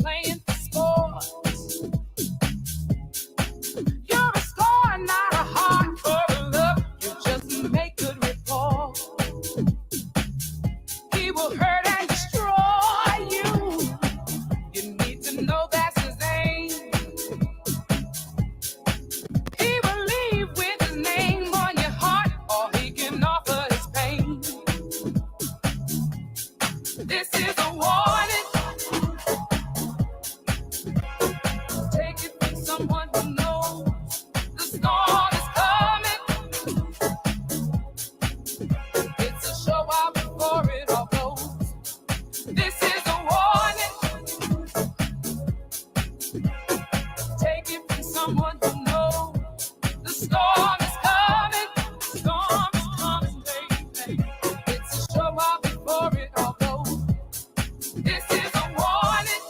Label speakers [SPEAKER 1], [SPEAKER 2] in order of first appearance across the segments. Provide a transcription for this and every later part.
[SPEAKER 1] playing for sports. You're a star, not a heart for a love. You just make good report. He will hurt and destroy you. You need to know that's his aim. He will leave with his name on your heart, or he can offer his pain. This is a warning. Take it from someone who knows the storm is coming. It's a show out before it all blows. This is a warning. Take it from someone who knows the storm is coming. The storm is coming, baby. It's a show out before it all blows. This is a warning.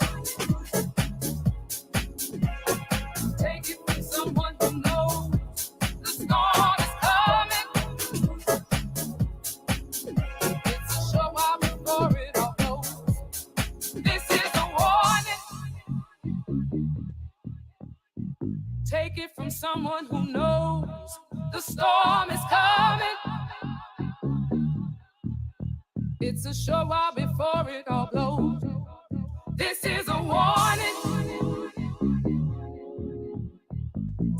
[SPEAKER 1] Take it from someone who knows the storm is coming. It's a show out before it all blows. This is a warning. Take it from someone who knows the storm is coming. It's a show out before it all blows. This is a warning.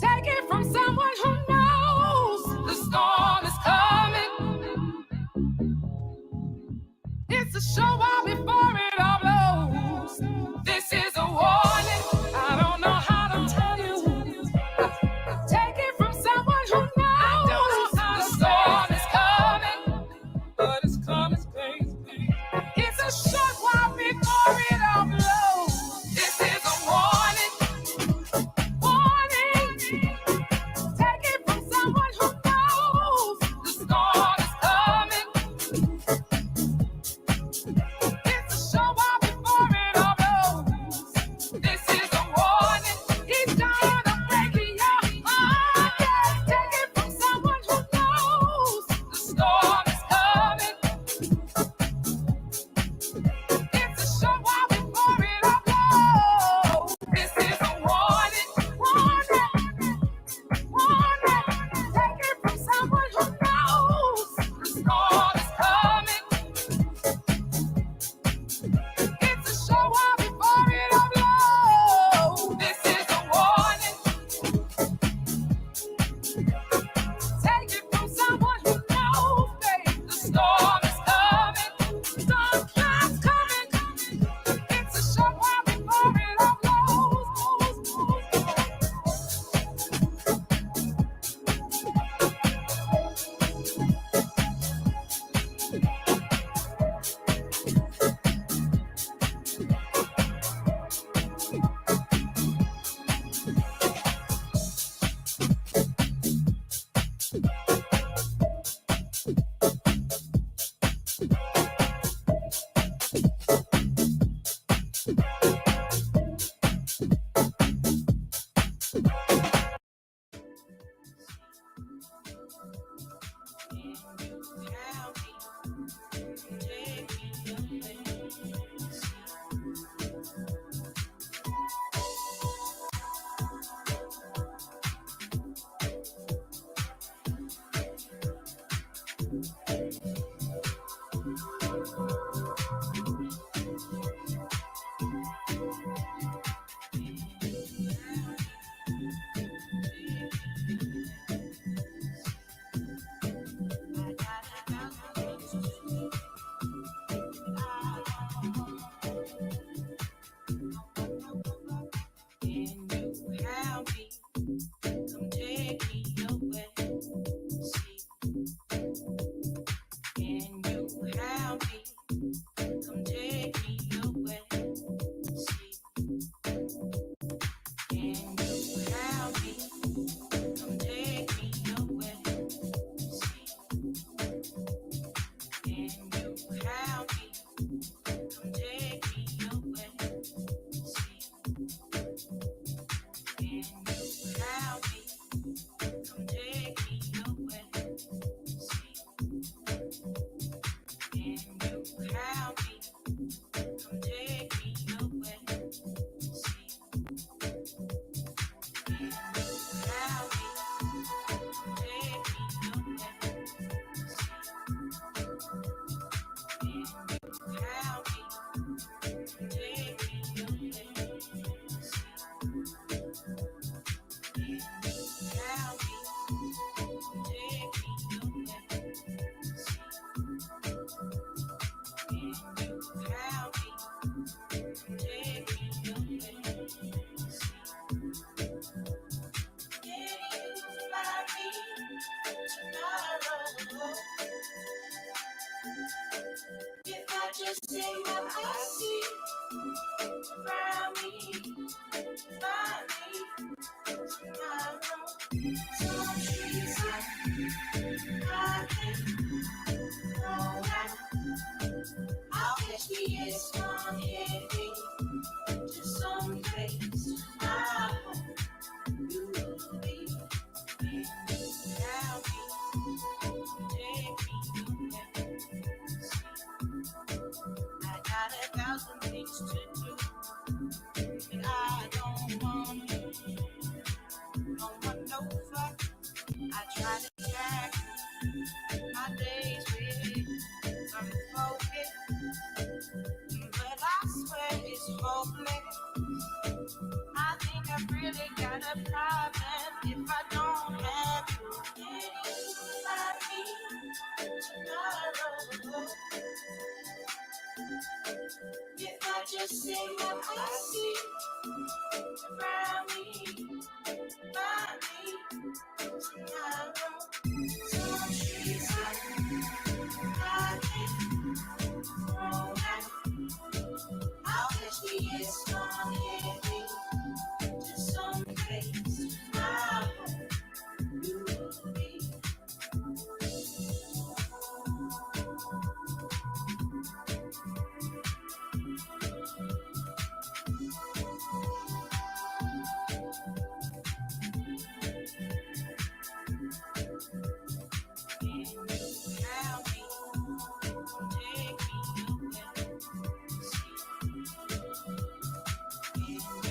[SPEAKER 1] Take it from someone who knows the storm is coming. It's a show out before it all blows. This is a warning. I don't know how to tell you. Take it from someone who knows the storm is coming, but it's coming, baby. It's a show out before it all blows. This is a warning. Warning. Take it from someone who knows the storm is coming. It's a show out before it all blows. This is a warning. He's gonna break your heart. Yeah. Take it from someone who knows the storm is coming. It's a show out before it all blows. This is a warning. Warning. Warning. Take it from someone who knows the storm is coming. It's a show out before it all blows. This is a warning. Take it from someone who knows, babe, the storm is coming. Storm clouds coming. It's a show out before it all blows. Take me away. Can you fly me tomorrow? If I just say what I see around me, fly me tomorrow. Some trees I can throw out. I'll catch me a storm heading to some place. I hope you will be around me. Take me away. I got 1,000 things to do, and I don't want no fuck. I try to track my days with some focus, but I swear it's hopeless. I think I've really got a problem if I don't have you. Can you fly me tomorrow? If I just say what I see around me, find me tomorrow. Some trees I can throw out. I'll catch me a storm heading to some place. I hope you will be. Take me away.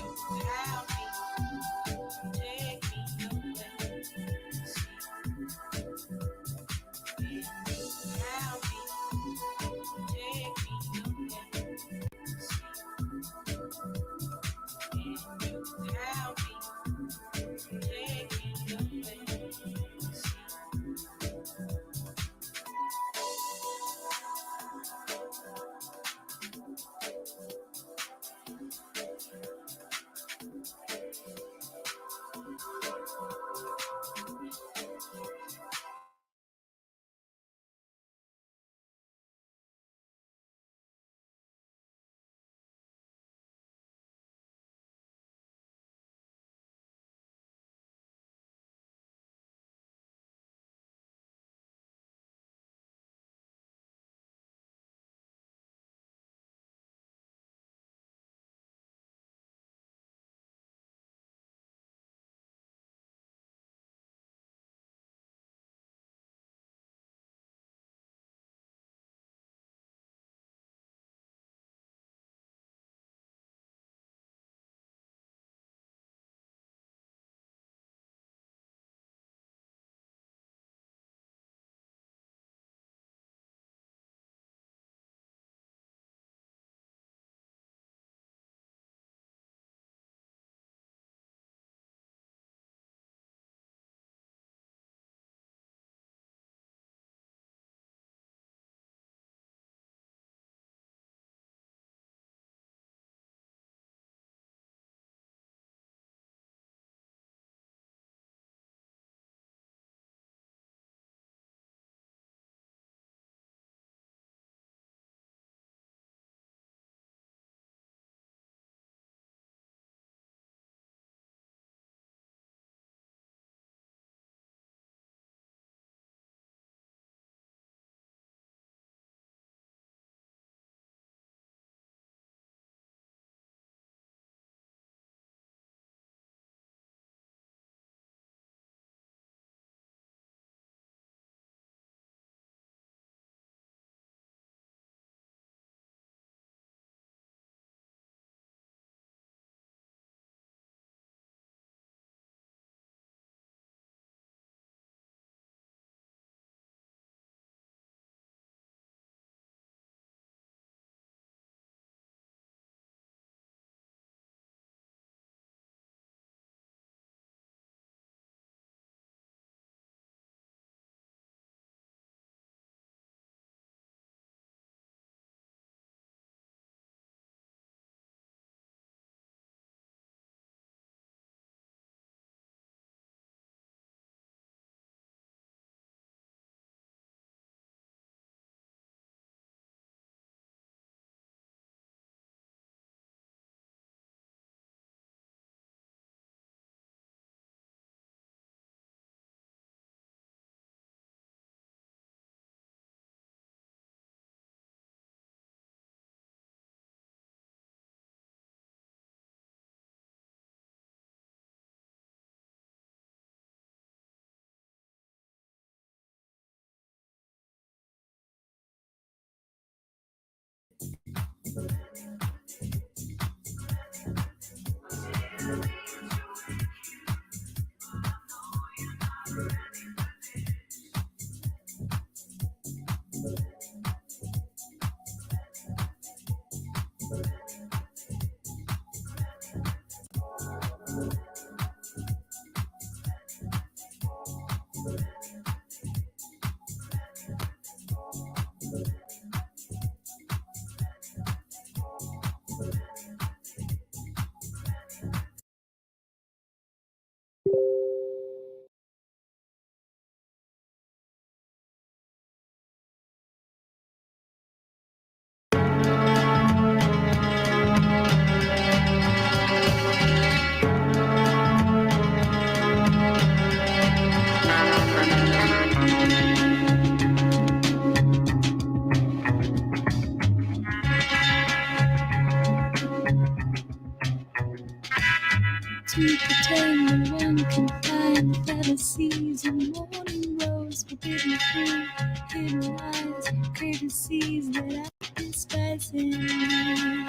[SPEAKER 1] To pretend no one can find the fallacies and morning rose, forbidden fruit, hidden lies, courtesies that I despise in you.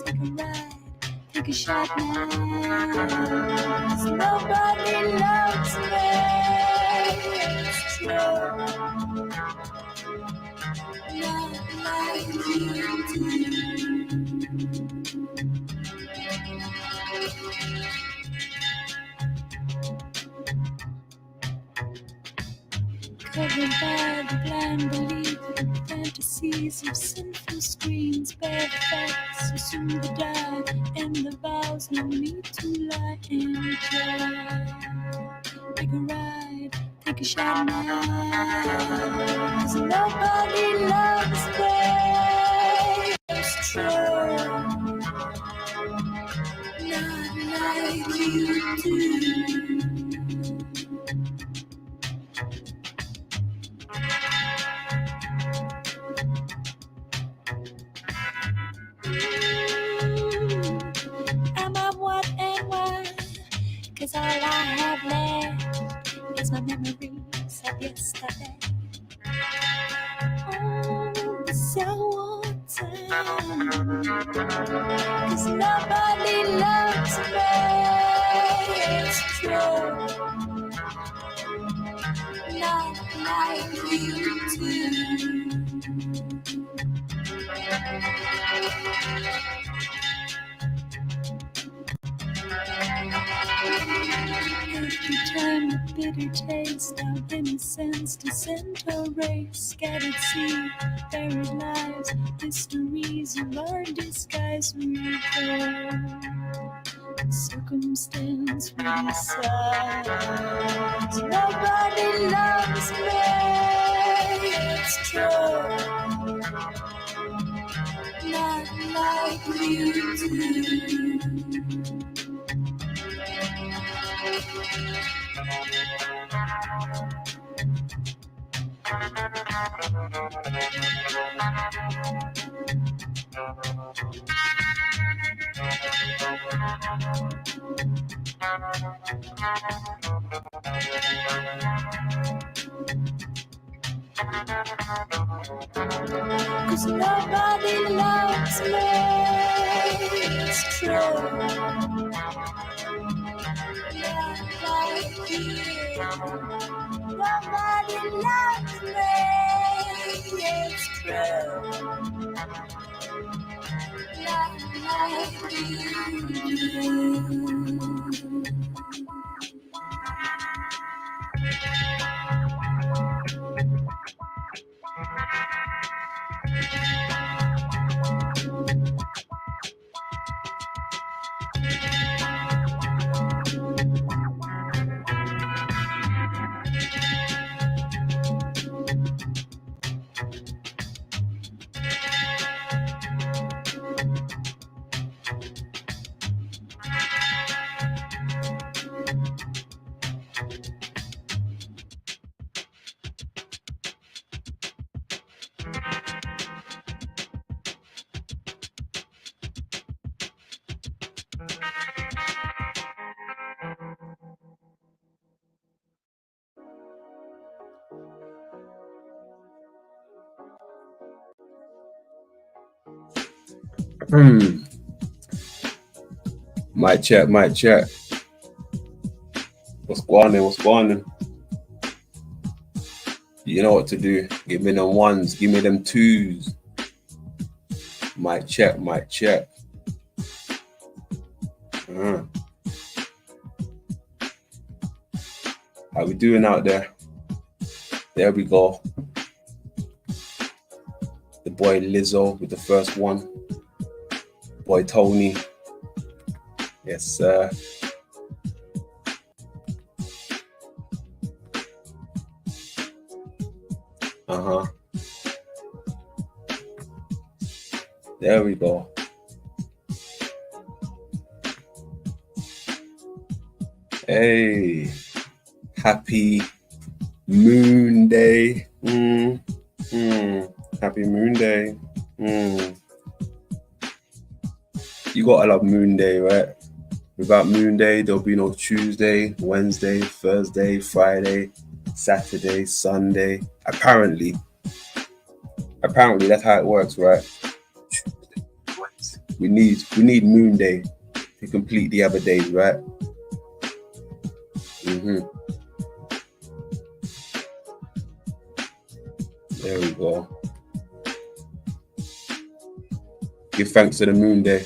[SPEAKER 1] Take a ride, take a shot now, 'cause nobody loves me. It's true, not like you do. Covered by the blind belief and fantasies of sinful screens, bear the facts, assume the die, and the vows, no need to lie and try. Take a ride, take a shot now, 'cause nobody loves me. It's true, not like you do. I'm on what and why, 'cause all I have left is my memories of yesterday. Oh, so on time, 'cause nobody loves me. It's true, not like you do. Every time a bitter taste of innocence descent or race, scattered seed, buried lives, histories of our disguise reveal. Circumstance we decide. Nobody loves me. It's true, not like you do. Cause nobody loves me. It's true, not like you. Nobody loves me. It's true, not like you.
[SPEAKER 2] Mic check, mic check. What's going on? What's going on? You know what to do. Give me them ones, give me them twos. Mic check, mic check. How we doing out there? There we go. The boy Lizzo with the first one. Boy Tony. Yes, sir. There we go. Hey, happy Moon Day. Happy Moon Day. You gotta love Moon Day, right? Without Moon Day, there'll be no Tuesday, Wednesday, Thursday, Friday, Saturday, Sunday. Apparently that's how it works, right? We need Moon Day to complete the other days, right? There we go. Give thanks to the Moon Day.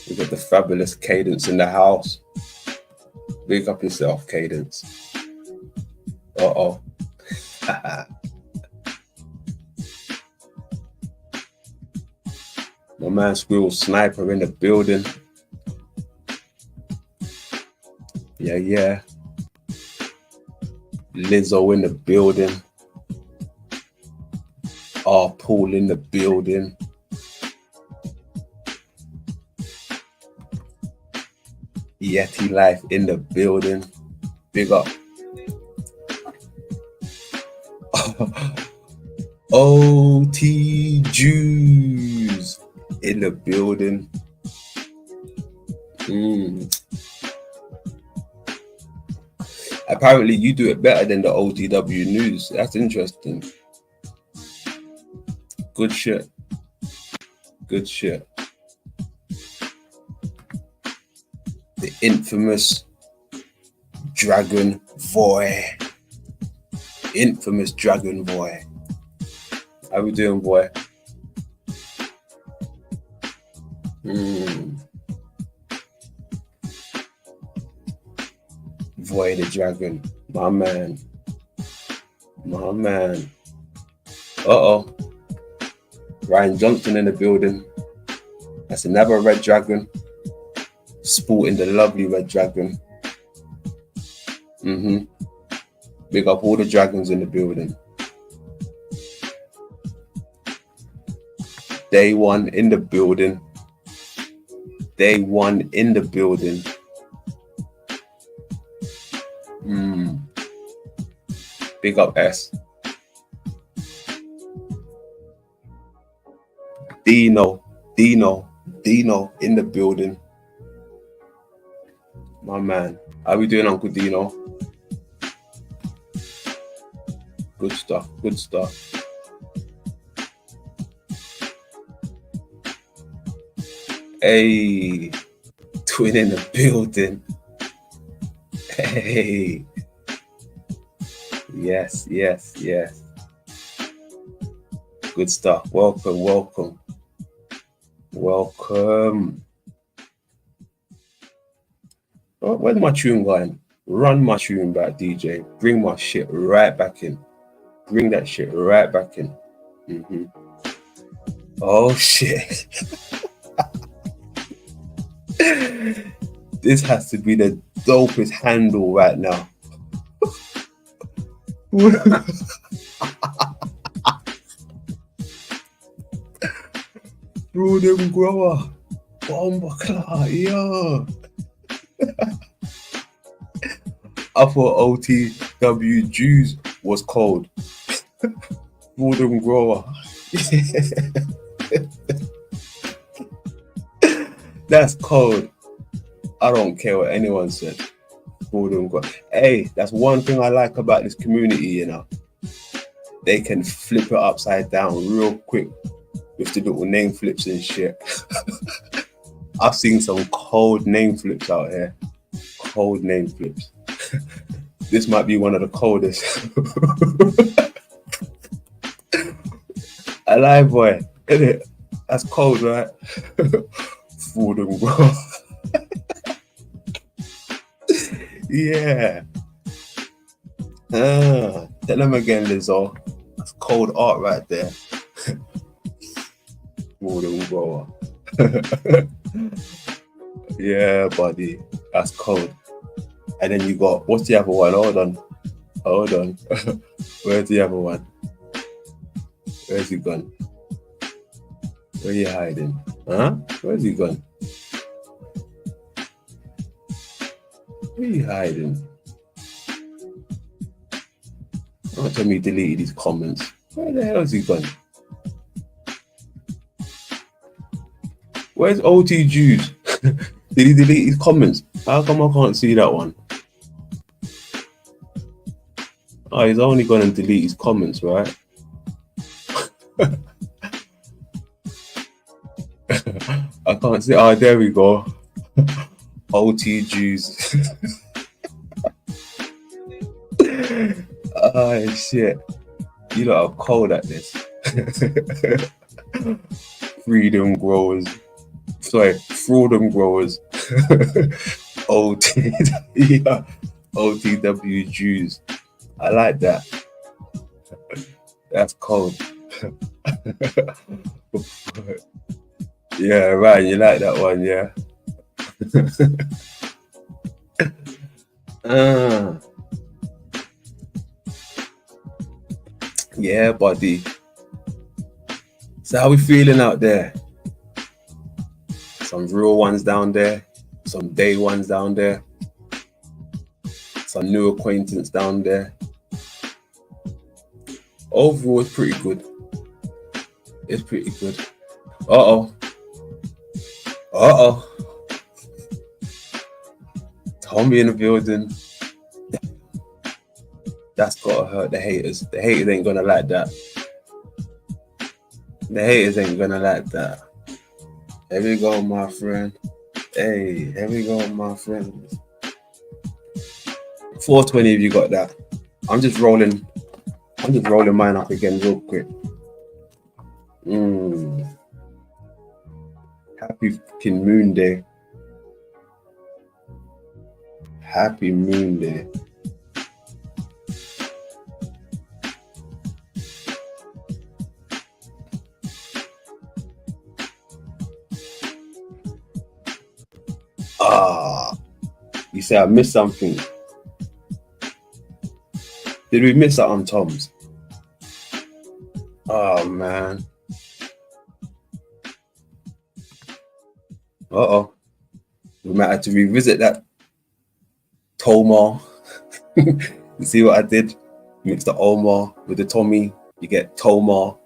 [SPEAKER 2] We got the fabulous Cadence in the house. Big up yourself, Cadence. Uh-oh. My man Squirrel Sniper in the building. Yeah. Lizzo in the building. Paul in the building. Yeti Life in the building. Big up. OT Jews in the building. Apparently you do it better than the OTW news. That's interesting. Good shit. Good shit. The infamous Dragon Boy. Infamous Dragon Boy. How we doing, boy? Boy the Dragon. My man. Uh-oh. Ryan Johnson in the building. That's another red dragon. Sporting the lovely red dragon. Big up all the dragons in the building. Day one in the building. Day one in the building. Big up S. Dino in the building. My man. How we doing, Uncle Dino? Good stuff. Hey, Twin in the building. Hey. Yes. Good stuff. Welcome. Oh, where's my tune going? Run my tune back, DJ. Bring my shit right back in. Bring that shit right back in. Oh, shit. This has to be the dopest handle right now. Bro, them grower. Bomba clock, yeah. I thought OTW Jews was cold. Northern grower. That's cold. I don't care what anyone said. Hey, that's one thing I like about this community, you know. They can flip it upside down real quick with the little name flips and shit. I've seen some cold name flips out here. Cold name flips. This might be one of the coldest. Alive boy, isn't it? That's cold, right? Food and growth. Yeah. Tell them again, Lizzo. That's cold art right there. Food and growth. Yeah, buddy. That's cold. And then you got, what's the other one? Hold on. Where's the other one? Where's he gone? Where you hiding? Huh? Where's he gone? Where you hiding? Don't tell me he deleted his comments. Where the hell is he gone? Where's OT Jews? Did he delete his comments? How come I can't see that one? Oh, he's only going to delete his comments, right? I can't see. Oh, there we go. OT Jews. Oh, shit. You lot are cold at this. Freedom growers. Sorry, Freedom growers. OTW Jews. I like that. That's cold. Yeah, right. You like that one, yeah. Yeah, buddy. So how we feeling out there? Some real ones down there, some day ones down there, some new acquaintance down there. Overall, it's pretty good. It's pretty good. Uh-oh. Tommy in the building. That's gotta hurt the haters. The haters ain't gonna like that. The haters ain't gonna like that. Here we go, my friend. Hey, here we go, my friend. 420 if you got that. I'm just rolling mine up again real quick. Happy fucking Moon Day. Happy Moon Day. You say I missed something. Did we miss out on Tom's? Oh man. We might have to revisit that Tomar. You see what I did? Mix the Omar with the Tommy, you get Tomar.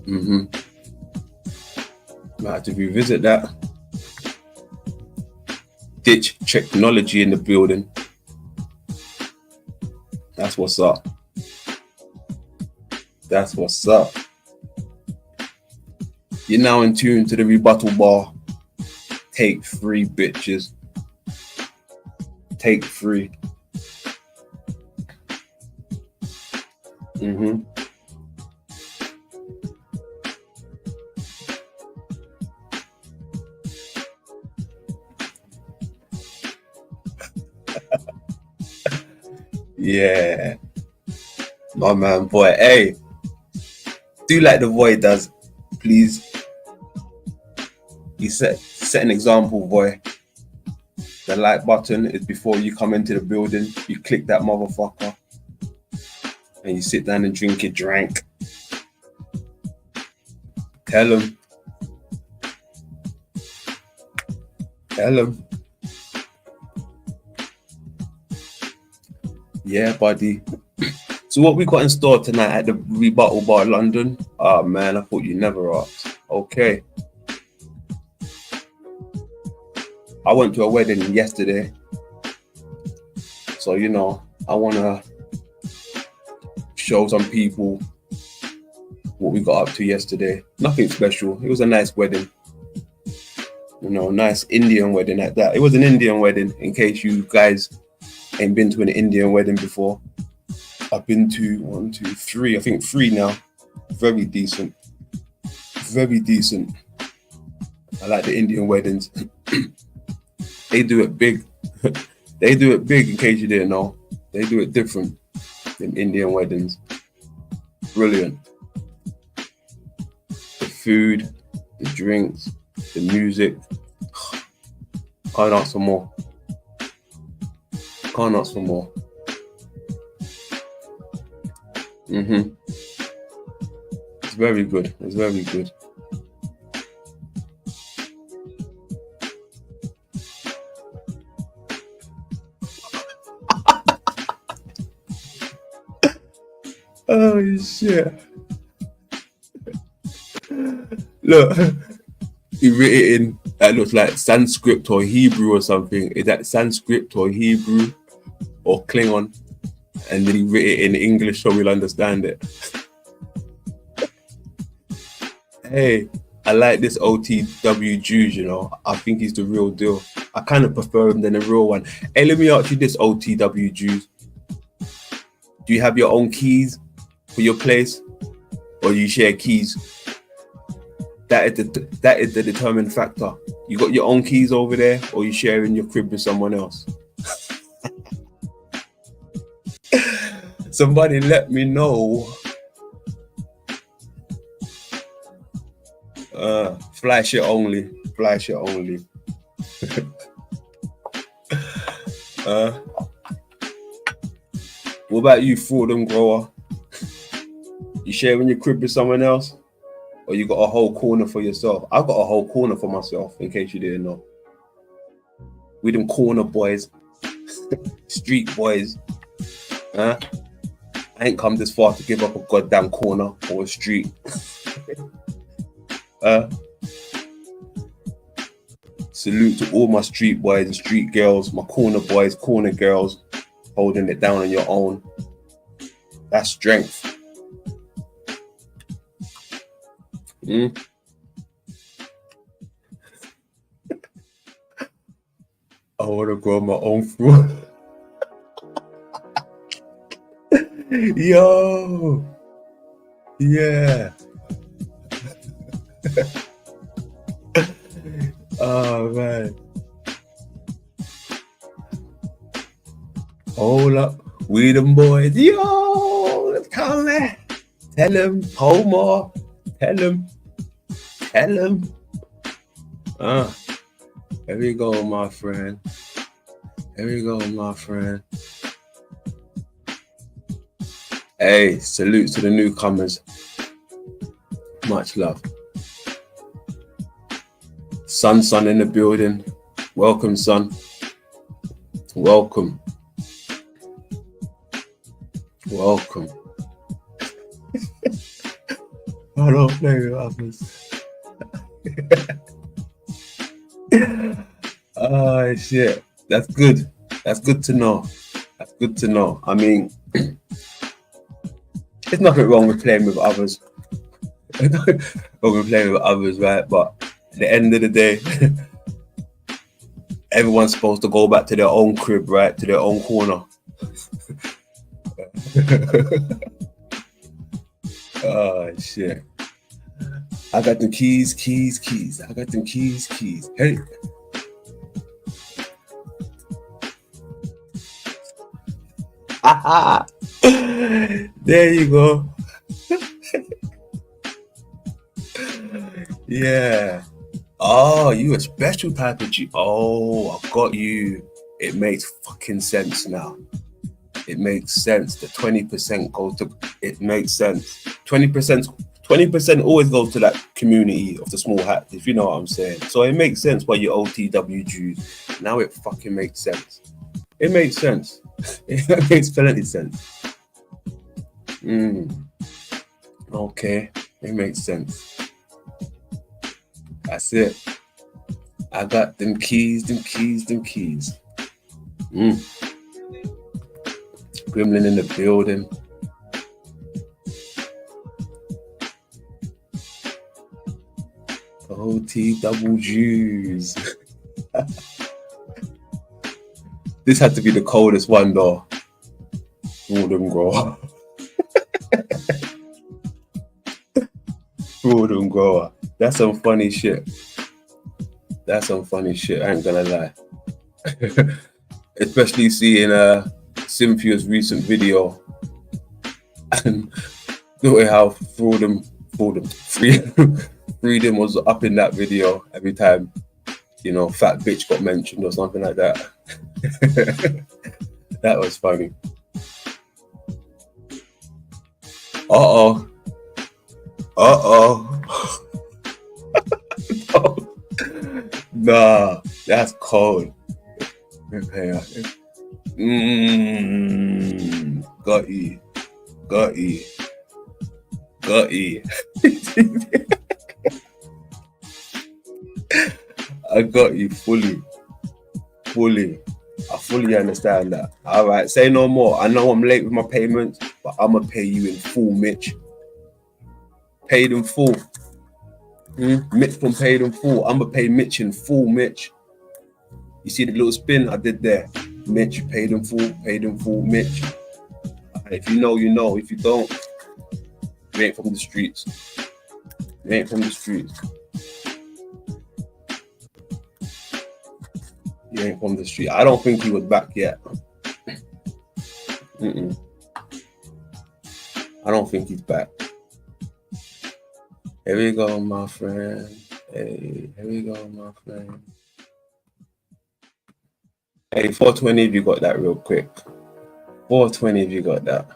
[SPEAKER 2] Might have to revisit that. Ditch technology in the building. That's what's up. That's what's up. You're now in tune to the Rebuttal Bar. Take 3, bitches. Take 3. Yeah. My man, boy. Hey. Do like the boy does, please. He set an example, boy. The like button is before you come into the building. You click that motherfucker. And you sit down and drink your drink. Tell him. Yeah, buddy. So what we got in store tonight at the Rebuttal Bar London? Oh man, I thought you never asked. Okay. I went to a wedding yesterday. So, you know, I want to show some people what we got up to yesterday. Nothing special. It was a nice wedding. You know, nice Indian wedding like that. It was an Indian wedding, in case you guys ain't been to an Indian wedding before. I've been to 1, 2, 3, I think 3 now. Very decent. Very decent. I like the Indian weddings. They do it big. They do it big, in case you didn't know. They do it different than Indian weddings. Brilliant. The food, the drinks, the music. Can't ask for more. Can't ask for more. It's very good. It's very good. Oh shit. Look, he wrote it in, that looks like Sanskrit or Hebrew or something. Is that Sanskrit or Hebrew or Klingon? And then he wrote it in English so we'll understand it. Hey, I like this OTW Jews, you know. I think he's the real deal. I kind of prefer him than the real one. Hey, let me ask you this, OTW Jews. Do you have your own keys for your place, or do you share keys? That is the determining factor. You got your own keys over there, or you sharing your crib with someone else? Somebody let me know. Fly shit only. Fly shit only. What about you, fraud and grower? You sharing your crib with someone else? Or you got a whole corner for yourself? I've got a whole corner for myself, in case you didn't know. We them corner boys. Street boys. I ain't come this far to give up a goddamn corner or a street. Salute to all my street boys and street girls, my corner boys, corner girls, holding it down on your own. That's strength. I want to grow my own fruit. Yo, yeah. Oh man. Hold up, we them boys. Yo, let's call that. Tell him, hold more. Tell him. Here we go, my friend. Here we go, my friend. Hey, salute to the newcomers. Much love. Son in the building. Welcome, son. Welcome. Welcome. I don't play with others. Oh shit. That's good. That's good to know. That's good to know. I mean, there's nothing wrong with playing with others. Nothing wrong with playing with others, right? But at the end of the day, everyone's supposed to go back to their own crib, right? To their own corner. Oh shit. I got them keys. I got them keys. Hey. There you go. Yeah. Oh, you a special type of G. Oh, I got you. It makes fucking sense now. It makes sense. The 20% goes to. It makes sense. 20% always goes to that community of the small hat, if you know what I'm saying. So it makes sense why you OTW Jews. Now it fucking makes sense. It makes sense. It makes plenty sense. Okay, it makes sense. That's it. I got them keys. Gremlin in the building. OT double Jews. This had to be the coldest one though. Broad grower. Broad grower. That's some funny shit. That's some funny shit, I ain't gonna lie. Especially seeing Cynthia's recent video and the way how Freedom was up in that video every time, you know, fat bitch got mentioned or something like that. That was funny. Uh-oh. Nah, that's cold. Got you. I got you fully. I fully understand that. All right, say no more. I know I'm late with my payments, but I'm gonna pay you in full, Mitch. Paid in full. Mitch from paid in full. I'm gonna pay Mitch in full, Mitch. You see the little spin I did there? Mitch, paid in full, Mitch. If you know, you know. If you don't, you ain't from the streets. You ain't from the street. I don't think he was back yet. I don't think he's back. Here we go, my friend. Hey, here we go, my friend. Hey, 420 if you got that real quick. 420 if you got that.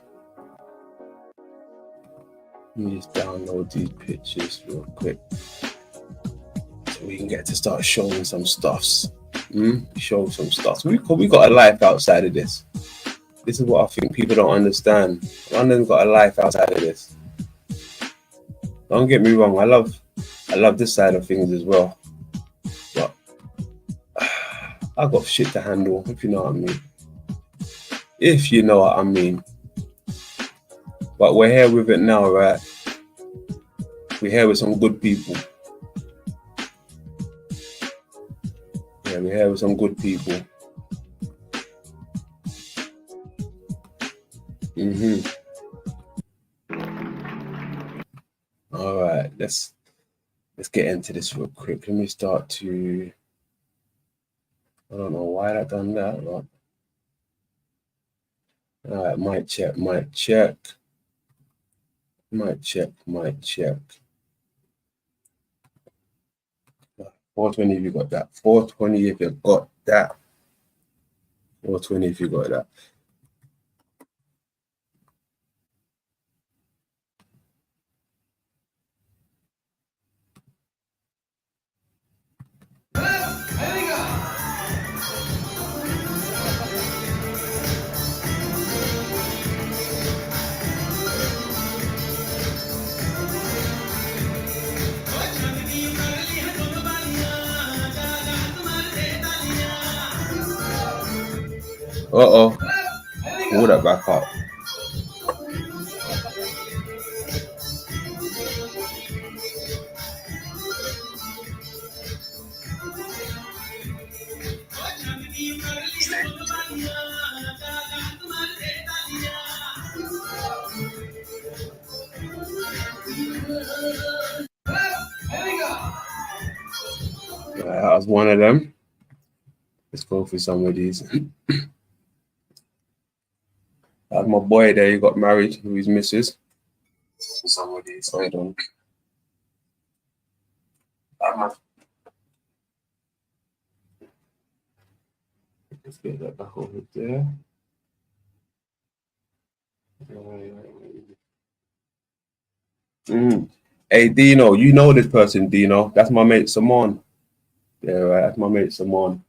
[SPEAKER 2] Let me just download these pictures real quick so we can get to start showing some stuffs. Show some stuff. We got a life outside of this. This is what I think people don't understand. London's got a life outside of this. Don't get me wrong. I love this side of things as well. But I got shit to handle, if you know what I mean. If you know what I mean. But we're here with it now, right? We're here with some good people. Yeah, we're here with some good people. All right, let's get into this real quick. Let me start to. I don't know why I done that. But... all right, mic check. 420 if you got that. 420 if you got that. 420 if you got that. Uh-oh. Pull that back up. That was one of them. Let's go through some of these. That's my boy there. He got married with his missus. Some of these. Hold on. Let's get that back over there. Hey, Dino, you know this person, Dino. That's my mate, Simon. Yeah, right. That's my mate, Simon.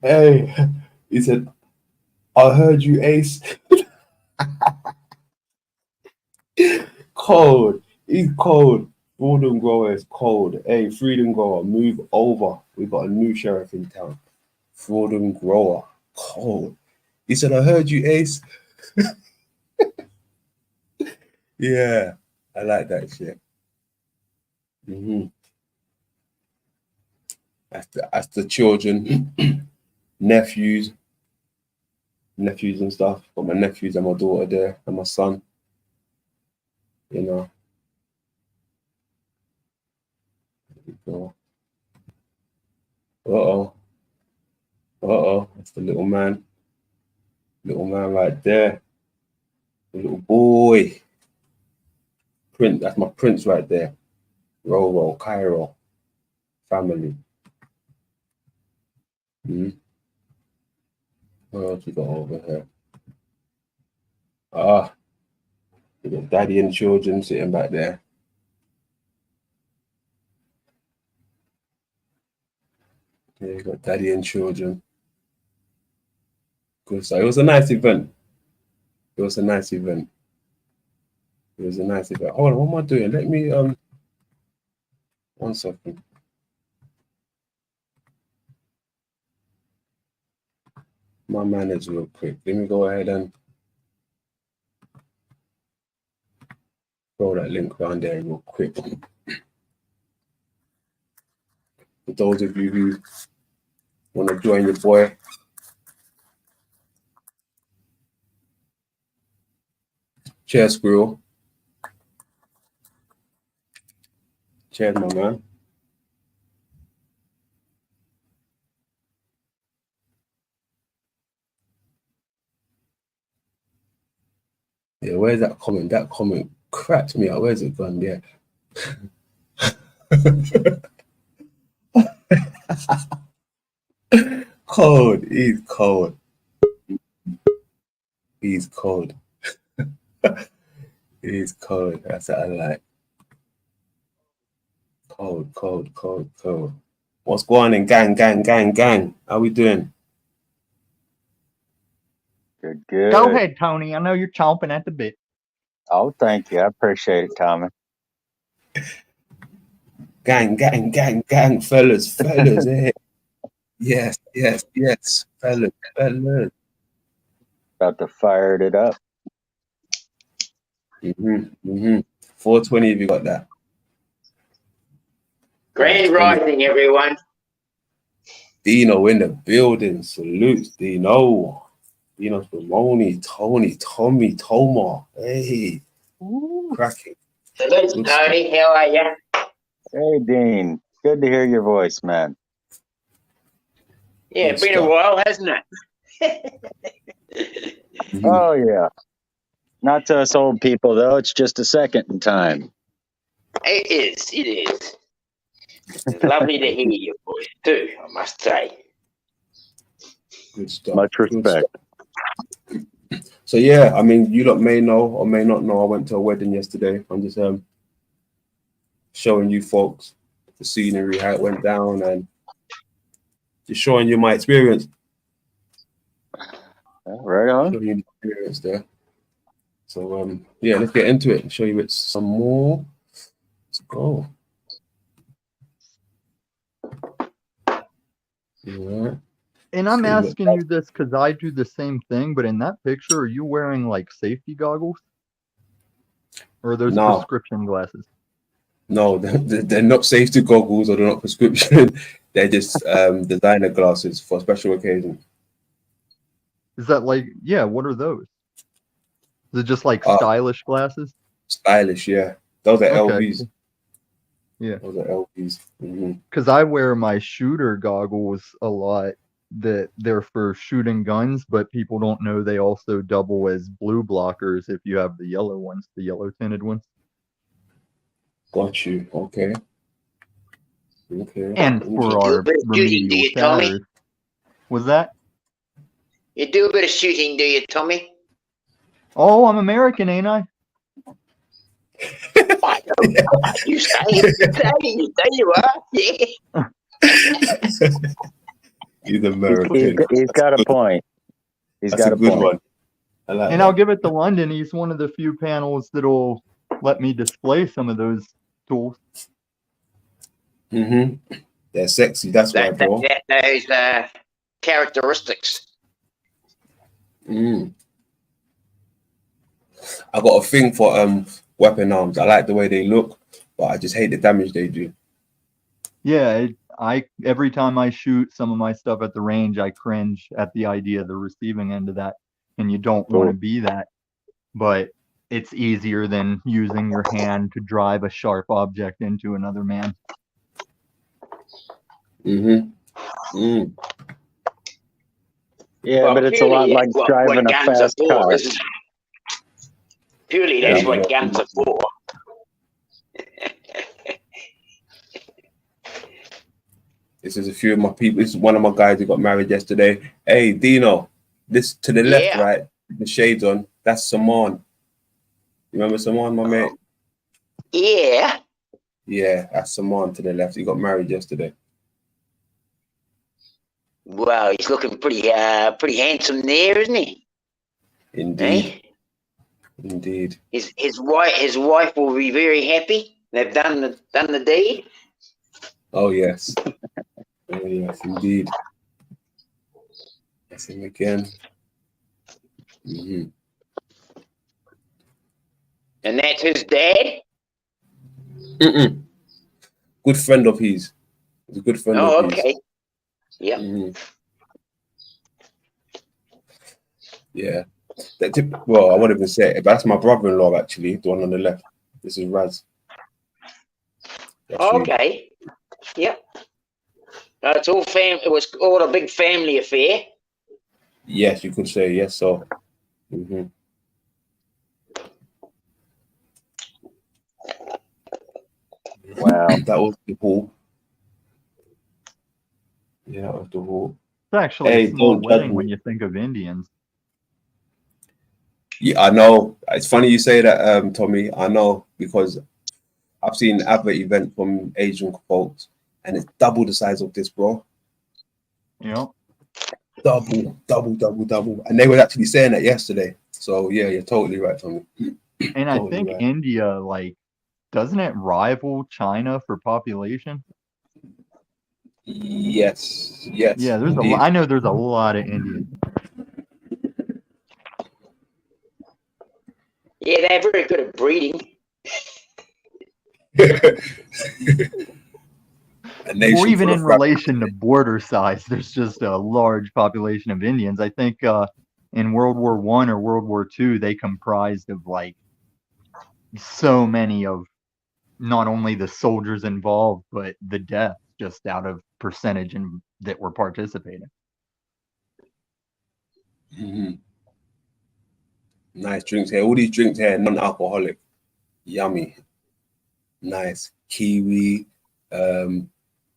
[SPEAKER 2] Hey, he said, I heard you, Ace. Cold. He's cold. Freedom Grower is cold. Hey, Freedom Grower, move over. We got a new sheriff in town. Freedom Grower. Cold. He said, I heard you, Ace. Yeah, I like that shit. Mm-hmm. That's the children, nephews and stuff. Got my nephews and my daughter there, and my son. You know. So, uh-oh. That's the little man. Little man right there. The little boy. Prince, that's my prince right there. Roro, Cairo. Family. Mm-hmm. What else we got over here? We got daddy and children sitting back there. Yeah, you got daddy and children. Good. So it was a nice event. Hold on, what am I doing? Let me 1 second. My manners real quick. Let me go ahead and throw that link around there real quick. For those of you who want to join your boy, cheers, Squirrel. Cheers, my man. Yeah, where's that comment? That comment cracked me out. Where's it gone? Yeah. Cold. He's cold. He's cold. He's cold. That's what I like. Cold. What's going on, gang? How we doing?
[SPEAKER 3] Good.
[SPEAKER 4] Go ahead, Tony. I know you're chomping at the bit.
[SPEAKER 3] Oh, thank you. I appreciate it, Tommy.
[SPEAKER 2] Gang, fellas. Eh? Yes, fellas.
[SPEAKER 3] About to fire it up.
[SPEAKER 2] 420 if you got that.
[SPEAKER 5] Grand rising, everyone.
[SPEAKER 2] Dino in the building. Salutes, Dino. Dino Simone, Tony, Tommy, Toma. Hey. Cracking.
[SPEAKER 5] Salutes, Tony. How are you?
[SPEAKER 3] Hey, Dean. Good to hear your voice, man.
[SPEAKER 5] Yeah, it's been a while, hasn't it?
[SPEAKER 3] Oh, yeah. Not to us old people, though. It's just a second in time.
[SPEAKER 5] It is. It's lovely to hear your voice, too, I must say.
[SPEAKER 2] Good stuff.
[SPEAKER 3] Much respect.
[SPEAKER 2] So, yeah, I mean, you lot may know or may not know, I went to a wedding yesterday. I'm just showing you folks the scenery, how it went down, and just showing you my experience.
[SPEAKER 3] Right on.
[SPEAKER 2] Showing you the experience there. So, yeah, let's get into it and show you it some more. Let's go. Yeah.
[SPEAKER 4] And I'm asking you this because I do the same thing, but in that picture, are you wearing like safety goggles? Or are those prescription glasses?
[SPEAKER 2] No, they're not safety goggles or they're not prescription. They're just designer glasses for special occasions.
[SPEAKER 4] Is that like, yeah, what are those? Is it just like stylish glasses?
[SPEAKER 2] Stylish, yeah. Those are LVs.
[SPEAKER 4] Cool. Yeah.
[SPEAKER 2] Those are LVs.
[SPEAKER 4] Because I wear my shooter goggles a lot. That they're for shooting guns, but people don't know they also double as blue blockers if you have the yellow ones, the yellow tinted ones.
[SPEAKER 2] Got you. Okay.
[SPEAKER 4] And for our remedial shatters. Was that?
[SPEAKER 5] You do a bit of shooting, do you, Tommy?
[SPEAKER 4] Oh, I'm American, ain't I?
[SPEAKER 5] You say you are. Yeah.
[SPEAKER 2] He's American.
[SPEAKER 3] He's got a point.
[SPEAKER 2] That's got a good point. I like
[SPEAKER 4] and I'll give it to London. He's one of the few panels that'll let me display some of those tools.
[SPEAKER 2] They're sexy. That's why, bro.
[SPEAKER 5] Those characteristics.
[SPEAKER 2] I got a thing for weapon arms. I like the way they look, but I just hate the damage they do.
[SPEAKER 4] Yeah, I every time I shoot some of my stuff at the range, I cringe at the idea of the receiving end of that, and you don't want to be that. But it's easier than using your hand to drive a sharp object into another man.
[SPEAKER 2] Mm-hmm.
[SPEAKER 3] Yeah,
[SPEAKER 5] Well,
[SPEAKER 3] but it's a lot
[SPEAKER 5] purely
[SPEAKER 3] like
[SPEAKER 5] that's
[SPEAKER 3] driving
[SPEAKER 5] what
[SPEAKER 3] a
[SPEAKER 5] guns are
[SPEAKER 3] fast
[SPEAKER 5] for,
[SPEAKER 3] car.
[SPEAKER 5] isn't it? Purely that's what guns are for.
[SPEAKER 2] This is a few of my people. This is one of my guys who got married yesterday. Hey, Dino, this to the left,
[SPEAKER 5] Yeah.
[SPEAKER 2] right? The shades on. That's Saman. You remember Saman, my mate?
[SPEAKER 5] Yeah.
[SPEAKER 2] Yeah, that's Saman to the left. He got married yesterday.
[SPEAKER 5] Well, he's looking pretty handsome there, isn't he?
[SPEAKER 2] Indeed.
[SPEAKER 5] Eh?
[SPEAKER 2] Indeed.
[SPEAKER 5] His wife will be very happy. They've done the deed.
[SPEAKER 2] Oh yes. Oh yes, indeed. That's him again. Mm-hmm.
[SPEAKER 5] And that's his dad?
[SPEAKER 2] Mm-mm. Good friend of his. He's a good friend of his.
[SPEAKER 5] Okay. Yep.
[SPEAKER 2] Mm-hmm. Yeah. Well, I won't even say it, but that's my brother-in-law actually, the one on the left. This is Raz.
[SPEAKER 5] Okay. Yep. It's all it was all a big family affair.
[SPEAKER 2] Yes, you could say yes. So, mm-hmm.
[SPEAKER 3] Wow,
[SPEAKER 2] that was the hall. Yeah, that was the hall.
[SPEAKER 4] It's actually a small wedding when you think of Indians.
[SPEAKER 2] Yeah, I know. It's funny you say that, Tommy. I know because I've seen other events from Asian folks, and it's double the size of this, bro.
[SPEAKER 4] Yeah.
[SPEAKER 2] Double. And they were actually saying that yesterday. So yeah, you're totally right, Tommy.
[SPEAKER 4] And I think India, like, doesn't it rival China for population?
[SPEAKER 2] Yes.
[SPEAKER 4] Yeah, there's I know there's a lot of Indians.
[SPEAKER 5] Yeah, they're very good at breeding.
[SPEAKER 4] Or even in relation to border size, there's just a large population of Indians. I think in World War I or World War II, they comprised of like so many of not only the soldiers involved, but the deaths just out of percentage that were participating.
[SPEAKER 2] Mm-hmm. Nice drinks here. All these drinks here, non-alcoholic. Yummy. Nice. Kiwi,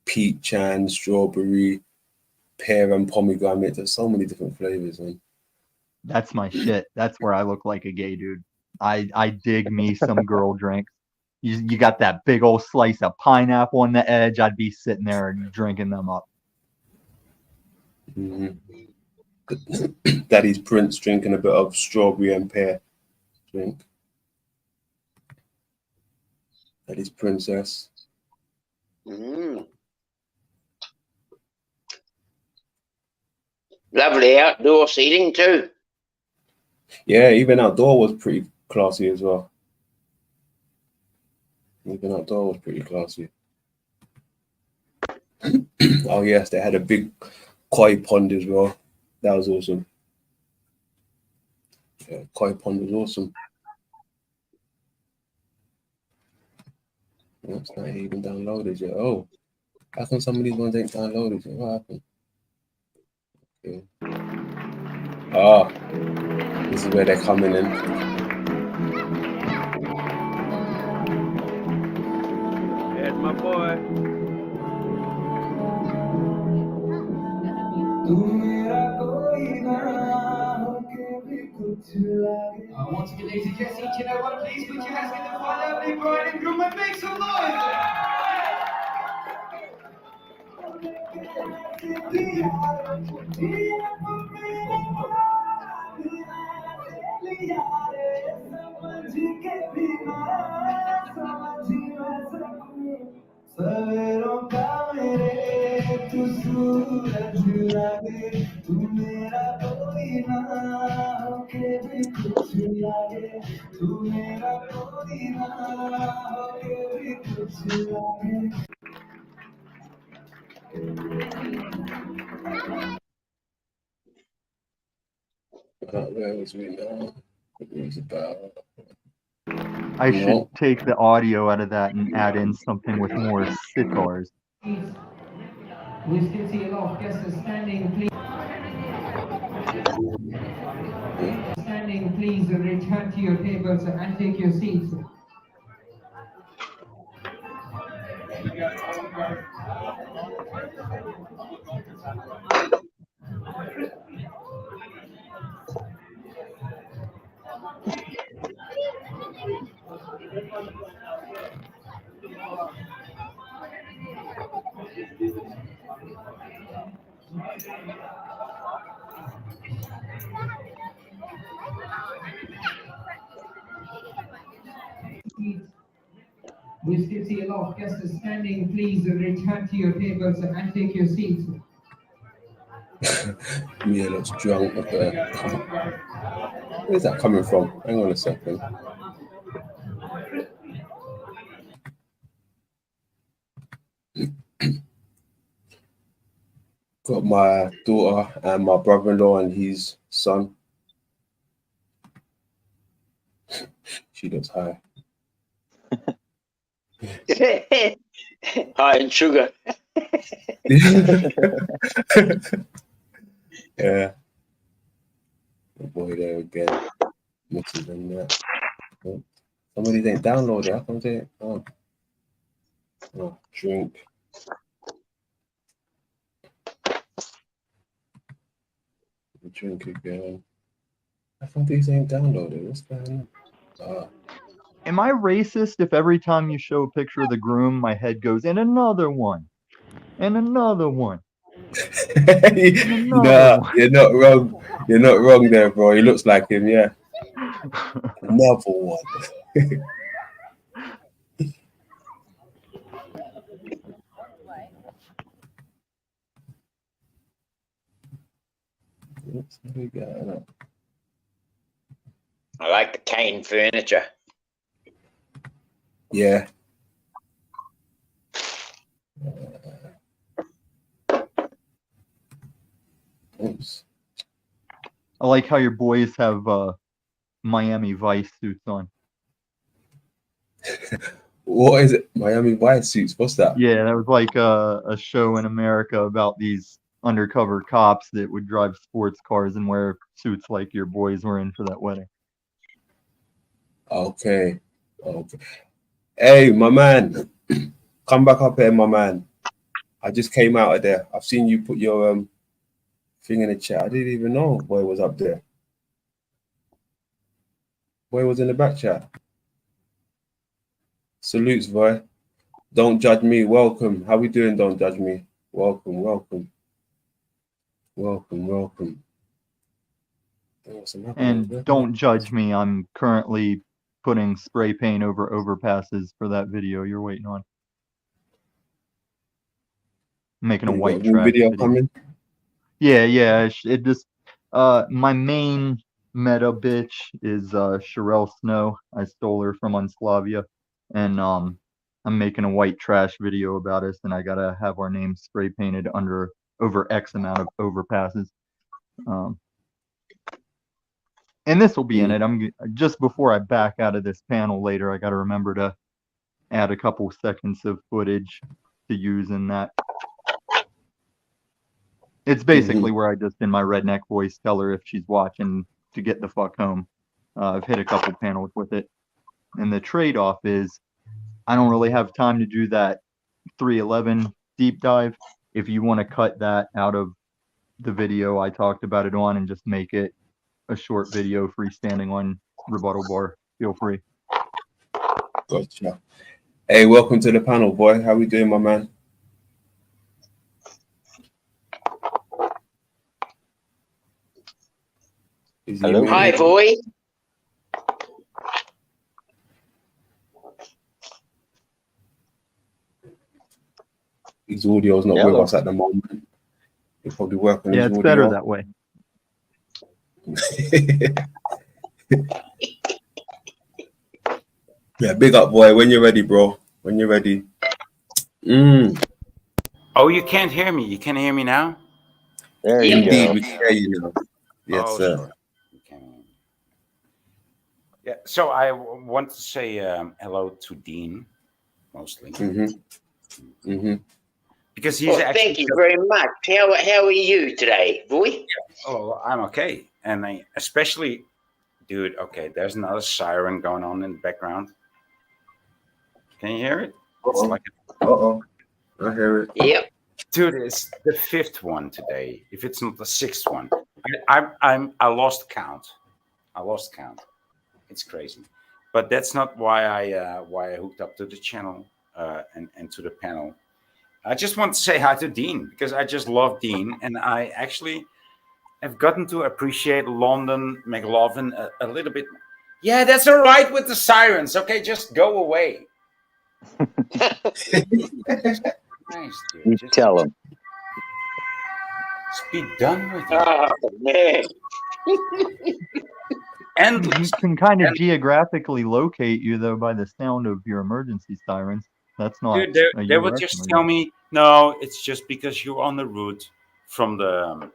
[SPEAKER 2] peach and strawberry, pear and pomegranate. There's so many different flavors, man.
[SPEAKER 4] That's my shit. That's where I look like a gay dude. I dig me some girl drinks. You got that big old slice of pineapple on the edge. I'd be sitting there and drinking them up.
[SPEAKER 2] Mm-hmm. Daddy's Prince drinking a bit of strawberry and pear drink. Daddy's Princess.
[SPEAKER 5] Mm. Lovely outdoor seating too.
[SPEAKER 2] Yeah, even outdoor was pretty classy as well. Even outdoor was pretty classy. Oh yes, they had a big koi pond as well. That was awesome. Yeah, koi pond was awesome. It's not even downloaded yet. Oh, how come some of these ones ain't downloaded yet? What happened? Okay. Ah, this is where they're coming in.
[SPEAKER 6] There's my boy.
[SPEAKER 1] Once again, ladies and gents, each and every one, please put your hands together for our lovely bride and groom and make some noise. सवेरों का मेरे तू सूरज लगे तू मेरा कोई ना होके भी कुछ
[SPEAKER 2] Where was we now? It was about.
[SPEAKER 4] I
[SPEAKER 2] No.
[SPEAKER 4] should take the audio out of that and add in something with more sitars.
[SPEAKER 1] We still see a lot of guests standing. Please, standing. Please return to your tables and take your seats. We still see a lot of guests standing. Please return to your tables and take your seats.
[SPEAKER 2] Mia looks drunk. Where's that coming from? Hang on a second. Got my daughter and my brother-in-law and his son. She looks high.
[SPEAKER 5] High in sugar.
[SPEAKER 2] Yeah. The boy there again. Mixes in that. Oh, somebody didn't download it. How come they? Oh, drink. Drink again. I thought these ain't downloaded. What's going on?
[SPEAKER 4] Am I racist if every time you show a picture of the groom, my head goes, and another one, and another one, and another one?
[SPEAKER 2] You're not wrong. You're not wrong there, bro. He looks like him, yeah. Another one. Oops, what do we got?
[SPEAKER 5] I like the cane furniture.
[SPEAKER 2] Yeah. Oops.
[SPEAKER 4] I like how your boys have Miami Vice suits on.
[SPEAKER 2] What is it? Miami Vice suits. What's that?
[SPEAKER 4] Yeah, that was like a show in America about these undercover cops that would drive sports cars and wear suits like your boys were in for that wedding.
[SPEAKER 2] Okay. Hey, my man. Come back up here, my man. I just came out of there. I've seen you put your thing in the chat. I didn't even know boy was up there. Boy was in the back chat. Salutes, boy. Don't judge me. Welcome. How we doing? Don't judge me. Welcome.
[SPEAKER 4] And don't judge me. I'm currently putting spray paint over overpasses for that video you're waiting on. I'm making a white trash
[SPEAKER 2] video coming.
[SPEAKER 4] Yeah. It just my main meta bitch is Sherelle Snow. I stole her from Unslavia, and I'm making a white trash video about us, and I gotta have our name spray painted over X amount of overpasses. And this will be in it. I'm just before I back out of this panel later, I got to remember to add a couple seconds of footage to use in that. It's basically where I just in my redneck voice tell her if she's watching to get the fuck home. I've hit a couple panels with it. And the trade-off is I don't really have time to do that 311 deep dive. If you want to cut that out of the video I talked about it on and just make it a short video freestanding on Rebuttal Bar, feel free.
[SPEAKER 2] Gotcha. Hey, welcome to the panel, boy. How we doing, my man?
[SPEAKER 3] Hello.
[SPEAKER 5] Hi, boy.
[SPEAKER 2] His audio's not with us at the moment. He'll probably work on his audio.
[SPEAKER 4] Yeah, it's better that way.
[SPEAKER 2] Yeah, big up, boy. When you're ready, bro. When you're ready.
[SPEAKER 7] Oh, you can't hear me. You can hear me now?
[SPEAKER 3] There you
[SPEAKER 2] Indeed,
[SPEAKER 3] go.
[SPEAKER 2] we can hear you now. Yes,
[SPEAKER 7] Oh,
[SPEAKER 2] sir.
[SPEAKER 7] sorry. You can hear me. Yeah. So I want to say hello to Dean mostly because he's
[SPEAKER 5] Well,
[SPEAKER 7] actually.
[SPEAKER 5] thank you very much. How are you today, boy?
[SPEAKER 7] Oh, I'm okay, and especially, dude. Okay, there's another siren going on in the background. Can you hear it? It's like,
[SPEAKER 2] I hear it.
[SPEAKER 5] Yep.
[SPEAKER 7] dude, it's the fifth one today. If it's not the sixth one, I lost count. I lost count. It's crazy, but that's not why I hooked up to the channel and to the panel. I just want to say hi to Dean because I just love Dean, and I actually have gotten to appreciate London McLaughlin a little bit. Yeah, that's all right with the sirens. Okay, just go away. Nice, dude.
[SPEAKER 3] You
[SPEAKER 7] Just
[SPEAKER 3] tell them.
[SPEAKER 7] be done with it.
[SPEAKER 5] Oh man.
[SPEAKER 7] Endless.
[SPEAKER 4] You can kind of geographically locate you though by the sound of your emergency sirens. That's not
[SPEAKER 7] Dude,
[SPEAKER 4] a
[SPEAKER 7] they would
[SPEAKER 4] US
[SPEAKER 7] just tell
[SPEAKER 4] emergency.
[SPEAKER 7] me, no, it's just because you're on the route from the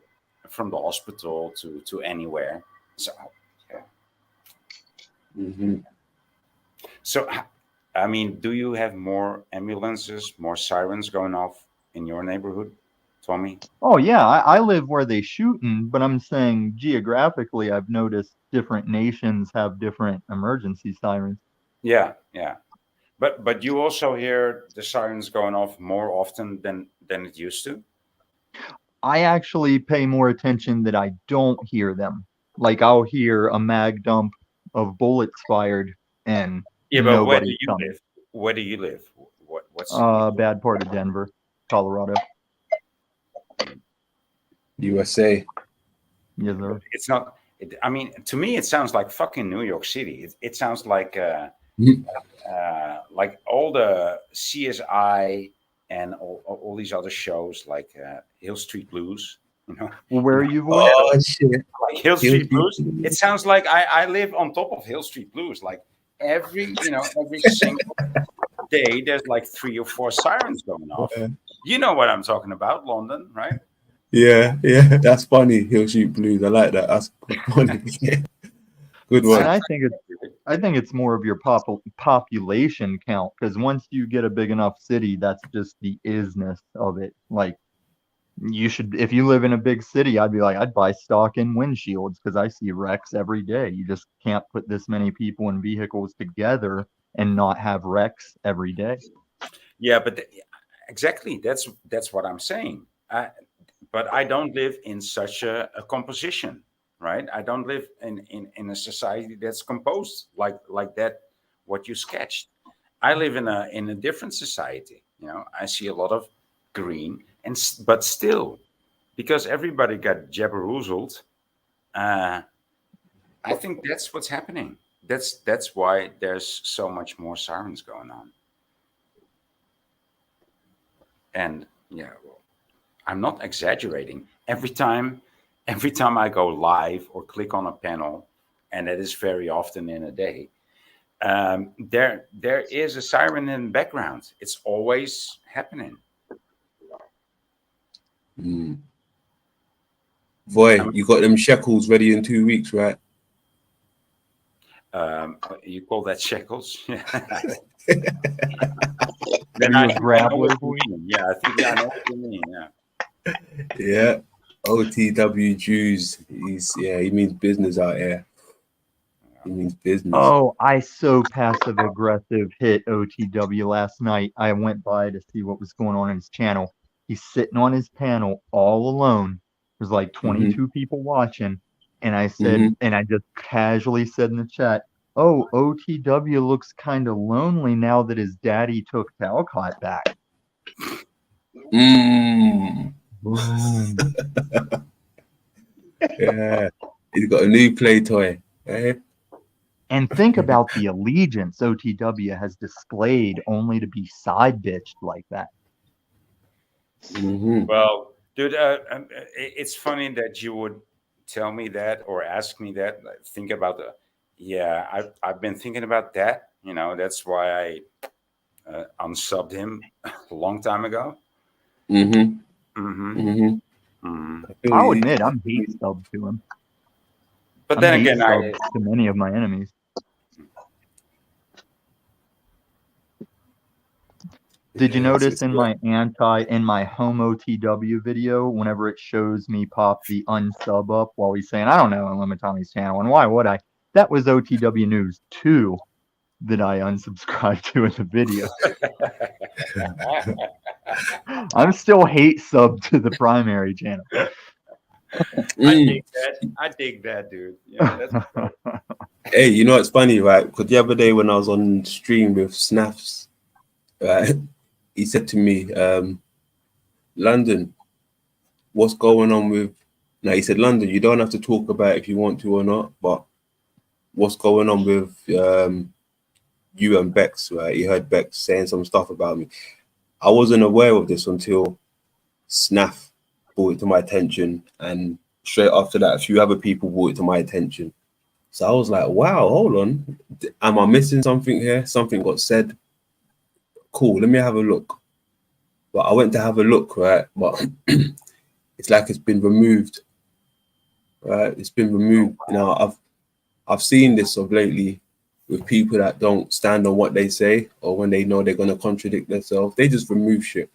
[SPEAKER 7] hospital to anywhere. So, yeah. So, I mean, do you have more ambulances, more sirens going off in your neighborhood, Tommy?
[SPEAKER 4] Oh yeah, I live where they shooting, but I'm saying geographically, I've noticed different nations have different emergency sirens.
[SPEAKER 7] Yeah, yeah. But you also hear the sirens going off more often than it used to.
[SPEAKER 4] I actually pay more attention that I don't hear them. Like I'll hear a mag dump of bullets fired and
[SPEAKER 7] Yeah, but where do
[SPEAKER 4] nobody's
[SPEAKER 7] you
[SPEAKER 4] coming.
[SPEAKER 7] live? Where do you live? What city?
[SPEAKER 4] Bad part of Denver, Colorado.
[SPEAKER 2] USA.
[SPEAKER 4] Yes, sir.
[SPEAKER 7] It's not. I mean, to me, it sounds like fucking New York City. It sounds like all the CSI and all these other shows like Hill Street Blues. You know,
[SPEAKER 4] Well, where are you, boy?
[SPEAKER 2] Oh shit.
[SPEAKER 7] like Hill
[SPEAKER 2] He'll
[SPEAKER 7] Street
[SPEAKER 2] be-
[SPEAKER 7] Blues. It sounds like I live on top of Hill Street Blues. Like every single day, there's like 3 or 4 sirens going off. You know what I'm talking about, London, right?
[SPEAKER 2] Yeah, yeah. That's funny. He'll shoot blues. I like that. That's funny. Good
[SPEAKER 4] And
[SPEAKER 2] one.
[SPEAKER 4] I think it's more of your population count because once you get a big enough city, that's just the isness of it. Like you should, if you live in a big city, I'd be like, I'd buy stock in windshields because I see wrecks every day. You just can't put this many people and vehicles together and not have wrecks every day.
[SPEAKER 7] Yeah, but exactly. That's what I'm saying. But I don't live in such a composition, right? I don't live in a society that's composed like that. What you sketched. I live in a different society. You know, I see a lot of green, but still, because everybody got jabberwoozled, I think that's what's happening. That's why there's so much more sirens going on. And yeah, well, I'm not exaggerating. Every time I go live or click on a panel, and it is very often in a day, there is a siren in the background. It's always happening.
[SPEAKER 2] Boy, you got them shekels ready in 2 weeks, right?
[SPEAKER 7] You call that shekels?
[SPEAKER 4] Are
[SPEAKER 7] Then
[SPEAKER 4] you a
[SPEAKER 7] I know
[SPEAKER 4] grappler,
[SPEAKER 7] what you
[SPEAKER 4] boy?
[SPEAKER 7] mean. Yeah, I think I know what you mean. Yeah.
[SPEAKER 2] Yeah. OTW Jews. He means business out here. He means business.
[SPEAKER 4] Oh, I so passive aggressive hit OTW last night. I went by to see what was going on in his channel. He's sitting on his panel all alone. There's like 22 people watching. And I said, and I just casually said in the chat, oh, OTW looks kind of lonely now that his daddy took Talcott back.
[SPEAKER 2] Mm.
[SPEAKER 4] Boom.
[SPEAKER 2] Yeah. He's got a new play toy. Eh?
[SPEAKER 4] And think about the allegiance OTW has displayed only to be side bitched like that.
[SPEAKER 7] Well, dude, it's funny that you would tell me that or ask me that. Like, think about the. Yeah, I've been thinking about that You know, that's why I unsubbed him a long time ago.
[SPEAKER 2] Mm-hmm.
[SPEAKER 7] Mm-hmm.
[SPEAKER 2] Mm-hmm.
[SPEAKER 7] Mm-hmm.
[SPEAKER 4] I'll admit I'm hate subbed to him.
[SPEAKER 7] But
[SPEAKER 4] I'm
[SPEAKER 7] then
[SPEAKER 4] hate
[SPEAKER 7] again,
[SPEAKER 4] subbed to many of my enemies. Did you notice in my homo TW video, whenever it shows me pop the unsub up while he's saying, I don't know, Limit Tommy's channel, and why would I? That was OTW News 2 that I unsubscribed to in the video. I'm still hate subbed to the primary channel.
[SPEAKER 7] I dig that, dude. Yeah, that's
[SPEAKER 2] Hey, you know what's funny, right? Because the other day when I was on stream with Snaps, right, he said to me, London, what's going on with... Now, he said, London, you don't have to talk about it if you want to or not, but what's going on with you and Bex, right? You heard Bex saying some stuff about me. I wasn't aware of this until Snaff brought it to my attention, and straight after that, a few other people brought it to my attention. So I was like, wow, hold on. Am I missing something here? Something got said. Cool, let me have a look. But I went to have a look, right? But it's like it's been removed, right? It's been removed. You know, I've seen this of lately with people that don't stand on what they say, or when they know they're going to contradict themselves, they just remove shit.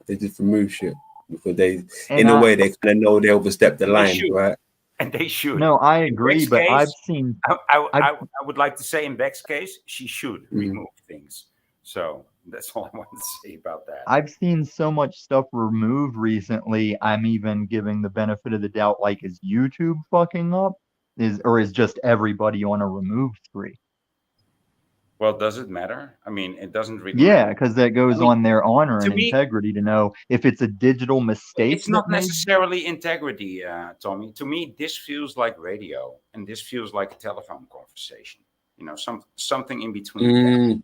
[SPEAKER 2] They just remove shit because they, in a way, they kind of know they overstepped the line, right?
[SPEAKER 7] And they should.
[SPEAKER 4] No, I agree, but I've seen.
[SPEAKER 7] I would like to say in Beck's case, she should remove things. So that's all I want to say about that.
[SPEAKER 4] I've seen so much stuff removed recently. I'm even giving the benefit of the doubt. Like, is YouTube fucking up? Is just everybody on a remove spree?
[SPEAKER 7] Well, does it matter? I mean, it doesn't really.
[SPEAKER 4] Yeah, because that goes on their honor and
[SPEAKER 7] me,
[SPEAKER 4] integrity to know if it's a digital mistake.
[SPEAKER 7] It's not necessarily integrity, Tommy. To me, this feels like radio, and this feels like a telephone conversation. You know, something in between.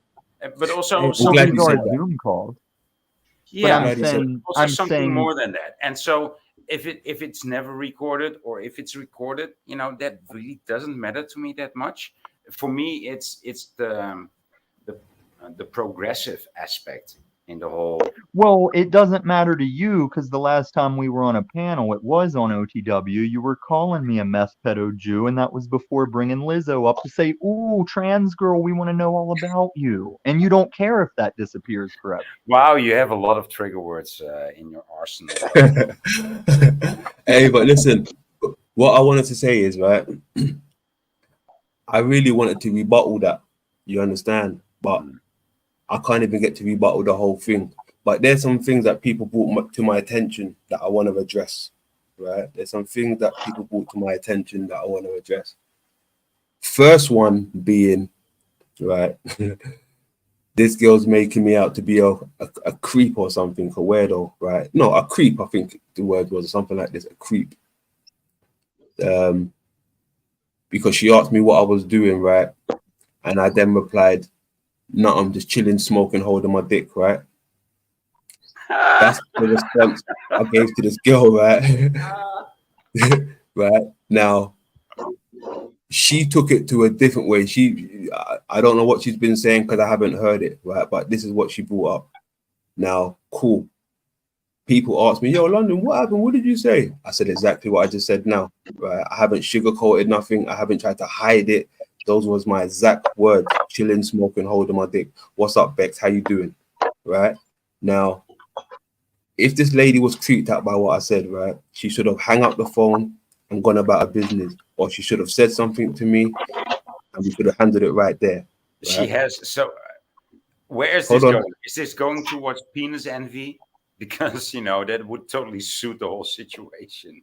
[SPEAKER 7] But also
[SPEAKER 4] something are Zoom calls.
[SPEAKER 7] Yeah,
[SPEAKER 4] but I'm
[SPEAKER 7] saying more than that. And so, if it's never recorded, or if it's recorded, you know, that really doesn't matter to me that much. For me, it's the progressive aspect in the whole.
[SPEAKER 4] Well, it doesn't matter to you because the last time we were on a panel, it was on OTW. You were calling me a meth pedo Jew, and that was before bringing Lizzo up to say, "Ooh, trans girl, we want to know all about you," and you don't care if that disappears forever.
[SPEAKER 7] Wow, you have a lot of trigger words in your arsenal.
[SPEAKER 2] Hey, but listen, what I wanted to say is, right, I really wanted to rebuttal that, you understand? But I can't even get to rebuttal the whole thing. But there's some things that people brought to my attention that I want to address, right? There's some things that people brought to my attention that I want to address. First one being, right, this girl's making me out to be a creep or something, a weirdo, right? No, a creep, I think the word was, or something like this, a creep. Because she asked me what I was doing, right? And I then replied, no, I'm just chilling, smoking, holding my dick, right? That's the response I gave to this girl, right? Right? Now, she took it to a different way. I don't know what she's been saying because I haven't heard it, right? But this is what she brought up. Now, cool. People ask me, yo, London, what happened? What did you say? I said exactly what I just said now, right? I haven't sugarcoated nothing. I haven't tried to hide it. Those was my exact words: chilling, smoking, holding my dick. What's up, Bex? How you doing? Right? Now, if this lady was creeped out by what I said, right, she should have hung up the phone and gone about her business, or she should have said something to me, and we should have handled it right there. Right?
[SPEAKER 7] She has. So, where is this going? Is this going towards penis envy? Because, you know, that would totally suit the whole situation.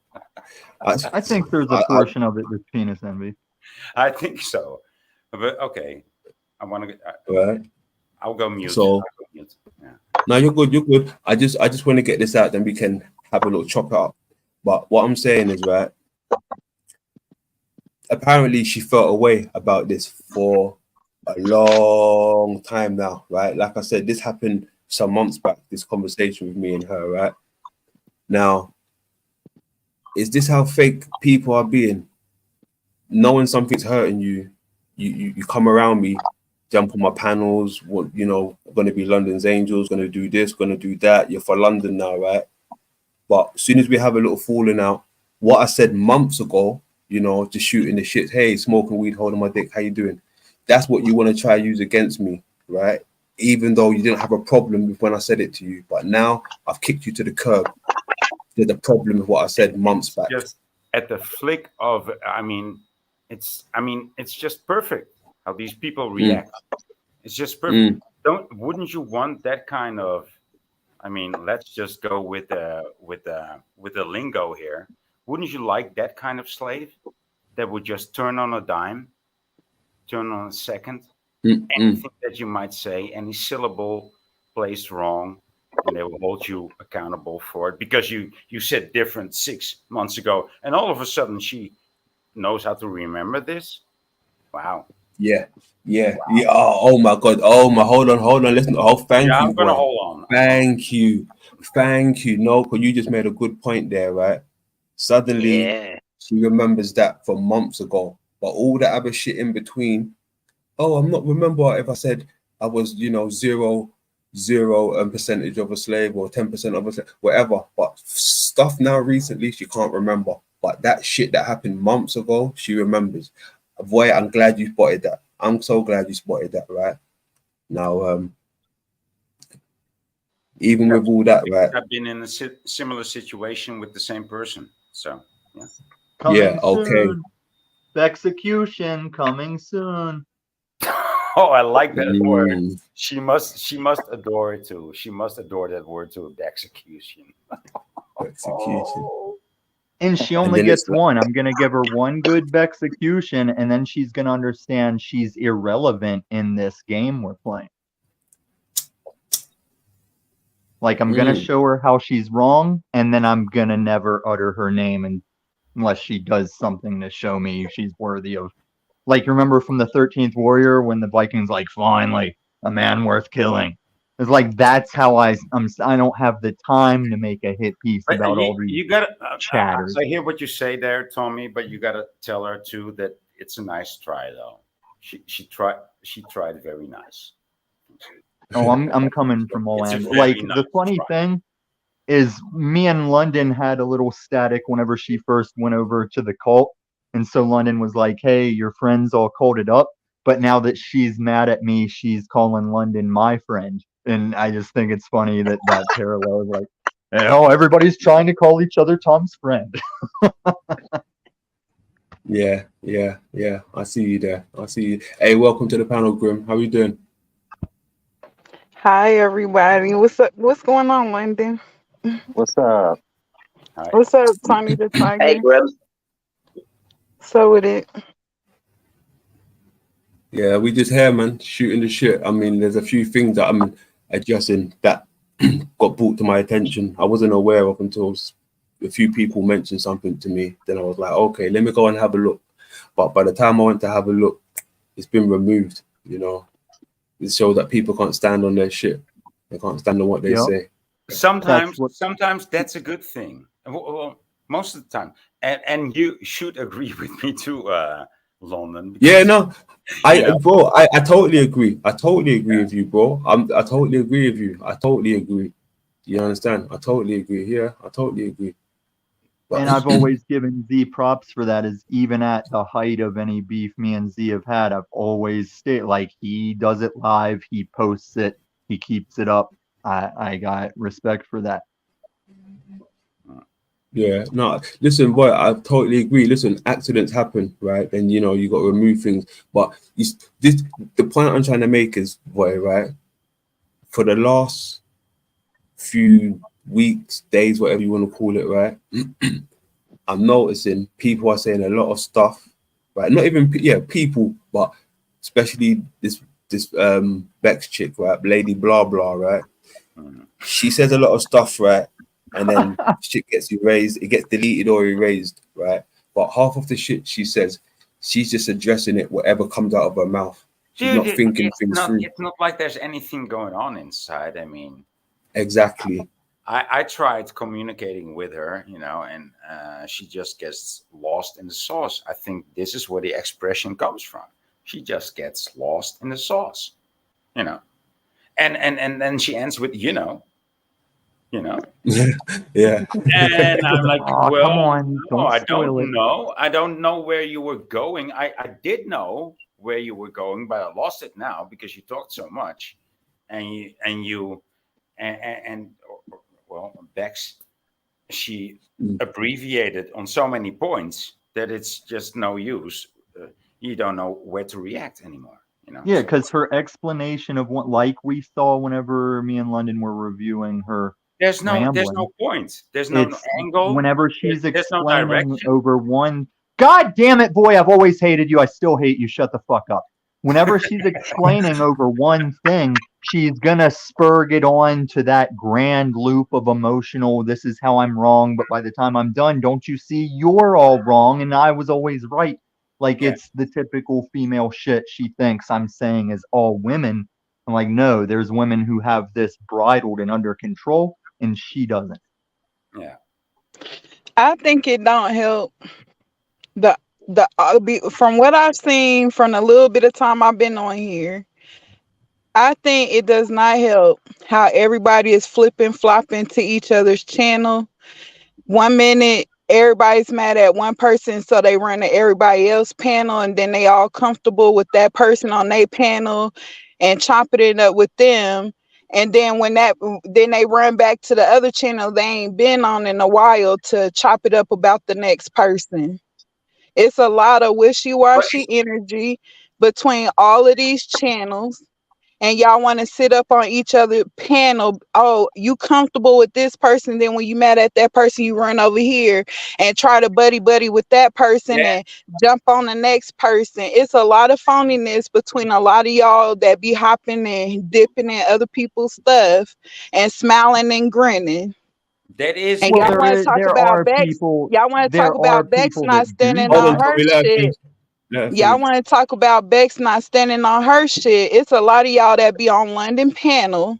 [SPEAKER 4] I think there's a portion of it that's penis envy.
[SPEAKER 7] I think so. But okay. I want to get
[SPEAKER 2] right.
[SPEAKER 7] I'll go mute.
[SPEAKER 2] So
[SPEAKER 7] Yeah.
[SPEAKER 2] No, you're good, you're good. I just want to get this out, then we can have a little chop it up. But what I'm saying is, right, apparently she felt away about this for a long time now, right? Like I said, this happened some months back, this conversation with me and her, right? Now, is this how fake people are being? Knowing something's hurting you, you come around me jump on my panels. What going to be London's Angels, going to do this, going to do that. You're for London now, right? But as soon as we have a little falling out, what I said months ago, just shooting the shit. Hey, smoking weed, holding my dick. How you doing? That's what you want to try use against me, right? Even though you didn't have a problem with when I said it to you, but now I've kicked you to the curb. There's a problem with what I said months back.
[SPEAKER 7] Just at the flick of, it's just perfect how these people react. It's just perfect. Wouldn't you want that kind of? Let's just go with the lingo here. Wouldn't you like that kind of slave that would just turn on a dime, turn on a second, anything that you might say, any syllable placed wrong, and they will hold you accountable for it because you said different 6 months ago, and all of a sudden she knows how to remember this. Wow.
[SPEAKER 2] Yeah. Oh my God. Hold on. Listen. Oh, thank you.
[SPEAKER 7] I'm gonna
[SPEAKER 2] boy.
[SPEAKER 7] hold on.
[SPEAKER 2] Thank you. No, because you just made a good point there, right? Suddenly, she remembers that from months ago, but all the other shit in between. Oh, I'm not remember if I said I was, 0 percentage of a slave or 10% of a slave, whatever. But stuff now recently she can't remember. But that shit that happened months ago, she remembers. Boy, I'm glad you spotted that. I'm so glad you spotted that, right? Now, even with all that, right?
[SPEAKER 7] I've been in a similar situation with the same person. So, yeah.
[SPEAKER 4] Coming
[SPEAKER 2] okay.
[SPEAKER 4] soon. Execution coming soon.
[SPEAKER 7] Oh, I like that word. She must adore it too. She must adore that word too, execution.
[SPEAKER 2] Execution.
[SPEAKER 4] And she only gets one. I'm going to give her one good execution, and then she's going to understand she's irrelevant in this game we're playing. Like, I'm going to show her how she's wrong, and then I'm going to never utter her name unless she does something to show me she's worthy of. Like, remember from the 13th Warrior when the Vikings, like, finally, a man worth killing. It's like, that's how I don't have the time to make a hit piece about all these chatters.
[SPEAKER 7] I hear what you say there, Tommy, but you got to tell her, too, that it's a nice try, though. She tried very nice.
[SPEAKER 4] Oh, I'm coming from all angles. Like, the funny thing is me and London had a little static whenever she first went over to the cult. And so London was like, hey, your friends all culted up. But now that she's mad at me, she's calling London my friend. And I just think it's funny that parallel is like, everybody's trying to call each other Tom's friend.
[SPEAKER 2] Yeah. I see you there. Hey, welcome to the panel, Grim. How are you doing?
[SPEAKER 8] Hi, everybody. What's up? What's going on, London?
[SPEAKER 3] What's up?
[SPEAKER 7] Hi.
[SPEAKER 8] What's up, Tommy the Tiger?
[SPEAKER 5] Hey, Grim.
[SPEAKER 8] So with it.
[SPEAKER 2] Yeah, we just here, man, shooting the shit. I mean, there's a few things that I'm adjusting that got brought to my attention. I wasn't aware of until a few people mentioned something to me. Then I was like, okay, let me go and have a look. But by the time I went to have a look, it's been removed, It shows that people can't stand on their shit. They can't stand on what they say.
[SPEAKER 7] Sometimes that's a good thing. Well, most of the time. And you should agree with me too, London.
[SPEAKER 2] Yeah, no. I totally agree. I totally agree with you, bro. I totally agree with you. I totally agree. You understand? I totally agree. Yeah, I totally agree. But,
[SPEAKER 4] and I've always given Z props for that, is even at the height of any beef me and Z have had, I've always stayed like, he does it live, he posts it, he keeps it up. I got respect for that.
[SPEAKER 2] Yeah, no, listen, boy, I totally agree. Listen, accidents happen, right? And you got to remove things. But the point I'm trying to make is, boy, right? For the last few weeks, days, whatever you want to call it, right? I'm noticing people are saying a lot of stuff, right? Not even people, but especially this Bex chick, right? Lady blah blah, right? She says a lot of stuff, right? And then shit gets erased, it gets deleted or erased, right? But half of the shit she says, she's just addressing it, whatever comes out of her mouth. She's not thinking things through.
[SPEAKER 7] It's not like there's anything going on inside. I mean,
[SPEAKER 2] exactly.
[SPEAKER 7] I tried communicating with her, and she just gets lost in the sauce. I think this is where the expression comes from. She just gets lost in the sauce, you know. And then she ends with you know.
[SPEAKER 2] Yeah.
[SPEAKER 7] And I'm like,
[SPEAKER 4] Oh,
[SPEAKER 7] well,
[SPEAKER 4] come on,
[SPEAKER 7] no,
[SPEAKER 4] don't
[SPEAKER 7] I
[SPEAKER 4] spoil it.
[SPEAKER 7] don't know. I don't know where you were going. I did know where you were going, but I lost it now because you talked so much, and well, Bex, she
[SPEAKER 2] Mm.
[SPEAKER 7] abbreviated on so many points that it's just no use. You don't know where to react anymore.
[SPEAKER 4] Yeah,
[SPEAKER 7] So
[SPEAKER 4] because her explanation of what, like we saw whenever me and London were reviewing her
[SPEAKER 7] there's no
[SPEAKER 4] rambling,
[SPEAKER 7] point. There's no
[SPEAKER 4] it's
[SPEAKER 7] angle.
[SPEAKER 4] whenever she's
[SPEAKER 7] There's no
[SPEAKER 4] explaining
[SPEAKER 7] direction.
[SPEAKER 4] over one. God damn it, boy! I've always hated you. I still hate you. Shut the fuck up. Whenever she's explaining over one thing, she's gonna spurg it on to that grand loop of emotional. This is how I'm wrong, but by the time I'm done, don't you see? You're all wrong, and I was always right. Like
[SPEAKER 7] Yeah.
[SPEAKER 4] it's the typical female shit she thinks I'm saying is all women. I'm like, no, there's women who have this bridled and under control, and she doesn't.
[SPEAKER 7] Yeah.
[SPEAKER 8] I think it don't help from what I've seen from the little bit of time I've been on here. I think it does not help how everybody is flipping flopping to each other's channel. 1 minute everybody's mad at one person, so they run to everybody else panel, and then they all comfortable with that person on their panel and chopping it up with them. And then then they run back to the other channel they ain't been on in a while to chop it up about the next person. It's a lot of
[SPEAKER 7] But
[SPEAKER 8] wishy-washy energy between all of these channels, and y'all want to sit up on each other panel. Oh, you comfortable with this person, then when you mad at that person, you run over here and try to buddy with that person
[SPEAKER 7] yeah,
[SPEAKER 8] and jump on the next person. It's a lot of phoniness between a lot of y'all that be hopping and dipping in other people's stuff and smiling and grinning.
[SPEAKER 7] that is
[SPEAKER 8] And
[SPEAKER 4] Well,
[SPEAKER 8] y'all
[SPEAKER 7] that.
[SPEAKER 8] want to talk about Bex. Y'all want to talk
[SPEAKER 4] there are
[SPEAKER 8] about Bex
[SPEAKER 4] people
[SPEAKER 8] not
[SPEAKER 4] that do
[SPEAKER 8] standing
[SPEAKER 2] Hold
[SPEAKER 8] on
[SPEAKER 2] on,
[SPEAKER 4] that.
[SPEAKER 8] her
[SPEAKER 2] Tommy, let her
[SPEAKER 8] shit.
[SPEAKER 2] finish. Let her
[SPEAKER 8] Y'all
[SPEAKER 2] finish.
[SPEAKER 8] want to talk about Bex not standing on her shit. It's a lot of y'all that be on London panel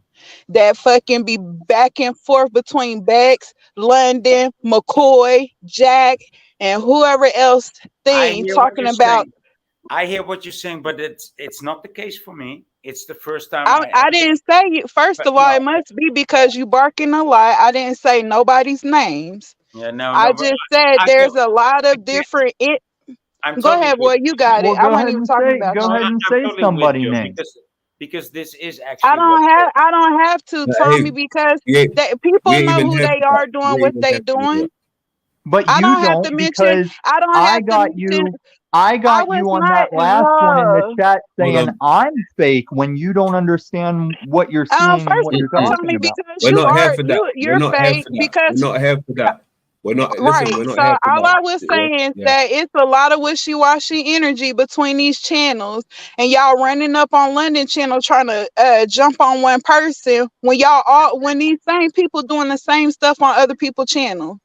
[SPEAKER 8] that fucking be back and forth between Bex, London, McCoy, Jack, and whoever else
[SPEAKER 7] I
[SPEAKER 8] thing
[SPEAKER 7] hear what
[SPEAKER 8] talking
[SPEAKER 7] you're
[SPEAKER 8] about.
[SPEAKER 7] saying. I hear what you're saying, but it's not the case for me. It's the first time
[SPEAKER 8] I didn't say you. First
[SPEAKER 7] but
[SPEAKER 8] of all,
[SPEAKER 7] no,
[SPEAKER 8] it must be because you barking a lot. I didn't say nobody's names.
[SPEAKER 7] yeah, no,
[SPEAKER 8] I
[SPEAKER 7] but
[SPEAKER 8] just said
[SPEAKER 7] I
[SPEAKER 8] there's
[SPEAKER 7] know
[SPEAKER 8] a lot
[SPEAKER 7] I
[SPEAKER 8] of
[SPEAKER 7] can't.
[SPEAKER 8] different.
[SPEAKER 7] I'm
[SPEAKER 8] Go
[SPEAKER 7] totally
[SPEAKER 8] ahead,
[SPEAKER 7] with
[SPEAKER 8] boy. You got
[SPEAKER 4] Well,
[SPEAKER 8] it. I wasn't even talking about
[SPEAKER 4] go
[SPEAKER 7] no,
[SPEAKER 4] ahead
[SPEAKER 8] you.
[SPEAKER 4] and
[SPEAKER 7] I'm
[SPEAKER 4] say
[SPEAKER 7] totally with
[SPEAKER 4] somebody
[SPEAKER 7] you
[SPEAKER 4] name.
[SPEAKER 7] because this is actually
[SPEAKER 8] I don't have to,
[SPEAKER 2] Hey,
[SPEAKER 8] Tommy, because
[SPEAKER 2] we
[SPEAKER 8] people
[SPEAKER 2] ain't
[SPEAKER 8] know
[SPEAKER 2] even
[SPEAKER 8] who
[SPEAKER 2] here
[SPEAKER 8] they
[SPEAKER 2] for that.
[SPEAKER 8] are doing
[SPEAKER 2] We ain't
[SPEAKER 8] what
[SPEAKER 2] even
[SPEAKER 8] they
[SPEAKER 2] here for
[SPEAKER 8] doing.
[SPEAKER 2] that.
[SPEAKER 4] But
[SPEAKER 8] I
[SPEAKER 4] you
[SPEAKER 8] don't have to
[SPEAKER 4] don't
[SPEAKER 8] mention.
[SPEAKER 4] because
[SPEAKER 8] I don't
[SPEAKER 4] I
[SPEAKER 8] have to
[SPEAKER 4] got
[SPEAKER 8] mention.
[SPEAKER 4] you. I
[SPEAKER 8] I
[SPEAKER 4] got
[SPEAKER 8] was
[SPEAKER 4] you on
[SPEAKER 8] not.
[SPEAKER 4] that last one in the chat
[SPEAKER 2] Hold
[SPEAKER 4] saying
[SPEAKER 2] on.
[SPEAKER 4] I'm fake when you don't understand what you're seeing and
[SPEAKER 8] First
[SPEAKER 4] what
[SPEAKER 8] of
[SPEAKER 4] you're
[SPEAKER 8] all,
[SPEAKER 2] Mm-mm.
[SPEAKER 4] talking
[SPEAKER 8] Tommy,
[SPEAKER 4] about.
[SPEAKER 8] because
[SPEAKER 2] We're
[SPEAKER 8] you
[SPEAKER 2] not here
[SPEAKER 8] are
[SPEAKER 2] for that. We're
[SPEAKER 8] you're
[SPEAKER 2] not here
[SPEAKER 8] fake
[SPEAKER 2] for that. We're
[SPEAKER 8] because
[SPEAKER 2] not here for that. We're not. Listen,
[SPEAKER 8] right.
[SPEAKER 2] we're not
[SPEAKER 8] So
[SPEAKER 2] here for
[SPEAKER 8] all
[SPEAKER 2] that.
[SPEAKER 8] I was
[SPEAKER 2] Yeah,
[SPEAKER 8] saying is
[SPEAKER 2] yeah.
[SPEAKER 8] that it's a lot of wishy-washy energy between these channels, and y'all running up on London channel trying to jump on one person when these same people doing the same stuff on other people's channel.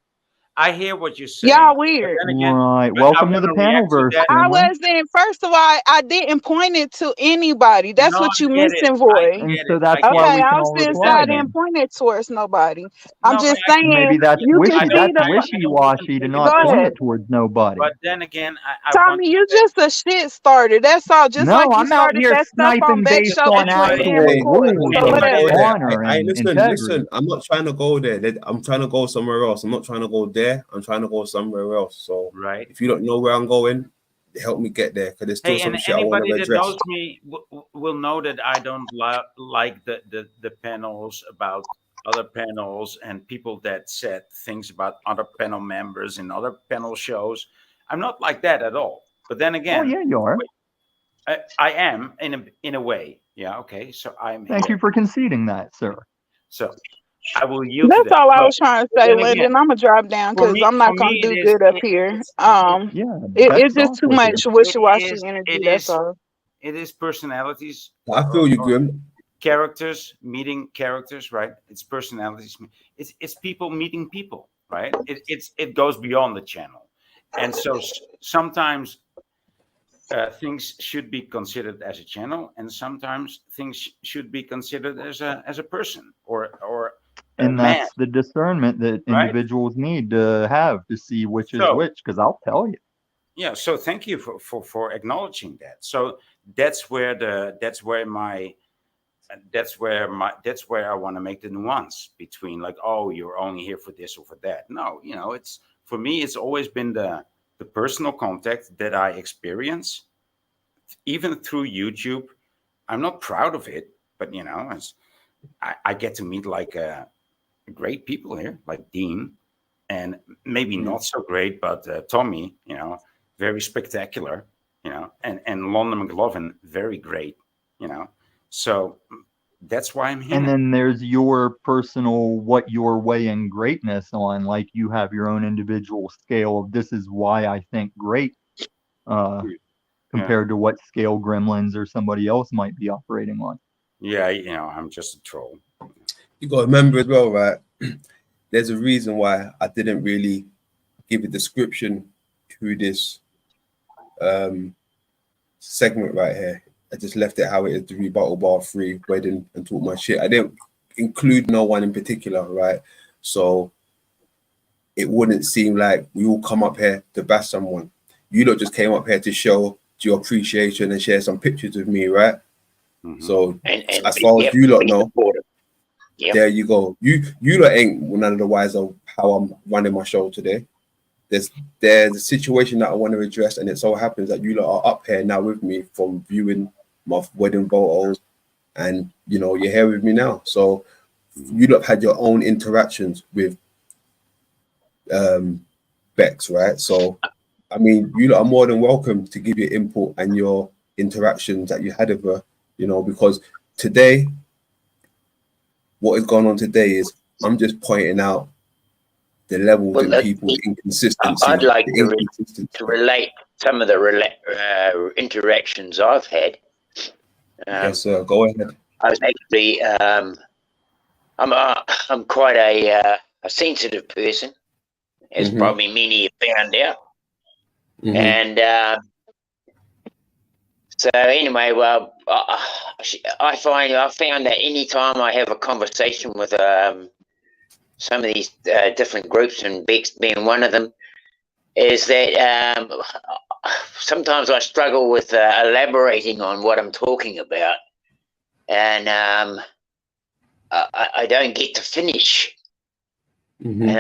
[SPEAKER 7] I hear what you're saying,
[SPEAKER 8] Y'all
[SPEAKER 7] but
[SPEAKER 8] weird.
[SPEAKER 7] then again,
[SPEAKER 4] Right.
[SPEAKER 7] but I
[SPEAKER 4] Welcome to
[SPEAKER 7] want
[SPEAKER 4] the
[SPEAKER 7] to react to
[SPEAKER 4] panelverse,
[SPEAKER 7] that.
[SPEAKER 8] I
[SPEAKER 4] Boomer.
[SPEAKER 8] wasn't. First of all, I didn't point it to anybody. That's
[SPEAKER 7] No,
[SPEAKER 8] what
[SPEAKER 7] I
[SPEAKER 8] you
[SPEAKER 7] get it.
[SPEAKER 8] missing,
[SPEAKER 7] I
[SPEAKER 8] boy.
[SPEAKER 4] And
[SPEAKER 7] get
[SPEAKER 4] so
[SPEAKER 7] it.
[SPEAKER 4] that's
[SPEAKER 7] I
[SPEAKER 4] why
[SPEAKER 7] get
[SPEAKER 8] Okay,
[SPEAKER 7] it.
[SPEAKER 4] we can
[SPEAKER 8] I
[SPEAKER 4] all
[SPEAKER 8] was gonna say
[SPEAKER 7] But then
[SPEAKER 4] reply
[SPEAKER 8] I
[SPEAKER 7] again,
[SPEAKER 8] didn't
[SPEAKER 4] then.
[SPEAKER 8] point it towards nobody. I'm
[SPEAKER 7] no, but
[SPEAKER 8] just saying
[SPEAKER 4] Maybe that's
[SPEAKER 8] you can
[SPEAKER 7] I
[SPEAKER 4] wishy.
[SPEAKER 7] don't.
[SPEAKER 8] see
[SPEAKER 4] That's
[SPEAKER 8] the.
[SPEAKER 7] I don't even
[SPEAKER 4] wishy-washy to
[SPEAKER 7] take it
[SPEAKER 8] Go
[SPEAKER 4] not
[SPEAKER 7] that
[SPEAKER 4] point
[SPEAKER 8] ahead,
[SPEAKER 4] it towards nobody.
[SPEAKER 7] But then again, I want
[SPEAKER 8] Tommy.
[SPEAKER 7] to
[SPEAKER 8] You
[SPEAKER 7] say
[SPEAKER 8] just a shit starter. That's all. Just
[SPEAKER 4] No,
[SPEAKER 8] like you
[SPEAKER 4] I'm out
[SPEAKER 8] started
[SPEAKER 4] here
[SPEAKER 8] that stuff on
[SPEAKER 4] sniping
[SPEAKER 8] Beck's
[SPEAKER 4] based
[SPEAKER 7] because
[SPEAKER 8] show
[SPEAKER 4] on
[SPEAKER 8] between me and
[SPEAKER 2] Hey,
[SPEAKER 8] McCoy.
[SPEAKER 4] rules
[SPEAKER 8] So
[SPEAKER 2] I'm not
[SPEAKER 4] and
[SPEAKER 2] go
[SPEAKER 8] whatever.
[SPEAKER 2] there.
[SPEAKER 4] honor
[SPEAKER 2] I
[SPEAKER 4] and
[SPEAKER 2] listen,
[SPEAKER 4] integrity.
[SPEAKER 2] listen. I'm not trying to go there. I'm trying to go somewhere else. I'm not trying to go there. I'm trying to go somewhere else. So
[SPEAKER 7] right.
[SPEAKER 2] if you don't know where I'm going, help me get there because there's still
[SPEAKER 7] Hey,
[SPEAKER 2] some
[SPEAKER 7] and
[SPEAKER 2] shit I want
[SPEAKER 7] anybody
[SPEAKER 2] to
[SPEAKER 7] that
[SPEAKER 2] address.
[SPEAKER 7] knows me will know that I don't like the panels about other panels and people that said things about other panel members in other panel shows. I'm not like that at all. But then
[SPEAKER 4] Oh
[SPEAKER 7] again,
[SPEAKER 4] yeah, you are.
[SPEAKER 7] I am in a way. Yeah. Okay. So I'm
[SPEAKER 4] Thank you
[SPEAKER 7] here.
[SPEAKER 4] for conceding that, sir.
[SPEAKER 7] So I will yield to
[SPEAKER 8] That's
[SPEAKER 7] that.
[SPEAKER 8] all I was trying to
[SPEAKER 7] But
[SPEAKER 8] say,
[SPEAKER 7] then again,
[SPEAKER 8] Lyndon. I'm gonna drop down because I'm
[SPEAKER 7] for
[SPEAKER 8] not gonna
[SPEAKER 7] me,
[SPEAKER 8] do good up here.
[SPEAKER 4] Yeah, best
[SPEAKER 8] It's just
[SPEAKER 4] off
[SPEAKER 8] too
[SPEAKER 4] with you.
[SPEAKER 8] much wishy-washy energy. That's all.
[SPEAKER 7] it is personalities
[SPEAKER 2] I feel you, Grim.
[SPEAKER 7] characters meeting characters, right? It's personalities. It's people meeting people, right? It goes beyond the channel, and so sometimes things should be considered as a channel, and sometimes things should be considered as a person or a
[SPEAKER 4] And
[SPEAKER 7] man,
[SPEAKER 4] that's the discernment that
[SPEAKER 7] right?
[SPEAKER 4] individuals need to have to see which is
[SPEAKER 7] So
[SPEAKER 4] which. Because I'll tell you.
[SPEAKER 7] yeah, so thank you for acknowledging that. So that's where I want to make the nuance between like, oh, you're only here for this or for that. No, it's for me, it's always been the personal contact that I experience, even through YouTube. I'm not proud of it, but I get to meet like great people here, like Dean, and maybe not so great, but Tommy, very spectacular, and London McLovin, very great, So that's why I'm here.
[SPEAKER 4] And then there's your personal, what you're weighing greatness on. Like you have your own individual scale of this is why I think great, compared to what scale Gremlins or somebody else might be operating on.
[SPEAKER 7] Yeah, I'm just a troll.
[SPEAKER 2] You got to remember as well, right? There's a reason why I didn't really give a description to this segment right here. I just left it how it is, the Rebuttal Bar 3 wedding, and talk my shit. I didn't include no one in particular, right? So it wouldn't seem like we all come up here to bash someone. You lot just came up here to show your appreciation and share some pictures with me, right?
[SPEAKER 7] Mm-hmm.
[SPEAKER 2] So as far as you lot know, there you go. You lot ain't none of the wise of how I'm running my show today. There's a situation that I want to address, and it so happens that you lot are up here now with me from viewing my wedding photos, and you're here with me now. So you lot had your own interactions with Bex, right? So I mean, you lot are more than welcome to give your input and your interactions that you had with her, because today, what is going on today is I'm just pointing out the levels in people's inconsistency.
[SPEAKER 5] I'd like to relate some of the interactions I've had.
[SPEAKER 2] Yes, sir. Go ahead.
[SPEAKER 5] I was actually, I'm quite a sensitive person, as probably many have found out. And so anyway, well, I found that anytime I have a conversation with some of these different groups, and Bex being one of them, is that sometimes I struggle with elaborating on what I'm talking about, and I don't get to finish. And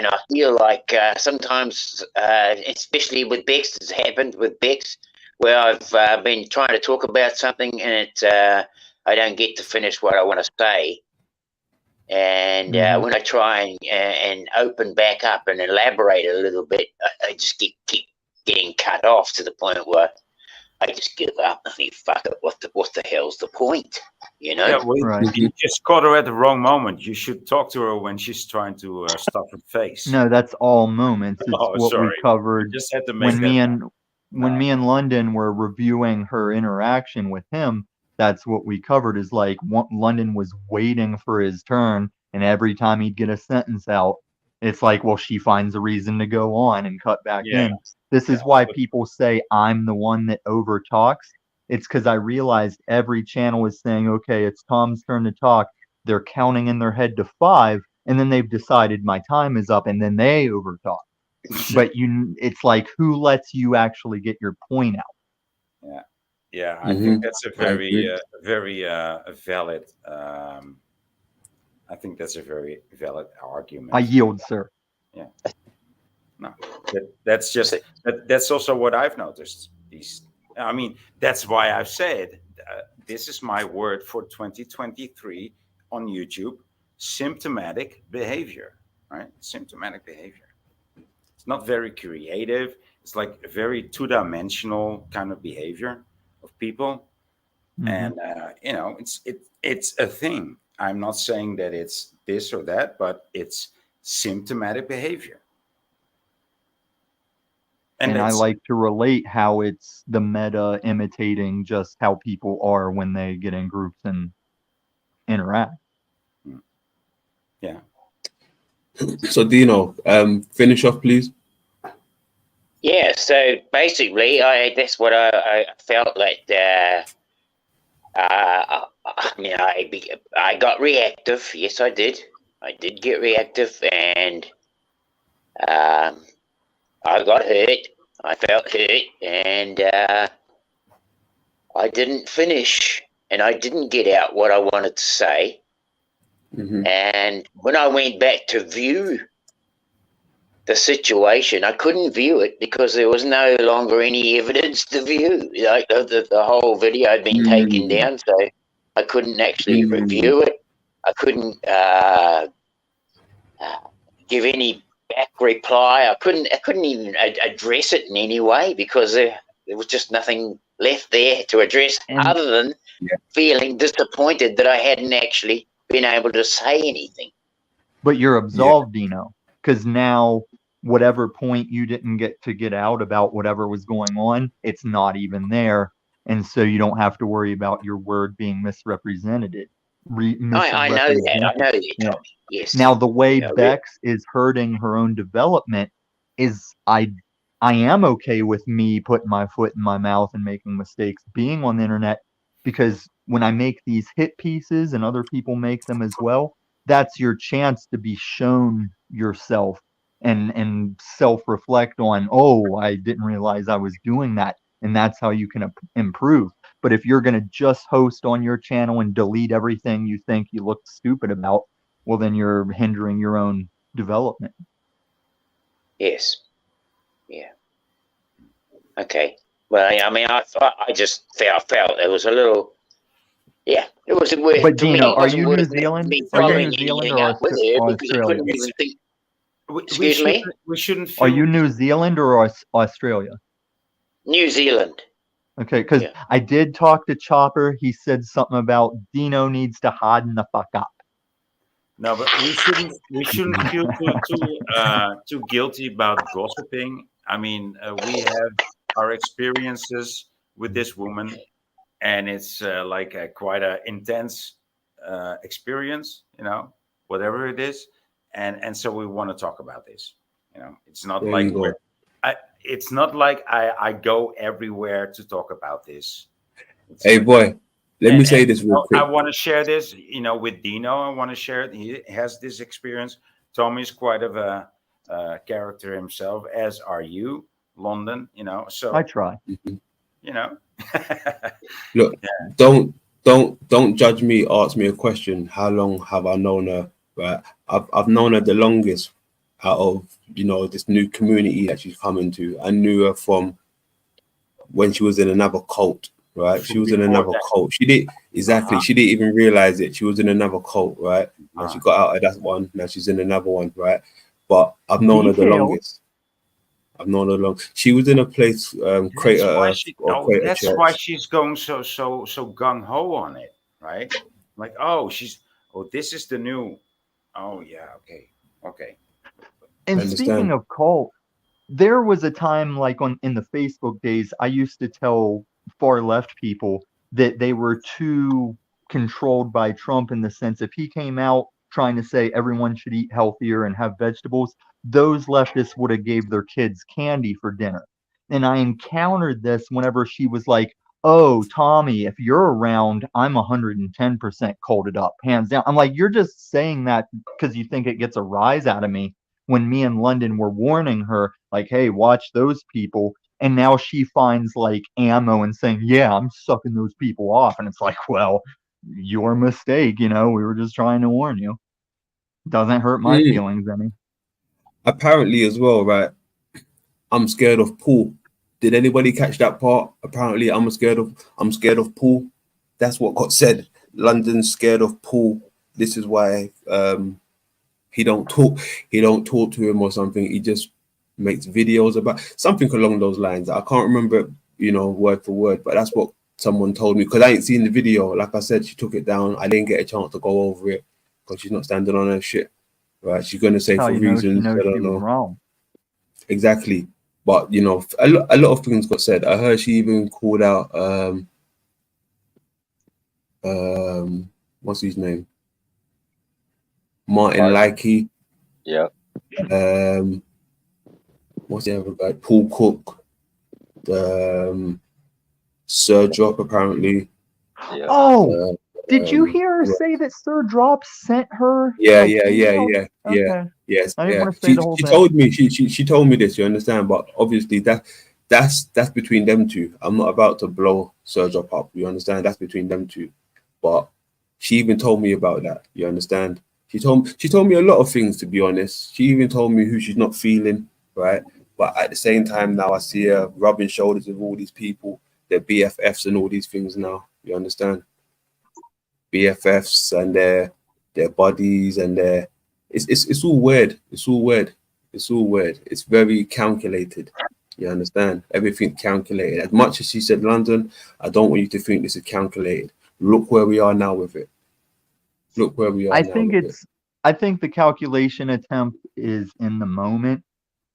[SPEAKER 5] I feel like sometimes, especially with Bex, it's happened with Bex, where I've been trying to talk about something and I don't get to finish what I want to say. And when I try and open back up and elaborate a little bit, I just keep getting cut off to the point where I just give up and think, fuck it, what the hell's the point?
[SPEAKER 7] Yeah, well, you just caught her at the wrong moment. You should talk to her when she's trying to stuff her face.
[SPEAKER 4] No, that's all moments. It's what we covered
[SPEAKER 7] just had to make
[SPEAKER 4] when me and London were reviewing her interaction with him. That's what we covered, is like London was waiting for his turn, and every time he'd get a sentence out, it's like, well, she finds a reason to go on and cut back in. This is why people say I'm the one that over talks. It's because I realized every channel is saying, okay, it's Tom's turn to talk. They're counting in their head to 5, and then they've decided my time is up, and then they over talk. But it's like, who lets you actually get your point out?
[SPEAKER 7] Yeah, I think that's a very valid. I think that's a very valid argument.
[SPEAKER 4] I yield, sir.
[SPEAKER 7] Yeah. No, that's also what I've noticed. I mean, that's why I've said this is my word for 2023 on YouTube: symptomatic behavior. Right? Symptomatic behavior. It's not very creative. It's like a very two-dimensional kind of behavior of people, and it's a thing. I'm not saying that it's this or that, but it's symptomatic behavior.
[SPEAKER 4] And I like to relate how it's the meta imitating just how people are when they get in groups and interact.
[SPEAKER 2] Yeah. So Dino, finish off, please.
[SPEAKER 5] Yeah, so basically, that's what I felt like. I got reactive. Yes, I did. I did get reactive, and I got hurt. I felt hurt, and I didn't finish and I didn't get out what I wanted to say. And when I went back to view the situation, I couldn't view it because there was no longer any evidence to view. Like the whole video had been taken down, so I couldn't actually review it. I couldn't give any back reply. I couldn't even address it in any way because there was just nothing left there to address other than feeling disappointed that I hadn't actually been able to say anything.
[SPEAKER 4] But you're absolved, Dino, because now whatever point you didn't get to get out about whatever was going on, it's not even there. And so you don't have to worry about your word being misrepresented.
[SPEAKER 5] I know that. I know that, Tommy. Yes.
[SPEAKER 4] Now, the way Bex is hurting her own development is I am okay with me putting my foot in my mouth and making mistakes being on the internet, because when I make these hit pieces and other people make them as well, that's your chance to be shown yourself and self-reflect on, oh, I didn't realize I was doing that. And that's how you can improve. But if you're going to just host on your channel and delete everything you think you look stupid about, well, then you're hindering your own development.
[SPEAKER 5] Yes. Yeah. Okay. Well, I mean, I just felt it was a little. Yeah, it was worth.
[SPEAKER 4] But Dino, are
[SPEAKER 5] you
[SPEAKER 4] New Zealand? Are you New Zealand or Australia?
[SPEAKER 5] Excuse me?
[SPEAKER 7] We shouldn't.
[SPEAKER 4] Are you New Zealand or Australia?
[SPEAKER 5] New Zealand.
[SPEAKER 4] Okay, because I did talk to Chopper. He said something about Dino needs to harden the fuck up.
[SPEAKER 7] No, but we shouldn't feel too guilty about gossiping. I mean, we have our experiences with this woman, and it's like quite an intense experience, you know, whatever it is, and so we want to talk about this. You know, it's not like it's not like I go everywhere to talk about this.
[SPEAKER 2] Hey, boy, let me say this real quick.
[SPEAKER 7] I want to share this, you know, with Dino. I want to share it. He has this experience. Tommy's quite of a character himself, as are you, London. You know, so
[SPEAKER 4] I try.
[SPEAKER 7] You know,
[SPEAKER 2] look, don't judge me. Ask me a question. How long have I known her? Right, I've known her the longest out of, you know, this new community that she's come into. I knew her from when she was in another cult, right? She was in another cult. She didn't even realize it. She was in another cult, right? And she got out of that one. Now she's in another one, right? But I've known her the longest. I've known her long. She was in a place, Crater Earth or Crater Church.
[SPEAKER 7] That's why she's going so gung ho on it, right? Like, this is the new. Oh yeah, okay.
[SPEAKER 4] And speaking of cult, there was a time like in the Facebook days, I used to tell far left people that they were too controlled by Trump, in the sense if he came out trying to say everyone should eat healthier and have vegetables, those leftists would have gave their kids candy for dinner. And I encountered this whenever she was like, oh, Tommy, if you're around, I'm 110% culted up, hands down. I'm like, you're just saying that because you think it gets a rise out of me, when me and London were warning her, like, hey, watch those people. And now she finds like ammo and saying, yeah, I'm sucking those people off. And it's like, well, your mistake, you know, we were just trying to warn you. Doesn't hurt my feelings any.
[SPEAKER 2] Apparently as well, right? I'm scared of Paul. Did anybody catch that part? Apparently I'm scared of Paul. That's what got said. London's scared of Paul. This is why he don't talk to him or something. He just makes videos about something along those lines. I can't remember, you know, word for word, but that's what someone told me, because I ain't seen the video. Like I said, she took it down. I didn't get a chance to go over it because she's not standing on her shit. Right? She's gonna say for reasons I don't know.
[SPEAKER 4] Wrong.
[SPEAKER 2] Exactly. But you know, a lot of things got said. I heard she even called out what's his name? Martin Likey.
[SPEAKER 3] Yep.
[SPEAKER 2] What's the other guy? Paul Cook. Sir Drop apparently.
[SPEAKER 3] Yeah.
[SPEAKER 4] Oh, did you hear her say that Sir Drop sent her?
[SPEAKER 2] Yeah.
[SPEAKER 4] Okay.
[SPEAKER 2] Yes.
[SPEAKER 4] I didn't
[SPEAKER 2] Yeah.
[SPEAKER 4] want to say the whole
[SPEAKER 2] She
[SPEAKER 4] thing.
[SPEAKER 2] told me. She told me this. You understand? But obviously that that's between them two. I'm not about to blow Serge up. You understand? That's between them two. But she even told me about that. You understand? She told me a lot of things, to be honest. She even told me who she's not feeling, right? But at the same time, now I see her rubbing shoulders with all these people, their BFFs and all these things now. You understand? BFFs and their bodies and their it's all weird. It's all weird. It's all weird. It's very calculated. You understand? Everything calculated. As much as she said London, I don't want you to think this is calculated. Look where we are now with it. Look where we are now with it.
[SPEAKER 4] I think the calculation attempt is in the moment,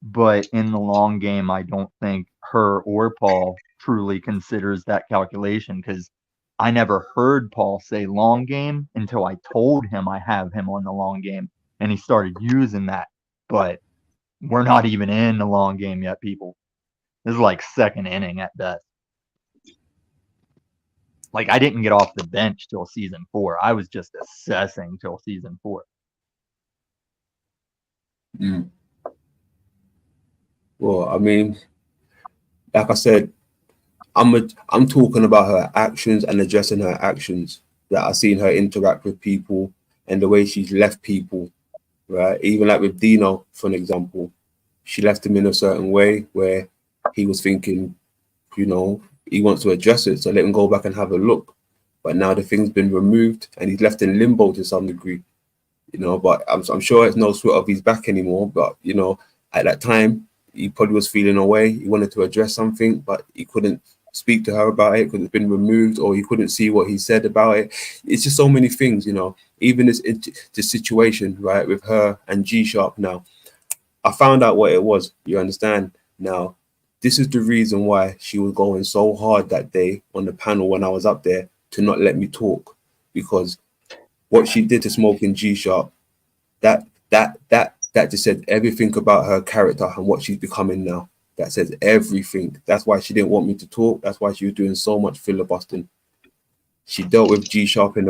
[SPEAKER 4] but in the long game, I don't think her or Paul truly considers that calculation, because I never heard Paul say long game until I told him I have him on the long game, and he started using that. But we're not even in the long game yet, people. This is like second inning at best. Like, I didn't get off the bench till season 4. I was just assessing till season 4.
[SPEAKER 2] Well, I mean, like I said, I'm talking about her actions and addressing her actions. That I've seen her interact with people and the way she's left people, right? Even like with Dino, for an example, she left him in a certain way where he was thinking, you know, he wants to address it, so let him go back and have a look. But now the thing's been removed and he's left in limbo to some degree, you know. But I'm sure it's no sweat off his back anymore. But you know, at that time, he probably was feeling away. He wanted to address something, but he couldn't speak to her about it because it's been removed, or he couldn't see what he said about it. It's just so many things, you know. Even this situation, right, with her and G Sharp now. I found out what it was. You understand now. This is the reason why she was going so hard that day on the panel when I was up there to not let me talk, because what she did to Smoking G Sharp, that just said everything about her character and what she's becoming now. That says everything. That's why she didn't want me to talk. That's why she was doing so much filibustering. She dealt with G Sharp in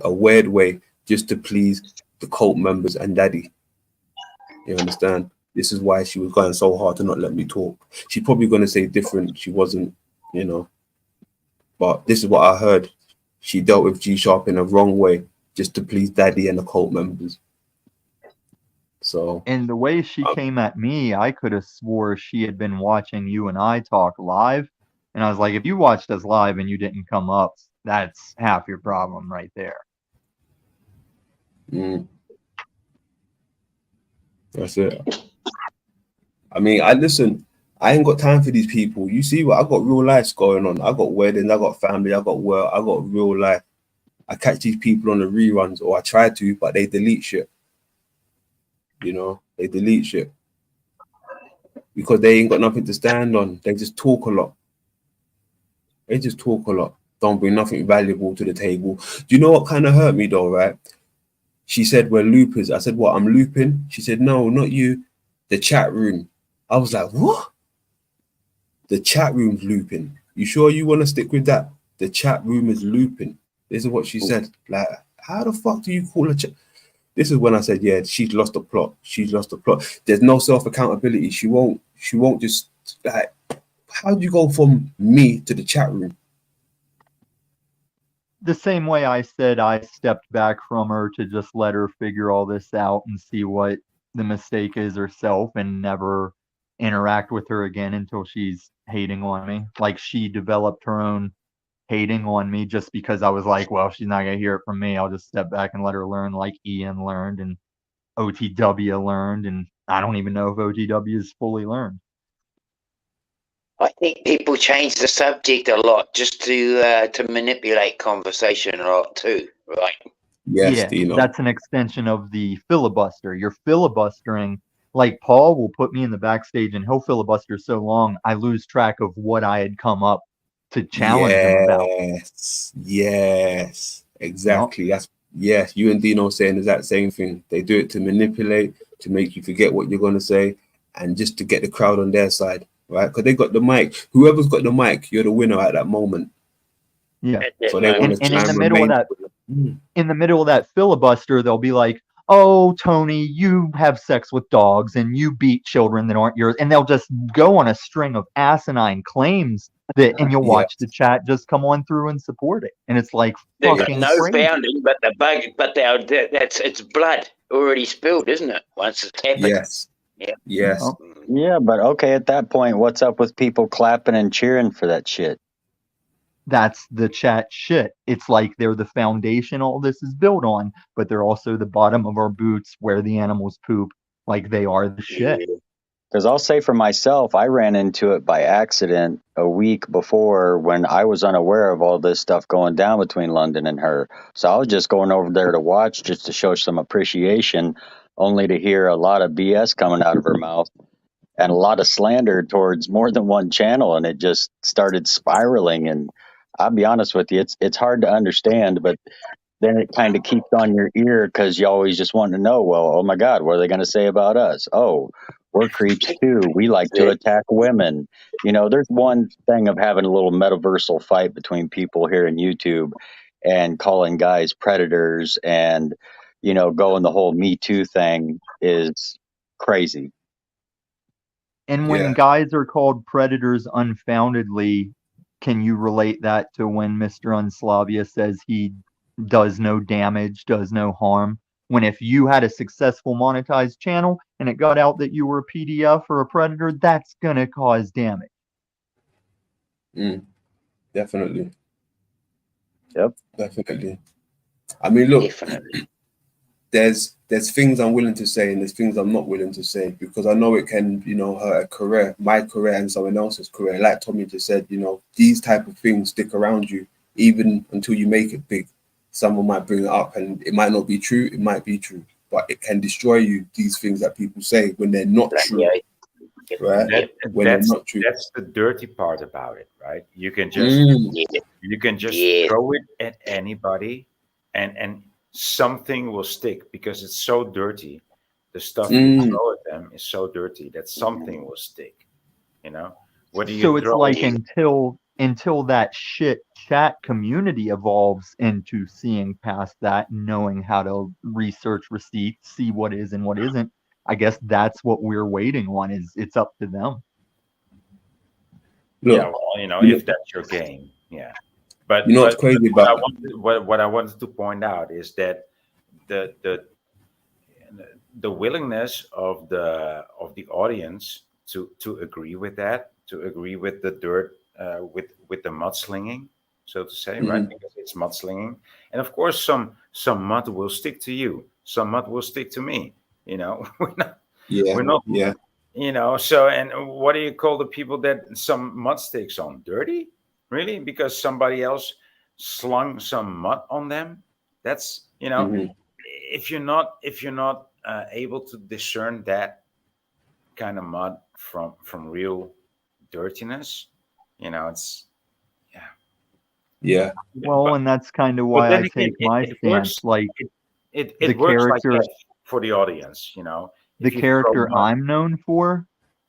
[SPEAKER 2] a weird way just to please the cult members and Daddy. You understand? This is why she was going so hard to not let me talk. She's probably going to say different. She wasn't, you know. But this is what I heard. She dealt with G Sharp in a wrong way just to please Daddy and the cult members. So.
[SPEAKER 4] And the way she came at me, I could have swore she had been watching you and I talk live. And I was like, if you watched us live and you didn't come up, that's half your problem right there.
[SPEAKER 2] That's it. I mean, I ain't got time for these people. You see what I got real lives going on. I got weddings, I got family, I got work, I got real life. I catch these people on the reruns, or I try to, but they delete shit. You know, they delete shit because they ain't got nothing to stand on. They just talk a lot. Don't bring nothing valuable to the table. Do you know what kind of hurt me though, right? She said, we're loopers. I said, what, I'm looping? She said, no, not you. The chat room. I was like, what? The chat room's looping. You sure you want to stick with that? The chat room is looping. This is what she said. Like, how the fuck do you call a chat? This is when I said, yeah, she's lost the plot. She's lost the plot. There's no self-accountability. She won't just, like, how do you go from me to the chat room?
[SPEAKER 4] The same way I said I stepped back from her to just let her figure all this out and see what the mistake is herself, and never interact with her again until she's hating on me. Like, she developed her own hating on me just because I was like, well, she's not going to hear it from me. I'll just step back and let her learn, like Ian learned and OTW learned. And I don't even know if OTW is fully learned.
[SPEAKER 5] I think people change the subject a lot just to manipulate conversation a lot too, right?
[SPEAKER 2] Yes,
[SPEAKER 4] yeah,
[SPEAKER 2] Dino.
[SPEAKER 4] That's an extension of the filibuster. You're filibustering. Like, Paul will put me in the backstage and he'll filibuster so long I lose track of what I had come up to challenge him about.
[SPEAKER 2] Yes, exactly. Yep. That's you and Dino saying the exact same thing. They do it to manipulate, to make you forget what you're going to say, and just to get the crowd on their side, right? Because they got the mic. Whoever's got the mic, you're the winner at that moment.
[SPEAKER 4] Yeah.
[SPEAKER 2] So they want to
[SPEAKER 4] in the middle of that filibuster, they'll be like, oh, Tony, you have sex with dogs and you beat children that aren't yours. And they'll just go on a string of asinine claims and you'll
[SPEAKER 2] Yeah.
[SPEAKER 4] watch the chat just come on through and support it. And it's like
[SPEAKER 5] They've got
[SPEAKER 4] fucking
[SPEAKER 5] no
[SPEAKER 4] crazy.
[SPEAKER 5] bounding, but the bug, but it's blood already spilled, isn't it? Once it's happened.
[SPEAKER 2] Yes.
[SPEAKER 5] Yeah.
[SPEAKER 2] Yes.
[SPEAKER 4] Oh,
[SPEAKER 3] Yeah, but okay, at that point, what's up with people clapping and cheering for that shit?
[SPEAKER 4] that's the chat shit. It's like they're the foundation all this is built on, but they're also the bottom of our boots where the animals poop. Like they are the shit.
[SPEAKER 5] Yeah.
[SPEAKER 3] Because I'll say for myself, I ran into it by accident a week before when I was unaware of all this stuff going down between London and her. So I was just going over there to watch just to show some appreciation, only to hear a lot of BS coming out of her mouth and a lot of slander towards more than one channel. And it just started spiraling. And I'll be honest with you, it's hard to understand, but then it kind of keeps on your ear because you always just want to know, well, oh my God, what are they going to say about us? Oh, we're creeps too. We like to attack women. You know, there's one thing of having a little metaversal fight between people here in YouTube and calling guys predators and, you know, going the whole Me Too thing is crazy.
[SPEAKER 4] And when
[SPEAKER 2] Yeah.
[SPEAKER 4] guys are called predators unfoundedly, can you relate that to when Mr. Unslavia says he does no damage, does no harm? When if you had a successful monetized channel and it got out that you were a PDF or a predator, that's gonna cause damage.
[SPEAKER 2] Definitely.
[SPEAKER 3] Yep.
[SPEAKER 2] Definitely. I mean, look,
[SPEAKER 5] Definitely.
[SPEAKER 2] there's things I'm willing to say and there's things I'm not willing to say because I know it can, you know, hurt a career, my career and someone else's career. Like Tommy just said, you know, these type of things stick around you even until you make it big. Someone might bring it up and it might not be true, it might be true, but it can destroy you, these things that people say when they're not true,
[SPEAKER 5] Yeah.
[SPEAKER 2] right? When they're not true.
[SPEAKER 7] That's the dirty part about it, right? You can just throw it at anybody and something will stick because it's so dirty. The stuff you throw at them is so dirty that something will stick. You know, whether you
[SPEAKER 4] So it's
[SPEAKER 7] throw
[SPEAKER 4] like until that shit chat community evolves into seeing past that, knowing how to research receipts, see what is and what isn't. I guess that's what we're waiting on. Is it's up to them.
[SPEAKER 2] Look,
[SPEAKER 7] yeah, well, you know, if that's your game, yeah. But
[SPEAKER 2] you know what's crazy
[SPEAKER 7] what
[SPEAKER 2] about
[SPEAKER 7] what I wanted to point out is that the willingness of the audience to agree with that, to agree with the dirt, with the mudslinging, so to say, right? Because it's mudslinging, and of course, some mud will stick to you, some mud will stick to me. You know, we're not.
[SPEAKER 2] yeah.
[SPEAKER 7] You know, so and what do you call the people that some mud sticks on? Dirty, really? Because somebody else slung some mud on them. That's, you know, if you're not able to discern that kind of mud from real dirtiness, you know, it's
[SPEAKER 2] Yeah.
[SPEAKER 4] Well, and that's kind of why I take my stance. Like
[SPEAKER 7] it
[SPEAKER 4] the
[SPEAKER 7] works like
[SPEAKER 4] character,
[SPEAKER 7] that for the audience, you know.
[SPEAKER 4] the
[SPEAKER 7] If you throw
[SPEAKER 4] character
[SPEAKER 7] mud,
[SPEAKER 4] I'm known for,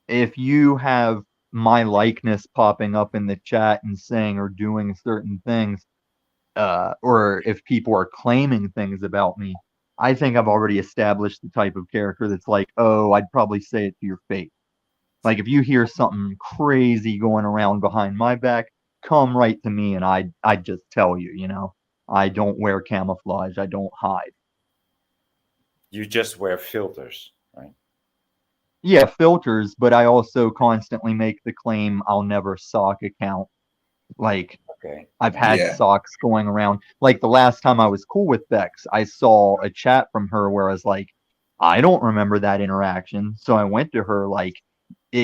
[SPEAKER 4] if you have my likeness popping up in the chat and saying or doing certain things, or if people are claiming things about me, I think I've already established the type of character that's like, oh, I'd probably say it to your face. Like if you hear something crazy going around behind my back, come right to me and I'd just tell you, you know. I don't wear camouflage. I don't hide.
[SPEAKER 7] you just wear filters, right?
[SPEAKER 4] Yeah, filters, but I also constantly make the claim I'll never sock account. Like
[SPEAKER 7] Okay.
[SPEAKER 4] I've had
[SPEAKER 2] Yeah.
[SPEAKER 4] socks going around. Like the last time I was cool with Bex, I saw a chat from her where I was like, I don't remember that interaction. So I went to her like,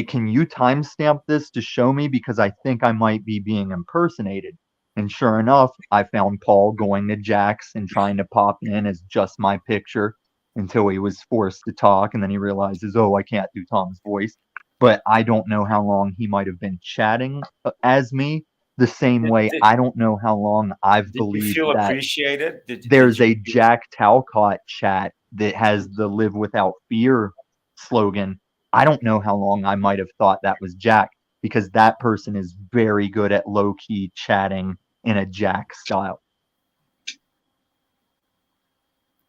[SPEAKER 4] can you timestamp this to show me? Because I think I might be being impersonated. And sure enough, I found Paul going to Jack's and trying to pop in as just my picture until he was forced to talk. And then he realizes, oh, I can't do Tom's voice. But I don't know how long he might have been chatting as me. The same way, I don't know how long I've
[SPEAKER 7] Did you
[SPEAKER 4] believed
[SPEAKER 7] feel
[SPEAKER 4] that
[SPEAKER 7] appreciated?
[SPEAKER 4] there's a Jack Talcott chat that has the Live Without Fear slogan. I don't know how long I might have thought that was Jack because that person is very good at low key chatting in a Jack style.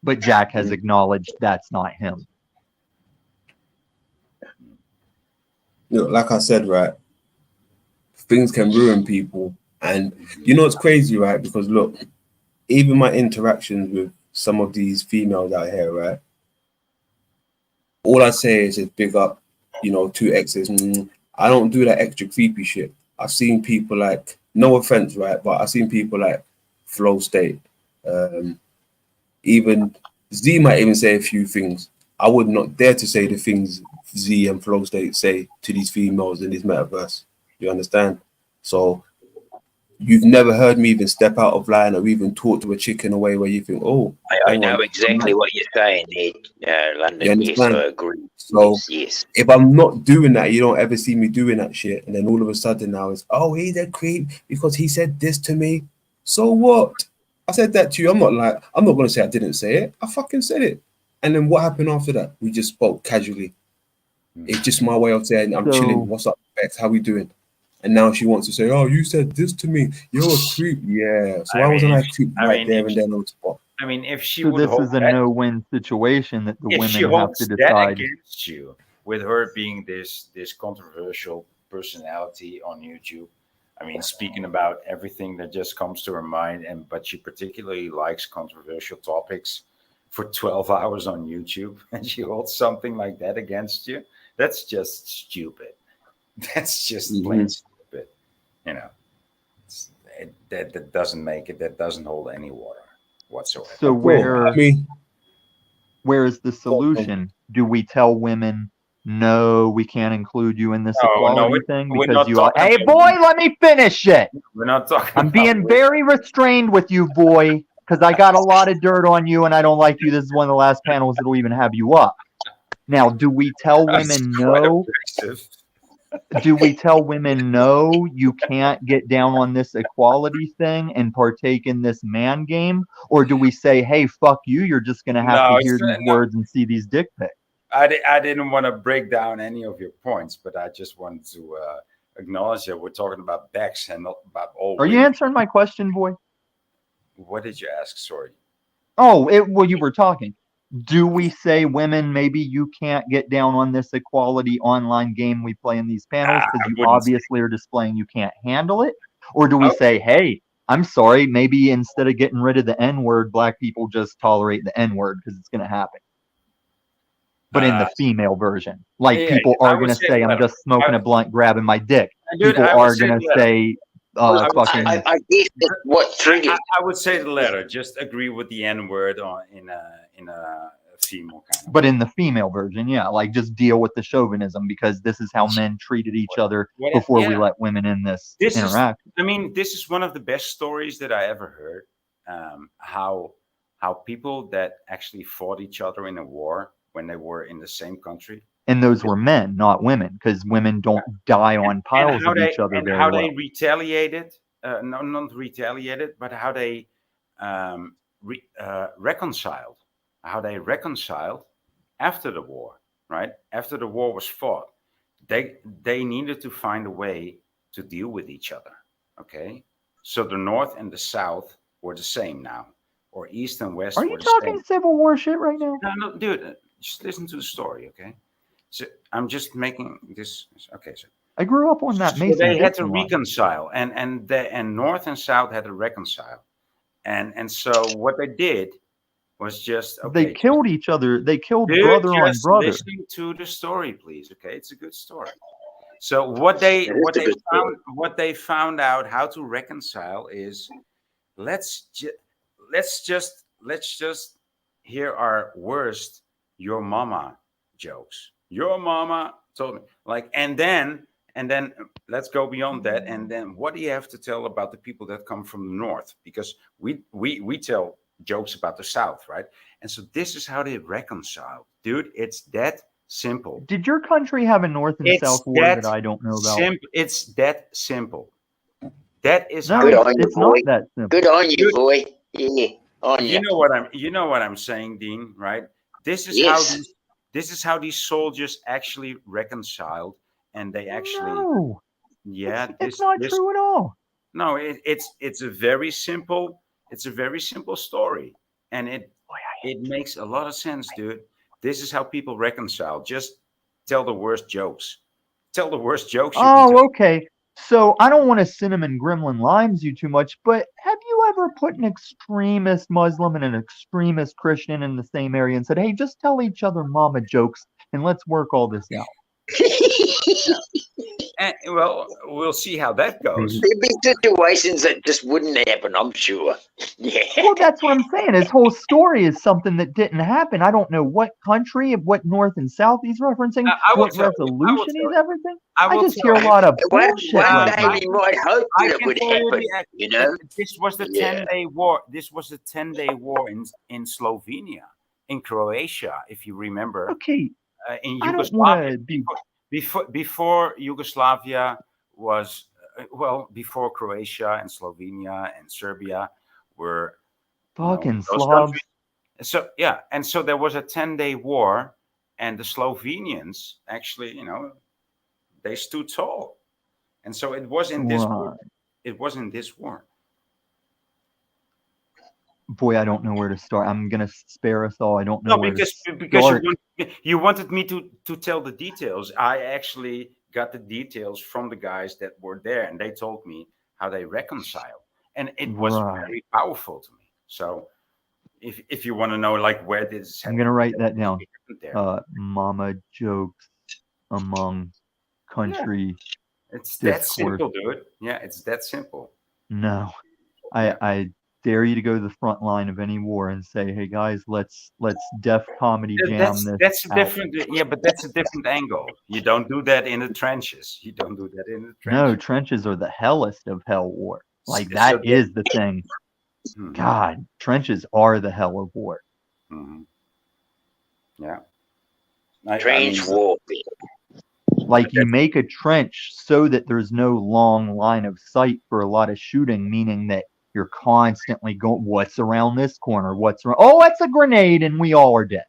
[SPEAKER 4] But Jack has acknowledged that's not him.
[SPEAKER 2] Like I said, right, things can ruin people. And you know what's crazy, right? Because look, even my interactions with some of these females out here, right? All I say is big up, two exes. I don't do that extra creepy shit. I've seen people like, no offense, right? But I've seen people like Flow State. Even Z might even say a few things. I would not dare to say the things Z and Flow State say to these females in this metaverse. You understand? So you've never heard me even step out of line or even talk to a chick in a way where you think, oh,
[SPEAKER 5] I know exactly what you're saying there, London.
[SPEAKER 2] you
[SPEAKER 5] Yes,
[SPEAKER 2] understand?
[SPEAKER 5] I agree.
[SPEAKER 2] So
[SPEAKER 5] Yes.
[SPEAKER 2] if I'm not doing that, you don't ever see me doing that shit. And then all of a sudden now it's, oh, he's a creep because he said this to me. So what? I said that to you. I'm not going to say I didn't say it. I fucking said it. And then what happened after that? We just spoke casually. It's just my way of saying I'm chilling. What's up, Bex? How we doing? And now she wants to say, oh, you said this to me. You're a creep. Yeah. So why wasn't I a creep right there and then on the spot?
[SPEAKER 7] I mean, if she
[SPEAKER 4] So
[SPEAKER 7] would
[SPEAKER 4] this
[SPEAKER 7] hold
[SPEAKER 4] is a
[SPEAKER 7] that,
[SPEAKER 4] no-win situation that the
[SPEAKER 7] if she
[SPEAKER 4] women have
[SPEAKER 7] holds
[SPEAKER 4] to
[SPEAKER 7] that
[SPEAKER 4] decide.
[SPEAKER 7] against you, with her being this controversial personality on YouTube, I mean, speaking about everything that just comes to her mind, but she particularly likes controversial topics for 12 hours on YouTube, and she holds something like that against you, that's just stupid. That's just plain stupid. You know, that doesn't make it. That doesn't hold any water whatsoever.
[SPEAKER 4] So
[SPEAKER 2] Well, I mean,
[SPEAKER 4] where is the solution? Do we tell women, no, we can't include you in this equality thing
[SPEAKER 7] we're
[SPEAKER 4] because
[SPEAKER 7] not
[SPEAKER 4] you are,
[SPEAKER 7] talking
[SPEAKER 4] hey
[SPEAKER 7] about
[SPEAKER 4] boy, let me finish it.
[SPEAKER 7] We're not talking.
[SPEAKER 4] I'm
[SPEAKER 7] about
[SPEAKER 4] being very restrained with you, boy, because I got a lot of dirt on you and I don't like you. This is one of the last panels that'll even have you up. Now, do we tell women no? Do we tell women no, you can't get down on this equality thing and partake in this man game? Or do we say, hey, fuck you, you're just going to have to hear these words and see these dick pics?
[SPEAKER 7] I didn't want to break down any of your points, but I just wanted to acknowledge that we're talking about Bex and not about all
[SPEAKER 4] Are you answering my question, boy?
[SPEAKER 7] What did you ask? Sorry.
[SPEAKER 4] Oh, well, you were talking. Do we say, women, maybe you can't get down on this equality online game we play in these panels because you obviously are displaying you can't handle it? Or do we say, hey, I'm sorry, maybe instead of getting rid of the N-word, black people just tolerate the N-word because it's going to happen? But in the female version, like people are going to say, I'm just smoking a blunt, grabbing my dick. People are going to say, fucking.
[SPEAKER 5] I guess that's what triggered.
[SPEAKER 7] I would say the latter. Just agree with the N word in a female kind of.
[SPEAKER 4] But in the female version, yeah, like just deal with the chauvinism because this is how men treated each other before we let women in this interaction.
[SPEAKER 7] I mean, this is one of the best stories that I ever heard. How people that actually fought each other in a war when they were in the same country.
[SPEAKER 4] And those were men, not women, because women don't die on piles of each other very well.
[SPEAKER 7] They retaliated, not retaliated, but how they reconciled. How they reconciled after the war, right? After the war was fought, they needed to find a way to deal with each other. Okay, so the North and the South were the same now, or East and West.
[SPEAKER 4] Are you talking Civil War shit right now?
[SPEAKER 7] No, dude. Just listen to the story, okay? So I'm just making this. Okay, so
[SPEAKER 4] I grew up on that.
[SPEAKER 7] So they had to reconcile, and North and South had to reconcile, and so what they did was just
[SPEAKER 4] they killed each other. They killed brother on brother.
[SPEAKER 7] Listening to the story, please. Okay, it's a good story. So what they found out how to reconcile is let's just hear our worst your mama jokes. Your mama told me and then let's go beyond that. And then what do you have to tell about the people that come from the North? Because we tell jokes about the South, right? And so this is how they reconcile, dude. It's that simple.
[SPEAKER 4] Did your country have a North and South war that I don't know about?
[SPEAKER 7] It's that simple. That is
[SPEAKER 5] good on you, boy.
[SPEAKER 4] Not that simple.
[SPEAKER 5] Good on you, boy. Yeah, on you.
[SPEAKER 7] You know what I'm saying, Dean, right? This is how these soldiers actually reconciled, and they actually
[SPEAKER 4] it's not true at all.
[SPEAKER 7] No, it's a very simple story, and it.
[SPEAKER 4] Boy, I
[SPEAKER 7] It makes a lot of sense, dude. This is how people reconcile. Just tell the worst jokes. Tell the worst jokes you can tell.
[SPEAKER 4] Oh, okay. So I don't want to cinnamon gremlin limes you too much, but have you ever put an extremist Muslim and an extremist Christian in the same area and said, "Hey, just tell each other mama jokes and let's work all this out"?
[SPEAKER 7] Well, we'll see how that goes.
[SPEAKER 5] There'd be situations that just wouldn't happen, I'm sure. Yeah.
[SPEAKER 4] Well, that's what I'm saying. His whole story is something that didn't happen. I don't know what country, what North and South he's referencing,
[SPEAKER 7] I will
[SPEAKER 4] what
[SPEAKER 7] tell you.
[SPEAKER 4] resolution he's everything.
[SPEAKER 7] I
[SPEAKER 4] I
[SPEAKER 7] will
[SPEAKER 4] just
[SPEAKER 7] tell
[SPEAKER 4] hear a
[SPEAKER 7] you.
[SPEAKER 4] lot of
[SPEAKER 5] One
[SPEAKER 4] bullshit right
[SPEAKER 5] day
[SPEAKER 4] now.
[SPEAKER 5] we might hope
[SPEAKER 7] I
[SPEAKER 5] that it
[SPEAKER 7] can
[SPEAKER 5] would
[SPEAKER 7] tell you
[SPEAKER 5] happen,
[SPEAKER 7] the-
[SPEAKER 5] you know?
[SPEAKER 7] This was the
[SPEAKER 5] Yeah.
[SPEAKER 7] 10-day war. This was the 10-day war in Slovenia, in Croatia, if you remember,
[SPEAKER 4] Okay,
[SPEAKER 7] in
[SPEAKER 4] I don't
[SPEAKER 7] Yugoslavia.
[SPEAKER 4] want to be
[SPEAKER 7] Before Yugoslavia was before Croatia and Slovenia and Serbia were
[SPEAKER 4] fucking
[SPEAKER 7] those
[SPEAKER 4] slobs.
[SPEAKER 7] countries. So yeah, and so there was a 10-day war, and the Slovenians actually, they stood tall, and so it was in this war.
[SPEAKER 4] Right.
[SPEAKER 7] It was in this war.
[SPEAKER 4] Boy, I don't know where to start. I'm gonna spare us all. I don't know
[SPEAKER 7] No,
[SPEAKER 4] where
[SPEAKER 7] because
[SPEAKER 4] to
[SPEAKER 7] because
[SPEAKER 4] start.
[SPEAKER 7] you wanted me to tell the details. I actually got the details from the guys that were there, and they told me how they reconciled, and it was
[SPEAKER 4] Right.
[SPEAKER 7] very powerful to me. So, if you want to know, like, where this
[SPEAKER 4] I'm gonna write that down.
[SPEAKER 7] there,
[SPEAKER 4] Mama jokes among country
[SPEAKER 7] it's that
[SPEAKER 4] discourse.
[SPEAKER 7] simple, dude. Yeah, it's that simple.
[SPEAKER 4] No,
[SPEAKER 7] Yeah.
[SPEAKER 4] I dare you to go to the front line of any war and say, "Hey guys, let's def comedy jam this."
[SPEAKER 7] That's a
[SPEAKER 4] out.
[SPEAKER 7] different, but that's a different angle. You don't do that in the trenches. You don't do that in the
[SPEAKER 4] No,
[SPEAKER 7] trenches.
[SPEAKER 4] trenches are the hellest of hell war. Like
[SPEAKER 7] So
[SPEAKER 4] that is the thing.
[SPEAKER 7] Mhm.
[SPEAKER 4] God, trenches are the hell of war.
[SPEAKER 7] Mhm. Yeah.
[SPEAKER 5] Trench warfare.
[SPEAKER 4] Like you make a trench so that there's no long line of sight for a lot of shooting, meaning that you're constantly going, what's around this corner? What's around? Oh, it's a grenade, and we all are dead.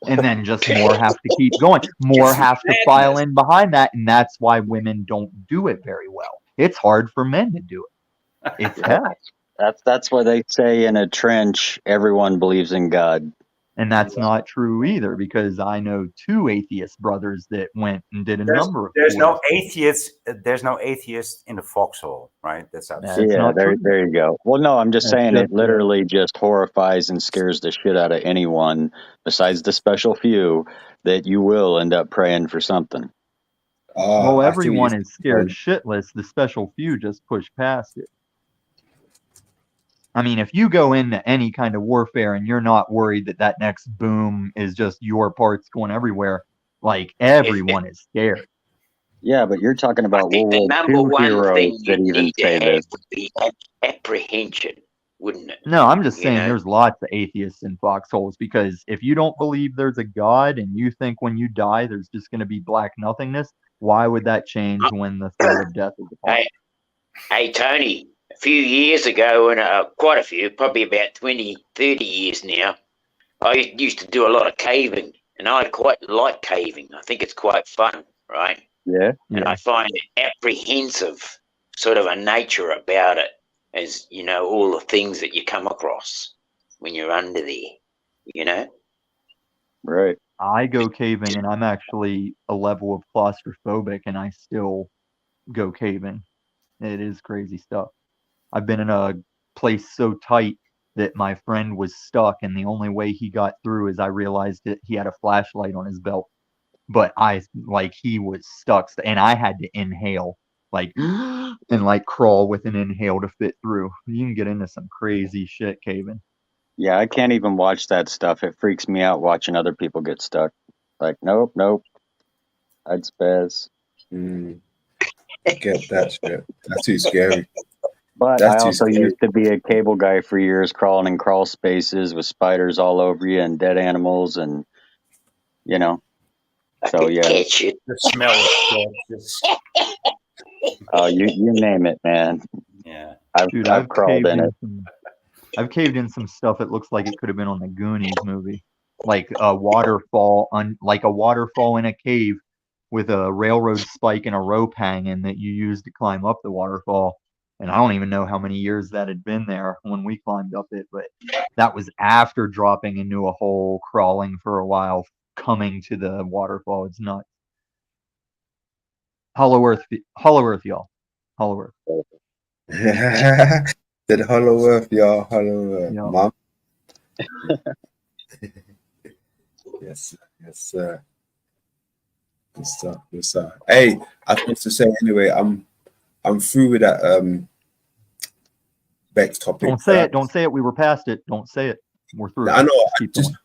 [SPEAKER 4] And then just more have to keep going. More have to file in behind that, and that's why women don't do it very well. It's hard for men to do it. It's hell.
[SPEAKER 3] That's why they say in a trench, everyone believes in God.
[SPEAKER 4] And that's not true either, because I know 2 atheist brothers that went and did a number of
[SPEAKER 7] There's no
[SPEAKER 4] tours.
[SPEAKER 7] atheist. There's no atheist in the foxhole, right? That's how.
[SPEAKER 4] That's
[SPEAKER 3] Yeah,
[SPEAKER 4] not
[SPEAKER 3] there
[SPEAKER 4] true.
[SPEAKER 3] you go. Well, no, I'm just
[SPEAKER 4] That's
[SPEAKER 3] saying
[SPEAKER 4] just
[SPEAKER 3] it literally just horrifies and scares the shit out of anyone, besides the special few, that you will end up praying for something.
[SPEAKER 4] Well,
[SPEAKER 2] I see what
[SPEAKER 4] everyone
[SPEAKER 2] you're
[SPEAKER 4] is scared
[SPEAKER 2] saying.
[SPEAKER 4] shitless. The special few just push past it. I mean, if you go into any kind of warfare and you're not worried that that next boom is just your parts going everywhere, like everyone is scared.
[SPEAKER 3] Yeah, but you're talking
[SPEAKER 5] I
[SPEAKER 3] about
[SPEAKER 5] think
[SPEAKER 3] World
[SPEAKER 5] the
[SPEAKER 3] War
[SPEAKER 5] number
[SPEAKER 3] II
[SPEAKER 5] one
[SPEAKER 3] heroes
[SPEAKER 5] thing you
[SPEAKER 3] that even
[SPEAKER 5] need to
[SPEAKER 3] say
[SPEAKER 5] have
[SPEAKER 3] this.
[SPEAKER 5] would be apprehension, wouldn't it?
[SPEAKER 4] No, I'm just
[SPEAKER 5] You
[SPEAKER 4] saying
[SPEAKER 5] know?
[SPEAKER 4] there's lots of atheists in foxholes, because if you don't believe there's a God and you think when you die there's just going to be black nothingness, why would that change when the threat of death is upon you?
[SPEAKER 5] Hey, Tony, a few years ago, and quite a few, probably about 20, 30 years now, I used to do a lot of caving, and I quite like caving. I think it's quite fun, right?
[SPEAKER 3] Yeah.
[SPEAKER 5] And
[SPEAKER 4] Yeah.
[SPEAKER 5] I find apprehensive sort of a nature about it, as, all the things that you come across when you're under there,
[SPEAKER 3] Right.
[SPEAKER 4] I go caving and I'm actually a level of claustrophobic and I still go caving. It is crazy stuff. I've been in a place so tight that my friend was stuck, and the only way he got through is I realized that he had a flashlight on his belt. But he was stuck, and I had to inhale, and crawl with an inhale to fit through. You can get into some crazy shit caving.
[SPEAKER 3] Yeah, I can't even watch that stuff. It freaks me out watching other people get stuck. Like, nope. I'd spaz.
[SPEAKER 2] Get that shit. That's too scary.
[SPEAKER 3] But
[SPEAKER 2] That's
[SPEAKER 3] I
[SPEAKER 2] too
[SPEAKER 3] also
[SPEAKER 2] scary.
[SPEAKER 3] used to be a cable guy for years, crawling in crawl spaces with spiders all over you and dead animals, and
[SPEAKER 5] I
[SPEAKER 3] So
[SPEAKER 5] could
[SPEAKER 3] yeah,
[SPEAKER 5] catch it.
[SPEAKER 7] The smell of shit. Just,
[SPEAKER 3] you name it, man.
[SPEAKER 7] yeah.
[SPEAKER 4] Dude,
[SPEAKER 3] I've crawled in it.
[SPEAKER 4] I've caved in some stuff. It looks like it could have been on the Goonies movie, like a waterfall in a cave with a railroad spike and a rope hanging that you use to climb up the waterfall. And I don't even know how many years that had been there when we climbed up it, but that was after dropping into a hole, crawling for a while, coming to the waterfall. It's nuts. Hollow Earth, y'all. Hollow Earth.
[SPEAKER 2] Did Hollow Earth, y'all. Hollow Earth.
[SPEAKER 4] Yeah.
[SPEAKER 2] Mom. Yes, sir. Good stuff. Good stuff. Hey, I was supposed to say anyway, I'm through with that Bex topic.
[SPEAKER 4] Don't say it. Don't say it. We were past it. Don't say it. We're through.
[SPEAKER 2] I know.
[SPEAKER 4] Keep
[SPEAKER 2] Just
[SPEAKER 4] going.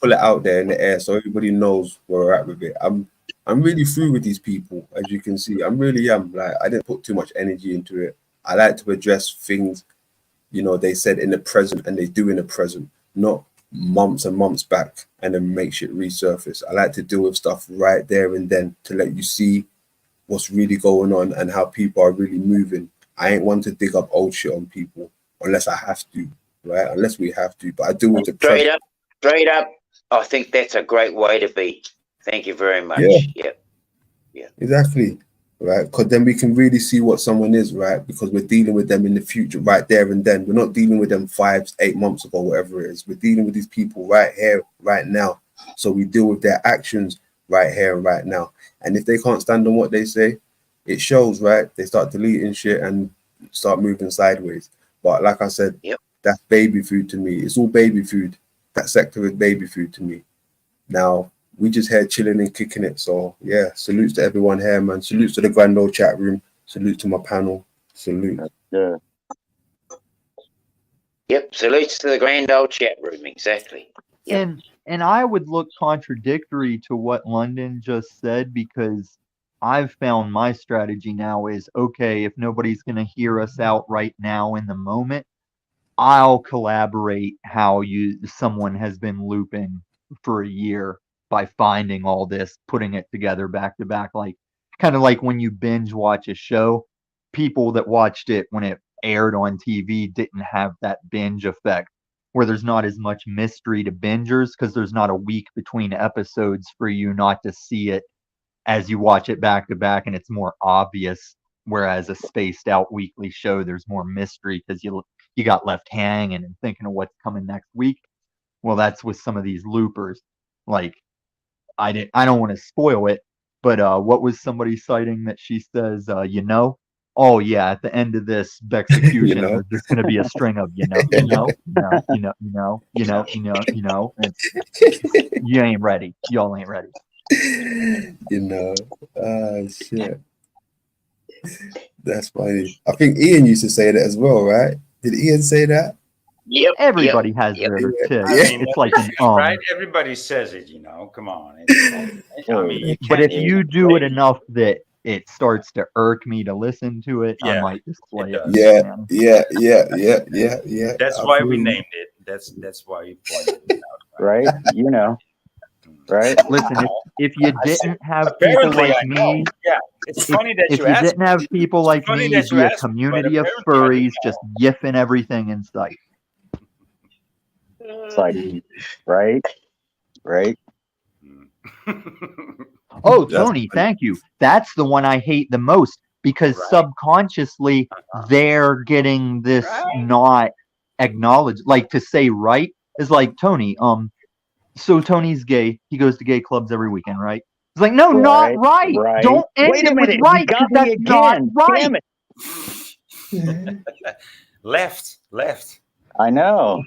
[SPEAKER 2] pull it out there in the air so everybody knows where we're at with it. I'm really through with these people, as you can see. I'm really like, I didn't put too much energy into it. I like to address things, you know, they said in the present and they do in the present, not months and months back and then make shit resurface. I like to deal with stuff right there and then to let you see what's really going on and how people are really moving. I ain't one to dig up old shit on people unless I have to, right? Unless we have to. But I deal with the
[SPEAKER 5] straight up. I think that's a great way to be. Thank you very much.
[SPEAKER 2] Yeah. Exactly. Right, because then we can really see what someone is, right? Because we're dealing with them in the future, right there and then. We're not dealing with them 5-8 months ago, whatever it is. We're dealing with these people right here, right now. So we deal with their actions right here and right now. And if they can't stand on what they say, it shows, right? They start deleting shit and start moving sideways. But like I said, that's baby food to me. It's all baby food. That sector is baby food to me. Now, we just here chilling and kicking it. So yeah, salutes to everyone here, man. Salutes to the grand old chat room. Salute to my panel. Salute.
[SPEAKER 3] Yeah.
[SPEAKER 5] Yep. Salutes to the grand old chat room. Exactly. Yep.
[SPEAKER 4] And I would look contradictory to what London just said, because I've found my strategy now is, okay, if nobody's going to hear us out right now in the moment, I'll collaborate how someone has been looping for a year by finding all this, putting it together back to back, like kind of like when you binge watch a show. People that watched it when it aired on TV didn't have that binge effect, where there's not as much mystery to bingers because there's not a week between episodes for you not to see it as you watch it back to back, and it's more obvious. Whereas a spaced out weekly show, there's more mystery because you got left hanging and thinking of what's coming next week. Well, that's with some of these loopers. Like, I don't want to spoil it, but what was somebody citing that she says, oh yeah, at the end of this execution, there's just going to be a string of, and you ain't ready. Y'all ain't ready.
[SPEAKER 2] Shit. That's funny. I think Ian used to say that as well, right? Did Ian say that?
[SPEAKER 5] Yep.
[SPEAKER 4] Everybody has their tick. It's like an
[SPEAKER 7] right? Everybody says it, Come on.
[SPEAKER 4] But if you do it enough that it starts to irk me to listen to it, I might just play it.
[SPEAKER 2] Yeah.
[SPEAKER 7] That's why we named it. That's why you pointed it out.
[SPEAKER 3] Right? Right?
[SPEAKER 4] Listen, if you didn't have people like me,
[SPEAKER 7] it's funny that
[SPEAKER 4] if you didn't have people like me, you'd be a community of furries just yiffing everything in sight.
[SPEAKER 3] It's like, right?
[SPEAKER 4] Oh, Tony, thank you. That's the one I hate the most, because subconsciously they're getting this not acknowledged. Like, to say right is like, Tony, so Tony's gay. He goes to gay clubs every weekend, right? It's like, no, not right. Don't end
[SPEAKER 3] Wait a minute.
[SPEAKER 4] With right,
[SPEAKER 3] You got
[SPEAKER 4] that's
[SPEAKER 3] me again.
[SPEAKER 4] not right.
[SPEAKER 3] Damn it.
[SPEAKER 7] Left.
[SPEAKER 3] I know.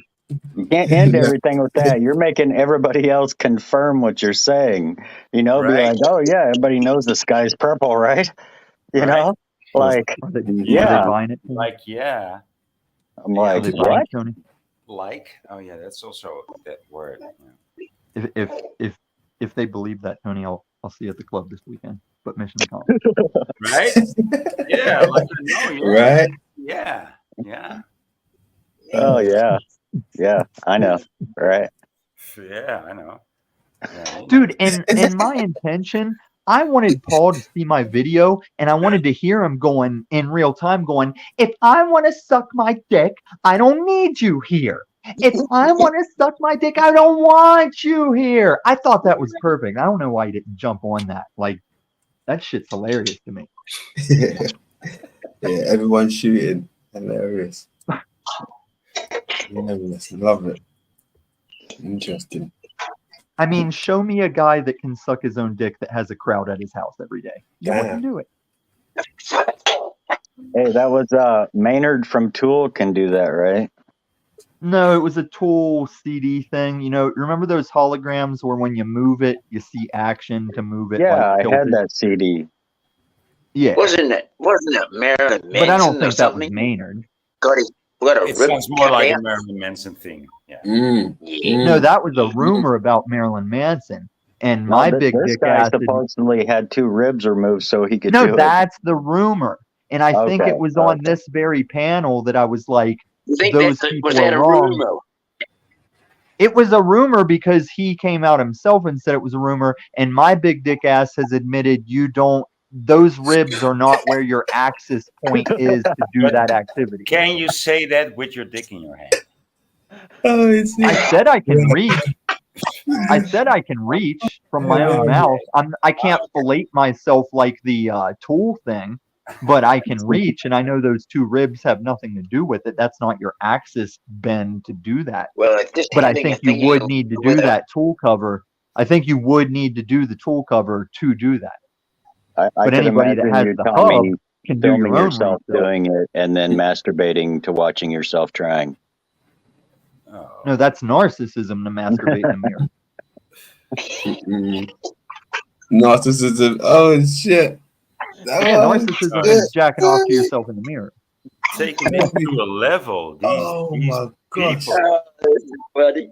[SPEAKER 3] You can't end everything with that. You're making everybody else confirm what you're saying. Be like, oh yeah, everybody knows the sky's purple, right? Know? Like,
[SPEAKER 4] are they buying it?
[SPEAKER 7] Like, yeah.
[SPEAKER 3] I'm like, what?
[SPEAKER 4] Tony?
[SPEAKER 7] Like, oh yeah, that's also that word.
[SPEAKER 4] If they believe that, Tony, I'll see you at the club this weekend. But mission accomplished.
[SPEAKER 7] Right? Yeah.
[SPEAKER 2] Right?
[SPEAKER 7] Yeah.
[SPEAKER 3] Oh yeah. Yeah, I know. Right.
[SPEAKER 7] Yeah, I know. Yeah.
[SPEAKER 4] Dude, and my intention, I wanted Paul to see my video, and I wanted to hear him going in real time, going, if I want to suck my dick, I don't need you here. If I want to suck my dick, I don't want you here. I thought that was perfect. I don't know why you didn't jump on that. Like, that shit's hilarious to me.
[SPEAKER 2] Yeah, everyone's shooting. Hilarious. Hilarious. Love it. Interesting.
[SPEAKER 4] I mean, show me a guy that can suck his own dick that has a crowd at his house every day. He wouldn't do it.
[SPEAKER 3] Hey, that was Maynard from Tool can do that, right?
[SPEAKER 4] No, it was a Tool CD thing. You know, remember those holograms where when you move it, you see action to move it?
[SPEAKER 3] Yeah,
[SPEAKER 4] like
[SPEAKER 3] I had
[SPEAKER 4] tilted?
[SPEAKER 3] that CD.
[SPEAKER 4] Yeah,
[SPEAKER 5] Wasn't it Marilyn Manson
[SPEAKER 4] but I don't
[SPEAKER 5] or
[SPEAKER 4] think that was
[SPEAKER 5] something?
[SPEAKER 4] Maynard.
[SPEAKER 5] Got a
[SPEAKER 7] It
[SPEAKER 5] rib
[SPEAKER 7] sounds more
[SPEAKER 5] cut
[SPEAKER 7] like a
[SPEAKER 5] out?
[SPEAKER 7] Marilyn Manson thing. Yeah.
[SPEAKER 5] Yeah.
[SPEAKER 4] No, that was a rumor about Marilyn Manson. And
[SPEAKER 3] No,
[SPEAKER 4] my big
[SPEAKER 3] this
[SPEAKER 4] dick
[SPEAKER 3] guy
[SPEAKER 4] ass.
[SPEAKER 3] supposedly had 2 ribs removed so he could
[SPEAKER 4] No,
[SPEAKER 3] do it.
[SPEAKER 4] that's the rumor. And I think
[SPEAKER 3] Okay,
[SPEAKER 4] it was on this very panel that I was like,
[SPEAKER 5] You think
[SPEAKER 4] those
[SPEAKER 5] was
[SPEAKER 4] people
[SPEAKER 5] that
[SPEAKER 4] are
[SPEAKER 5] a
[SPEAKER 4] wrong.
[SPEAKER 5] rumor?
[SPEAKER 4] It was a rumor because he came out himself and said it was a rumor. And my big dick ass has admitted those ribs are not where your axis point is to do that activity.
[SPEAKER 7] Can you say that with your dick in your hand?
[SPEAKER 2] Oh, it's
[SPEAKER 4] I said I can reach. I said I can reach from my own mouth. I can't fillet myself like the Tool thing, but I can reach, and I know those 2 ribs have nothing to do with it. That's not your axis bend to do that.
[SPEAKER 5] Well, it's just
[SPEAKER 4] But I
[SPEAKER 5] having a
[SPEAKER 4] think you
[SPEAKER 5] thing
[SPEAKER 4] would need to do
[SPEAKER 5] with a-
[SPEAKER 4] that tool cover. I think you would need to do the tool cover to do that.
[SPEAKER 3] I
[SPEAKER 4] But
[SPEAKER 3] could
[SPEAKER 4] anybody that
[SPEAKER 3] imagine
[SPEAKER 4] has
[SPEAKER 3] you,
[SPEAKER 4] the
[SPEAKER 3] Tommy,
[SPEAKER 4] hub can do
[SPEAKER 3] filming
[SPEAKER 4] your own
[SPEAKER 3] yourself
[SPEAKER 4] refill.
[SPEAKER 3] doing it and then masturbating to watching yourself trying.
[SPEAKER 7] Oh.
[SPEAKER 4] No, that's narcissism to masturbate in the mirror.
[SPEAKER 2] Narcissism. Oh shit.
[SPEAKER 4] Yeah, narcissism is jacking off to yourself in the mirror.
[SPEAKER 7] Taking it to a level. These
[SPEAKER 2] my gosh.
[SPEAKER 7] people.
[SPEAKER 5] Buddy.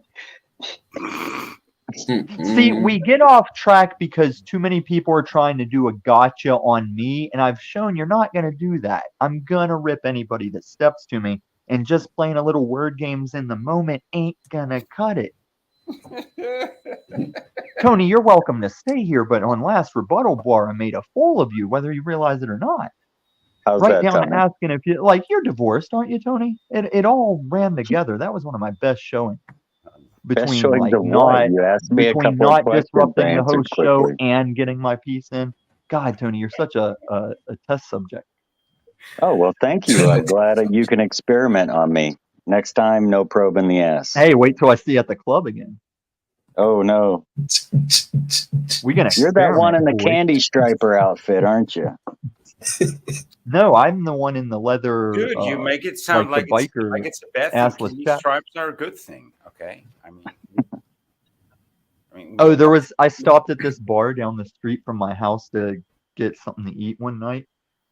[SPEAKER 4] See, we get off track because too many people are trying to do a gotcha on me, and I've shown you're not going to do that. I'm going to rip anybody that steps to me, and just playing a little word games in the moment ain't going to cut it. Tony, you're welcome to stay here, but on last Rebuttal Bar, I made a fool of you, whether you realize it or not.
[SPEAKER 3] How's
[SPEAKER 4] Right
[SPEAKER 3] that,
[SPEAKER 4] down to
[SPEAKER 3] Tommy?
[SPEAKER 4] asking if you, like, you're divorced, aren't you, Tony? It all ran together. That was one of my best showings.
[SPEAKER 3] Best
[SPEAKER 4] Between,
[SPEAKER 3] showings
[SPEAKER 4] like,
[SPEAKER 3] of what? You asked me a
[SPEAKER 4] between
[SPEAKER 3] couple of
[SPEAKER 4] not
[SPEAKER 3] questions,
[SPEAKER 4] disrupting the
[SPEAKER 3] answered
[SPEAKER 4] host show
[SPEAKER 3] quickly.
[SPEAKER 4] and getting my piece in. God, Tony, you're such a test subject.
[SPEAKER 3] Oh, well, thank you. I'm glad that you can experiment on me. Next time, no probe in the ass.
[SPEAKER 4] Hey, wait till I see you at the club again.
[SPEAKER 3] Oh, no.
[SPEAKER 4] We can
[SPEAKER 3] You're that one in the
[SPEAKER 4] boy.
[SPEAKER 3] candy striper outfit, aren't you?
[SPEAKER 4] No, I'm the one in the leather.
[SPEAKER 7] Dude, you make it sound
[SPEAKER 4] like
[SPEAKER 7] like,
[SPEAKER 4] the biker
[SPEAKER 7] it's a bad thing.
[SPEAKER 4] assless
[SPEAKER 7] Candy
[SPEAKER 4] chap.
[SPEAKER 7] stripes are a good thing. Okay, I mean,
[SPEAKER 4] Oh, I stopped at this bar down the street from my house to get something to eat one night,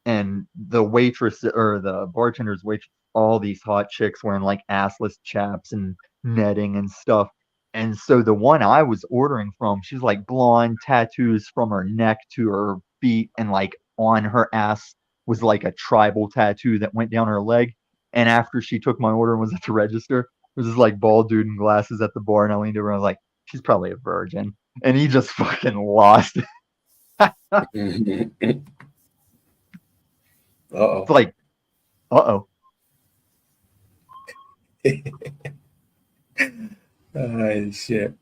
[SPEAKER 4] and the waitress or the bartender's waitress, all these hot chicks wearing like assless chaps and netting and stuff. And so the one I was ordering from, she's like blonde, tattoos from her neck to her feet, and like on her ass was like a tribal tattoo that went down her leg. And after she took my order and was at the register, there was this like bald dude in glasses at the bar, and I leaned over and I was like, she's probably a virgin. And he just fucking lost it. It's like, uh-oh.
[SPEAKER 2] Oh shit.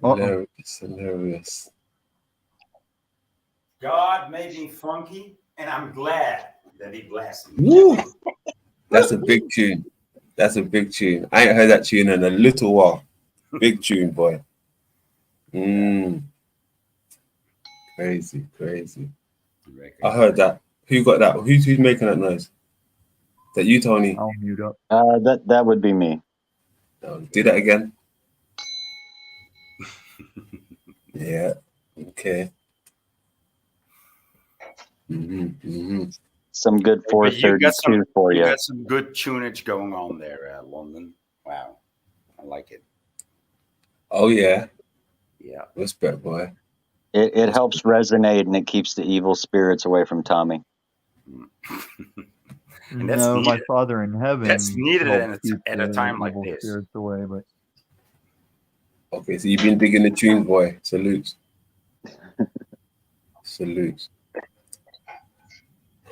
[SPEAKER 2] Hilarious.
[SPEAKER 7] God made me funky, and I'm glad that he blasted me.
[SPEAKER 2] Woo! That's a big tune. That's a big tune. I ain't heard that tune in a little while. Big tune, boy. Crazy. I heard that. Who got that? Who's making that noise? Is that you, Tony?
[SPEAKER 4] I'll mute up.
[SPEAKER 3] That would be me.
[SPEAKER 2] Do that again. Yeah. Okay.
[SPEAKER 3] Some good
[SPEAKER 7] But you got
[SPEAKER 3] 432 for
[SPEAKER 7] you
[SPEAKER 3] you.
[SPEAKER 7] got some good tunage going on there, London. Wow, I like it.
[SPEAKER 2] Oh yeah.
[SPEAKER 7] Yeah.
[SPEAKER 2] Respect, boy.
[SPEAKER 3] It helps resonate and it keeps the evil spirits away from Tommy.
[SPEAKER 7] And that's
[SPEAKER 4] No, my
[SPEAKER 7] needed.
[SPEAKER 4] Father in heaven.
[SPEAKER 7] That's needed
[SPEAKER 4] helps keep
[SPEAKER 7] at a
[SPEAKER 4] the
[SPEAKER 7] time like
[SPEAKER 4] evil
[SPEAKER 7] this.
[SPEAKER 4] spirits away, but
[SPEAKER 2] Okay, so you've been digging the tunes, boy. Salutes. Salutes.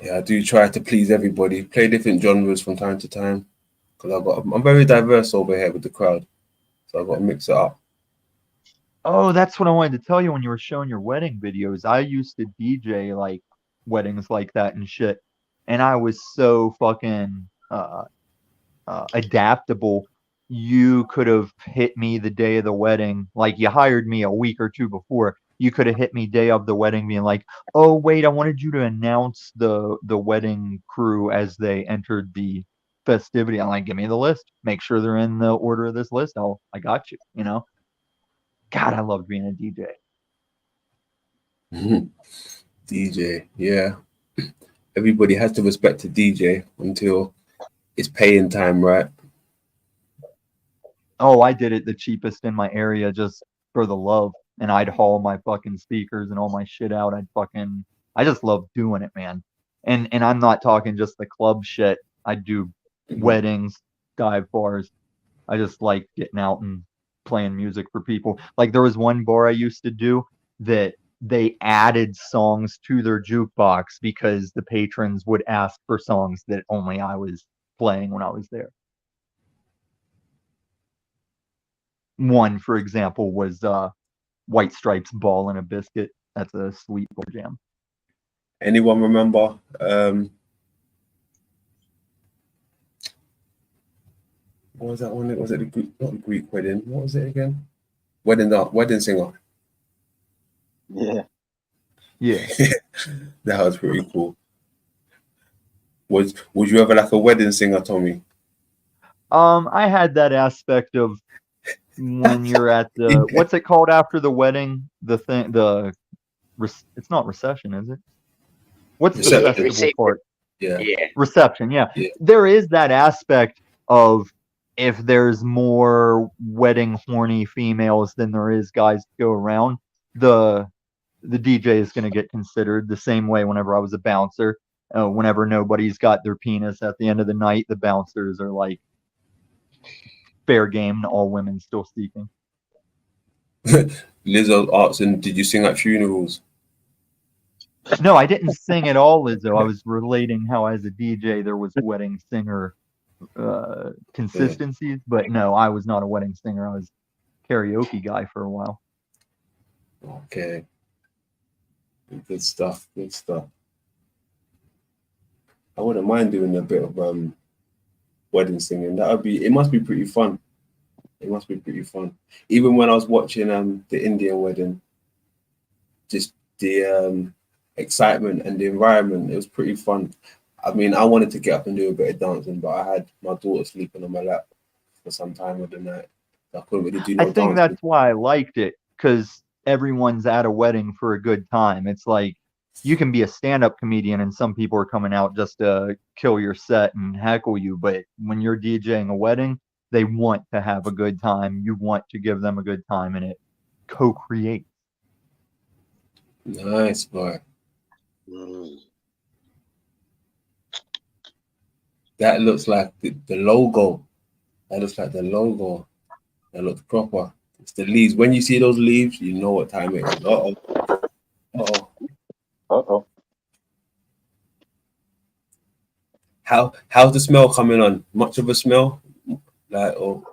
[SPEAKER 2] Yeah, I do try to please everybody. Play different genres from time to time. Because I'm very diverse over here with the crowd. So I've got to mix it up.
[SPEAKER 4] oh, that's what I wanted to tell you when you were showing your wedding videos. I used to DJ like weddings like that and shit. and I was so fucking adaptable. You could have hit me the day of the wedding, like you hired me a week or two before. You could have hit me day of the wedding, being like, "Oh wait, I wanted you to announce the wedding crew as they entered the festivity." I'm like, "Give me the list. Make sure they're in the order of this list. I got you." You know. God, I loved being a DJ.
[SPEAKER 2] DJ, yeah. Everybody has to respect a DJ until it's paying time, right?
[SPEAKER 4] Oh, I did it the cheapest in my area just for the love. And I'd haul my fucking speakers and all my shit out. I just love doing it, man. And I'm not talking just the club shit. I do
[SPEAKER 2] Mhm.
[SPEAKER 4] weddings, dive bars. I just like getting out and playing music for people. Like there was one bar I used to do that they added songs to their jukebox because the patrons would ask for songs that only I was playing when I was there. One, for example, was White Stripes Ball and a Biscuit. That's a sweet boy jam.
[SPEAKER 2] Anyone remember? What was that one? Was it the Greek, not the Greek wedding? What was it again? Wedding singer.
[SPEAKER 3] Yeah.
[SPEAKER 4] Yeah.
[SPEAKER 2] That was pretty cool. Was you ever like a wedding singer, Tommy?
[SPEAKER 4] I had that aspect of when you're at the what's it called after the wedding? It's not recession, is it? What's the
[SPEAKER 2] Reception.
[SPEAKER 4] festival part?
[SPEAKER 2] Yeah,
[SPEAKER 5] Yeah.
[SPEAKER 4] Reception, yeah.
[SPEAKER 2] yeah.
[SPEAKER 4] There is that aspect of if there's more wedding horny females than there is guys to go around, the DJ is going to get considered the same way whenever I was a bouncer. Whenever nobody's got their penis at the end of the night, the bouncers are like fair game to all women still seeking.
[SPEAKER 2] Lizzo asking, did you sing at funerals?
[SPEAKER 4] No, I didn't sing at all, Lizzo. I was relating how as a DJ there was wedding singer consistencies, but no, I was not a wedding singer. I was karaoke guy for a while.
[SPEAKER 2] Okay. Good stuff. Good stuff. I wouldn't mind doing a bit of wedding singing. It must be pretty fun. It must be pretty fun. Even when I was watching the Indian wedding, just the excitement and the environment, it was pretty fun. I mean, I wanted to get up and do a bit of dancing, but I had my daughter sleeping on my lap for some time of the night. I couldn't really do
[SPEAKER 4] I
[SPEAKER 2] no
[SPEAKER 4] think
[SPEAKER 2] dancing.
[SPEAKER 4] that's why I liked it because everyone's at a wedding for a good time. It's like you can be a stand-up comedian and some people are coming out just to kill your set and heckle you, but when you're DJing a wedding, they want to have a good time. You want to give them a good time and it co-creates.
[SPEAKER 2] Nice, boy.
[SPEAKER 5] Mm.
[SPEAKER 2] That looks like the logo. That looks like the logo. That looks proper. It's the leaves. When you see those leaves, you know what time it is. Uh-oh. Uh-oh.
[SPEAKER 3] Uh-oh.
[SPEAKER 2] How's the smell coming on? Much of a smell? Like, oh.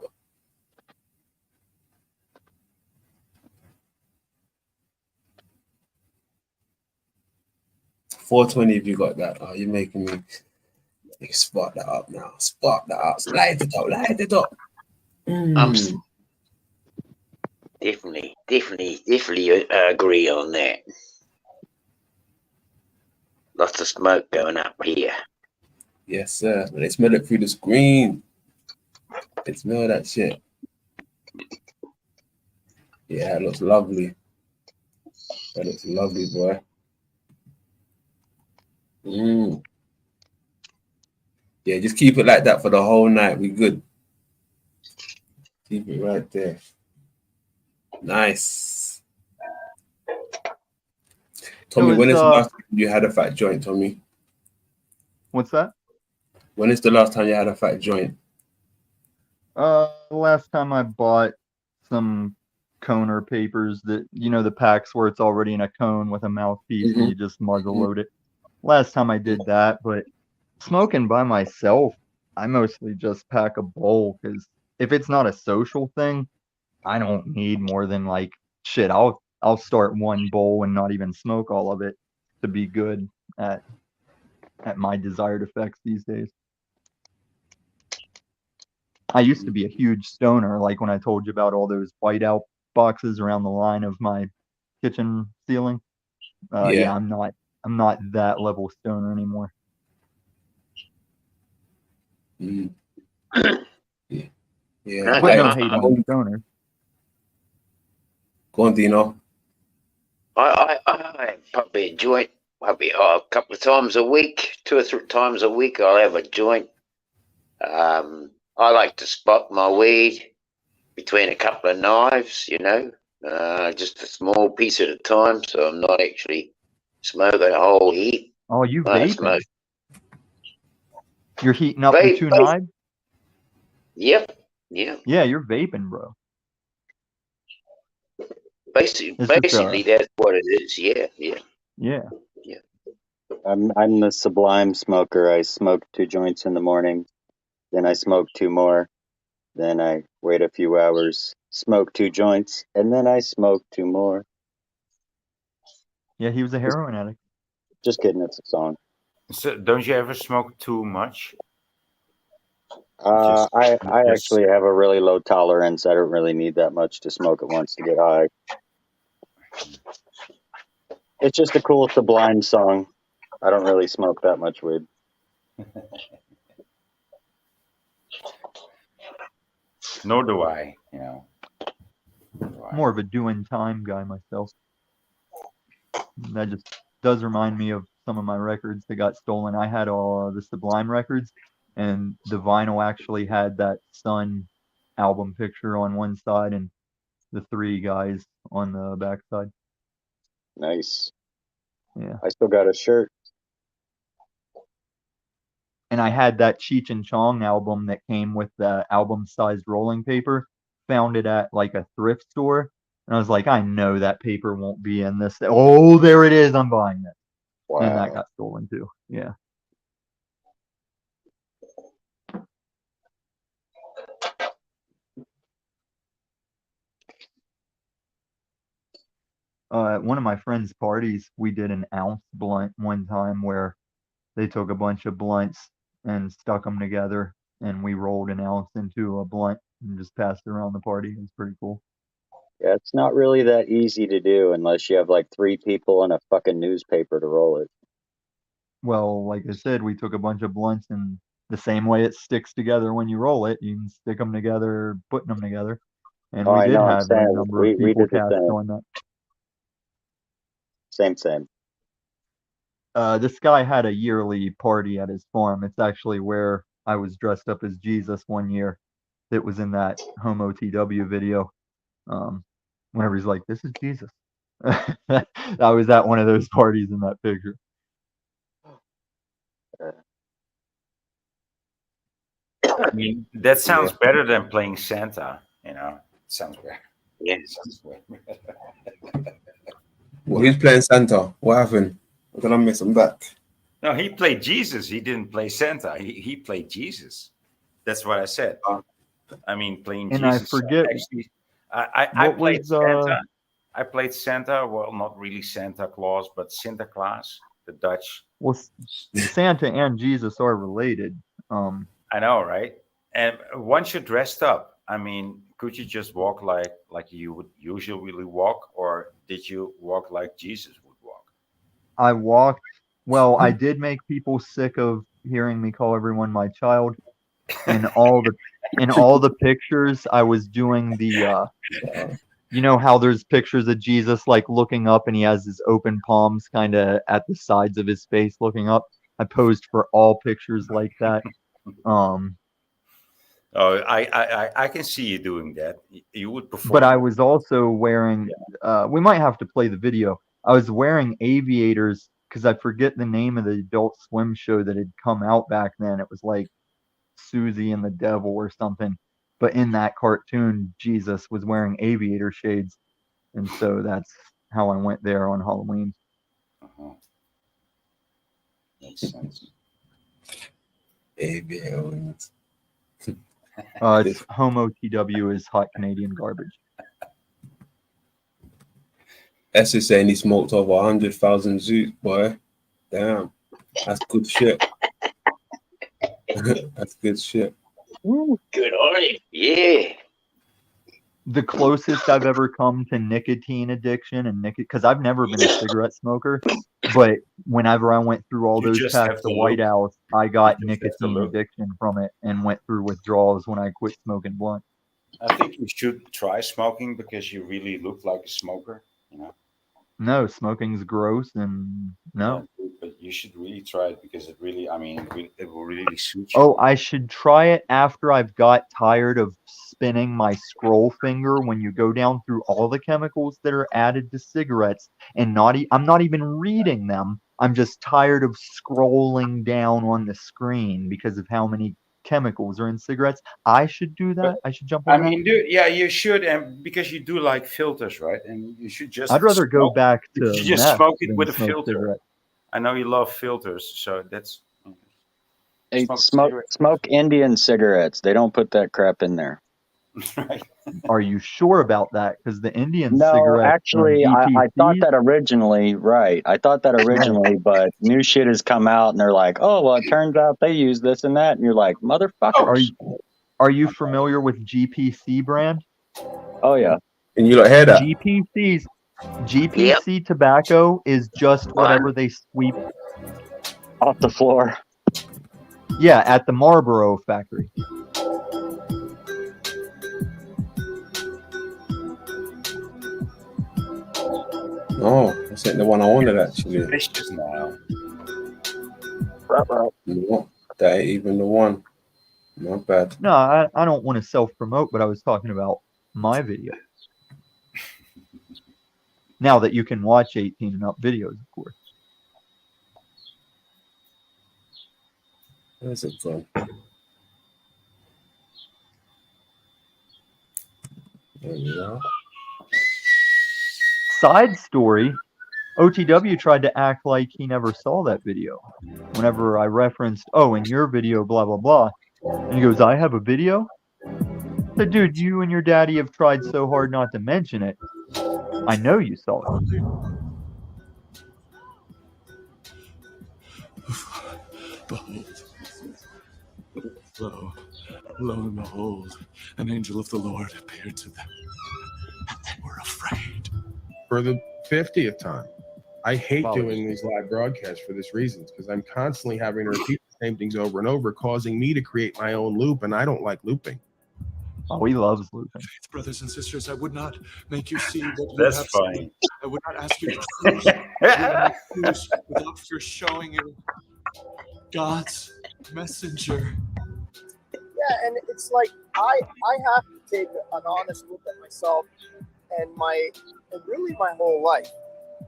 [SPEAKER 2] $4.20 if you got that. Oh, you're making me spark that up now. Spark that up. Light it up. Light it up.
[SPEAKER 5] Definitely agree on that. Lots of smoke going up here.
[SPEAKER 2] Yes, sir. Let's smell it through the screen. Let's smell that shit. Yeah, it looks lovely. That looks lovely, boy. Yeah, just keep it like that for the whole night. We good. Keep it right there. Nice. Tommy, when is the last time you had a fat joint, Tommy?
[SPEAKER 4] What's that?
[SPEAKER 2] When is the last time you had a fat joint?
[SPEAKER 4] The last time I bought some coner papers that, you know, the packs where it's already in a cone with a mouthpiece and you just muzzle load it. Last time I did that, but smoking by myself, I mostly just pack a bowl because if it's not a social thing, I don't need more than like shit. I'll start one bowl and not even smoke all of it to be good at at my desired effects these days. I used to be a huge stoner, like when I told you about all those whiteout boxes around the line of my kitchen ceiling. Yeah, I'm not that level stoner anymore.
[SPEAKER 2] Mm. Yeah.
[SPEAKER 5] I
[SPEAKER 4] But
[SPEAKER 5] think
[SPEAKER 4] no hate on the stoner.
[SPEAKER 2] Go on, Dino.
[SPEAKER 5] I probably a joint, probably a couple of times a week, 2 or 3 times a week. I'll have a joint. I like to spot my weed between a couple of knives, just a small piece at a time, so I'm not actually smoking a whole heap.
[SPEAKER 4] Oh, you
[SPEAKER 5] I
[SPEAKER 4] vaping?
[SPEAKER 5] smoke.
[SPEAKER 4] You're heating up the 2 knives?
[SPEAKER 5] Yep.
[SPEAKER 4] Yeah, you're vaping, bro.
[SPEAKER 5] Basically, that's what it is. Yeah.
[SPEAKER 3] I'm the sublime smoker. I smoke 2 joints in the morning, then I smoke 2 more, then I wait a few hours, smoke 2 joints, and then I smoke 2 more.
[SPEAKER 4] Yeah, he was a heroin addict.
[SPEAKER 3] Just kidding, it's a song.
[SPEAKER 7] So don't you ever smoke too much?
[SPEAKER 3] I actually have a really low tolerance. I don't really need that much to smoke at once to get high. It's just a cool Sublime song. I don't really smoke that much weed.
[SPEAKER 7] Nor do I,
[SPEAKER 4] More of a doing time guy myself. That just does remind me of some of my records that got stolen. I had all the Sublime records, and the vinyl actually had that Sun album picture on one side and the 3 guys on the back side.
[SPEAKER 3] Nice.
[SPEAKER 4] Yeah.
[SPEAKER 3] I still got a shirt.
[SPEAKER 4] And I had that Cheech and Chong album that came with the album-sized rolling paper. Found it at like a thrift store. And I was like, I know that paper won't be in this. Oh, there it is. I'm buying it.
[SPEAKER 3] Wow.
[SPEAKER 4] And that got stolen too. Yeah. At one of my friends' parties, we did an ounce blunt one time where they took a bunch of blunts and stuck them together, and we rolled an ounce into a blunt and just passed it around the party. It was pretty cool.
[SPEAKER 3] Yeah, it's not really that easy to do unless you have like 3 people and a fucking newspaper to roll it.
[SPEAKER 4] Well, like I said, we took a bunch of blunts, and the same way it sticks together when you roll it, you can stick them together, putting them together. And we did have a number of people cast on that.
[SPEAKER 3] Same.
[SPEAKER 4] This guy had a yearly party at his farm. It's actually where I was dressed up as Jesus one year. It was in that Homo TW video. Whenever he's like, "This is Jesus." I was at one of those parties in that picture.
[SPEAKER 7] I mean, that sounds better than playing Santa. It sounds better.
[SPEAKER 5] Yeah.
[SPEAKER 2] Well, who's playing Santa? What happened? Did I miss him back?
[SPEAKER 7] No, he played Jesus. He didn't play Santa. He played Jesus. That's what I said. I mean, playing
[SPEAKER 4] And
[SPEAKER 7] Jesus.
[SPEAKER 4] I forget.
[SPEAKER 7] Actually, I played Santa. I played Santa. Well, not really Santa Claus, but Sinterklaas, the Dutch.
[SPEAKER 4] Well, Santa and Jesus are related.
[SPEAKER 7] I know, right? And once you're dressed up, I mean, could you just walk like you would usually walk, or did you walk like Jesus would walk?
[SPEAKER 4] I walked. Well, I did make people sick of hearing me call everyone my child. In all the pictures, I was doing the. You know how there's pictures of Jesus like looking up, and he has his open palms kind of at the sides of his face looking up. I posed for all pictures like that.
[SPEAKER 7] Oh, I can see you doing that. You would perform.
[SPEAKER 4] But I was also wearing. We might have to play the video. I was wearing aviators because I forget the name of the Adult Swim show that had come out back then. It was like Susie and the Devil or something. But in that cartoon, Jesus was wearing aviator shades, and so that's how I went there on Halloween.
[SPEAKER 7] Makes sense.
[SPEAKER 2] Aviators.
[SPEAKER 4] It's Homo TW is hot Canadian garbage.
[SPEAKER 2] S is saying he smoked over 100,000 zoots, boy. Damn. That's good shit. That's good shit.
[SPEAKER 5] Good on him. Yeah.
[SPEAKER 4] The closest I've ever come to nicotine addiction and because I've never been a cigarette smoker, but whenever I went through all
[SPEAKER 7] You
[SPEAKER 4] those
[SPEAKER 7] just
[SPEAKER 4] packs
[SPEAKER 7] have
[SPEAKER 4] of
[SPEAKER 7] to
[SPEAKER 4] White
[SPEAKER 7] look.
[SPEAKER 4] House, I got
[SPEAKER 7] You just have to
[SPEAKER 4] nicotine
[SPEAKER 7] look.
[SPEAKER 4] addiction from it and went through withdrawals when I quit smoking blunt.
[SPEAKER 7] I think you should try smoking because you really look like a smoker. You know.
[SPEAKER 4] No, smoking's gross and no.
[SPEAKER 7] Yeah, but you should really try it because it really, I mean, it will really suit you.
[SPEAKER 4] Oh, I should try it after I've got tired of spinning my scroll finger when you go down through all the chemicals that are added to cigarettes and I'm not even reading them. I'm just tired of scrolling down on the screen because of how many chemicals are in cigarettes. I should do that. I should jump
[SPEAKER 7] I
[SPEAKER 4] on that.
[SPEAKER 7] mean, yeah, you should, and because you do like filters, right? And you should just.
[SPEAKER 4] I'd rather go
[SPEAKER 7] smoke-
[SPEAKER 4] back
[SPEAKER 7] You
[SPEAKER 4] to
[SPEAKER 7] should just
[SPEAKER 4] meth
[SPEAKER 7] smoke it
[SPEAKER 4] than
[SPEAKER 7] with a
[SPEAKER 4] smoke
[SPEAKER 7] filter.
[SPEAKER 4] cigarettes.
[SPEAKER 7] I know you love filters, so that's.
[SPEAKER 3] Hey,
[SPEAKER 7] Smoke
[SPEAKER 3] smoke
[SPEAKER 7] cigarettes.
[SPEAKER 3] smoke Indian cigarettes. They don't put that crap in there.
[SPEAKER 7] Right.
[SPEAKER 4] Are you sure about that? Because the Indian
[SPEAKER 3] No,
[SPEAKER 4] cigarettes
[SPEAKER 3] actually,
[SPEAKER 4] from
[SPEAKER 3] I thought
[SPEAKER 4] GPCs,
[SPEAKER 3] that originally, right. I thought that originally, but new shit has come out and they're like, oh, well, it turns out they use this and that. And you're like, motherfuckers.
[SPEAKER 4] are you familiar with GPC brand?
[SPEAKER 3] Oh, yeah.
[SPEAKER 2] Can you not hear that?
[SPEAKER 4] GPC tobacco is just whatever they sweep.
[SPEAKER 3] Off the floor.
[SPEAKER 4] Yeah, at the Marlboro factory.
[SPEAKER 2] Oh, that's not the one I wanted actually.
[SPEAKER 7] Delicious now.
[SPEAKER 2] No, that ain't even the one. Not bad.
[SPEAKER 4] No, I don't want to self-promote, but I was talking about my video. Now that you can watch 18 and up videos, of course.
[SPEAKER 2] Where's it gone? There we are.
[SPEAKER 4] Side story, OTW tried to act like he never saw that video. Whenever I referenced, oh, in your video, blah, blah, blah. And he goes, I have a video? I said, dude, you and your daddy have tried so hard not to mention it. I know you saw it.
[SPEAKER 9] Behold, lo and behold, an angel of the Lord appeared to them, and they were afraid.
[SPEAKER 10] For the 50th time. I hate
[SPEAKER 4] Wow.
[SPEAKER 10] doing these live broadcasts for this reason, because I'm constantly having to repeat the same things over and over, causing me to create my own loop, and I don't like looping.
[SPEAKER 4] Oh, he loves looping.
[SPEAKER 9] Brothers and sisters, I would not make you see what you
[SPEAKER 7] That's
[SPEAKER 9] have
[SPEAKER 7] funny.
[SPEAKER 9] seen. I would not ask you to choose. I would not choose without first showing you God's messenger.
[SPEAKER 11] Yeah, and it's like I have to take an honest look at myself and really my whole life.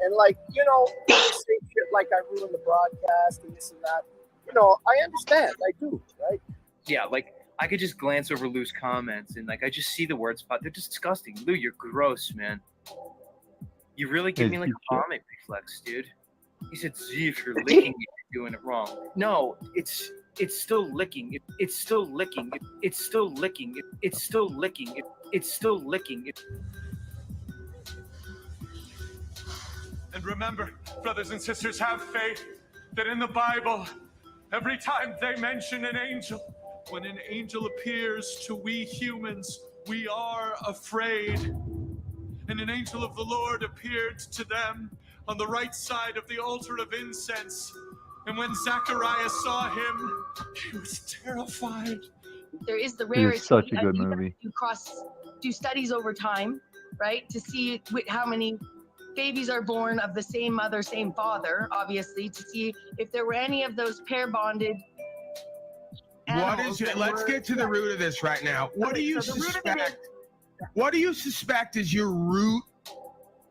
[SPEAKER 11] And like, you know, you say shit like I ruined the broadcast and this and that. You know, I understand. I do, right?
[SPEAKER 12] Yeah, like I could just glance over Lou's comments and like I just see the word spot. They're disgusting. Lou, you're gross, man. You really give me like a vomit reflex, dude. He said, Z, if you're licking it, you're doing it wrong. No, it's still licking. It's still licking. It's still licking. It's still licking. It's still licking.
[SPEAKER 9] And remember, brothers and sisters, have faith that in the Bible, every time they mention an angel, when an angel appears to we humans, we are afraid. And an angel of the Lord appeared to them on the right side of the altar of incense. And when Zachariah saw him, he was terrified.
[SPEAKER 13] There is the
[SPEAKER 4] It is
[SPEAKER 13] rarity.
[SPEAKER 4] such a good movie.
[SPEAKER 13] Do studies over time, right? To see how many babies are born of the same mother, same father, obviously, to see if there were any of those pair bonded.
[SPEAKER 10] Let's get to the root of this right now. What do you suspect? What do you suspect is your root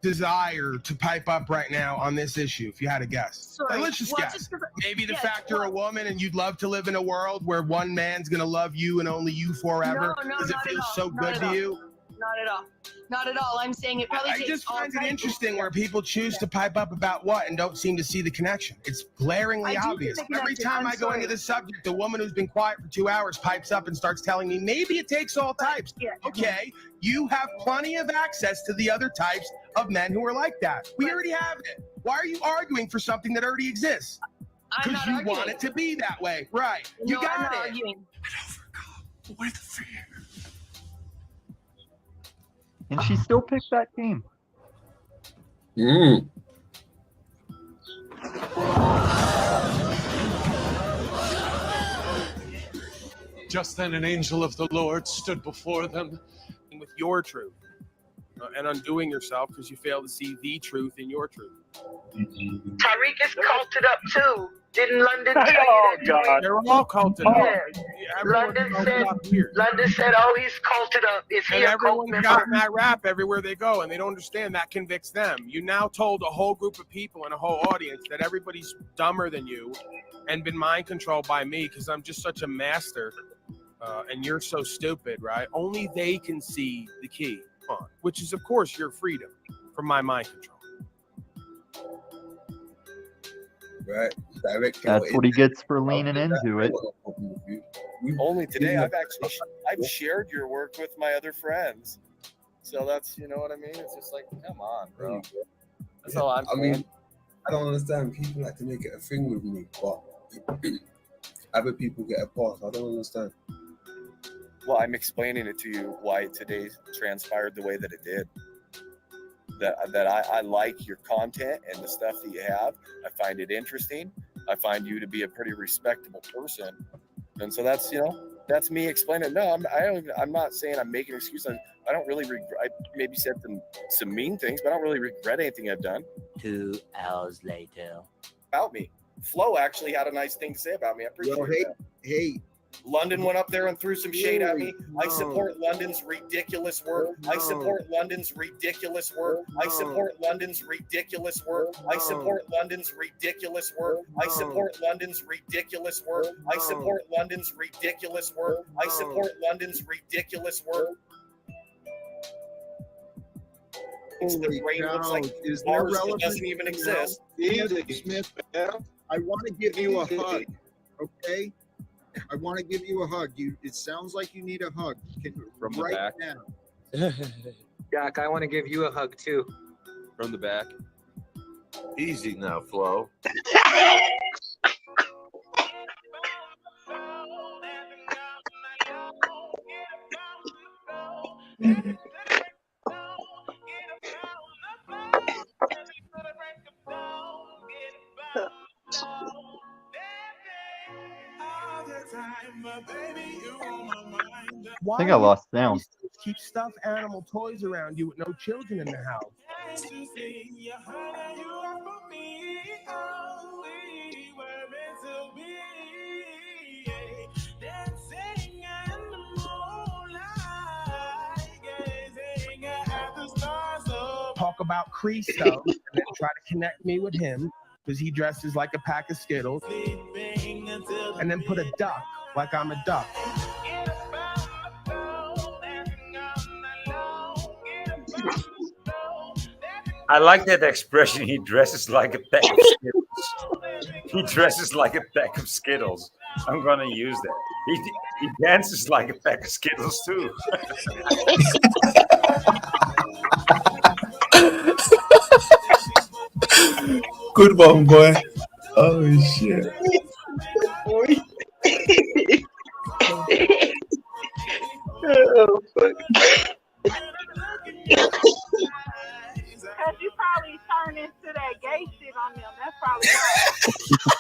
[SPEAKER 10] desire to pipe up right now on this issue, if you had a guess? Let's just guess. Maybe the fact you're a woman and you'd love to live in a world where one man's going to love you and only you forever.
[SPEAKER 13] No,
[SPEAKER 10] Does it feel so good to you?
[SPEAKER 13] Not at all. Not at all. I'm saying it probably
[SPEAKER 10] I
[SPEAKER 13] takes
[SPEAKER 10] just
[SPEAKER 13] all
[SPEAKER 10] find it
[SPEAKER 13] types.
[SPEAKER 10] interesting where people choose to pipe up about what and don't seem to see the connection. It's glaringly
[SPEAKER 13] I do see
[SPEAKER 10] obvious.
[SPEAKER 13] the
[SPEAKER 10] Every
[SPEAKER 13] connection.
[SPEAKER 10] time
[SPEAKER 13] I'm
[SPEAKER 10] I go
[SPEAKER 13] sorry.
[SPEAKER 10] into this subject, the woman who's been quiet for 2 hours pipes up and starts telling me maybe it takes all types.
[SPEAKER 13] Yeah.
[SPEAKER 10] Okay, you have plenty of access to the other types of men who are like that. We already have it. Why are you arguing for something that already exists?
[SPEAKER 13] I'm
[SPEAKER 10] Because
[SPEAKER 13] not
[SPEAKER 10] you
[SPEAKER 13] arguing.
[SPEAKER 10] want it to be that way. Right. You
[SPEAKER 13] No, I'm
[SPEAKER 10] got
[SPEAKER 13] not
[SPEAKER 10] it.
[SPEAKER 13] arguing.
[SPEAKER 9] With fear.
[SPEAKER 4] And she still picked that game.
[SPEAKER 2] Mm.
[SPEAKER 9] Just then an angel of the Lord stood before them.
[SPEAKER 10] With your truth and undoing yourself because you fail to see the truth in your truth.
[SPEAKER 14] Tyreek is culted up too. Didn't London tell you
[SPEAKER 6] Oh,
[SPEAKER 14] that?
[SPEAKER 6] God.
[SPEAKER 10] They're all culted up.
[SPEAKER 14] Yeah.
[SPEAKER 10] Everyone's
[SPEAKER 14] London
[SPEAKER 10] culted
[SPEAKER 14] said,
[SPEAKER 10] up here.
[SPEAKER 14] London said, oh, he's culted up. Is he
[SPEAKER 10] And
[SPEAKER 14] a cult
[SPEAKER 10] everyone's
[SPEAKER 14] member?
[SPEAKER 10] got that rap everywhere they go, and they don't understand that convicts them. You now told a whole group of people and a whole audience that everybody's dumber than you and been mind controlled by me because I'm just such a master, and you're so stupid, right? Only they can see the key, which is, of course, your freedom from my mind control.
[SPEAKER 2] Right. Direct
[SPEAKER 4] That's what he gets for leaning into it.
[SPEAKER 15] Only today I've shared your work with my other friends. So that's, you know what I mean? It's just like, come on, bro. That's all I'm saying.
[SPEAKER 2] I mean, I don't understand. People like to make it a thing with me, but other people get a pass. I don't understand.
[SPEAKER 15] Well, I'm explaining it to you why today transpired the way that it did. That I like your content and the stuff that you have. I find it interesting. I find you to be a pretty respectable person. And so that's, that's me explaining it. No, I'm not saying I'm making excuses. I don't really regret. I maybe said some mean things, but I don't really regret anything I've done.
[SPEAKER 16] 2 hours later.
[SPEAKER 15] About me. Flo actually had a nice thing to say about me. I appreciate that.
[SPEAKER 17] Hey.
[SPEAKER 15] London went up there and threw some shade at me. I support London's ridiculous work. I support London's ridiculous work. I support London's ridiculous work. I support London's ridiculous work. I support London's ridiculous work. I support London's ridiculous work. I support London's ridiculous work. The brain looks like Mars that doesn't even exist.
[SPEAKER 17] Smith, I want to give you a hug, okay? I want to give you a hug. It sounds like you need a hug.
[SPEAKER 18] From the
[SPEAKER 17] right
[SPEAKER 18] back.
[SPEAKER 17] now.
[SPEAKER 18] Jack, I want to give you a hug too. From the back.
[SPEAKER 19] Easy now, Flo.
[SPEAKER 4] I think I lost sound.
[SPEAKER 10] Keep stuffed animal toys around you with no children in the house. Talk about Christo and then try to connect me with him because he dresses like a pack of Skittles, and then put a duck like I'm a duck.
[SPEAKER 7] I like that expression. He dresses like a pack of Skittles. He dresses like a pack of Skittles. I'm gonna use that. He dances like a pack of Skittles too.
[SPEAKER 2] Good one, boy. Oh shit.
[SPEAKER 14] Oh, fuck.
[SPEAKER 8] Because you probably turn into that gay shit on them. That's probably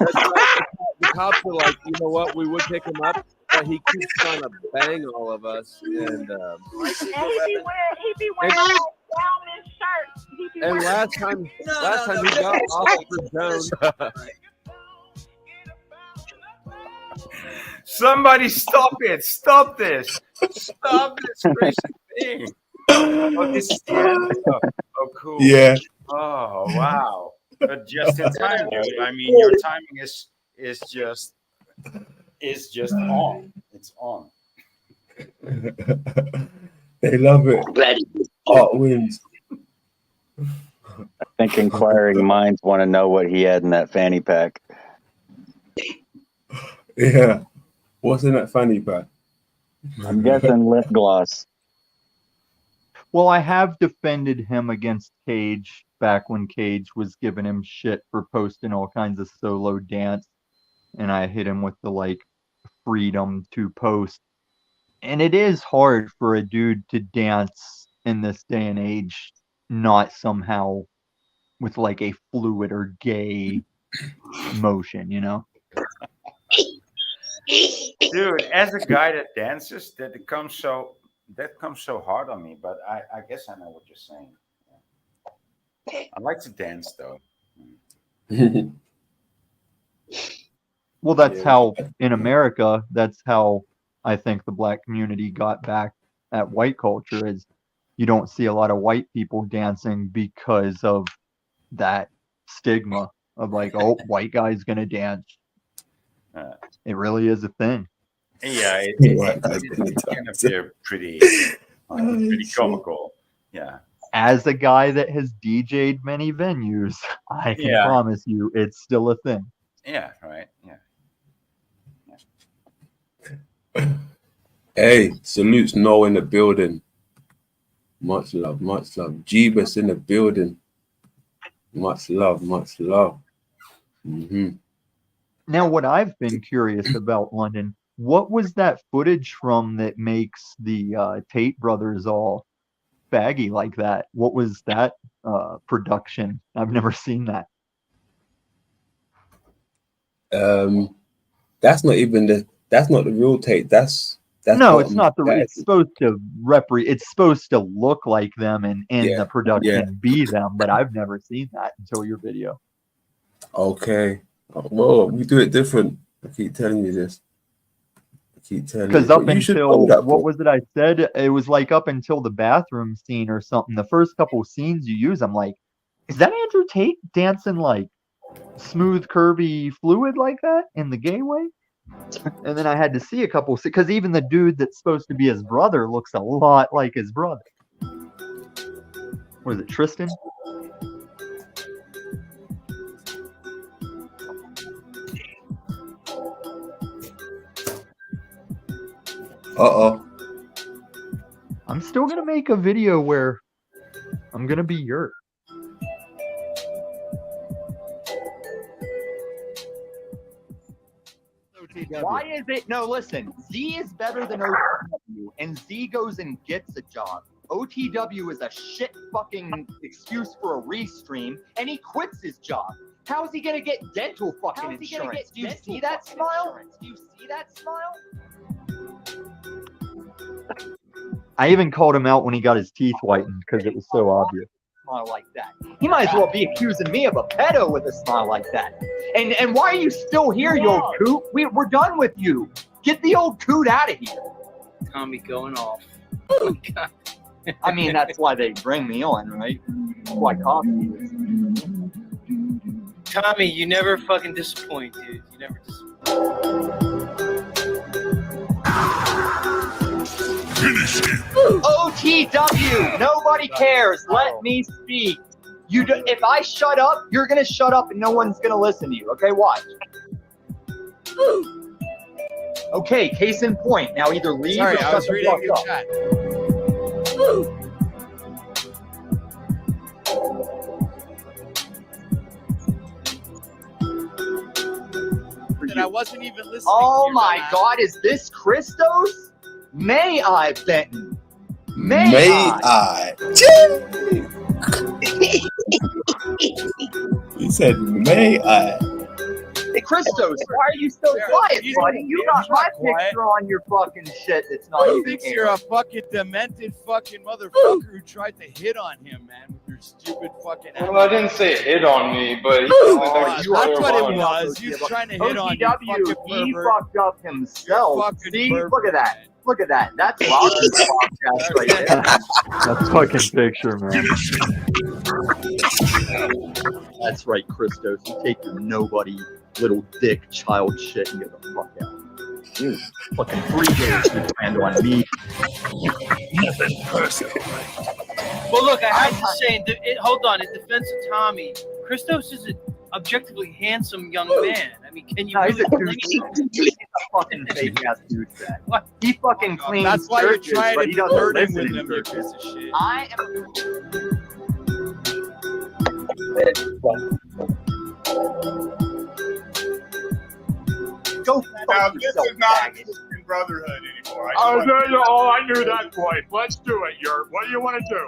[SPEAKER 8] right.
[SPEAKER 6] The cops are like, you know what? We would pick him up, but he keeps trying to bang all of us. And
[SPEAKER 8] And he be wearing wellness shirts. He be
[SPEAKER 6] and
[SPEAKER 8] wearing-
[SPEAKER 6] last time he got Officer Jones.
[SPEAKER 7] Somebody stop it! Stop this! Stop this crazy thing! Oh, this is the end. Oh, cool.
[SPEAKER 2] Yeah.
[SPEAKER 7] Oh, wow. But just in time, dude. I mean, your timing is just on. It's on.
[SPEAKER 2] They love it. Art wins.
[SPEAKER 3] I think inquiring minds want to know what he had in that fanny pack.
[SPEAKER 2] Yeah. What's in that fanny pack?
[SPEAKER 3] I'm guessing lip gloss.
[SPEAKER 4] Well, I have defended him against Cage back when Cage was giving him shit for posting all kinds of solo dance and I hit him with the like freedom to post. And it is hard for a dude to dance in this day and age, not somehow with like a fluid or gay motion, you know?
[SPEAKER 7] Dude, as a guy that dances, that comes so hard on me. But I guess I know what you're saying. I like to dance though.
[SPEAKER 4] Well, that's how in America, that's how I think the black community got back at white culture is you don't see a lot of white people dancing because of that stigma of like, oh, white guy's gonna dance. It really is a thing.
[SPEAKER 7] Yeah, it's kind of pretty comical. Yeah.
[SPEAKER 4] As a guy that has DJ'd many venues, I can promise you it's still a thing.
[SPEAKER 7] Yeah, right. Yeah.
[SPEAKER 2] Hey, salutes Noah in the building. Much love, much love. Jeebus in the building. Much love, much love.
[SPEAKER 4] Now, what I've been curious about, London, what was that footage from that makes the Tate brothers all baggy like that? What was that production? I've never seen that.
[SPEAKER 2] That's not the real Tate. That's
[SPEAKER 4] no, it's not the. It's supposed to It's supposed to look like them and in the production be them, but I've never seen that until your video.
[SPEAKER 2] Okay. Well, we do it different. I keep telling you this.
[SPEAKER 4] Because up until what was it I said? It was like up until the bathroom scene or something. The first couple of scenes you use, I'm like, is that Andrew Tate dancing like smooth, curvy fluid like that in the gay way? And then I had to see a couple, because even the dude that's supposed to be his brother looks a lot like his brother. Was it Tristan? I'm still gonna make a video where I'm gonna be Yurt.
[SPEAKER 20] Why is it? No, listen. Z is better than OTW, and Z goes and gets a job. OTW is a shit fucking excuse for a restream, and he quits his job. How is he gonna get dental fucking insurance? Do you see that smile? Do you see that smile?
[SPEAKER 4] I even called him out when he got his teeth whitened because it was so obvious.
[SPEAKER 20] Smile like that. He might as well be accusing me of a pedo with a smile like that. And why are you still here, you old coot? We're done with you. Get the old coot out of here.
[SPEAKER 12] Tommy going off.
[SPEAKER 20] Oh, God. I mean, that's why they bring me on, right? That's why coffee is.
[SPEAKER 12] Tommy, you never fucking disappoint, dude. You never disappoint.
[SPEAKER 20] OTW, nobody cares. Let me speak. If I shut up, you're gonna shut up and no one's gonna listen to you. Okay, watch. Okay, case in point. Now either leave or shut the fuck up.
[SPEAKER 6] Chat. And I wasn't even listening.
[SPEAKER 20] Oh my God, is this Christos? May I, Benton? May I?
[SPEAKER 2] He said, may I?
[SPEAKER 20] Hey, Christos, why are you so quiet, buddy? You got my picture on your fucking shit. It's not
[SPEAKER 6] Who
[SPEAKER 20] even
[SPEAKER 6] thinks
[SPEAKER 20] here.
[SPEAKER 6] you're a fucking demented fucking motherfucker who tried to hit on him, man, with your stupid fucking.
[SPEAKER 21] Well, I didn't say hit on me, but
[SPEAKER 6] that's what it was. He was trying to hit on you.
[SPEAKER 20] OTW, he fucked up himself. See, look at that. Look at that. That's Roger's podcast right there.
[SPEAKER 4] That fucking picture, man. That's right, Christos. You take your nobody little dick child shit and get the fuck out. You fucking 3 days you planned on me. Nothing personal.
[SPEAKER 12] Well, look, I have to say, hold on. In defense of Tommy, Christos is an objectively handsome young man. I mean, can you?
[SPEAKER 20] No, he's a
[SPEAKER 12] really
[SPEAKER 20] douchebag. He's a fucking fake ass douchebag. What? He fucking cleans
[SPEAKER 6] That's why you're
[SPEAKER 20] churches,
[SPEAKER 6] trying
[SPEAKER 20] but
[SPEAKER 6] to
[SPEAKER 20] he doesn't
[SPEAKER 6] flirt
[SPEAKER 20] listen
[SPEAKER 6] with
[SPEAKER 20] in
[SPEAKER 6] him, you
[SPEAKER 20] churches.
[SPEAKER 6] piece of shit.
[SPEAKER 20] I am. Go
[SPEAKER 1] Now,
[SPEAKER 20] fuck
[SPEAKER 1] this
[SPEAKER 20] yourself,
[SPEAKER 1] is not a
[SPEAKER 20] faggot.
[SPEAKER 1] Christian Brotherhood anymore.
[SPEAKER 22] Oh, I knew that point. Let's do it, Yurt. What do you want to do?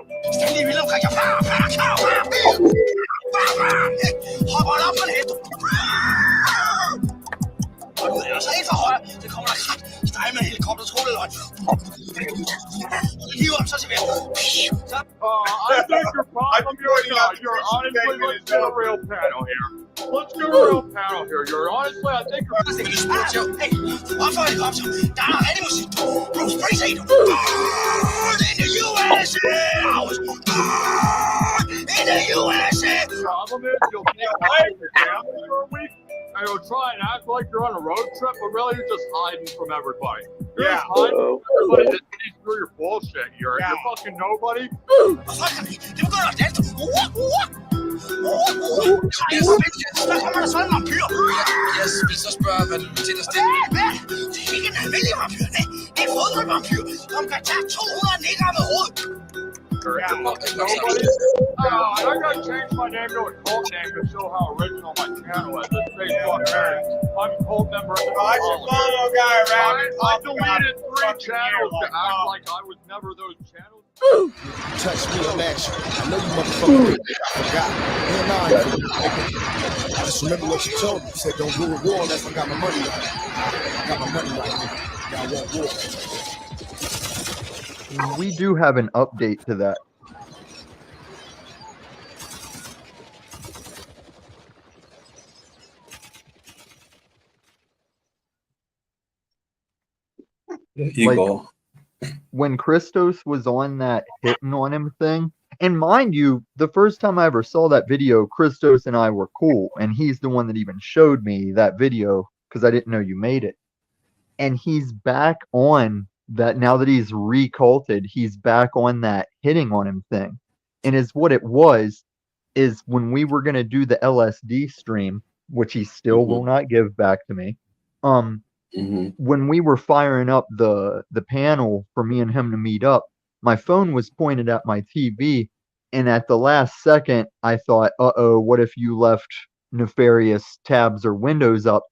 [SPEAKER 23] Og du er så helt for højre, det kommer der krat, steg med helikopter, trolleløg. Og det hiver op så til venstre.
[SPEAKER 22] I think your problem, you're honestly, let's get a real panel here. Let's get a real panel here. You're honestly, I think you're...
[SPEAKER 23] Hey, op for helikopter, der er rigtig musik. Bruce Springsteen. In the USA, in the USA.
[SPEAKER 22] The problem is you'll take away your family for a week, and you'll try and act like you're on a road trip, but really you're just hiding from everybody. You're just hiding from everybody that sees through your bullshit. You're fucking nobody.
[SPEAKER 23] Der kommer der sådan en vampyr. Jeg spiser spørg, hvad du til at stille. Hvad? Det er ikke en almindelig vampyr, nej. Det er en fodboldvampyr, som kan tage 200 nigger med hovedet.
[SPEAKER 22] I gotta change my name to a cult name to show how original my channel is. It's Facebook Parents. I'm a cult member of the I deleted 3 channels to act like I was never those channels.
[SPEAKER 17] Touch me and match. I know you motherfucker. I forgot. Hell no, I just remember what you told me. You said don't go to war unless I got my money right. I got my money right. Y'all want war.
[SPEAKER 4] We do have an update to that.
[SPEAKER 2] There you go.
[SPEAKER 4] When Christos was on that hitting on him thing, and mind you, the first time I ever saw that video, Christos and I were cool, and he's the one that even showed me that video because I didn't know you made it. And he's back on that now that he's reculted, he's back on that hitting on him thing. And is what it was is when we were gonna do the LSD stream, which he still will not give back to me. When we were firing up the panel for me and him to meet up, my phone was pointed at my TV, and at the last second I thought, uh-oh, what if you left nefarious tabs or windows up?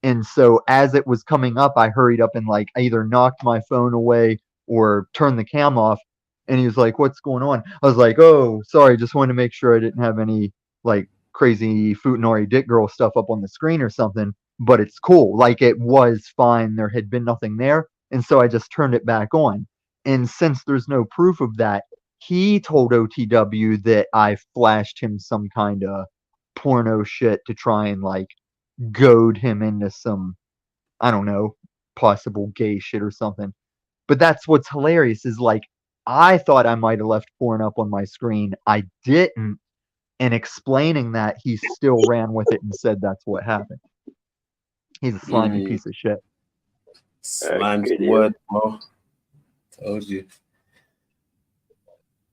[SPEAKER 4] And so as it was coming up, I hurried up and like either knocked my phone away or turned the cam off. And he was like, what's going on? I was like, oh, sorry, just wanted to make sure I didn't have any like crazy Futanari Dick Girl stuff up on the screen or something. But it's cool. Like it was fine. There had been nothing there. And so I just turned it back on. And since there's no proof of that, he told OTW that I flashed him some kind of porno shit to try and like goad him into some, I don't know, possible gay shit or something. But that's what's hilarious is like, I thought I might have left porn up on my screen. I didn't. And explaining that, he still ran with it and said that's what happened. He's a slimy piece of shit.
[SPEAKER 2] Slime's word, bro. Told you.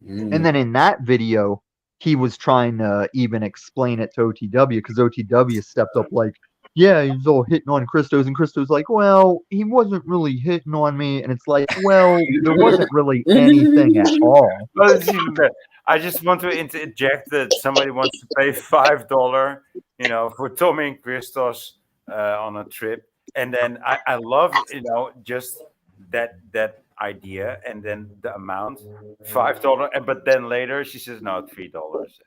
[SPEAKER 4] And then in that video, he was trying to even explain it to OTW because OTW stepped up like, yeah, he was all hitting on Christos, and Christos like, well, he wasn't really hitting on me, and it's like, well, there wasn't really anything at all.
[SPEAKER 7] Well, it's even better. I just want to interject that somebody wants to pay $5, for Tommy and Christos on a trip, and then I love, just that idea, and then the amount, $5, but then later she says no, $3,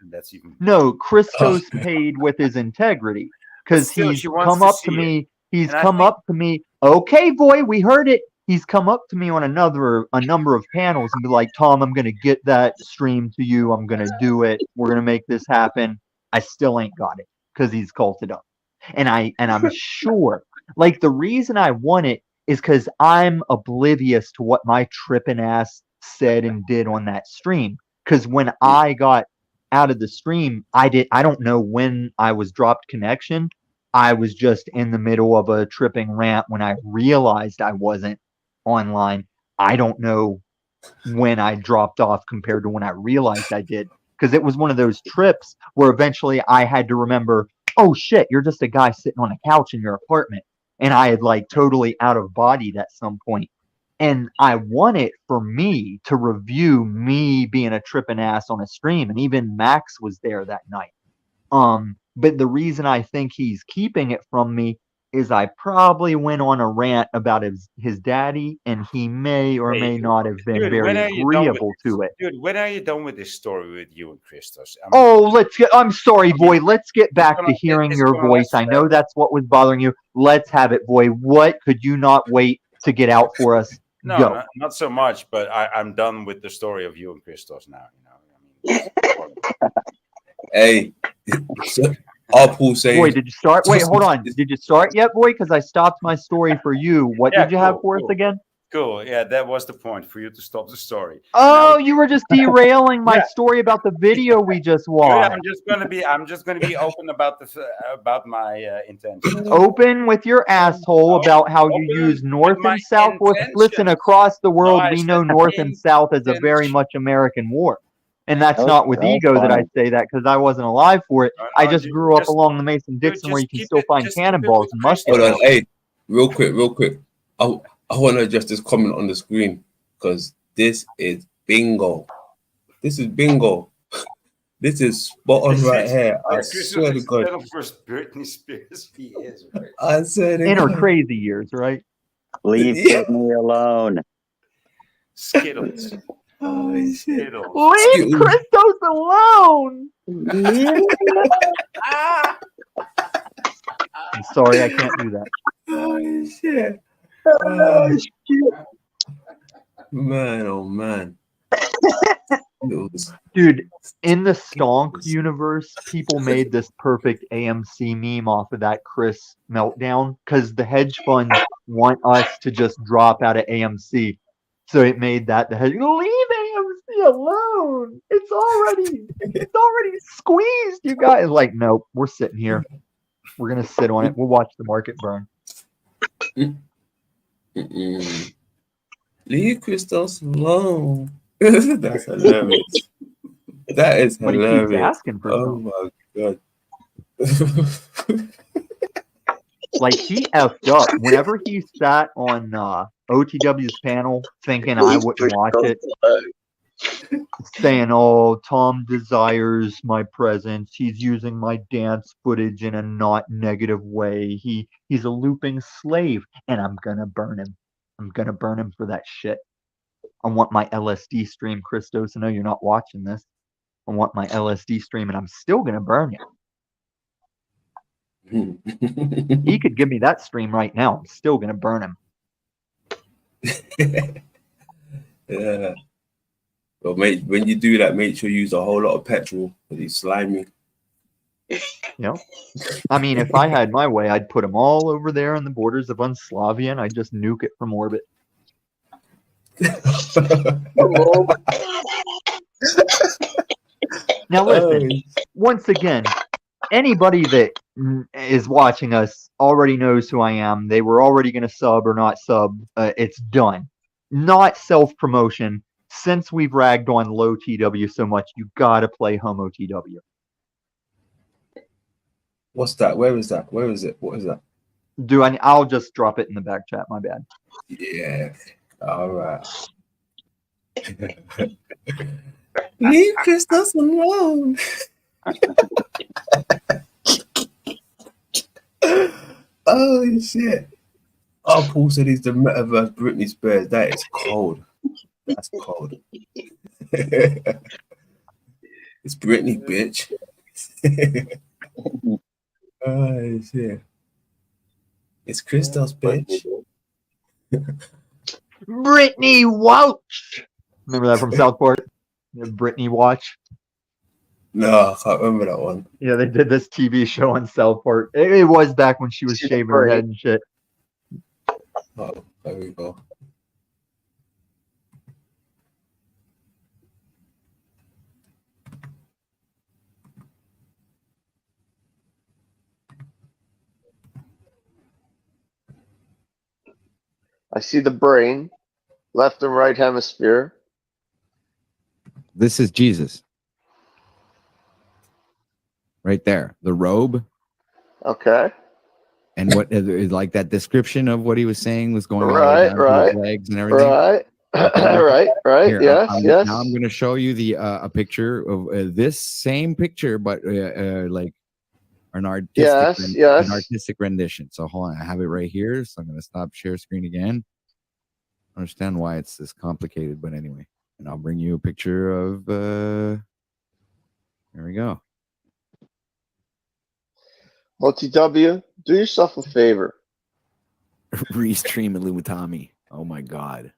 [SPEAKER 7] and that's even
[SPEAKER 4] no. Christos paid with his integrity. Because he's come up to me. He's come up to me. Okay, boy, we heard it. He's come up to me on a number of panels and be like, Tom, I'm gonna get that stream to you. I'm gonna do it. We're gonna make this happen. I still ain't got it because he's culted up, and I'm sure. Like the reason I want it is because I'm oblivious to what my tripping ass said and did on that stream. Because when I got out of the stream, I don't know when I was dropped connection. I was just in the middle of a tripping rant when I realized I wasn't online. I don't know when I dropped off compared to when I realized I did, because it was one of those trips where eventually I had to remember, oh shit, you're just a guy sitting on a couch in your apartment. And I had like totally out of bodied at some point. And I want it for me to review me being a tripping ass on a stream. And even Max was there that night. But the reason I think he's keeping it from me is I probably went on a rant about his daddy, and he may or may not have been
[SPEAKER 7] Dude,
[SPEAKER 4] very
[SPEAKER 7] when are you done with
[SPEAKER 4] agreeable to it.
[SPEAKER 7] Dude, when are you done with this story with you and Christos? I mean,
[SPEAKER 4] Oh, I'm sorry, Void. Let's get back to hearing
[SPEAKER 7] it's
[SPEAKER 4] your
[SPEAKER 7] gonna
[SPEAKER 4] voice.
[SPEAKER 7] last
[SPEAKER 4] I know that's what was bothering you. Let's have it, Void. What could you not wait to get out for us?
[SPEAKER 7] no,
[SPEAKER 4] Go.
[SPEAKER 7] not so much, but I'm done with the story of you and Christos now.
[SPEAKER 2] Hey, I'll Paul saying.
[SPEAKER 4] Boy, did you start? Wait, hold on. Did you start yet, boy? Because I stopped my story for you. What
[SPEAKER 7] Yeah,
[SPEAKER 4] did you have
[SPEAKER 7] cool,
[SPEAKER 4] for us
[SPEAKER 7] cool.
[SPEAKER 4] again?
[SPEAKER 7] Cool. Yeah, that was the point for you to stop the story.
[SPEAKER 4] Oh, you were just derailing my
[SPEAKER 7] Yeah.
[SPEAKER 4] story about the video we just
[SPEAKER 7] Good,
[SPEAKER 4] watched.
[SPEAKER 7] I'm just gonna be open about my intentions.
[SPEAKER 4] Open with your asshole about how you use North and South. Listen, across the world, we know North and South is a very much American war. And that's not with ego that I say that, because I wasn't alive for it. I just grew up along the Mason-Dixon where you can still find cannonballs and muskets.
[SPEAKER 2] Hold on, hey, real quick. I want to address this comment on the screen because this is bingo. This is bingo. This is spot on right here. I swear to God.
[SPEAKER 7] First Britney Spears, he is. Right?
[SPEAKER 2] I said it.
[SPEAKER 4] In her crazy years, right?
[SPEAKER 3] Leave Britney alone.
[SPEAKER 7] Skittles.
[SPEAKER 2] Oh, shit.
[SPEAKER 4] Leave Christos alone. I'm sorry, I can't do that.
[SPEAKER 2] Oh, shit. Oh, shit. Man, oh, man.
[SPEAKER 4] Dude, in the Stonk universe, people made this perfect AMC meme off of that Chris meltdown because the hedge funds want us to just drop out of AMC. So it made that the hedge leave AMC alone. It's already squeezed, you guys. Like, nope, we're sitting here. We're gonna sit on it. We'll watch the market burn.
[SPEAKER 2] Leave Christos alone. That's hilarious. That is
[SPEAKER 4] But he keeps
[SPEAKER 2] hilarious.
[SPEAKER 4] asking for
[SPEAKER 2] Oh
[SPEAKER 4] something.
[SPEAKER 2] my God.
[SPEAKER 4] Like, he effed up whenever he sat on OTW's panel thinking I wouldn't watch it, saying, oh, Tom desires my presence. He's using my dance footage in a not negative way. He's a looping slave, and I'm gonna burn him. I'm gonna burn him for that shit. I want my LSD stream, Christos. I know you're not watching this. I want my LSD stream, and I'm still gonna burn you. He could give me that stream right now. I'm still gonna burn him.
[SPEAKER 2] Yeah. But mate, when you do that, make sure you use a whole lot of petrol because he's slimy.
[SPEAKER 4] You know, I mean, if I had my way, I'd put them all over there on the borders of Unslavia, and I'd just nuke it from orbit. Now listen, once again, anybody that is watching us already knows who I am. They were already going to sub or not sub. It's done. Not self-promotion. Since we've ragged on low TW so much, you gotta play homo TW.
[SPEAKER 2] What's that? Where is that? Where is it? What is that?
[SPEAKER 4] I'll just drop it in the back chat. My bad.
[SPEAKER 2] Yeah. All right. Leave Christos alone. Oh shit! Oh, Paul said he's the metaverse Britney Spears. That is cold. That's cold. It's Britney, bitch. Oh shit! It's Christos, bitch.
[SPEAKER 4] Britney Watch. Remember that from South Park? Britney Watch.
[SPEAKER 2] No, I can't remember that one.
[SPEAKER 4] Yeah, they did this TV show on South Park. It was back when she was shaving her head and shit.
[SPEAKER 2] Oh, there we go.
[SPEAKER 1] I see the brain, left and right hemisphere.
[SPEAKER 5] This is Jesus. Right there. The robe.
[SPEAKER 1] Okay.
[SPEAKER 5] And what is like that description of what he was saying was going
[SPEAKER 1] right,
[SPEAKER 5] down
[SPEAKER 1] right,
[SPEAKER 5] to his legs and everything.
[SPEAKER 1] Right. right.
[SPEAKER 5] Here,
[SPEAKER 1] Yes, yes.
[SPEAKER 5] Now I'm going to show you the a picture of this same picture, but like an artistic,
[SPEAKER 1] Yes.
[SPEAKER 5] an artistic rendition. So hold on, I have it right here. So I'm gonna stop share screen again. I understand why it's this complicated, but anyway, and I'll bring you a picture of. There we go.
[SPEAKER 1] OTW, do yourself a favor.
[SPEAKER 9] Restream Illumitami. Oh my god.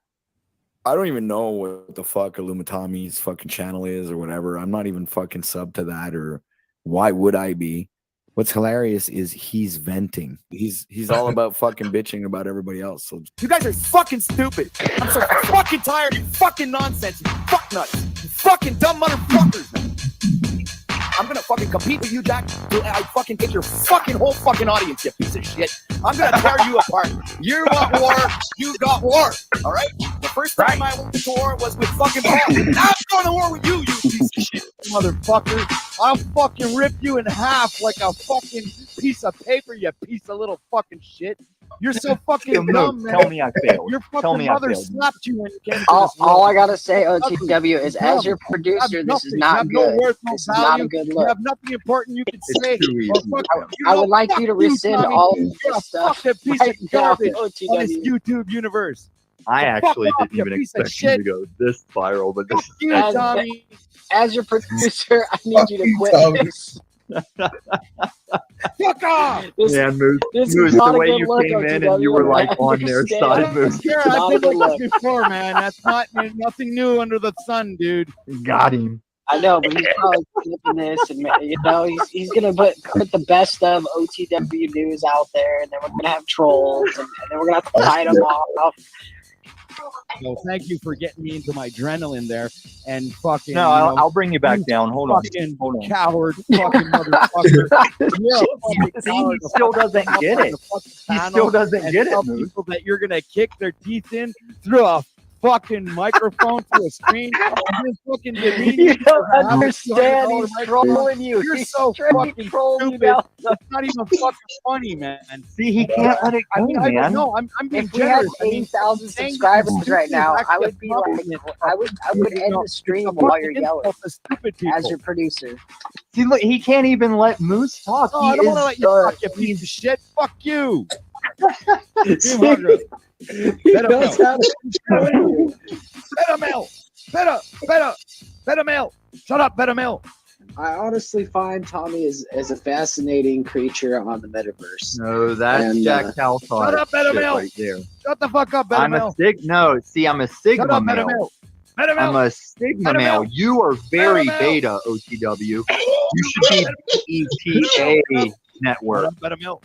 [SPEAKER 9] I don't even know what the fuck Illumitami's fucking channel is or whatever. I'm not even fucking sub to that, or why would I be? What's hilarious is he's venting. He's all about fucking bitching about everybody else. So you guys are fucking stupid. I'm so fucking tired of fucking nonsense. You fuck nuts. You fucking dumb motherfuckers, man. I'm gonna fucking compete with you, Jack, till I fucking get your fucking whole fucking audience, you piece of shit. I'm gonna tear you apart. You want war, you got war, all right? The first time I went to war was with fucking Paul. Now I'm going to war with you, you piece of shit, motherfucker. I'll fucking rip you in half like a fucking piece of paper, you piece of little fucking shit. You're so fucking dumb, man.
[SPEAKER 20] Tell me I failed.
[SPEAKER 9] Your
[SPEAKER 20] Tell
[SPEAKER 9] fucking
[SPEAKER 20] me I
[SPEAKER 9] mother
[SPEAKER 20] failed.
[SPEAKER 9] slapped you when you came to
[SPEAKER 11] All,
[SPEAKER 9] this world.
[SPEAKER 11] all I gotta say, OTW, is
[SPEAKER 9] You're
[SPEAKER 11] as
[SPEAKER 9] dumb.
[SPEAKER 11] your
[SPEAKER 9] You
[SPEAKER 11] producer,
[SPEAKER 9] have
[SPEAKER 11] this is
[SPEAKER 9] nothing.
[SPEAKER 11] not
[SPEAKER 9] You have no
[SPEAKER 11] good.
[SPEAKER 9] worth, no
[SPEAKER 11] This is not a
[SPEAKER 9] value.
[SPEAKER 11] good
[SPEAKER 9] You
[SPEAKER 11] look.
[SPEAKER 9] have nothing important you can say.
[SPEAKER 4] too easy.
[SPEAKER 9] Well, fuck you.
[SPEAKER 11] I would like
[SPEAKER 9] Fuck
[SPEAKER 11] you to rescind
[SPEAKER 9] Tommy.
[SPEAKER 11] all of
[SPEAKER 9] You're a
[SPEAKER 11] this stuff
[SPEAKER 9] fucking piece
[SPEAKER 11] right
[SPEAKER 9] of
[SPEAKER 11] now,
[SPEAKER 9] garbage on this
[SPEAKER 11] OTW.
[SPEAKER 9] YouTube universe.
[SPEAKER 4] I
[SPEAKER 9] Fuck
[SPEAKER 4] actually
[SPEAKER 9] off,
[SPEAKER 4] didn't
[SPEAKER 9] you
[SPEAKER 4] even
[SPEAKER 9] piece of
[SPEAKER 4] expect him
[SPEAKER 9] shit.
[SPEAKER 4] to go this viral, but this
[SPEAKER 9] You,
[SPEAKER 11] As,
[SPEAKER 9] Tommy.
[SPEAKER 11] as your producer, I need you to quit this.
[SPEAKER 9] Fuck off.
[SPEAKER 11] This,
[SPEAKER 4] yeah, Moose,
[SPEAKER 11] this
[SPEAKER 4] Moose
[SPEAKER 11] is not
[SPEAKER 4] the
[SPEAKER 11] a
[SPEAKER 4] way
[SPEAKER 11] good
[SPEAKER 4] you
[SPEAKER 11] look,
[SPEAKER 4] came in
[SPEAKER 11] OTW.
[SPEAKER 4] and you were
[SPEAKER 11] I
[SPEAKER 4] like on their
[SPEAKER 11] understand.
[SPEAKER 4] side, Moose.
[SPEAKER 9] Yeah,
[SPEAKER 11] Not
[SPEAKER 9] I've
[SPEAKER 11] a
[SPEAKER 9] been
[SPEAKER 11] good
[SPEAKER 9] like
[SPEAKER 11] look.
[SPEAKER 9] this before, man. That's not nothing new under the sun, dude.
[SPEAKER 4] Got him.
[SPEAKER 11] I know, but he's probably flipping this, and he's gonna put the best of OTW news out there, and then we're gonna have trolls, and then we're gonna have to fight them off.
[SPEAKER 9] So thank you for getting me into my adrenaline there, and fucking.
[SPEAKER 20] No, I'll bring you back down. Hold on.
[SPEAKER 9] Fucking
[SPEAKER 20] Hold on.
[SPEAKER 9] coward, fucking motherfucker.
[SPEAKER 20] See, he still doesn't get it. He still doesn't get it, Moose.
[SPEAKER 9] People that you're gonna kick their teeth in through a fucking microphone through a screen. And fucking
[SPEAKER 11] You don't understand. He's trolling you.
[SPEAKER 9] You're
[SPEAKER 11] He's
[SPEAKER 9] so
[SPEAKER 11] straight
[SPEAKER 9] fucking
[SPEAKER 11] trolling you
[SPEAKER 9] stupid.
[SPEAKER 11] now.
[SPEAKER 9] It's not even fucking funny, man.
[SPEAKER 20] See, he can't let it go, man.
[SPEAKER 9] No, I'm being
[SPEAKER 11] If we had
[SPEAKER 9] generous. I mean,
[SPEAKER 11] 8,000
[SPEAKER 9] saying
[SPEAKER 11] subscribers
[SPEAKER 9] that
[SPEAKER 11] right now,
[SPEAKER 9] is
[SPEAKER 11] I would be like, I would end the stream while you're yelling as your producer.
[SPEAKER 20] See, look, he can't even let Moose talk.
[SPEAKER 9] Oh, I don't want to let you talk, you piece of shit. Fuck you. Better Mill. Shut up, Better Mill.
[SPEAKER 11] I honestly find Tommy is a fascinating creature on the metaverse.
[SPEAKER 4] No, that's Jack Calthar.
[SPEAKER 9] Shut up, Better
[SPEAKER 4] shit
[SPEAKER 9] Mill.
[SPEAKER 4] right there.
[SPEAKER 9] Shut the fuck up, Better
[SPEAKER 4] I'm
[SPEAKER 9] Mill.
[SPEAKER 4] a No, see, I'm a Sigma
[SPEAKER 9] Shut up, Better
[SPEAKER 4] male.
[SPEAKER 9] Mill. Better Mill.
[SPEAKER 4] I'm a Sigma
[SPEAKER 9] Better
[SPEAKER 4] male.
[SPEAKER 9] Mill.
[SPEAKER 4] You are very
[SPEAKER 9] Better
[SPEAKER 4] beta, OTW. You should be ETA network.
[SPEAKER 9] Better Mill.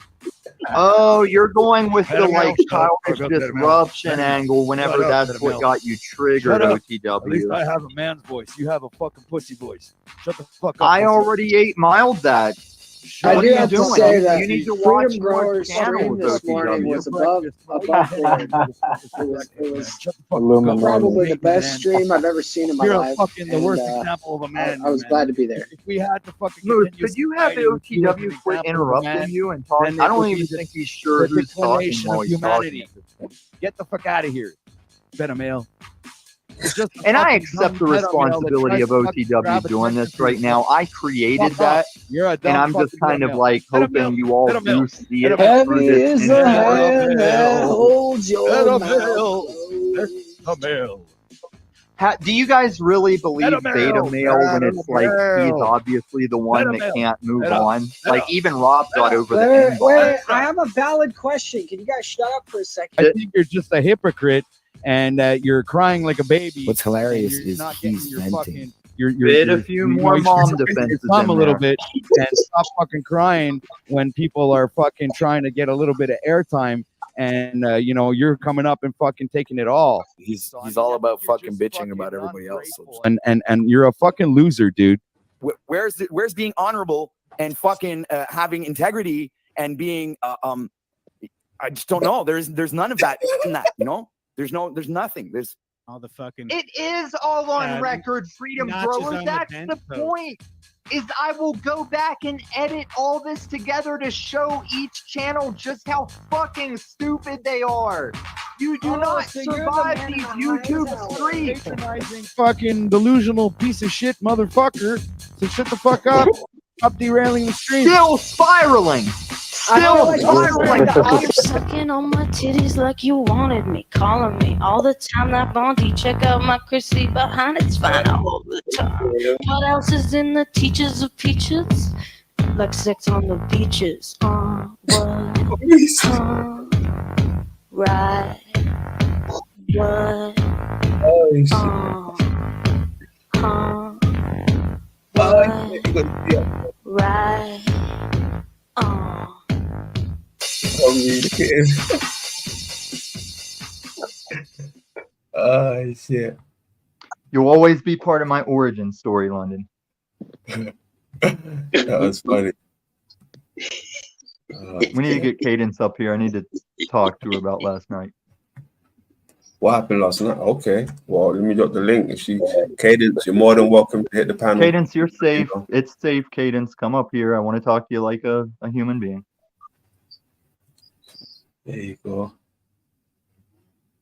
[SPEAKER 4] Oh, you're going with the
[SPEAKER 9] Better
[SPEAKER 4] like
[SPEAKER 9] Mill.
[SPEAKER 4] childish
[SPEAKER 9] Better Mill.
[SPEAKER 4] disruption
[SPEAKER 9] Better
[SPEAKER 4] angle whenever
[SPEAKER 9] Shut up,
[SPEAKER 4] that's
[SPEAKER 9] Better
[SPEAKER 4] what
[SPEAKER 9] Mill.
[SPEAKER 4] got you triggered,
[SPEAKER 9] Shut up. At least
[SPEAKER 4] OTW.
[SPEAKER 9] I have a man's voice. You have a fucking pussy voice. Shut the fuck up.
[SPEAKER 4] I
[SPEAKER 9] pussy.
[SPEAKER 4] already 8 miled that.
[SPEAKER 11] I
[SPEAKER 4] What
[SPEAKER 11] do
[SPEAKER 4] are you
[SPEAKER 11] have to
[SPEAKER 4] doing?
[SPEAKER 11] say that
[SPEAKER 4] You need to watch
[SPEAKER 11] Freedom
[SPEAKER 4] more
[SPEAKER 11] Growers stream
[SPEAKER 4] channels,
[SPEAKER 11] this morning
[SPEAKER 4] OTW.
[SPEAKER 11] was above board. It was probably the best stream I've ever seen in my
[SPEAKER 9] You're
[SPEAKER 11] life.
[SPEAKER 9] fucking the
[SPEAKER 11] and,
[SPEAKER 9] worst example of a man.
[SPEAKER 11] I was
[SPEAKER 9] man.
[SPEAKER 11] glad to be there.
[SPEAKER 9] If we had to fucking
[SPEAKER 4] Moose,
[SPEAKER 9] continue
[SPEAKER 4] could you have the
[SPEAKER 9] fighting with you as an
[SPEAKER 4] OTW quit
[SPEAKER 9] example of a
[SPEAKER 4] interrupting
[SPEAKER 9] man,
[SPEAKER 4] you and
[SPEAKER 9] then
[SPEAKER 4] talking?
[SPEAKER 9] it
[SPEAKER 4] I don't
[SPEAKER 9] would be
[SPEAKER 4] even
[SPEAKER 9] the-
[SPEAKER 4] think he's sure
[SPEAKER 9] the
[SPEAKER 4] who's talking
[SPEAKER 9] declination
[SPEAKER 4] while
[SPEAKER 9] of
[SPEAKER 4] he's
[SPEAKER 9] humanity.
[SPEAKER 4] talking.
[SPEAKER 9] Get the fuck out of here, Better Male.
[SPEAKER 4] And I accept the responsibility of OTW doing this right now. I created that,
[SPEAKER 9] You're a dumb
[SPEAKER 4] and I'm just
[SPEAKER 9] fucking
[SPEAKER 4] kind of
[SPEAKER 9] male.
[SPEAKER 4] like
[SPEAKER 9] Better
[SPEAKER 4] hoping
[SPEAKER 9] Male.
[SPEAKER 4] you all
[SPEAKER 9] Better Male.
[SPEAKER 4] do see it
[SPEAKER 9] Better
[SPEAKER 4] through
[SPEAKER 11] Heavy
[SPEAKER 4] this
[SPEAKER 11] is the
[SPEAKER 4] internet.
[SPEAKER 11] hand that holds your
[SPEAKER 9] Better
[SPEAKER 11] mouth.
[SPEAKER 9] Male. Better Male.
[SPEAKER 4] Do you guys really believe
[SPEAKER 9] Better
[SPEAKER 4] beta
[SPEAKER 9] male.
[SPEAKER 4] male when it's
[SPEAKER 9] Better
[SPEAKER 4] like he's
[SPEAKER 9] male.
[SPEAKER 4] obviously the one
[SPEAKER 9] Better
[SPEAKER 4] that
[SPEAKER 9] male.
[SPEAKER 4] can't move
[SPEAKER 9] Better.
[SPEAKER 4] on?
[SPEAKER 9] Better.
[SPEAKER 4] Like even Rob got over the
[SPEAKER 11] Wait,
[SPEAKER 4] end.
[SPEAKER 11] wait, I have a valid question. Can you guys shut up for a second?
[SPEAKER 9] I think you're just a hypocrite, and you're crying like a baby.
[SPEAKER 5] What's hilarious
[SPEAKER 9] and you're
[SPEAKER 5] is
[SPEAKER 9] not getting
[SPEAKER 5] he's
[SPEAKER 9] your
[SPEAKER 5] venting.
[SPEAKER 9] fucking- You're
[SPEAKER 4] Bit a few more mom defenses
[SPEAKER 9] Thumb
[SPEAKER 4] in
[SPEAKER 9] a little
[SPEAKER 4] there.
[SPEAKER 9] bit and stop fucking crying when people are fucking trying to get a little bit of airtime, and you're coming up and fucking taking it all. So, I he's mean, all I about think you're fucking just bitching fucking about everybody else. And you're a fucking loser, dude.
[SPEAKER 13] Where's being honorable and fucking having integrity and being I just don't know. There's none of that in that, there's nothing. There's
[SPEAKER 24] all the fucking
[SPEAKER 20] It is all on
[SPEAKER 24] Yeah,
[SPEAKER 20] record, Freedom
[SPEAKER 24] notches on
[SPEAKER 20] Growers.
[SPEAKER 24] the
[SPEAKER 20] That's
[SPEAKER 24] bench
[SPEAKER 20] the
[SPEAKER 24] post.
[SPEAKER 20] point. Is I will go back and edit all this together to show each channel just how fucking stupid they are. You do not
[SPEAKER 11] so you're the
[SPEAKER 20] survive
[SPEAKER 11] man
[SPEAKER 20] these
[SPEAKER 11] in the
[SPEAKER 20] YouTube
[SPEAKER 11] hindsight.
[SPEAKER 20] streets.
[SPEAKER 9] Patronizing fucking delusional piece of shit motherfucker. So shut the fuck up. Stop derailing the stream.
[SPEAKER 4] Still spiraling. Still spiraling.
[SPEAKER 15] Sucking on my titties like you wanted me, calling me all the time. That Bondi, check out my Chrissy behind it's fine all the time. What else is in the teachers of peaches? Like sex on the beaches. What? Right. What? Right.
[SPEAKER 2] Oh shit.
[SPEAKER 4] You'll always be part of my origin story, London.
[SPEAKER 2] That was funny.
[SPEAKER 4] We need to get Cadence up here. I need to talk to her about last night.
[SPEAKER 2] What happened last night? Okay. Well, let me drop the link. If she Cadence, you're more than welcome to hit the panel.
[SPEAKER 4] Cadence, you're safe. It's safe, Cadence. Come up here. I want to talk to you like a human being.
[SPEAKER 2] There you go.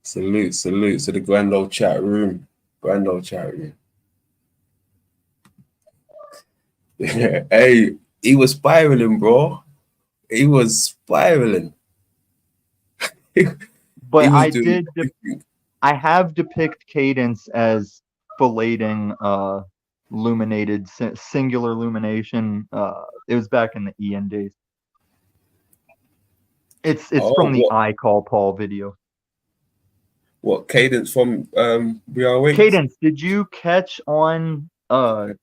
[SPEAKER 2] Salute to the grand old chat room. Grand old chat room. Hey, he was spiraling, bro. He was spiraling.
[SPEAKER 4] But I have depicted Cadence as filleting illuminated singular illumination. It was back in the Ian days. It's from the I Call Paul video.
[SPEAKER 2] What, Cadence from We Are Wings?
[SPEAKER 4] Cadence, did you catch on Hoax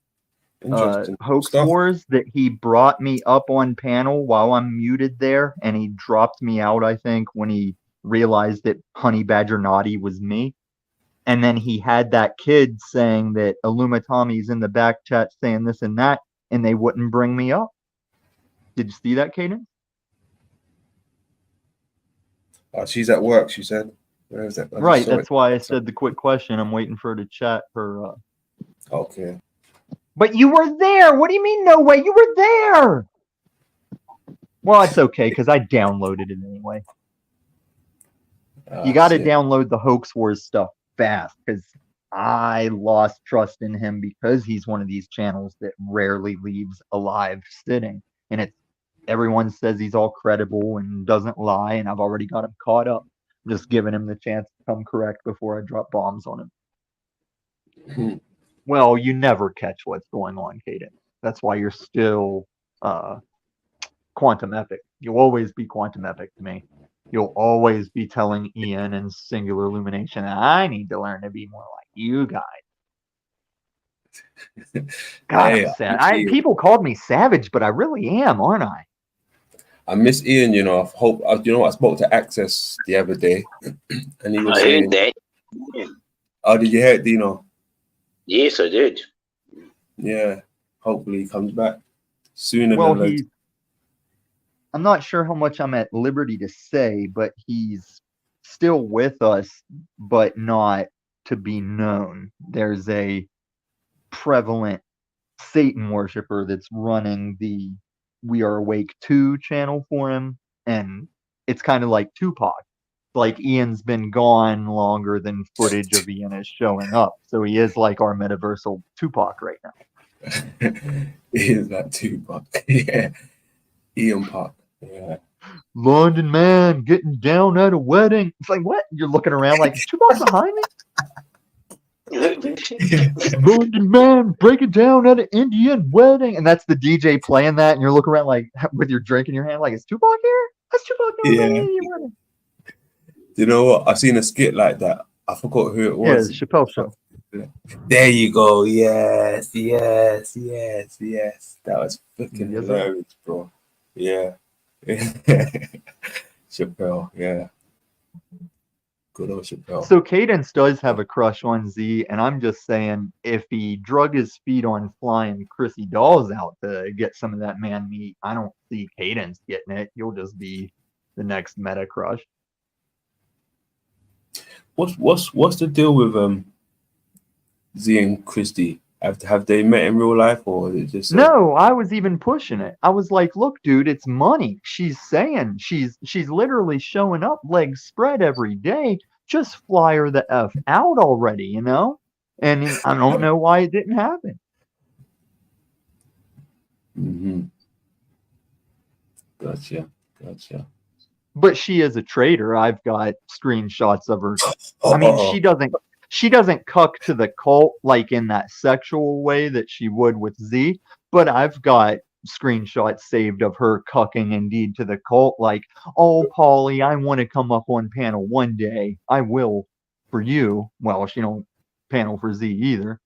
[SPEAKER 4] Wars that he brought me up on panel while I'm muted there, and he dropped me out, I think, when he realized that Honey Badger Naughty was me? And then he had that kid saying that Illumatommy's in the back chat saying this and that, and they wouldn't bring me up. Did you see that, Cadence?
[SPEAKER 2] She's at work, she said. Where is that?
[SPEAKER 4] Right, that's why I said the quick question. I'm waiting for her to chat for
[SPEAKER 2] Okay.
[SPEAKER 4] But you were there. What do you mean no way? You were there. Well, it's okay because I downloaded it anyway. You got to download the Hoax Wars stuff fast because I lost trust in him because he's one of these channels that rarely leaves a live sitting, and everyone says he's all credible and doesn't lie, and I've already got him caught up. I'm just giving him the chance to come correct before I drop bombs on him. Well, you never catch what's going on, Cadence. That's why you're still quantum epic. You'll always be quantum epic to me. You'll always be telling Ian and Singular Illumination, I need to learn to be more like you guys. God,
[SPEAKER 2] Hey,
[SPEAKER 4] I'm sad. People called me savage, but I really am, aren't I?
[SPEAKER 2] I miss Ian, you know. I spoke to Access the other day, and he was
[SPEAKER 16] I
[SPEAKER 2] saying,
[SPEAKER 16] heard that.
[SPEAKER 2] "Oh, did you hear it, Dino?"
[SPEAKER 16] Yes, I did.
[SPEAKER 2] Yeah. Hopefully, he comes back sooner
[SPEAKER 4] Well,
[SPEAKER 2] than later.
[SPEAKER 4] I'm not sure how much I'm at liberty to say, but he's still with us, but not to be known. There's a prevalent Satan worshiper that's running the We Are Awake 2 channel for him, and it's kind of like Tupac. Like Ian's been gone longer than footage of Ian is showing up, so he is like our metaversal Tupac right now.
[SPEAKER 2] He is that Tupac. Yeah. Ian Pop. Yeah.
[SPEAKER 4] London man getting down at a wedding. It's like, what? You're looking around like, is Tupac behind me? London man breaking down at an Indian wedding. And that's the DJ playing that. And you're looking around like with your drink in your hand, like, is Tupac here? That's Tupac doing at an Indian wedding.
[SPEAKER 2] You know what? I've seen a skit like that. I forgot who it was.
[SPEAKER 4] Yeah, the Chappelle Show.
[SPEAKER 2] There you go. Yes. That was fucking hilarious, bro. Yeah. Chappelle, yeah. Good old Chappelle.
[SPEAKER 4] So Cadence does have a crush on Z, and I'm just saying if he drug his feet on flying Chrissy Dolls out to get some of that man meat, I don't see Cadence getting it. You'll just be the next meta crush.
[SPEAKER 2] What's the deal with Z and Christy? Have they met in real life, or is it just
[SPEAKER 4] No, I was even pushing it. I was like, look, dude, it's money. She's saying she's literally showing up, legs spread every day. Just fly her the F out already, you know? And I don't know why it didn't happen.
[SPEAKER 2] Mm-hmm. Gotcha.
[SPEAKER 4] But she is a traitor. I've got screenshots of her. I mean, she doesn't cuck to the cult like in that sexual way that she would with Z, but I've got screenshots saved of her cucking indeed to the cult, like, oh, Paulie, I want to come up on panel one day. I will for you. Well, she don't panel for Z either.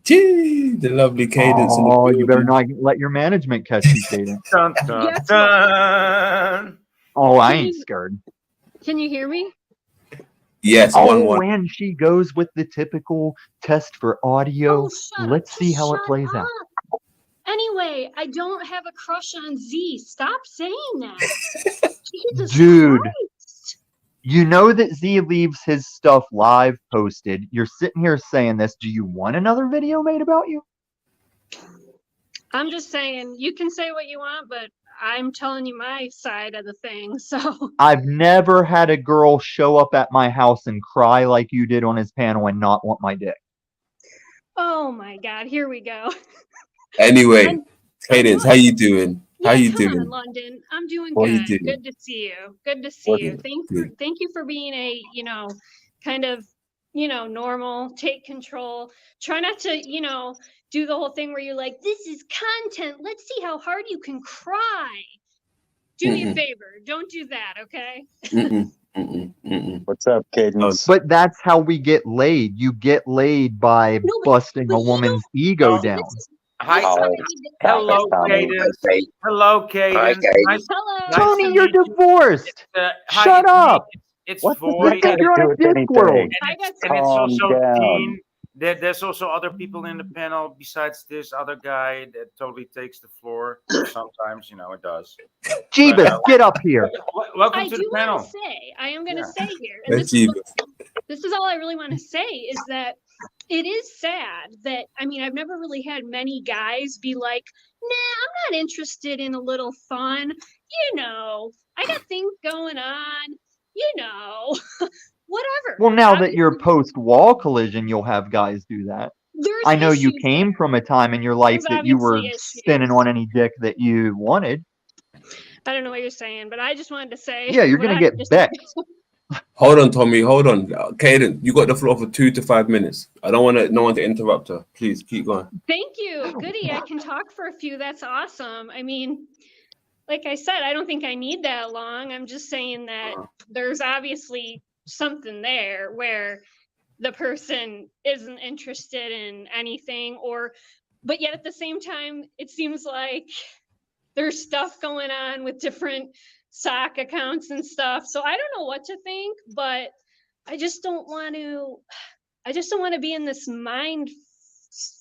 [SPEAKER 2] Gee, the lovely Cadence.
[SPEAKER 4] Oh, you better not let your management catch you, Cadence.
[SPEAKER 7] Dun, dun, dun.
[SPEAKER 4] Oh, I ain't scared.
[SPEAKER 10] Can you hear me?
[SPEAKER 2] Yes,
[SPEAKER 4] oh,
[SPEAKER 2] 1-1.
[SPEAKER 4] and she goes with the typical test for audio. Let's see how it plays out.
[SPEAKER 10] Anyway, I don't have a crush on Z. Stop saying that. Jesus
[SPEAKER 4] Dude,
[SPEAKER 10] Christ.
[SPEAKER 4] you know that Z leaves his stuff live posted. You're sitting here saying this. Do you want another video made about you?
[SPEAKER 10] I'm just saying, you can say what you want, but I'm telling you my side of the thing, so.
[SPEAKER 4] I've never had a girl show up at my house and cry like you did on his panel and not want my dick.
[SPEAKER 10] Oh my God, here we go.
[SPEAKER 2] Anyway, Cadence, how you doing? How you
[SPEAKER 10] Come
[SPEAKER 2] doing?
[SPEAKER 10] on, London. I'm doing
[SPEAKER 2] What are you
[SPEAKER 10] good.
[SPEAKER 2] doing?
[SPEAKER 10] Good to see you. Good to see you. Thank you for being a, kind of, normal, take control. Try not to, do the whole thing where you're like, this is content. Let's see how hard you can cry. Do me a favor. Don't do that, okay?
[SPEAKER 3] What's up, Cadence?
[SPEAKER 4] But that's how we get laid. You get laid by busting a woman's ego down.
[SPEAKER 7] Hi. Hello, Cadence. Hello, Cadence. Nice,
[SPEAKER 4] Tony, you're divorced.
[SPEAKER 7] hi,
[SPEAKER 4] Shut up.
[SPEAKER 7] It's
[SPEAKER 4] What
[SPEAKER 7] 40.
[SPEAKER 4] the heck? You're on a Discworld.
[SPEAKER 7] And it's also Dean. There's also other people in the panel besides this other guy that totally takes the floor. Sometimes, it does.
[SPEAKER 4] Jeebus, get up here.
[SPEAKER 7] Welcome to the panel.
[SPEAKER 10] I am going to say here, and this is all I really want to say is that it is sad that, I've never really had many guys be like, nah, I'm not interested in a little fun. I got things going on, whatever.
[SPEAKER 4] Well, now that you're post-wall collision, you'll have guys do that. I know you came from a time in your life that you were spinning on any dick that you wanted.
[SPEAKER 10] I don't know what you're saying, but I just wanted to say.
[SPEAKER 4] Yeah, you're going to get becked.
[SPEAKER 2] Hold on, Tommy. Hold on. Cadence, you got the floor for 2 to 5 minutes. I don't want no one to interrupt her. Please keep going.
[SPEAKER 10] Thank you. Goody. I can talk for a few. That's awesome. Like I said, I don't think I need that long. I'm just saying that there's obviously something there where the person isn't interested in anything, but yet at the same time, it seems like there's stuff going on with different sock accounts and stuff. So I don't know what to think, but I just don't want to be in this mind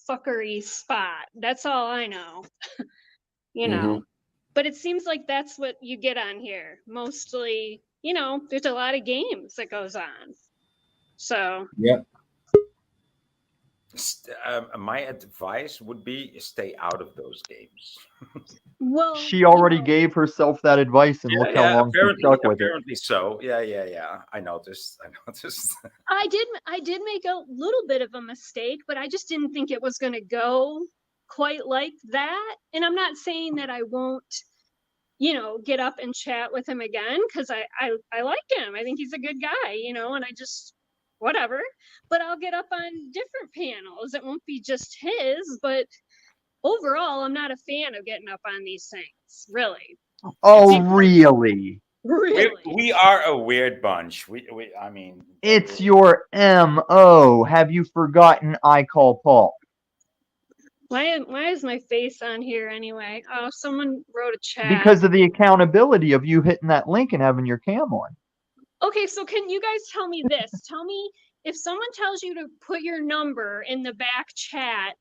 [SPEAKER 10] fuckery spot. That's all I know. But it seems like that's what you get on here. Mostly, there's a lot of games that goes on. So
[SPEAKER 2] yeah.
[SPEAKER 7] My advice would be stay out of those games.
[SPEAKER 10] Well,
[SPEAKER 4] she already gave herself that advice, and look how long she stuck with it.
[SPEAKER 7] Apparently so. Yeah. I noticed.
[SPEAKER 10] I did make a little bit of a mistake, but I just didn't think it was going to go quite like that. And I'm not saying that I won't, get up and chat with him again, because I like him. I think he's a good guy, and I just whatever. But I'll get up on different panels. It won't be just his, but overall, I'm not a fan of getting up on these things, really.
[SPEAKER 4] Oh, really?
[SPEAKER 10] Really?
[SPEAKER 7] We are a weird bunch.
[SPEAKER 4] It's your MO. Have you forgotten I call Paul?
[SPEAKER 10] Why is my face on here anyway? Oh, someone wrote a chat.
[SPEAKER 4] Because of the accountability of you hitting that link and having your cam on.
[SPEAKER 10] Okay, so can you guys tell me this? Tell me, if someone tells you to put your number in the back chat,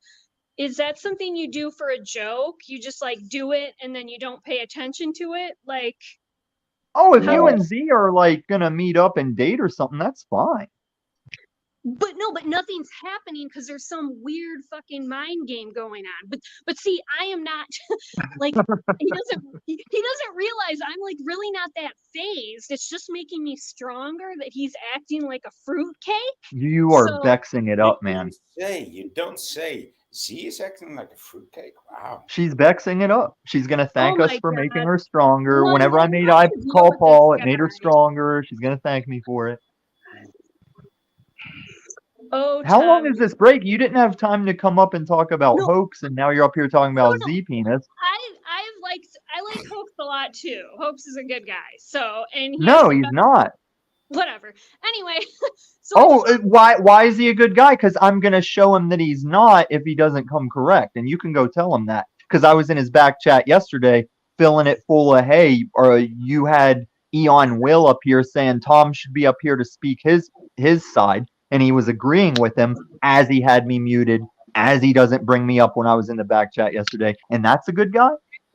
[SPEAKER 10] is that something you do for a joke? You just do it and then you don't pay attention to it?
[SPEAKER 4] Oh, if you and Z are gonna meet up and date or something, that's fine.
[SPEAKER 10] But nothing's happening because there's some weird fucking mind game going on. But see, I am not he doesn't realize I'm really not that phased. It's just making me stronger that he's acting like a fruitcake.
[SPEAKER 4] You are vexing it up, man.
[SPEAKER 7] You don't say. Z is acting like a fruitcake. Wow.
[SPEAKER 4] She's vexing it up. She's gonna thank us
[SPEAKER 10] my
[SPEAKER 4] for making
[SPEAKER 10] God.
[SPEAKER 4] her stronger. Whenever I
[SPEAKER 10] London,
[SPEAKER 4] made
[SPEAKER 10] how
[SPEAKER 4] I
[SPEAKER 10] do you deal
[SPEAKER 4] call
[SPEAKER 10] with
[SPEAKER 4] Paul,
[SPEAKER 10] this
[SPEAKER 4] it made her
[SPEAKER 10] guy?
[SPEAKER 4] stronger. She's gonna thank me for it.
[SPEAKER 10] Oh,
[SPEAKER 4] How long
[SPEAKER 10] Tommy.
[SPEAKER 4] is this break? You didn't have time to come up and talk about
[SPEAKER 10] No,
[SPEAKER 4] hoax, and now you're up here talking
[SPEAKER 10] no,
[SPEAKER 4] about
[SPEAKER 10] no.
[SPEAKER 4] Z penis.
[SPEAKER 10] I like Hopes a lot too. Hopes is a good guy. So, and he has
[SPEAKER 4] No,
[SPEAKER 10] the
[SPEAKER 4] he's
[SPEAKER 10] best,
[SPEAKER 4] not.
[SPEAKER 10] whatever. Anyway, so
[SPEAKER 4] Oh, why is he a good guy? Because I'm gonna show him that he's not if he doesn't come correct, and you can go tell him that. Because I was in his back chat yesterday, filling it full of hey, or you had Eon Will up here saying Tom should be up here to speak his side, and he was agreeing with him as he had me muted, as he doesn't bring me up when I was in the back chat yesterday, and that's a good guy.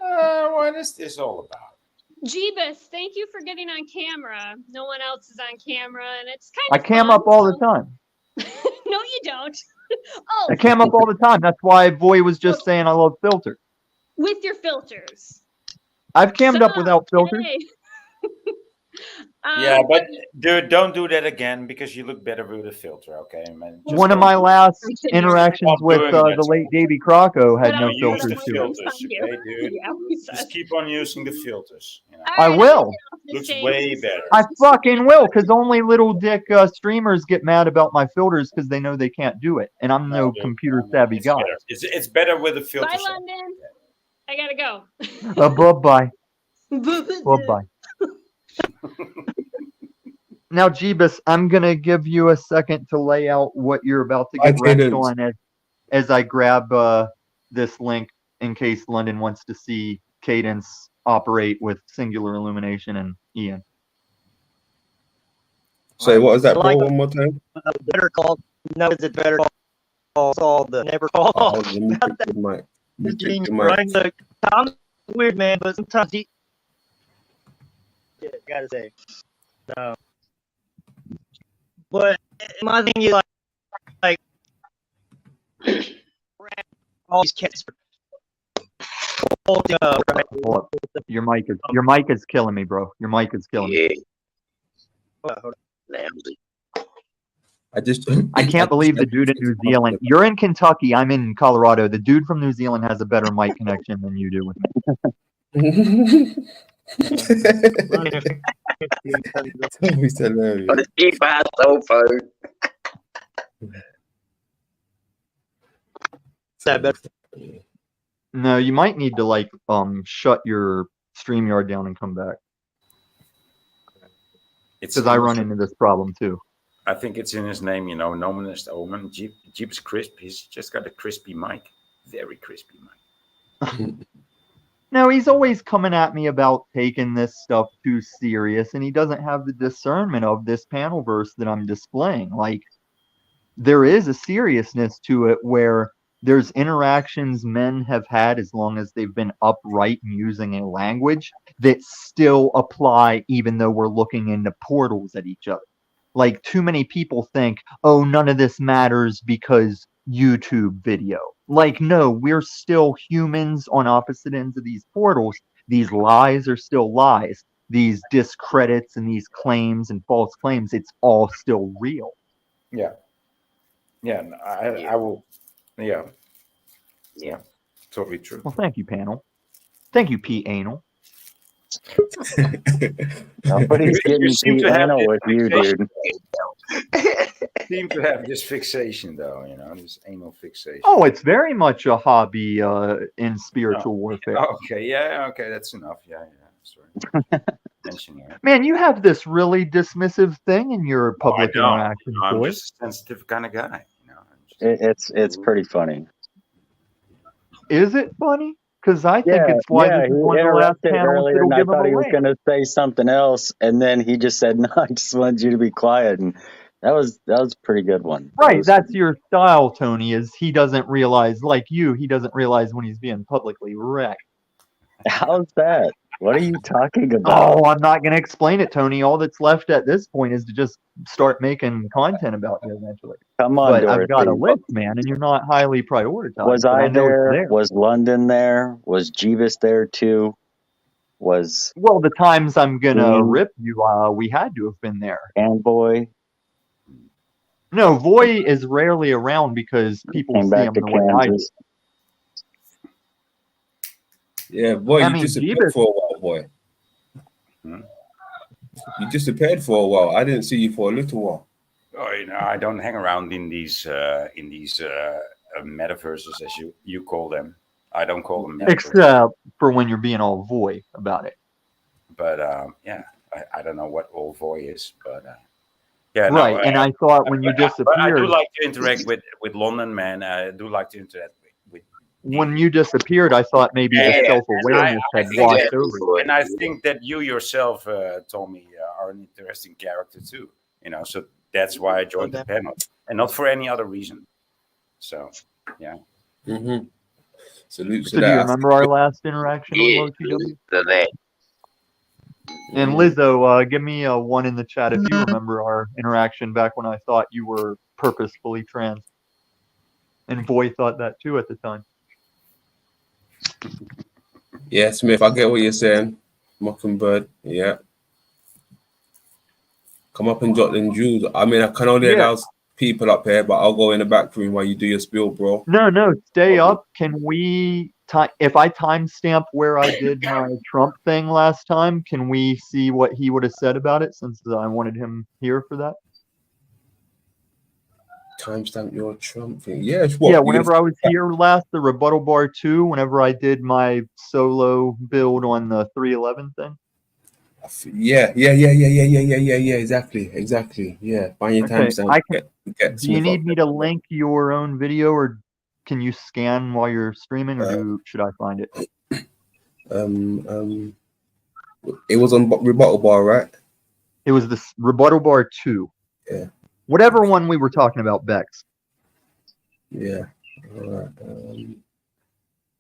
[SPEAKER 7] What is this all about?
[SPEAKER 10] Jeebus, thank you for getting on camera. No one else is on camera, and it's
[SPEAKER 4] I
[SPEAKER 10] kind of
[SPEAKER 4] cam
[SPEAKER 10] fun.
[SPEAKER 4] up all the time.
[SPEAKER 10] No, you don't. Oh,
[SPEAKER 4] I cam up all the time. That's why Voy was just saying I love filter.
[SPEAKER 10] with your filters.
[SPEAKER 4] I've cammed up without filters.
[SPEAKER 10] Hey.
[SPEAKER 7] Yeah, but dude, don't do that again because you look better with a filter, okay, man? Just
[SPEAKER 4] One of
[SPEAKER 7] don't
[SPEAKER 4] my
[SPEAKER 7] do
[SPEAKER 4] last
[SPEAKER 7] that.
[SPEAKER 4] interactions
[SPEAKER 7] Stop
[SPEAKER 4] with
[SPEAKER 7] doing
[SPEAKER 4] the
[SPEAKER 7] that.
[SPEAKER 4] late Davy Crocco had
[SPEAKER 10] But
[SPEAKER 4] no
[SPEAKER 10] I'm
[SPEAKER 7] Use
[SPEAKER 4] filters
[SPEAKER 7] the
[SPEAKER 4] to it.
[SPEAKER 7] filters,
[SPEAKER 10] you.
[SPEAKER 7] okay, dude?
[SPEAKER 10] Yeah, we said.
[SPEAKER 7] Just keep on using the filters. You know?
[SPEAKER 4] I will.
[SPEAKER 7] Looks way better.
[SPEAKER 4] I fucking will, because only little dick streamers get mad about my filters because they know they can't do it, and I'm no
[SPEAKER 7] dude,
[SPEAKER 4] computer savvy
[SPEAKER 7] it's
[SPEAKER 4] guy.
[SPEAKER 7] better. It's better with the filters.
[SPEAKER 10] Bye, London. I gotta go.
[SPEAKER 4] Bye-bye. Bye-bye. Now, Jeebus, I'm gonna give you a second to lay out what you're about to get wrecked on as I grab this link in case London wants to see Cadence operate with singular illumination and Ian.
[SPEAKER 2] Say what was that, Paul? One more time.
[SPEAKER 14] Better call. No, is it better call all the never call?
[SPEAKER 2] Oh, let me pick the mic. Let me pick the mic.
[SPEAKER 14] Right, look, Tom's weird, man, but sometimes he. Yeah, gotta say, no. But my thing is like all these cats.
[SPEAKER 4] Hold up. Your mic is killing me, bro. Your mic is killing me. I can't believe the dude in New Zealand. You're in Kentucky. I'm in Colorado. The dude from New Zealand has a better mic connection than you do with me.
[SPEAKER 2] He's hilarious.
[SPEAKER 16] On a cheap ass cell phone.
[SPEAKER 4] No, you might need to like shut your StreamYard down and come back. Because I run into this problem too.
[SPEAKER 7] I think it's in his name, you know, Nomen est Omen. Jeep's crisp. He's just got a crispy mic. Very crispy mic.
[SPEAKER 4] No, he's always coming at me about taking this stuff too serious, and he doesn't have the discernment of this panel verse that I'm displaying. Like, there is a seriousness to it where there's interactions men have had as long as they've been upright and using a language that still apply even though we're looking into portals at each other. Like, too many people think, oh, none of this matters because YouTube video. Like, no, we're still humans on opposite ends of these portals. These lies are still lies. These discredits and these claims and false claims, it's all still real.
[SPEAKER 7] Yeah. Yeah, I will. Yeah. Yeah. Totally true.
[SPEAKER 4] Well, thank you, panel. Thank you, P. Anal.
[SPEAKER 3] Nobody's getting P. Anal with you, dude.
[SPEAKER 7] Seem to have this fixation, though, you know, this anal fixation.
[SPEAKER 4] Oh, it's very much a hobby in spiritual warfare.
[SPEAKER 7] Okay, yeah, okay, that's enough. Yeah, sorry. Mentioning it.
[SPEAKER 4] Man, you have this really dismissive thing in your public interactions,
[SPEAKER 7] I'm
[SPEAKER 4] boy.
[SPEAKER 7] just a sensitive kind of guy.
[SPEAKER 3] It's pretty funny.
[SPEAKER 4] Is it funny? Because I think it's why this is
[SPEAKER 3] he
[SPEAKER 4] one of the last
[SPEAKER 3] interrupted
[SPEAKER 4] panels
[SPEAKER 3] earlier,
[SPEAKER 4] that'll
[SPEAKER 3] and I
[SPEAKER 4] give him
[SPEAKER 3] thought he was
[SPEAKER 4] away.
[SPEAKER 3] going to say something else, and then he just said, "No, I just wanted you to be quiet." And that was a pretty good one.
[SPEAKER 4] Right, that's your style, Tony, is he doesn't realize, like you, he doesn't realize when he's being publicly wrecked.
[SPEAKER 3] How's that? What are you talking about?
[SPEAKER 4] Oh, I'm not going to explain it, Tony. All that's left at this point is to just start making content about you eventually.
[SPEAKER 3] Come on,
[SPEAKER 4] but I've got a
[SPEAKER 3] Dorothy.
[SPEAKER 4] list, man, and you're not highly prioritized.
[SPEAKER 3] Was
[SPEAKER 4] but
[SPEAKER 3] I
[SPEAKER 4] know it's
[SPEAKER 3] there? Was London there? Was Jeeves there too? Was
[SPEAKER 4] Well, the times I'm going to
[SPEAKER 3] Dean
[SPEAKER 4] rip you, we had to have been there.
[SPEAKER 3] and boy?
[SPEAKER 4] No, Voy is rarely around because people
[SPEAKER 3] Came
[SPEAKER 4] see
[SPEAKER 3] back
[SPEAKER 4] him
[SPEAKER 3] to
[SPEAKER 4] the way I do.
[SPEAKER 3] Kansas.
[SPEAKER 2] Yeah, boy,
[SPEAKER 4] I
[SPEAKER 2] you
[SPEAKER 4] mean,
[SPEAKER 2] disappeared
[SPEAKER 4] Jeebus,
[SPEAKER 2] for a while, boy. You disappeared for a while. I didn't see you for a little while.
[SPEAKER 7] Oh, you know, I don't hang around in these metaverses, as you call them. I don't call them metaverses.
[SPEAKER 4] except for when you're being all Voy about it.
[SPEAKER 7] But yeah, I don't know what old Voy is, but yeah,
[SPEAKER 4] Right,
[SPEAKER 7] no.
[SPEAKER 4] and I thought when you
[SPEAKER 7] But I do
[SPEAKER 4] disappeared,
[SPEAKER 7] like to interact with London, man. I do like to interact with.
[SPEAKER 4] when you disappeared, I thought maybe the
[SPEAKER 7] Yeah,
[SPEAKER 4] self-awareness
[SPEAKER 7] I
[SPEAKER 4] had
[SPEAKER 7] think
[SPEAKER 4] washed
[SPEAKER 7] that,
[SPEAKER 4] over you.
[SPEAKER 7] and I think that you yourself, Tommy, are an interesting character too. You know, so that's why I joined the panel, and not for any other reason. So, yeah.
[SPEAKER 2] Mm-hmm. Salute to
[SPEAKER 4] So do you
[SPEAKER 2] that.
[SPEAKER 4] remember our last interaction on OTW?
[SPEAKER 16] Today.
[SPEAKER 4] And Lizzo, give me a 1 in the chat if you remember our interaction back when I thought you were purposefully trans. And Voy thought that too at the time.
[SPEAKER 2] Yeah, Smith, I get what you're saying. Mockingbird, yeah. Come up and jot them jewels. I mean, I can only
[SPEAKER 4] Yeah.
[SPEAKER 2] allow people up here, but I'll go in the back room while you do your spiel, bro.
[SPEAKER 4] No, stay up. Can we if I timestamp where I did my Trump thing last time, can we see what he would have said about it since I wanted him here for that?
[SPEAKER 2] Timestamp your Trump thing. Yeah, what?
[SPEAKER 4] Yeah, whenever I was here last, the Rebuttal Bar 2, whenever I did my solo build on the 311 thing.
[SPEAKER 2] Yeah, exactly. Yeah, find your
[SPEAKER 4] Okay,
[SPEAKER 2] timestamp.
[SPEAKER 4] I can.
[SPEAKER 2] Get
[SPEAKER 4] Do you
[SPEAKER 2] Smith
[SPEAKER 4] need
[SPEAKER 2] up
[SPEAKER 4] me
[SPEAKER 2] there.
[SPEAKER 4] to link your own video, or can you scan while you're streaming, or should I find it?
[SPEAKER 2] It was on Rebuttal Bar, right?
[SPEAKER 4] It was the Rebuttal Bar 2.
[SPEAKER 2] Yeah.
[SPEAKER 4] Whatever one we were talking about, Bex.
[SPEAKER 2] Yeah. All right.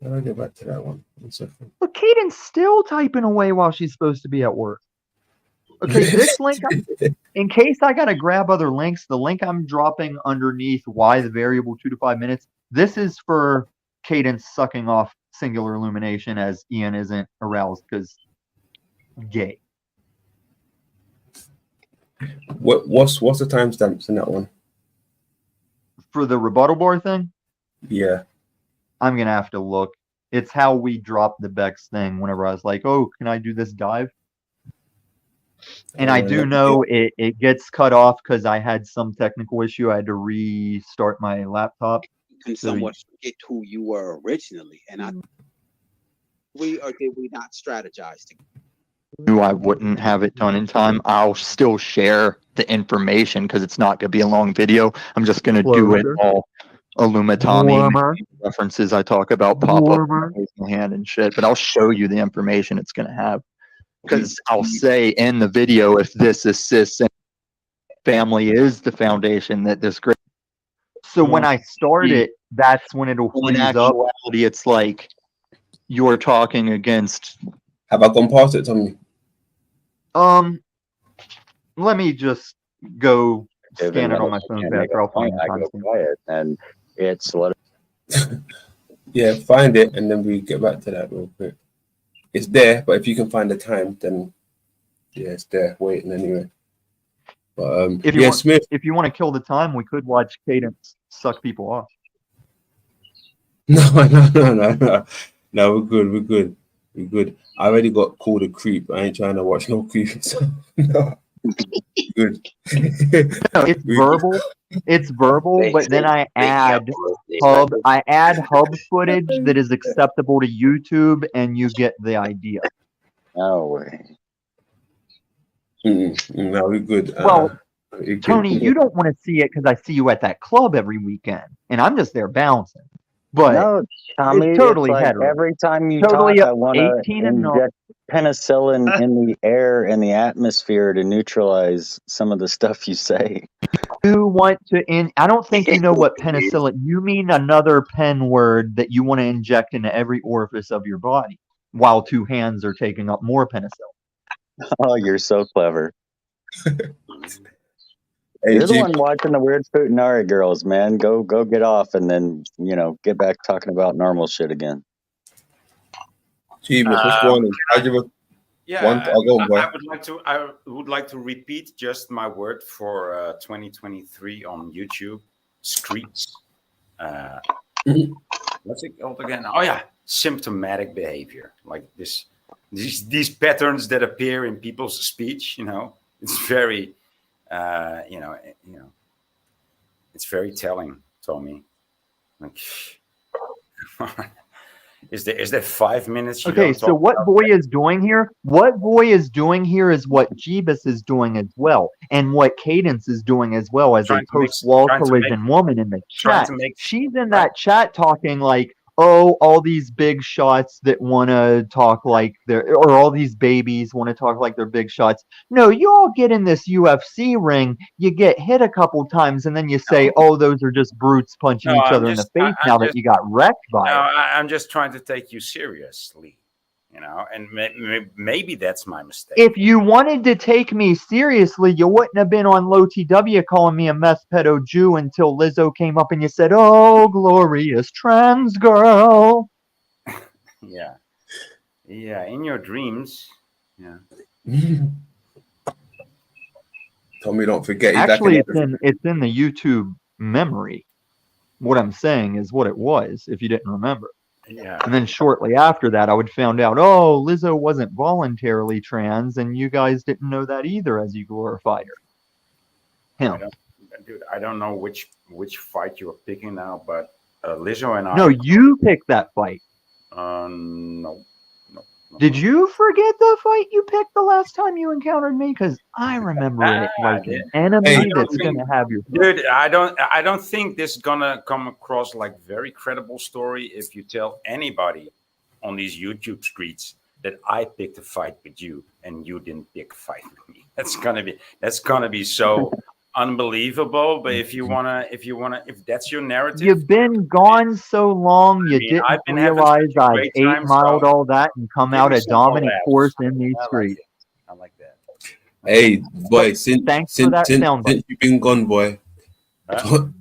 [SPEAKER 2] I'll get back to that one. 1 second.
[SPEAKER 4] Look, Kaden's still typing away while she's supposed to be at work. Okay, this link, in case I gotta grab other links, the link I'm dropping underneath why the variable 2 to 5 minutes, this is for Cadence sucking off singular illumination as Ian isn't aroused because gay.
[SPEAKER 2] What's the timestamps in that one?
[SPEAKER 4] For the Rebuttal Bar thing?
[SPEAKER 2] Yeah.
[SPEAKER 4] I'm gonna have to look. It's how we dropped the Bex thing whenever I was like, oh, can I do this dive? And I do know it gets cut off because I had some technical issue. I had to restart my laptop.
[SPEAKER 8] Can somewhat forget who you were originally, and did we not strategize together?
[SPEAKER 4] Knew I wouldn't have it done in time. I'll still share the information because it's not going to be a long video. I'm just going to do it all Illumitami references I talk about pop up in my hand and shit. But I'll show you the information it's going to have because I'll say in the video if this assists and family is the foundation that this great. So when I start it, that's when it'll freeze up. In actuality, it's like you're talking against.
[SPEAKER 2] Have I gone past it, Tommy?
[SPEAKER 4] Let me just go scan it on my phone back, or I'll find the timestamp.
[SPEAKER 3] And it's what.
[SPEAKER 2] Yeah, find it, and then we get back to that real quick. It's there, but if you can find the time, then yeah, it's there waiting anyway. But
[SPEAKER 4] if you want to kill the time, we could watch Cadence suck people off.
[SPEAKER 2] No, we're good. I already got called a creep. I ain't trying to watch no creep. So, no. Good.
[SPEAKER 4] No, it's verbal, but then I add hub footage that is acceptable to YouTube, and you get the idea.
[SPEAKER 3] No way.
[SPEAKER 2] No, we're good.
[SPEAKER 4] Well, Tony, you don't want to see it because I see you at that club every weekend, and I'm just there bouncing. But
[SPEAKER 3] no, Tommy,
[SPEAKER 4] it's totally
[SPEAKER 3] like
[SPEAKER 4] hetero.
[SPEAKER 3] every time you
[SPEAKER 4] totally
[SPEAKER 3] talk, I want to
[SPEAKER 4] 18 and
[SPEAKER 3] inject penicillin in the air and the atmosphere to neutralize some of the stuff you say.
[SPEAKER 4] You want to I don't think you know what penicillin. You mean another pen word that you want to inject into every orifice of your body, while 2 hands are taking up more penicillin.
[SPEAKER 3] Oh, you're so clever.
[SPEAKER 2] Hey,
[SPEAKER 3] you're the one watching the weird Futanari girls, man. Go get off, and then get back talking about normal shit again.
[SPEAKER 2] Jeebus, what's going on?
[SPEAKER 7] Yeah, I would like to repeat just my word for 2023 on YouTube. Screeds. What's it called again? Oh yeah, symptomatic behavior, like these patterns that appear in people's speech. It's very, it's very telling, Tommy. Like, is there 5 minutes?
[SPEAKER 4] Okay, so what Boy is doing here? What Boy is doing here is what Jeebus is doing as well, and what Cadence is doing as well as a post-wall collision woman in the chat. She's in that chat talking like, oh, all these big shots that want to talk like or all these babies want to talk like they're big shots. No, you all get in this UFC ring, you get hit a couple times, and then you say, oh, those are just brutes punching each other in the face now that you got wrecked by it.
[SPEAKER 7] I'm just trying to take you seriously, and maybe that's my mistake.
[SPEAKER 4] If you wanted to take me seriously, you wouldn't have been on Low TW calling me a meth pedo Jew until Lizzo came up and you said, oh, glorious trans girl.
[SPEAKER 7] Yeah, in your dreams. Yeah.
[SPEAKER 2] Tommy, don't forget.
[SPEAKER 4] Actually, it's in the YouTube memory. What I'm saying is what it was, if you didn't remember.
[SPEAKER 7] Yeah.
[SPEAKER 4] And then shortly after that, I would found out, oh, Lizzo wasn't voluntarily trans, and you guys didn't know that either as you glorified her.
[SPEAKER 7] I don't know which fight you're picking now, but Lizzo and I.
[SPEAKER 4] No, you picked that fight.
[SPEAKER 7] No.
[SPEAKER 4] Did you forget the fight you picked the last time you encountered me? Because I remember it like an enemy that's gonna have your.
[SPEAKER 7] Dude, I don't think this is gonna come across like very credible story if you tell anybody on these YouTube streets that I picked a fight with you and you didn't pick a fight with me. That's gonna be so unbelievable. But if that's your narrative,
[SPEAKER 4] you've been gone so long, you didn't realize I 8-miled all that and come out a dominant force in these streets.
[SPEAKER 7] I like that.
[SPEAKER 2] Hey, boy, since you've been gone, boy,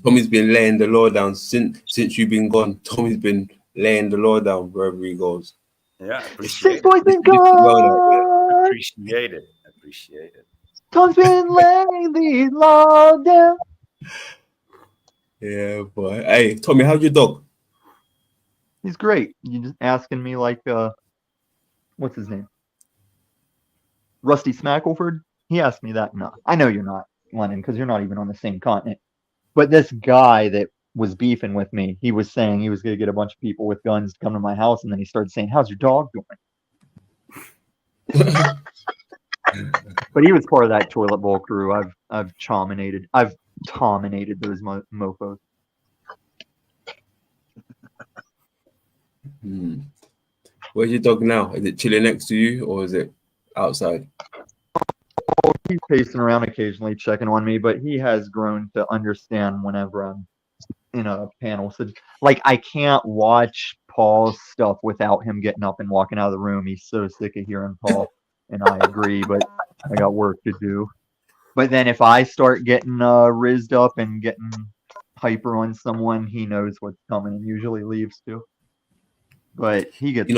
[SPEAKER 2] Tommy's been laying the law down. Since you've been gone, Tommy's been laying the law down wherever he goes.
[SPEAKER 7] Yeah, appreciate it. Appreciate it.
[SPEAKER 4] Tom's been laying the law down.
[SPEAKER 2] Yeah, boy. Hey, Tommy, how's your dog?
[SPEAKER 4] He's great. You just asking me like, what's his name? Rusty Smackleford? He asked me that. No, I know you're not, Lennon, because you're not even on the same continent. But this guy that was beefing with me, he was saying he was going to get a bunch of people with guns to come to my house, and then he started saying, how's your dog doing? But he was part of that toilet bowl crew. I've dominated those mofos.
[SPEAKER 2] Where's your dog now? Is it chilling next to you or is it outside?
[SPEAKER 4] Oh, he's pacing around occasionally, checking on me, but he has grown to understand whenever I'm in a panel. So, like, I can't watch Paul's stuff without him getting up and walking out of the room. He's so sick of hearing Paul. And I agree, but I got work to do. But then if I start getting rizzed up and getting hyper on someone, he knows what's coming and usually leaves too. But he gets,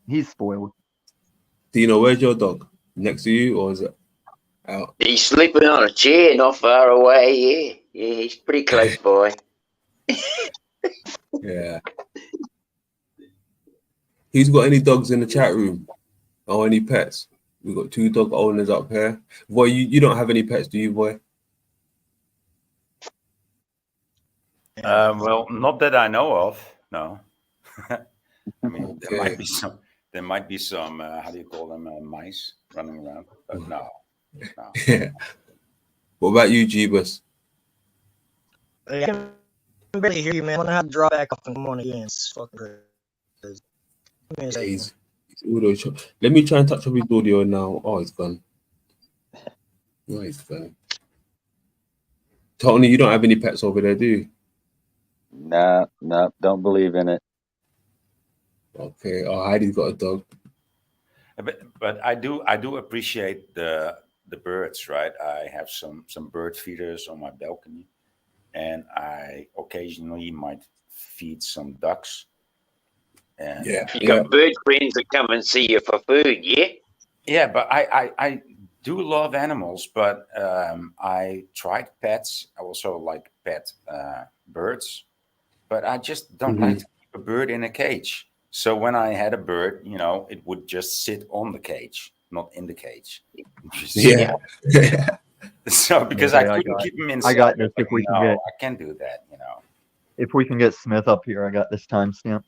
[SPEAKER 4] he's spoiled.
[SPEAKER 2] Do you know where's your dog? Next to you, or is it out?
[SPEAKER 16] He's sleeping on a chair not far away. Yeah, he's pretty close by.
[SPEAKER 2] Yeah. Who's got any dogs in the chat room? Or any pets? We've got 2 dog owners up here. Boy, you don't have any pets, do you, boy?
[SPEAKER 7] Well, not that I know of. No. I mean, there might be some. How do you call them? Mice running around. But no.
[SPEAKER 2] Yeah. What about you, Jeebus?
[SPEAKER 14] I can barely hear you, man. I'm gonna have to drop back off and come on again. It's fucking crazy.
[SPEAKER 2] Let me try and touch up his audio now. Oh, it's gone. Oh, it's gone. Tony, you don't have any pets over there, do you?
[SPEAKER 3] No, don't believe in it.
[SPEAKER 2] Okay. Oh, Heidi's got a dog.
[SPEAKER 7] But I do appreciate the birds, right? I have some bird feeders on my balcony, and I occasionally might feed some ducks. And
[SPEAKER 16] you got bird friends that come and see you for food, yeah?
[SPEAKER 7] Yeah, but I do love animals, but I tried pets. I also like pet birds, but I just don't like to keep a bird in a cage. So when I had a bird, it would just sit on the cage, not in the cage.
[SPEAKER 2] Yeah.
[SPEAKER 7] So because I couldn't keep him inside,
[SPEAKER 4] I got this.
[SPEAKER 7] like,
[SPEAKER 4] If we can
[SPEAKER 7] no,
[SPEAKER 4] get
[SPEAKER 7] I can't do that.
[SPEAKER 4] if we can get Smith up here, I got this timestamp.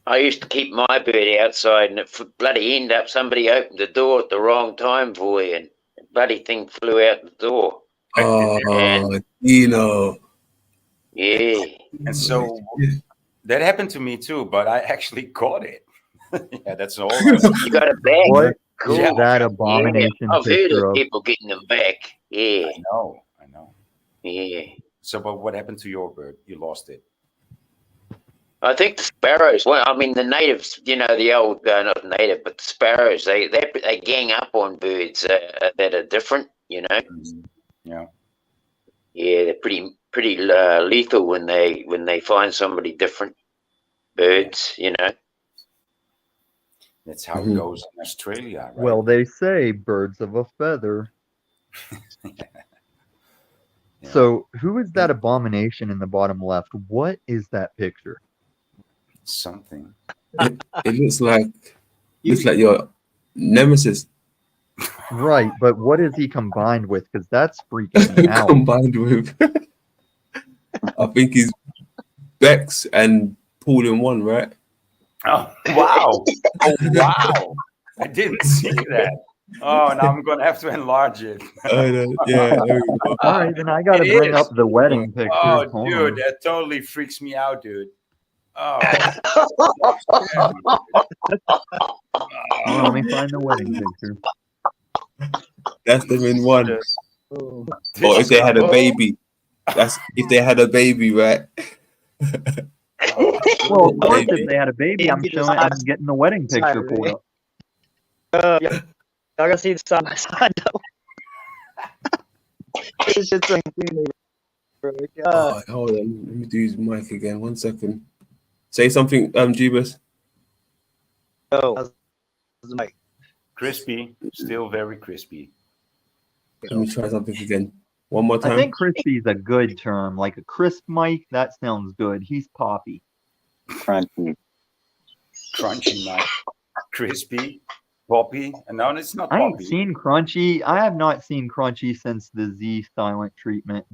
[SPEAKER 16] I used to keep my bird outside, and it bloody end up somebody opened the door at the wrong time for you, and the bloody thing flew out the door.
[SPEAKER 2] Oh, Dino.
[SPEAKER 16] Yeah.
[SPEAKER 7] And so that happened to me too, but I actually caught it. Yeah, that's all.
[SPEAKER 16] You got it back?
[SPEAKER 4] What
[SPEAKER 16] Cool.
[SPEAKER 4] is that abomination
[SPEAKER 16] Yeah, I've heard
[SPEAKER 4] picture
[SPEAKER 16] of
[SPEAKER 4] of?
[SPEAKER 16] people getting them back. Yeah.
[SPEAKER 7] I know.
[SPEAKER 16] Yeah.
[SPEAKER 7] So, but what happened to your bird? You lost it.
[SPEAKER 16] I think the sparrows. Well, I mean the natives. The old not native, but the sparrows. They gang up on birds that are different.
[SPEAKER 7] Yeah.
[SPEAKER 16] Yeah, they're pretty lethal when they find somebody different. Birds.
[SPEAKER 7] That's how it goes in Australia, right?
[SPEAKER 4] Well, they say birds of a feather. So, who is that abomination in the bottom left? What is that picture?
[SPEAKER 7] Something.
[SPEAKER 2] It looks like your nemesis.
[SPEAKER 4] Right, but what is he combined with? Because that's freaking me out.
[SPEAKER 2] Combined with, I think he's Bex and Paul in one, right?
[SPEAKER 7] Oh wow! Oh wow! I didn't see that. Oh, now I'm gonna have to enlarge it.
[SPEAKER 2] Yeah. There we go.
[SPEAKER 4] All right, then I got to
[SPEAKER 7] It
[SPEAKER 4] bring
[SPEAKER 7] is.
[SPEAKER 4] up the wedding picture.
[SPEAKER 7] Oh,
[SPEAKER 4] Hold
[SPEAKER 7] dude,
[SPEAKER 4] on.
[SPEAKER 7] that totally freaks me out, dude. Oh.
[SPEAKER 4] Hold on, let me find the wedding picture.
[SPEAKER 2] That's them in one.
[SPEAKER 4] Oh.
[SPEAKER 2] Or if they had a baby. That's if they had a baby, right?
[SPEAKER 4] Well, of course, if they had a baby, I'm getting the wedding picture pulled up.
[SPEAKER 14] Yeah. I gotta see the side by side though. It's just like,
[SPEAKER 2] Oh, hold on. Let me do his mic again. 1 second. Say something, Jeebus.
[SPEAKER 7] Crispy, still very crispy.
[SPEAKER 2] Let me try something again. One more time.
[SPEAKER 4] I think crispy is a good term. Like a crisp mic, that sounds good. He's poppy.
[SPEAKER 3] Crunchy.
[SPEAKER 7] Crunchy, Mike. Crispy. Poppy. No, it's not
[SPEAKER 4] I ain't
[SPEAKER 7] poppy.
[SPEAKER 4] seen Crunchy. I have not seen Crunchy since the Z silent treatment.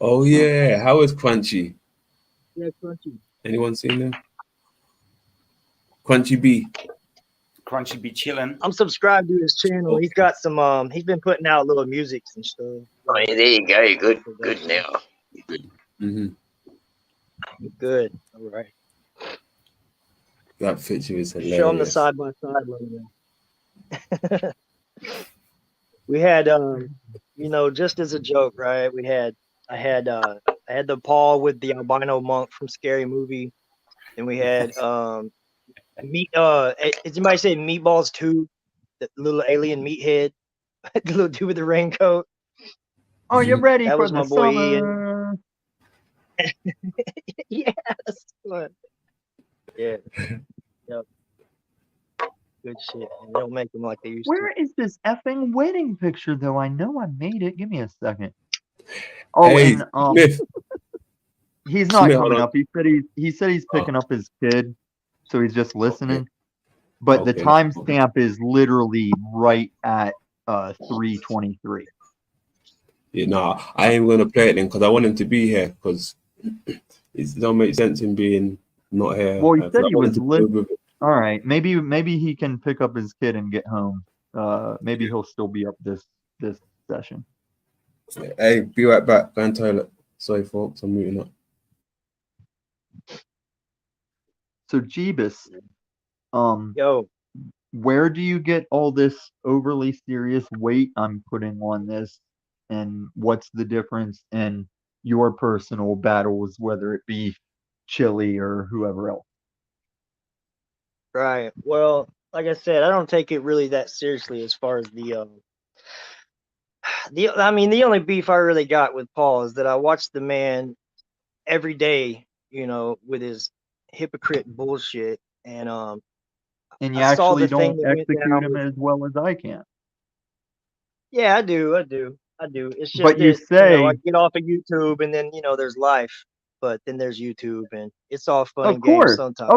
[SPEAKER 2] Oh yeah, how is Crunchy?
[SPEAKER 14] Yeah, Crunchy.
[SPEAKER 2] Anyone seen him? Crunchy B.
[SPEAKER 7] Crunchy be chilling.
[SPEAKER 14] I'm subscribed to his channel. He's got some. He's been putting out little music and stuff.
[SPEAKER 16] Oh, yeah, there you go. You're good now.
[SPEAKER 2] Mm-hmm.
[SPEAKER 14] Good. All right.
[SPEAKER 2] That picture is hilarious.
[SPEAKER 14] Show him the side by side. We had, just as a joke, right? I had the Paul with the albino monk from Scary Movie, and we had meat. Did anybody say Meatballs 2? The little alien meathead, the little dude with the raincoat.
[SPEAKER 4] Oh, you're ready
[SPEAKER 14] That
[SPEAKER 4] for
[SPEAKER 14] was
[SPEAKER 4] the
[SPEAKER 14] my boy
[SPEAKER 4] summer.
[SPEAKER 14] Yes. Yeah. Yep. Good shit. And they don't make them like they used
[SPEAKER 4] Where is this effing wedding picture, though? I know I made it. Give me a second. Oh,
[SPEAKER 2] Hey,
[SPEAKER 4] and
[SPEAKER 2] Smith.
[SPEAKER 4] he's not
[SPEAKER 2] Smith,
[SPEAKER 4] coming
[SPEAKER 2] hold on.
[SPEAKER 4] up. He said he's picking up his kid, so he's just listening. But the
[SPEAKER 2] Okay.
[SPEAKER 4] timestamp is literally right at 3:23.
[SPEAKER 2] Yeah, nah, I ain't gonna play it then because I want him to be here because it don't make sense him being not here.
[SPEAKER 4] Well, he
[SPEAKER 2] 'cause
[SPEAKER 4] said
[SPEAKER 2] I
[SPEAKER 4] he
[SPEAKER 2] want
[SPEAKER 4] was
[SPEAKER 2] him to
[SPEAKER 4] lit.
[SPEAKER 2] be with it.
[SPEAKER 4] All right, maybe he can pick up his kid and get home. Maybe he'll still be up this session.
[SPEAKER 2] Hey, be right back. Go and toilet. Sorry, folks, I'm muting up.
[SPEAKER 4] So Jeebus,
[SPEAKER 14] Yo,
[SPEAKER 4] where do you get all this overly serious weight I'm putting on this, and what's the difference in your personal battles, whether it be Chili or whoever else?
[SPEAKER 14] right. Well, like I said, I don't take it really that seriously as far as the only beef I really got with Paul is that I watch the man every day, with his hypocrite bullshit, and
[SPEAKER 4] And you
[SPEAKER 14] I saw
[SPEAKER 4] actually
[SPEAKER 14] the thing
[SPEAKER 4] don't
[SPEAKER 14] that went
[SPEAKER 4] execute
[SPEAKER 14] down
[SPEAKER 4] them
[SPEAKER 14] with.
[SPEAKER 4] as well as I can.
[SPEAKER 14] Yeah, I do. It's just
[SPEAKER 4] But you
[SPEAKER 14] that I
[SPEAKER 4] say,
[SPEAKER 14] get off of YouTube and then there's life, but then there's YouTube and it's all fun
[SPEAKER 4] of
[SPEAKER 14] and games
[SPEAKER 4] course,
[SPEAKER 14] sometimes.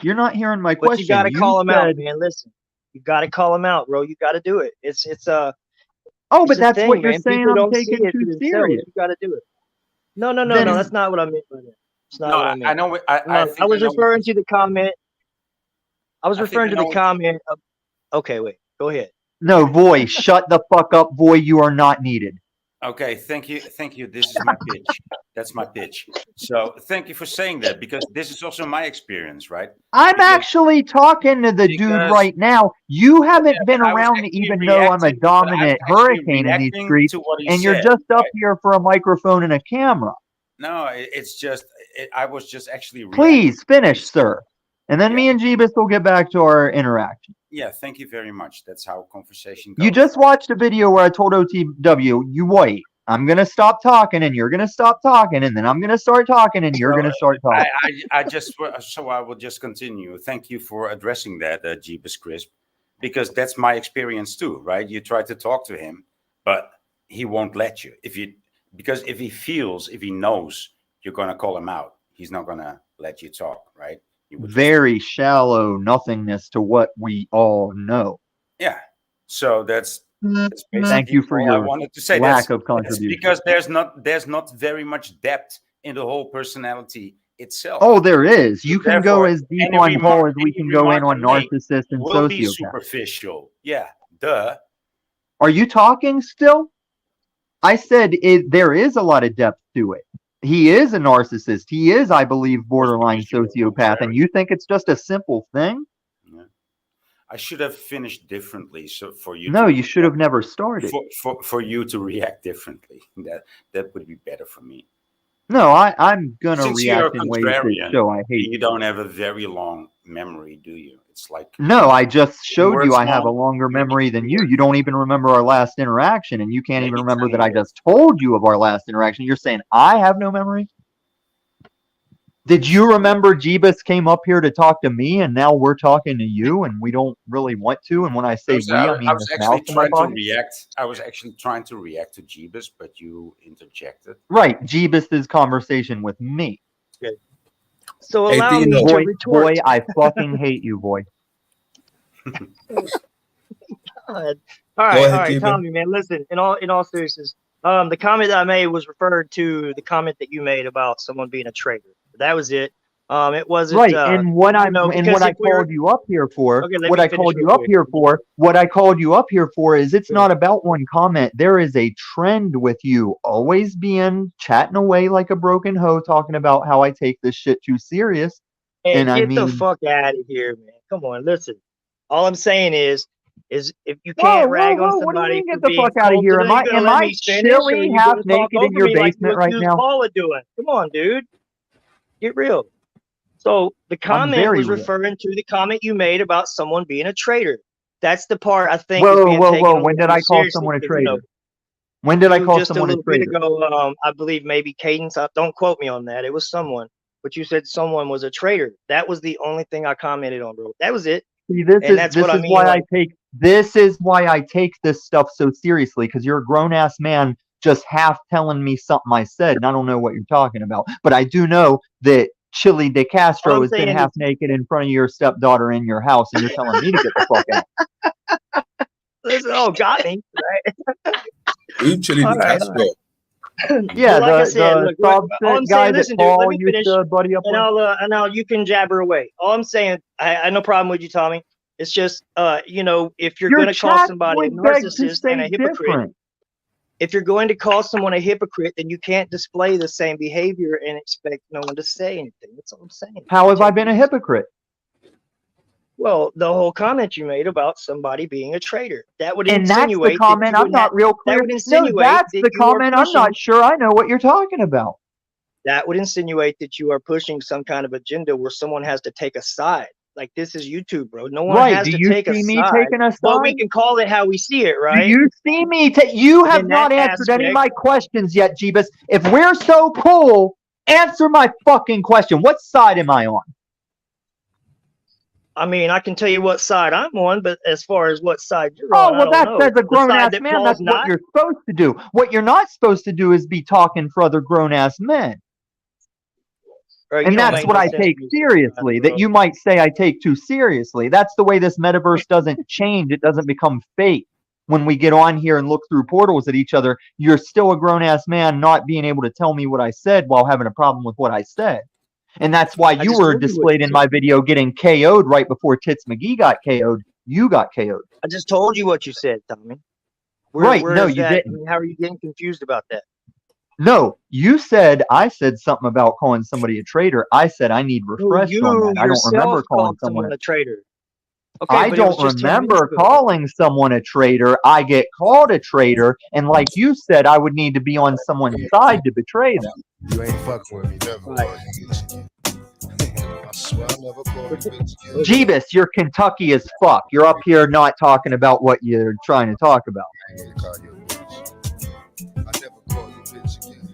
[SPEAKER 4] you're not hearing my
[SPEAKER 14] But you got
[SPEAKER 4] question.
[SPEAKER 14] to
[SPEAKER 4] You
[SPEAKER 14] call them out,
[SPEAKER 4] said,
[SPEAKER 14] man. Listen, you got to call them out, bro. You got to do it. It's
[SPEAKER 4] oh,
[SPEAKER 14] it's
[SPEAKER 4] but
[SPEAKER 14] a
[SPEAKER 4] that's what
[SPEAKER 14] thing,
[SPEAKER 4] you're
[SPEAKER 14] man.
[SPEAKER 4] saying
[SPEAKER 14] People
[SPEAKER 4] I'm
[SPEAKER 14] don't see
[SPEAKER 4] taking
[SPEAKER 14] it for
[SPEAKER 4] too
[SPEAKER 14] themselves.
[SPEAKER 4] serious.
[SPEAKER 14] You got to do it. No,
[SPEAKER 4] Then
[SPEAKER 14] that's not what I meant by that. It's not
[SPEAKER 7] No,
[SPEAKER 14] what I
[SPEAKER 7] I
[SPEAKER 14] meant.
[SPEAKER 7] know. I
[SPEAKER 14] I
[SPEAKER 7] think
[SPEAKER 14] was
[SPEAKER 7] I know.
[SPEAKER 14] referring to the comment. I was
[SPEAKER 7] I think
[SPEAKER 14] referring
[SPEAKER 7] I
[SPEAKER 14] to
[SPEAKER 7] know.
[SPEAKER 14] the comment. Okay, wait. Go ahead.
[SPEAKER 4] no, Voy, shut the fuck up, Voy. You are not needed.
[SPEAKER 7] Okay, thank you. This is my pitch. That's my pitch. So thank you for saying that, because this is also my experience, right?
[SPEAKER 4] I'm
[SPEAKER 7] Because
[SPEAKER 4] actually talking to the dude right now. You haven't been
[SPEAKER 7] I was
[SPEAKER 4] around to
[SPEAKER 7] actually
[SPEAKER 4] even know I'm a
[SPEAKER 7] reacting, but I was
[SPEAKER 4] dominant
[SPEAKER 7] actually
[SPEAKER 4] hurricane in these
[SPEAKER 7] reacting
[SPEAKER 4] streets,
[SPEAKER 7] to what he
[SPEAKER 4] and you're
[SPEAKER 7] said.
[SPEAKER 4] just up
[SPEAKER 7] Right?
[SPEAKER 4] here for a microphone and a camera.
[SPEAKER 7] No, it's just I was just actually reacting.
[SPEAKER 4] Please finish, sir. And then
[SPEAKER 7] Yeah.
[SPEAKER 4] me and Jeebus will get back to our interaction.
[SPEAKER 7] Yeah, thank you very much. That's how conversation goes.
[SPEAKER 4] You just watched a video where I told OTW, you wait. I'm going to stop talking and you're going to stop talking, and then I'm going to start talking and you're going to start talking.
[SPEAKER 7] I will just continue. Thank you for addressing that, Jeebus Crisp, because that's my experience too, right? You try to talk to him, but he won't let you. Because if he knows you're going to call him out, he's not going to let you talk, right?
[SPEAKER 4] Very shallow nothingness to what we all know.
[SPEAKER 7] Yeah. So that's basically
[SPEAKER 4] Thank you for
[SPEAKER 7] all
[SPEAKER 4] your
[SPEAKER 7] I wanted to say.
[SPEAKER 4] lack of
[SPEAKER 7] That's
[SPEAKER 4] contribution.
[SPEAKER 7] because there's not very much depth in the whole personality itself.
[SPEAKER 4] Oh, there is. You can go
[SPEAKER 7] Therefore,
[SPEAKER 4] as deep
[SPEAKER 7] any
[SPEAKER 4] on Paul
[SPEAKER 7] remark-
[SPEAKER 4] as we
[SPEAKER 7] any
[SPEAKER 4] can go in
[SPEAKER 7] remark
[SPEAKER 4] on
[SPEAKER 7] I make
[SPEAKER 4] narcissists and
[SPEAKER 7] will be
[SPEAKER 4] sociopaths.
[SPEAKER 7] superficial. Yeah, duh.
[SPEAKER 4] Are you talking still? I said there is a lot of depth to it. He is a narcissist. He is, I believe, borderline sociopath. And you think it's just a simple thing?
[SPEAKER 7] I should have finished differently. So for you,
[SPEAKER 4] No,
[SPEAKER 7] to
[SPEAKER 4] you should have never started.
[SPEAKER 7] for you to react differently. That would be better for me.
[SPEAKER 4] No, I'm gonna
[SPEAKER 7] Since you're a
[SPEAKER 4] react in ways that
[SPEAKER 7] contrarian,
[SPEAKER 4] show I hate.
[SPEAKER 7] you don't have a very long memory, do you? It's like
[SPEAKER 4] No, I just showed you
[SPEAKER 7] words
[SPEAKER 4] I have a
[SPEAKER 7] long,
[SPEAKER 4] longer memory than you. You don't even remember our last interaction, and you can't even remember that I just told you of our last interaction. You're saying I have no memory? Did you remember Jeebus came up here to talk to me, and now we're talking to you, and we don't really want to? And when I say we, I mean
[SPEAKER 7] I was
[SPEAKER 4] this
[SPEAKER 7] actually
[SPEAKER 4] mouse in my
[SPEAKER 7] trying to
[SPEAKER 4] pocket.
[SPEAKER 7] react. I was actually trying to react to Jeebus, but you interjected.
[SPEAKER 4] Right, Jeebus's conversation with me.
[SPEAKER 14] Okay. So
[SPEAKER 2] Hey,
[SPEAKER 14] allow me
[SPEAKER 2] Dino.
[SPEAKER 14] to
[SPEAKER 4] Boy,
[SPEAKER 14] retort.
[SPEAKER 4] I fucking hate you, boy.
[SPEAKER 14] God. All right,
[SPEAKER 2] Go
[SPEAKER 14] all
[SPEAKER 2] ahead,
[SPEAKER 14] right,
[SPEAKER 2] Jeebus.
[SPEAKER 14] Tommy, man. Listen, in all seriousness, the comment that I made was referred to the comment that you made about someone being a traitor. That was it. It wasn't
[SPEAKER 4] Right, and what I
[SPEAKER 14] because if we were
[SPEAKER 4] called you up here for,
[SPEAKER 14] okay, let
[SPEAKER 4] what
[SPEAKER 14] me
[SPEAKER 4] I
[SPEAKER 14] finish
[SPEAKER 4] called
[SPEAKER 14] real
[SPEAKER 4] you up
[SPEAKER 14] quick.
[SPEAKER 4] here for, what I called you up here for is it's not about one comment. There is a trend with you always being chatting away like a broken hoe, talking about how I take this shit too serious.
[SPEAKER 14] Hey,
[SPEAKER 4] And I
[SPEAKER 14] get the
[SPEAKER 4] mean,
[SPEAKER 14] fuck out of here, man. Come on, listen. All I'm saying is if you
[SPEAKER 4] whoa,
[SPEAKER 14] can't
[SPEAKER 4] whoa,
[SPEAKER 14] rag on
[SPEAKER 4] whoa! What do you
[SPEAKER 14] somebody
[SPEAKER 4] mean
[SPEAKER 14] for
[SPEAKER 4] get the
[SPEAKER 14] being
[SPEAKER 4] fuck out of
[SPEAKER 14] cold
[SPEAKER 4] here?
[SPEAKER 14] to
[SPEAKER 4] Am
[SPEAKER 14] them,
[SPEAKER 4] I
[SPEAKER 14] you gonna let me finish, or
[SPEAKER 4] chilly,
[SPEAKER 14] you
[SPEAKER 4] half
[SPEAKER 14] gonna talk
[SPEAKER 4] naked in
[SPEAKER 14] over
[SPEAKER 4] your
[SPEAKER 14] me like you
[SPEAKER 4] basement right
[SPEAKER 14] accused
[SPEAKER 4] now?
[SPEAKER 14] Paula doing? Come on, dude. Get real. So the
[SPEAKER 4] I'm
[SPEAKER 14] comment
[SPEAKER 4] very
[SPEAKER 14] was
[SPEAKER 4] real.
[SPEAKER 14] referring to the comment you made about someone being a traitor. That's the part I think is
[SPEAKER 4] Whoa,
[SPEAKER 14] being
[SPEAKER 4] whoa,
[SPEAKER 14] taken
[SPEAKER 4] whoa!
[SPEAKER 14] a
[SPEAKER 4] When
[SPEAKER 14] little
[SPEAKER 4] did
[SPEAKER 14] too
[SPEAKER 4] I call
[SPEAKER 14] seriously
[SPEAKER 4] someone a
[SPEAKER 14] because,
[SPEAKER 4] traitor? When did I call
[SPEAKER 14] just a
[SPEAKER 4] someone a
[SPEAKER 14] little bit
[SPEAKER 4] traitor?
[SPEAKER 14] ago, I believe maybe Cadence. Don't quote me on that. It was someone, but you said someone was a traitor. That was the only thing I commented on, bro. That was it.
[SPEAKER 4] See, this
[SPEAKER 14] And that's what I
[SPEAKER 4] is
[SPEAKER 14] mean.
[SPEAKER 4] why
[SPEAKER 14] Like,
[SPEAKER 4] this is why I take this stuff so seriously, because you're a grown ass man just half telling me something I said, and I don't know what you're talking about. But I do know that Chili De
[SPEAKER 14] all
[SPEAKER 4] Castro
[SPEAKER 14] I'm
[SPEAKER 4] has been
[SPEAKER 14] saying
[SPEAKER 4] half
[SPEAKER 14] is,
[SPEAKER 4] naked in front of your stepdaughter in your house, and you're telling me to get the fuck out.
[SPEAKER 14] listen, oh, got me, right?
[SPEAKER 2] Who Chili
[SPEAKER 14] All
[SPEAKER 2] De
[SPEAKER 14] right,
[SPEAKER 2] Castro?
[SPEAKER 4] Yeah,
[SPEAKER 14] But like I said,
[SPEAKER 4] the
[SPEAKER 14] look,
[SPEAKER 4] sob
[SPEAKER 14] all I'm
[SPEAKER 4] sick guy
[SPEAKER 14] saying,
[SPEAKER 4] that
[SPEAKER 14] listen, dude, let
[SPEAKER 4] Paul
[SPEAKER 14] me
[SPEAKER 4] used
[SPEAKER 14] finish,
[SPEAKER 4] to buddy up with.
[SPEAKER 14] and I'll you can jabber away. All I'm saying, I have no problem with you, Tommy. It's just, if you're
[SPEAKER 4] Your
[SPEAKER 14] going to call
[SPEAKER 4] chat
[SPEAKER 14] somebody a
[SPEAKER 4] would beg to
[SPEAKER 14] narcissist and
[SPEAKER 4] say
[SPEAKER 14] a hypocrite,
[SPEAKER 4] different.
[SPEAKER 14] if you're going to call someone a hypocrite, then you can't display the same behavior and expect no one to say anything. That's all I'm saying.
[SPEAKER 4] How have I been a hypocrite?
[SPEAKER 14] Well, the whole comment you made about somebody being a traitor, that would
[SPEAKER 4] And that's the
[SPEAKER 14] insinuate that
[SPEAKER 4] comment
[SPEAKER 14] you
[SPEAKER 4] I'm
[SPEAKER 14] would
[SPEAKER 4] not real
[SPEAKER 14] that
[SPEAKER 4] clear.
[SPEAKER 14] would
[SPEAKER 4] No,
[SPEAKER 14] insinuate
[SPEAKER 4] that's
[SPEAKER 14] that
[SPEAKER 4] the
[SPEAKER 14] you are
[SPEAKER 4] comment I'm
[SPEAKER 14] pushing
[SPEAKER 4] not sure I know what you're talking about.
[SPEAKER 14] that would insinuate that you are pushing some kind of agenda where someone has to take a side. Like, this is YouTube, bro. No one
[SPEAKER 4] Right.
[SPEAKER 14] has
[SPEAKER 4] Do
[SPEAKER 14] to
[SPEAKER 4] you
[SPEAKER 14] take a
[SPEAKER 4] see me
[SPEAKER 14] side,
[SPEAKER 4] taking a
[SPEAKER 14] but we
[SPEAKER 4] side?
[SPEAKER 14] can call it how we see it,
[SPEAKER 4] Do
[SPEAKER 14] right?
[SPEAKER 4] you see me? You have
[SPEAKER 14] In
[SPEAKER 4] not
[SPEAKER 14] that
[SPEAKER 4] answered any of
[SPEAKER 14] aspect,
[SPEAKER 4] my questions yet, Jeebus. If we're so cool, answer my fucking question. What side am I on?
[SPEAKER 14] I mean, I can tell you what side I'm on, but as far as what side you're on,
[SPEAKER 4] Oh,
[SPEAKER 14] I
[SPEAKER 4] well,
[SPEAKER 14] don't
[SPEAKER 4] that's
[SPEAKER 14] know.
[SPEAKER 4] as a
[SPEAKER 14] The
[SPEAKER 4] grown
[SPEAKER 14] side
[SPEAKER 4] ass
[SPEAKER 14] that
[SPEAKER 4] man.
[SPEAKER 14] Paul's
[SPEAKER 4] That's what
[SPEAKER 14] not.
[SPEAKER 4] you're supposed to do. What you're not supposed to do is be talking for other grown ass men.
[SPEAKER 14] Bro, you
[SPEAKER 4] And
[SPEAKER 14] don't
[SPEAKER 4] that's
[SPEAKER 14] make
[SPEAKER 4] what
[SPEAKER 14] no
[SPEAKER 4] I
[SPEAKER 14] sense
[SPEAKER 4] take
[SPEAKER 14] when you say that,
[SPEAKER 4] seriously,
[SPEAKER 14] bro.
[SPEAKER 4] that you might say I take too seriously. That's the way this metaverse doesn't change. It doesn't become fake. When we get on here and look through portals at each other, you're still a grown ass man not being able to tell me what I said while having a problem with what I said. And that's why
[SPEAKER 14] I
[SPEAKER 4] you
[SPEAKER 14] just
[SPEAKER 4] were
[SPEAKER 14] told you what
[SPEAKER 4] displayed
[SPEAKER 14] you
[SPEAKER 4] in
[SPEAKER 14] said.
[SPEAKER 4] my video getting KO'd right before Tits McGee got KO'd. You got KO'd.
[SPEAKER 14] I just told you what you said, Tommy.
[SPEAKER 4] Right.
[SPEAKER 14] Where
[SPEAKER 4] No,
[SPEAKER 14] is
[SPEAKER 4] you
[SPEAKER 14] that? I
[SPEAKER 4] didn't.
[SPEAKER 14] mean, how are you getting confused about that?
[SPEAKER 4] No, you said I said something about calling somebody a traitor. I said I need
[SPEAKER 14] No,
[SPEAKER 4] refreshed on
[SPEAKER 14] you
[SPEAKER 4] that. I don't remember
[SPEAKER 14] yourself
[SPEAKER 4] calling
[SPEAKER 14] called
[SPEAKER 4] someone
[SPEAKER 14] someone
[SPEAKER 4] a
[SPEAKER 14] a traitor. Okay,
[SPEAKER 4] I
[SPEAKER 14] but it was
[SPEAKER 4] don't
[SPEAKER 14] just 10 minutes
[SPEAKER 4] remember
[SPEAKER 14] ago.
[SPEAKER 4] calling someone a traitor. I get called a traitor, and like you said, I would need to be on someone's side to betray them.
[SPEAKER 17] You ain't fucking with me, never.
[SPEAKER 14] Right.
[SPEAKER 17] I swear I never called you bitch again.
[SPEAKER 4] Jeebus, you're Kentucky as fuck. You're up here not talking about what you're trying to talk about.
[SPEAKER 17] I ain't call you a bitch. I never call you bitch again.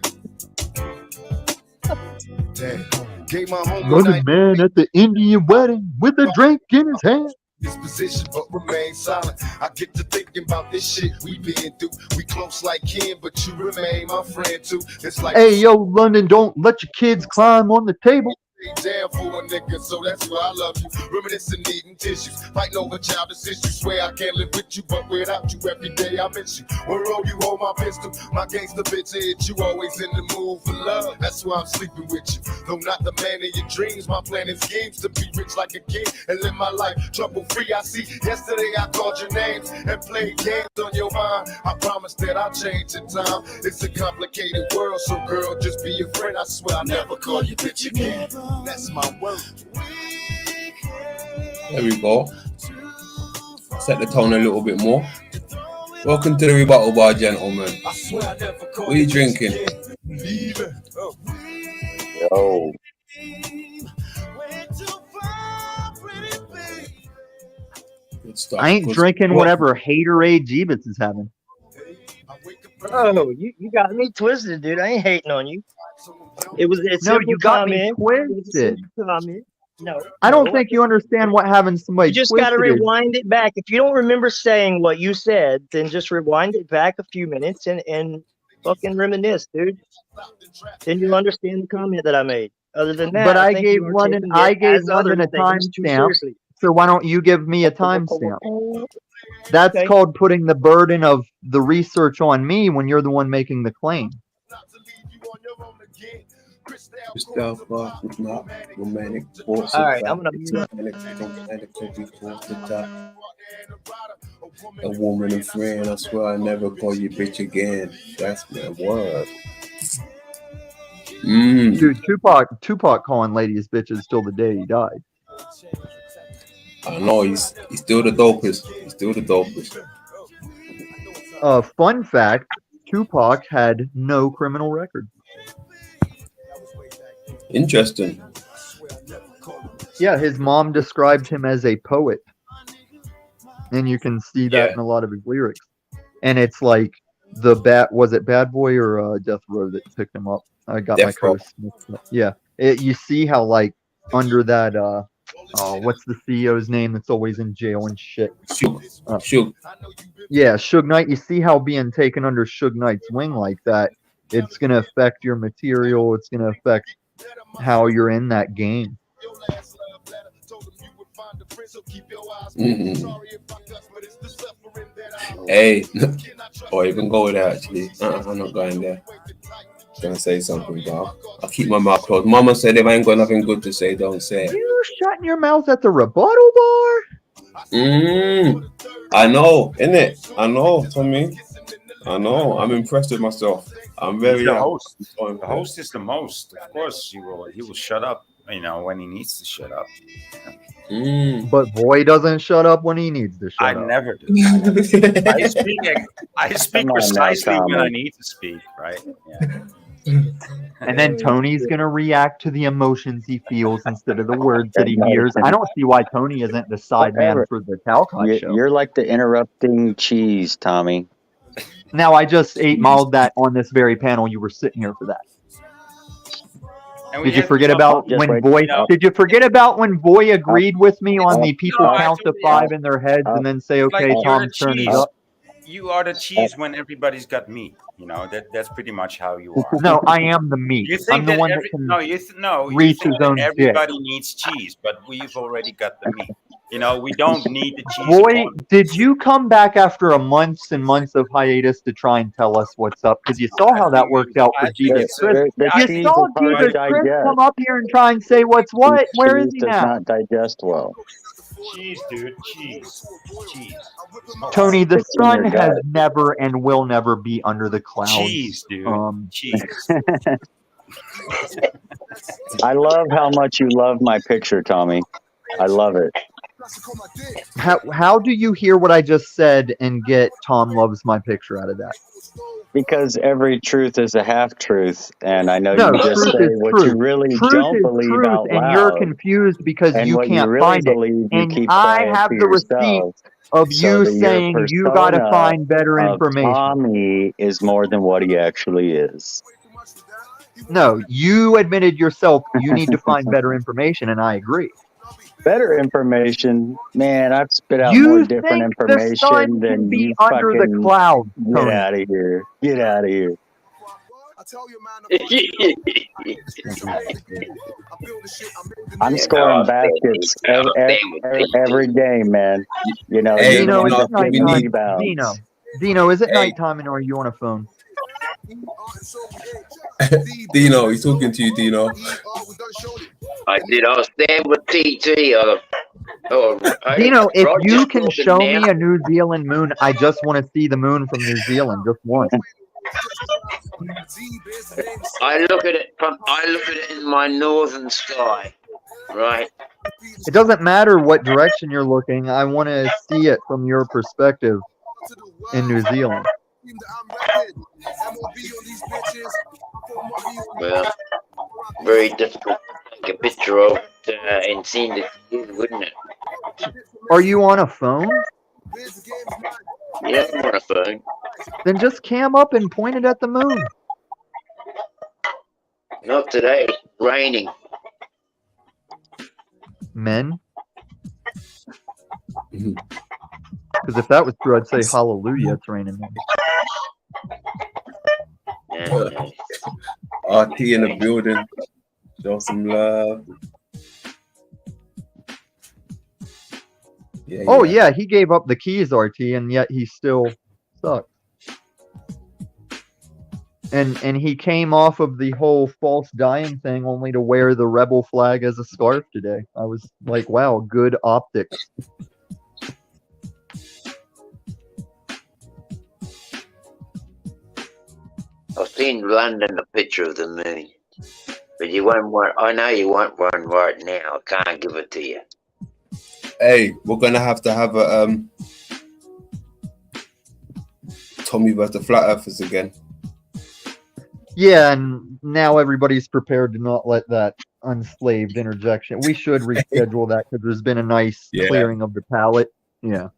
[SPEAKER 17] Damn. Gave my home
[SPEAKER 4] Another man at the Indian wedding with a drink in his hand.
[SPEAKER 17] this position, but remain silent. I get to thinking about this shit we been through. We close like kin, but you remain my friend too. It's like
[SPEAKER 4] Hey, yo, London, don't let your kids climb on the table.
[SPEAKER 17] down for a nigga, so that's why I love you. Reminiscing, needing tissues, fighting over childish issues. Swear I can't live with you, but without you every day I miss you. Where all you hold my pistol, my gangster bitch hit you. Always in the mood for love, that's why I'm sleeping with you. Though not the man of your dreams, my plan and schemes to be rich like a king and live my life trouble free. I see. Yesterday I called your names and played games on your mind. I promise that I'll change in time. It's a complicated world, so girl, just be a friend. I swear I'll never call you bitch again. That's my word.
[SPEAKER 2] There we go. Set the tone a little bit more. Welcome to the Rebuttal Bar, gentlemen. What are you drinking?
[SPEAKER 3] Yo.
[SPEAKER 2] Good stuff.
[SPEAKER 4] I ain't
[SPEAKER 2] Good
[SPEAKER 4] drinking
[SPEAKER 2] stuff.
[SPEAKER 4] whatever haterade Jeebus is having.
[SPEAKER 14] Oh, you got me twisted, dude. I ain't hating on you. It's a
[SPEAKER 4] No,
[SPEAKER 14] simple
[SPEAKER 4] you got me
[SPEAKER 14] comment. It was a
[SPEAKER 4] twisted.
[SPEAKER 14] simple comment. No,
[SPEAKER 4] I don't
[SPEAKER 14] no.
[SPEAKER 4] think you understand what having somebody
[SPEAKER 14] You just got to
[SPEAKER 4] twisted is.
[SPEAKER 14] rewind it back. If you don't remember saying what you said, then just rewind it back a few minutes and fucking reminisce, dude. Then you'll understand the comment that I made. Other than that,
[SPEAKER 4] But
[SPEAKER 14] I
[SPEAKER 4] I
[SPEAKER 14] think
[SPEAKER 4] gave
[SPEAKER 14] you are
[SPEAKER 4] London,
[SPEAKER 14] taking
[SPEAKER 4] I
[SPEAKER 14] it
[SPEAKER 4] gave
[SPEAKER 14] as
[SPEAKER 4] London
[SPEAKER 14] others
[SPEAKER 4] a
[SPEAKER 14] take it too
[SPEAKER 4] timestamp.
[SPEAKER 14] seriously.
[SPEAKER 4] So why don't you give me a timestamp? That's
[SPEAKER 14] Okay.
[SPEAKER 4] called putting the burden of the research on me when you're the one making the claim.
[SPEAKER 2] Romantic force
[SPEAKER 14] All right, I'm gonna mute up.
[SPEAKER 2] A woman and friend, I swear I never call you bitch again. That's my word.
[SPEAKER 4] Dude, Tupac calling ladies bitches till the day he died.
[SPEAKER 2] I know he's still the dopest. He's still the dopest.
[SPEAKER 4] Fun fact, Tupac had no criminal record.
[SPEAKER 2] Interesting.
[SPEAKER 4] Yeah, his mom described him as a poet. And you can see that in a lot of his lyrics. And it's like was it Bad Boy or Death Row that picked him up? I got my coast. Yeah. You see how like under that what's the CEO's name that's always in jail and shit?
[SPEAKER 2] Suge.
[SPEAKER 4] Yeah, Suge Knight. You see how being taken under Suge Knight's wing like that, it's gonna affect your material, it's gonna affect how you're in that game.
[SPEAKER 2] Hey, or even go with that actually. I'm not going there. Gonna say something, bro. I'll keep my mouth closed. Mama said if I ain't got nothing good to say, don't say it.
[SPEAKER 4] You shutting your mouth at the rebuttal bar?
[SPEAKER 2] I know, innit? I know, Tommy. I know. I'm impressed with myself. I'm very
[SPEAKER 7] He's the
[SPEAKER 2] happy.
[SPEAKER 7] host. The host is the most. Of course, he will shut up. You know, when he needs to shut up.
[SPEAKER 4] But Boy doesn't shut up when he needs to shut up.
[SPEAKER 7] I never do. I speak
[SPEAKER 4] Come on now,
[SPEAKER 7] precisely when I
[SPEAKER 4] Tommy.
[SPEAKER 7] need to speak. Right? Yeah.
[SPEAKER 4] And then Tony's gonna react to the emotions he feels instead of the words that he hears. I don't see why Tony isn't the side man
[SPEAKER 3] Whatever.
[SPEAKER 4] for the Talcott show.
[SPEAKER 3] You're like the interrupting cheese, Tommy.
[SPEAKER 4] Now I just 8 Miled that on this very panel. You were sitting here for that.
[SPEAKER 7] And we
[SPEAKER 4] Did you
[SPEAKER 7] have
[SPEAKER 4] forget
[SPEAKER 7] to
[SPEAKER 4] about
[SPEAKER 3] Just
[SPEAKER 4] when
[SPEAKER 3] wait.
[SPEAKER 4] Boy? Did you forget about when Boy agreed with me on the people
[SPEAKER 7] No, I
[SPEAKER 4] count to
[SPEAKER 7] told you,
[SPEAKER 4] 5 in their heads and then say,
[SPEAKER 7] like
[SPEAKER 4] "Okay,
[SPEAKER 7] you're the
[SPEAKER 4] Tom's turn is
[SPEAKER 7] cheese.
[SPEAKER 4] up."
[SPEAKER 7] You are the cheese when everybody's got meat. You know that's pretty much how you are.
[SPEAKER 4] No, I am the meat.
[SPEAKER 7] You
[SPEAKER 4] I'm
[SPEAKER 7] think
[SPEAKER 4] the
[SPEAKER 7] that
[SPEAKER 4] one that
[SPEAKER 7] every
[SPEAKER 4] can
[SPEAKER 7] no, you you
[SPEAKER 4] reach
[SPEAKER 7] think
[SPEAKER 4] his
[SPEAKER 7] that
[SPEAKER 4] own dick.
[SPEAKER 7] everybody needs cheese, but we've already got the meat. You know, we don't need the cheese.
[SPEAKER 4] Boy, did you come back after a months and months of hiatus to try and tell us what's up? Because you saw how that worked out for Jesus Chris. You saw Jesus Chris come up here and try and say what's what. Where is
[SPEAKER 3] Cheese
[SPEAKER 4] he
[SPEAKER 3] does
[SPEAKER 4] now?
[SPEAKER 3] not digest well.
[SPEAKER 7] Cheese, dude, cheese.
[SPEAKER 4] Tony, the
[SPEAKER 3] It's in
[SPEAKER 4] sun
[SPEAKER 3] your
[SPEAKER 4] has
[SPEAKER 3] gut.
[SPEAKER 4] never and will never be under the clouds.
[SPEAKER 7] Cheese, dude. Cheese.
[SPEAKER 3] I love how much you love my picture, Tommy. I love it.
[SPEAKER 4] How do you hear what I just said and get Tom loves my picture out of that?
[SPEAKER 3] Because every truth is a half truth, and I know
[SPEAKER 4] No,
[SPEAKER 3] you just
[SPEAKER 4] truth
[SPEAKER 3] say
[SPEAKER 4] is
[SPEAKER 3] what
[SPEAKER 4] truth.
[SPEAKER 3] you really
[SPEAKER 4] Truth
[SPEAKER 3] don't
[SPEAKER 4] is
[SPEAKER 3] believe
[SPEAKER 4] truth,
[SPEAKER 3] out
[SPEAKER 4] and you're
[SPEAKER 3] loud,
[SPEAKER 4] confused because
[SPEAKER 3] and
[SPEAKER 4] you
[SPEAKER 3] what you
[SPEAKER 4] can't
[SPEAKER 3] really
[SPEAKER 4] find it.
[SPEAKER 3] believe you
[SPEAKER 4] And
[SPEAKER 3] keep
[SPEAKER 4] I
[SPEAKER 3] quiet
[SPEAKER 4] have
[SPEAKER 3] to
[SPEAKER 4] the receipt
[SPEAKER 3] yourself,
[SPEAKER 4] of
[SPEAKER 3] so
[SPEAKER 4] you
[SPEAKER 3] that your
[SPEAKER 4] saying you got to
[SPEAKER 3] persona
[SPEAKER 4] find better
[SPEAKER 3] of
[SPEAKER 4] information.
[SPEAKER 3] Tommy is more than what he actually is.
[SPEAKER 4] No, you admitted yourself you need to find better information, and I agree.
[SPEAKER 3] Better information, man. I've spit out more
[SPEAKER 4] You
[SPEAKER 3] different
[SPEAKER 4] think the sun
[SPEAKER 3] information
[SPEAKER 4] can
[SPEAKER 3] than
[SPEAKER 4] be
[SPEAKER 3] you
[SPEAKER 4] under the
[SPEAKER 3] fucking.
[SPEAKER 4] clouds,
[SPEAKER 3] Get
[SPEAKER 4] Tony?
[SPEAKER 3] out of here! Get out of here! I'm scoring baskets every game, man. You know,
[SPEAKER 2] Hey,
[SPEAKER 3] you're the
[SPEAKER 4] Dino,
[SPEAKER 3] one
[SPEAKER 4] is
[SPEAKER 3] that's
[SPEAKER 4] it
[SPEAKER 3] getting
[SPEAKER 4] nighttime?
[SPEAKER 3] rebounds.
[SPEAKER 4] Dino, is it
[SPEAKER 2] Hey.
[SPEAKER 4] nighttime and are you on a phone?
[SPEAKER 2] Dino, he's talking to you, Dino.
[SPEAKER 16] I did. I was staying with TT.
[SPEAKER 4] Dino, if
[SPEAKER 16] Roger
[SPEAKER 4] you can
[SPEAKER 16] talking
[SPEAKER 4] show
[SPEAKER 16] now.
[SPEAKER 4] me a New Zealand moon, I just want to see the moon from New Zealand, just once.
[SPEAKER 16] I look at it in my northern sky, right?
[SPEAKER 4] It doesn't matter what direction you're looking. I want to see it from your perspective in New Zealand.
[SPEAKER 16] Well, very difficult to take a picture of and send it to you, wouldn't it?
[SPEAKER 4] Are you on a phone?
[SPEAKER 16] Yeah, I'm on a phone.
[SPEAKER 4] Then just cam up and point it at the moon.
[SPEAKER 16] Not today. It's raining.
[SPEAKER 4] Men? Because if that was true, I'd say hallelujah, it's raining.
[SPEAKER 2] RT in the building. Show some love. Yeah,
[SPEAKER 4] Oh yeah, he gave up the keys, RT, and yet he still sucked. And he came off of the whole false dying thing only to wear the rebel flag as a scarf today. I was like, wow, good optics.
[SPEAKER 16] I've seen London a picture of the moon, but you want one. I know you want one right now. I can't give it to you.
[SPEAKER 2] Hey, we're gonna have a Tommy versus the Flat Earthers again.
[SPEAKER 4] Yeah, and now everybody's prepared to not let that unslaved interjection. We should reschedule that because there's been a nice clearing of the palate. Yeah.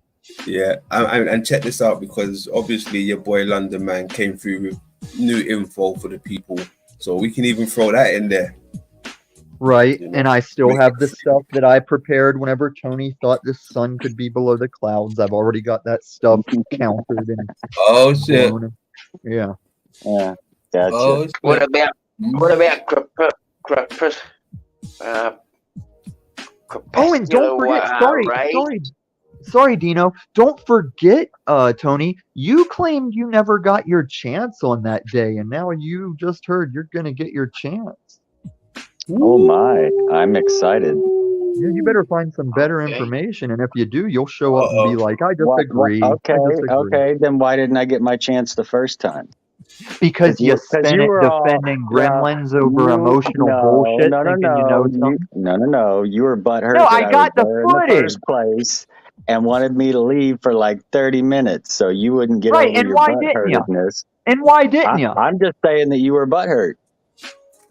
[SPEAKER 2] Yeah, and check this out, because obviously your boy London Man came through with new info for the people, so we can even throw that in there.
[SPEAKER 4] Right, and I still have the stuff that I prepared whenever Tony thought the sun could be below the clouds. I've already got that stuff countered and
[SPEAKER 2] oh shit,
[SPEAKER 4] yeah,
[SPEAKER 3] yeah, gotcha.
[SPEAKER 2] Oh,
[SPEAKER 16] What about
[SPEAKER 4] oh, and don't forget, sorry, Dino. Don't forget, Tony, you claimed you never got your chance on that day, and now you just heard you're gonna get your chance.
[SPEAKER 3] Oh my, I'm excited.
[SPEAKER 4] Yeah, you better find some better information, and if you do, you'll show up and be like, I just agree.
[SPEAKER 3] Okay, then why didn't I get my chance the first time?
[SPEAKER 4] Because you spent it
[SPEAKER 3] were
[SPEAKER 4] defending gremlins over emotional bullshit, thinking you know something.
[SPEAKER 3] No. You were butthurt
[SPEAKER 4] No,
[SPEAKER 3] that
[SPEAKER 4] I got
[SPEAKER 3] was
[SPEAKER 4] the
[SPEAKER 3] there in the
[SPEAKER 4] footage.
[SPEAKER 3] first place and wanted me to leave for like 30 minutes so you wouldn't get
[SPEAKER 4] Right,
[SPEAKER 3] over
[SPEAKER 4] and
[SPEAKER 3] your
[SPEAKER 4] why didn't you?
[SPEAKER 3] butthurtedness.
[SPEAKER 4] And why didn't you?
[SPEAKER 3] I'm just saying that you were butthurt.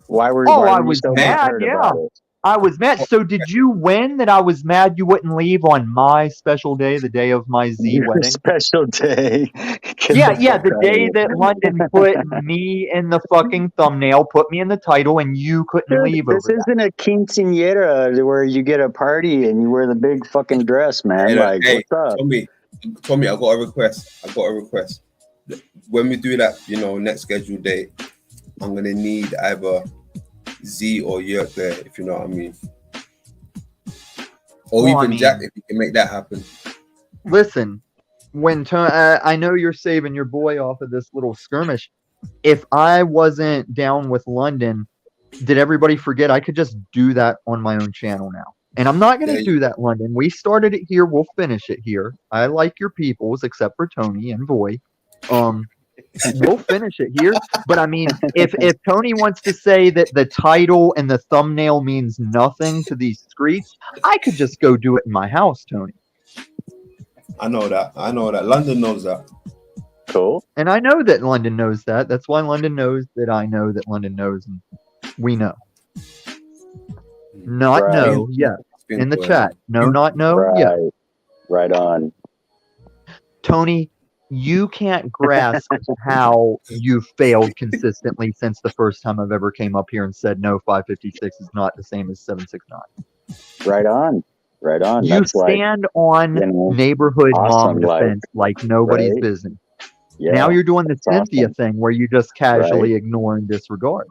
[SPEAKER 3] Why were
[SPEAKER 4] I
[SPEAKER 3] you
[SPEAKER 4] was
[SPEAKER 3] so
[SPEAKER 4] mad,
[SPEAKER 3] butthurt
[SPEAKER 4] yeah.
[SPEAKER 3] about it?
[SPEAKER 4] I was mad. So did you win that I was mad you wouldn't leave on my special day, the day of my Z
[SPEAKER 3] Your
[SPEAKER 4] wedding?
[SPEAKER 3] special day. Get
[SPEAKER 4] Yeah,
[SPEAKER 3] the
[SPEAKER 4] yeah,
[SPEAKER 3] fuck
[SPEAKER 4] the
[SPEAKER 3] out of
[SPEAKER 4] day
[SPEAKER 3] here.
[SPEAKER 4] that London put me in the fucking thumbnail, put me in the title, and you couldn't
[SPEAKER 3] Dude,
[SPEAKER 4] leave
[SPEAKER 3] this
[SPEAKER 4] over that.
[SPEAKER 3] isn't a quinceañera where you get a party and you wear the big fucking dress, man.
[SPEAKER 2] Hey, look,
[SPEAKER 3] Like,
[SPEAKER 2] hey,
[SPEAKER 3] what's up?
[SPEAKER 2] Tommy, I got a request. When we do that, next scheduled date, I'm gonna need either Z or Yerk there, if you know what I mean. Or
[SPEAKER 4] Well, I
[SPEAKER 2] even
[SPEAKER 4] mean,
[SPEAKER 2] Jack, if you can make that happen.
[SPEAKER 4] listen, I know you're saving your boy off of this little skirmish. If I wasn't down with London, did everybody forget I could just do that on my own channel now? And I'm not going to do that, London. We started it here. We'll finish it here. I like your peoples, except for Tony and Voy. We'll finish it here. But I mean, if Tony wants to say that the title and the thumbnail means nothing to these streets, I could just go do it in my house, Tony.
[SPEAKER 2] I know that. London knows that.
[SPEAKER 3] Cool.
[SPEAKER 4] And I know that London knows that. That's why London knows that I know that London knows, and we know. Not
[SPEAKER 3] Right.
[SPEAKER 4] know, yes. In the chat. No, not know,
[SPEAKER 3] Right.
[SPEAKER 4] yes.
[SPEAKER 3] Right on.
[SPEAKER 4] Tony, you can't grasp how you've failed consistently since the first time I've ever came up here and said no, 556 is not the same as 769.
[SPEAKER 3] Right on. Right on.
[SPEAKER 4] You
[SPEAKER 3] That's
[SPEAKER 4] stand on neighborhood
[SPEAKER 3] awesome,
[SPEAKER 4] mom defense like nobody's
[SPEAKER 3] right?
[SPEAKER 4] business.
[SPEAKER 3] Yeah,
[SPEAKER 4] Now you're doing the
[SPEAKER 3] that's
[SPEAKER 4] Cynthia
[SPEAKER 3] awesome.
[SPEAKER 4] thing where you just casually ignore and disregard.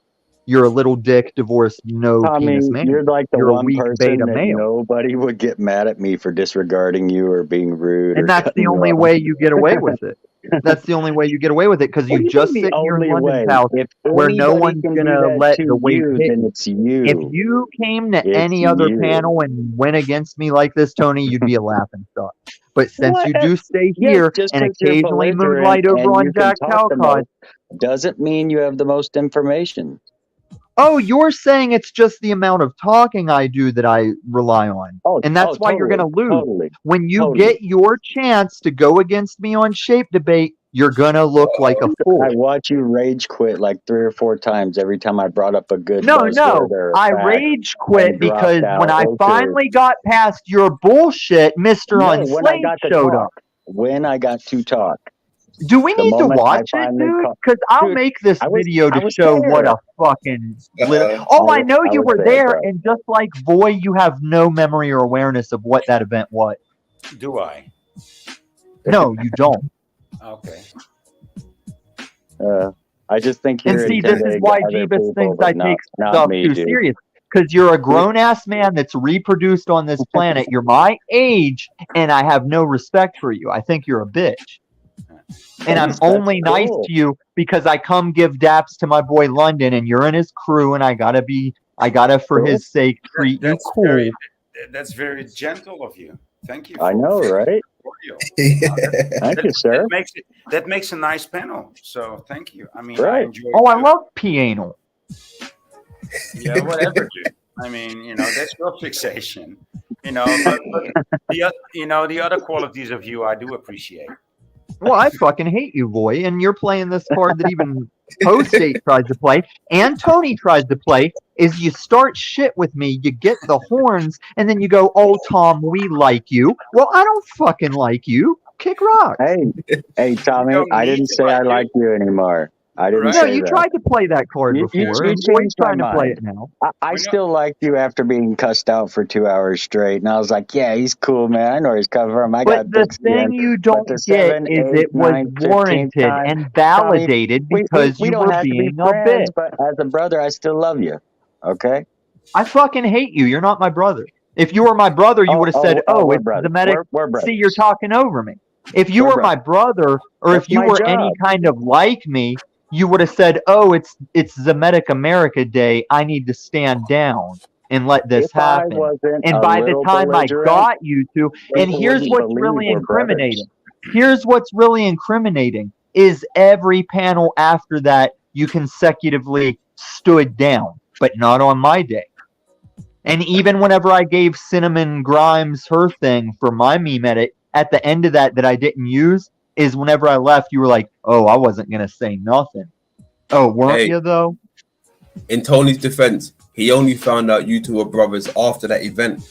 [SPEAKER 4] You're a little dick, divorced, no
[SPEAKER 3] Tommy,
[SPEAKER 4] penis man.
[SPEAKER 3] you're like the
[SPEAKER 4] You're a
[SPEAKER 3] one
[SPEAKER 4] weak
[SPEAKER 3] person
[SPEAKER 4] beta
[SPEAKER 3] that
[SPEAKER 4] male.
[SPEAKER 3] nobody would get mad at me for disregarding you or being rude.
[SPEAKER 4] And
[SPEAKER 3] or
[SPEAKER 4] that's
[SPEAKER 3] cutting
[SPEAKER 4] the
[SPEAKER 3] you
[SPEAKER 4] only
[SPEAKER 3] off.
[SPEAKER 4] way you get away with it. That's the only way you get away with it because
[SPEAKER 3] What do
[SPEAKER 4] you
[SPEAKER 3] you
[SPEAKER 4] just
[SPEAKER 3] mean
[SPEAKER 4] sit
[SPEAKER 3] the
[SPEAKER 4] here in
[SPEAKER 3] only
[SPEAKER 4] London's
[SPEAKER 3] way?
[SPEAKER 4] house
[SPEAKER 3] If
[SPEAKER 4] where no
[SPEAKER 3] anybody
[SPEAKER 4] one's
[SPEAKER 3] can do
[SPEAKER 4] gonna
[SPEAKER 3] that
[SPEAKER 4] let
[SPEAKER 3] to
[SPEAKER 4] the weight
[SPEAKER 3] you,
[SPEAKER 4] hit
[SPEAKER 3] then
[SPEAKER 4] you.
[SPEAKER 3] it's you.
[SPEAKER 4] If you came to
[SPEAKER 3] It's
[SPEAKER 4] any other
[SPEAKER 3] you.
[SPEAKER 4] panel and went against me like this, Tony, you'd be a laughing stock. But since
[SPEAKER 3] What?
[SPEAKER 4] you do stay
[SPEAKER 3] Yes,
[SPEAKER 4] here
[SPEAKER 3] just
[SPEAKER 4] and
[SPEAKER 3] because you're
[SPEAKER 4] occasionally
[SPEAKER 3] belligerent
[SPEAKER 4] moonlight over
[SPEAKER 3] and
[SPEAKER 4] on
[SPEAKER 3] you can
[SPEAKER 4] Jack
[SPEAKER 3] talk the
[SPEAKER 4] Talcott,
[SPEAKER 3] most doesn't mean you have the most information.
[SPEAKER 4] oh, you're saying it's just the amount of talking I do that I rely on. And that's why you're going to lose.
[SPEAKER 3] Totally.
[SPEAKER 4] When you
[SPEAKER 3] Totally.
[SPEAKER 4] get your chance to go against me on Shape Debate, you're going to look like a fool.
[SPEAKER 3] I watch you rage quit like 3 or 4 times every time I brought up a good
[SPEAKER 4] No,
[SPEAKER 3] buzzword or a
[SPEAKER 4] I
[SPEAKER 3] fact
[SPEAKER 4] rage quit
[SPEAKER 3] and dropped
[SPEAKER 4] because when
[SPEAKER 3] out.
[SPEAKER 4] I
[SPEAKER 3] Okay.
[SPEAKER 4] finally got past your bullshit, Mr.
[SPEAKER 3] No, when I
[SPEAKER 4] Unslave
[SPEAKER 3] got to
[SPEAKER 4] showed
[SPEAKER 3] talk.
[SPEAKER 4] up.
[SPEAKER 3] When I got to talk.
[SPEAKER 4] Do we
[SPEAKER 3] The
[SPEAKER 4] need to
[SPEAKER 3] moment I
[SPEAKER 4] watch it,
[SPEAKER 3] finally
[SPEAKER 4] dude?
[SPEAKER 3] caught.
[SPEAKER 4] Because I'll
[SPEAKER 3] Dude,
[SPEAKER 4] make this
[SPEAKER 3] I was
[SPEAKER 4] video to show what
[SPEAKER 3] there.
[SPEAKER 4] a fucking little. Oh, I know you were there, and just like Voy, you have no memory or awareness of what that event was.
[SPEAKER 7] Do I?
[SPEAKER 4] No, you don't.
[SPEAKER 7] Okay.
[SPEAKER 3] I just think
[SPEAKER 4] And
[SPEAKER 3] you're
[SPEAKER 4] see, this is
[SPEAKER 3] intimidating
[SPEAKER 4] why
[SPEAKER 3] other
[SPEAKER 4] Jeebus
[SPEAKER 3] people,
[SPEAKER 4] thinks
[SPEAKER 3] but
[SPEAKER 4] I
[SPEAKER 3] not,
[SPEAKER 4] take
[SPEAKER 3] not
[SPEAKER 4] stuff
[SPEAKER 3] me,
[SPEAKER 4] too
[SPEAKER 3] dude.
[SPEAKER 4] serious. Because you're a grown ass man that's reproduced on this planet. You're my age, and I have no respect for you. I think you're a bitch. And I'm
[SPEAKER 3] That's
[SPEAKER 4] only nice
[SPEAKER 3] cool.
[SPEAKER 4] to you because I come give daps to my boy London, and you're in his crew, and I gotta for
[SPEAKER 3] Cool.
[SPEAKER 4] his sake treat you
[SPEAKER 7] That's
[SPEAKER 4] cool.
[SPEAKER 7] that's very gentle of you. Thank you.
[SPEAKER 3] I know, right? Thank you, sir.
[SPEAKER 7] That makes a nice panel. So thank you. I mean,
[SPEAKER 3] Right.
[SPEAKER 7] I enjoy.
[SPEAKER 4] Oh, I
[SPEAKER 7] it.
[SPEAKER 4] love piano.
[SPEAKER 7] Yeah, whatever, dude. I mean, that's your fixation. But the other qualities of you, I do appreciate.
[SPEAKER 4] Well, I fucking hate you, boy, and you're playing this card that even Post-State tries to play, and Tony tries to play, is you start shit with me, you get the horns, and then you go, oh, Tom, we like you. Well, I don't fucking like you. Kick rocks.
[SPEAKER 3] Hey, Tommy, I didn't say I like you anymore. I didn't
[SPEAKER 4] No,
[SPEAKER 3] say
[SPEAKER 4] you
[SPEAKER 3] that.
[SPEAKER 4] tried to play that card
[SPEAKER 3] You
[SPEAKER 4] before, and
[SPEAKER 3] changed
[SPEAKER 4] Boyd's
[SPEAKER 3] my
[SPEAKER 4] trying to play
[SPEAKER 3] mind.
[SPEAKER 4] it now.
[SPEAKER 3] I still liked you after being cussed out for 2 hours straight, and I was like, "Yeah, he's cool, man. I know where he's coming from. I got
[SPEAKER 4] But the
[SPEAKER 3] this
[SPEAKER 4] thing
[SPEAKER 3] again."
[SPEAKER 4] you
[SPEAKER 3] But
[SPEAKER 4] don't
[SPEAKER 3] the
[SPEAKER 4] get
[SPEAKER 3] 7,
[SPEAKER 4] is
[SPEAKER 3] 8,
[SPEAKER 4] it was
[SPEAKER 3] 9, 15th
[SPEAKER 4] warranted
[SPEAKER 3] time,
[SPEAKER 4] and
[SPEAKER 3] Tommy,
[SPEAKER 4] validated because
[SPEAKER 3] we
[SPEAKER 4] you
[SPEAKER 3] don't
[SPEAKER 4] were
[SPEAKER 3] have to be
[SPEAKER 4] being a bitch.
[SPEAKER 3] friends, but as a brother, I still love you. Okay?
[SPEAKER 4] I fucking hate you. You're not my brother. If you were my brother, you would have said,
[SPEAKER 3] we're
[SPEAKER 4] it's
[SPEAKER 3] brothers.
[SPEAKER 4] the medic.
[SPEAKER 3] We're brothers.
[SPEAKER 4] See, you're talking over me. If you
[SPEAKER 3] We're
[SPEAKER 4] were my brother, or
[SPEAKER 3] That's
[SPEAKER 4] if you
[SPEAKER 3] my
[SPEAKER 4] were
[SPEAKER 3] job.
[SPEAKER 4] any kind of like me, you would have said, it's Zemetic America Day. I need to stand down and let this
[SPEAKER 3] If I
[SPEAKER 4] happen.
[SPEAKER 3] wasn't
[SPEAKER 4] And
[SPEAKER 3] a
[SPEAKER 4] by the
[SPEAKER 3] little
[SPEAKER 4] time I
[SPEAKER 3] belligerent,
[SPEAKER 4] got you to, and
[SPEAKER 3] people
[SPEAKER 4] here's
[SPEAKER 3] wouldn't
[SPEAKER 4] what's
[SPEAKER 3] believe
[SPEAKER 4] really
[SPEAKER 3] we're brothers.
[SPEAKER 4] incriminating. Here's what's really incriminating is every panel after that you consecutively stood down, but not on my day. And even whenever I gave Cinnamon Grimes her thing for my meme edit, at the end of that I didn't use, is whenever I left, you were like, oh, I wasn't going to say nothing. Oh, weren't
[SPEAKER 2] Hey.
[SPEAKER 4] you, though?
[SPEAKER 2] In Tony's defense, He only found out you two were brothers after that event.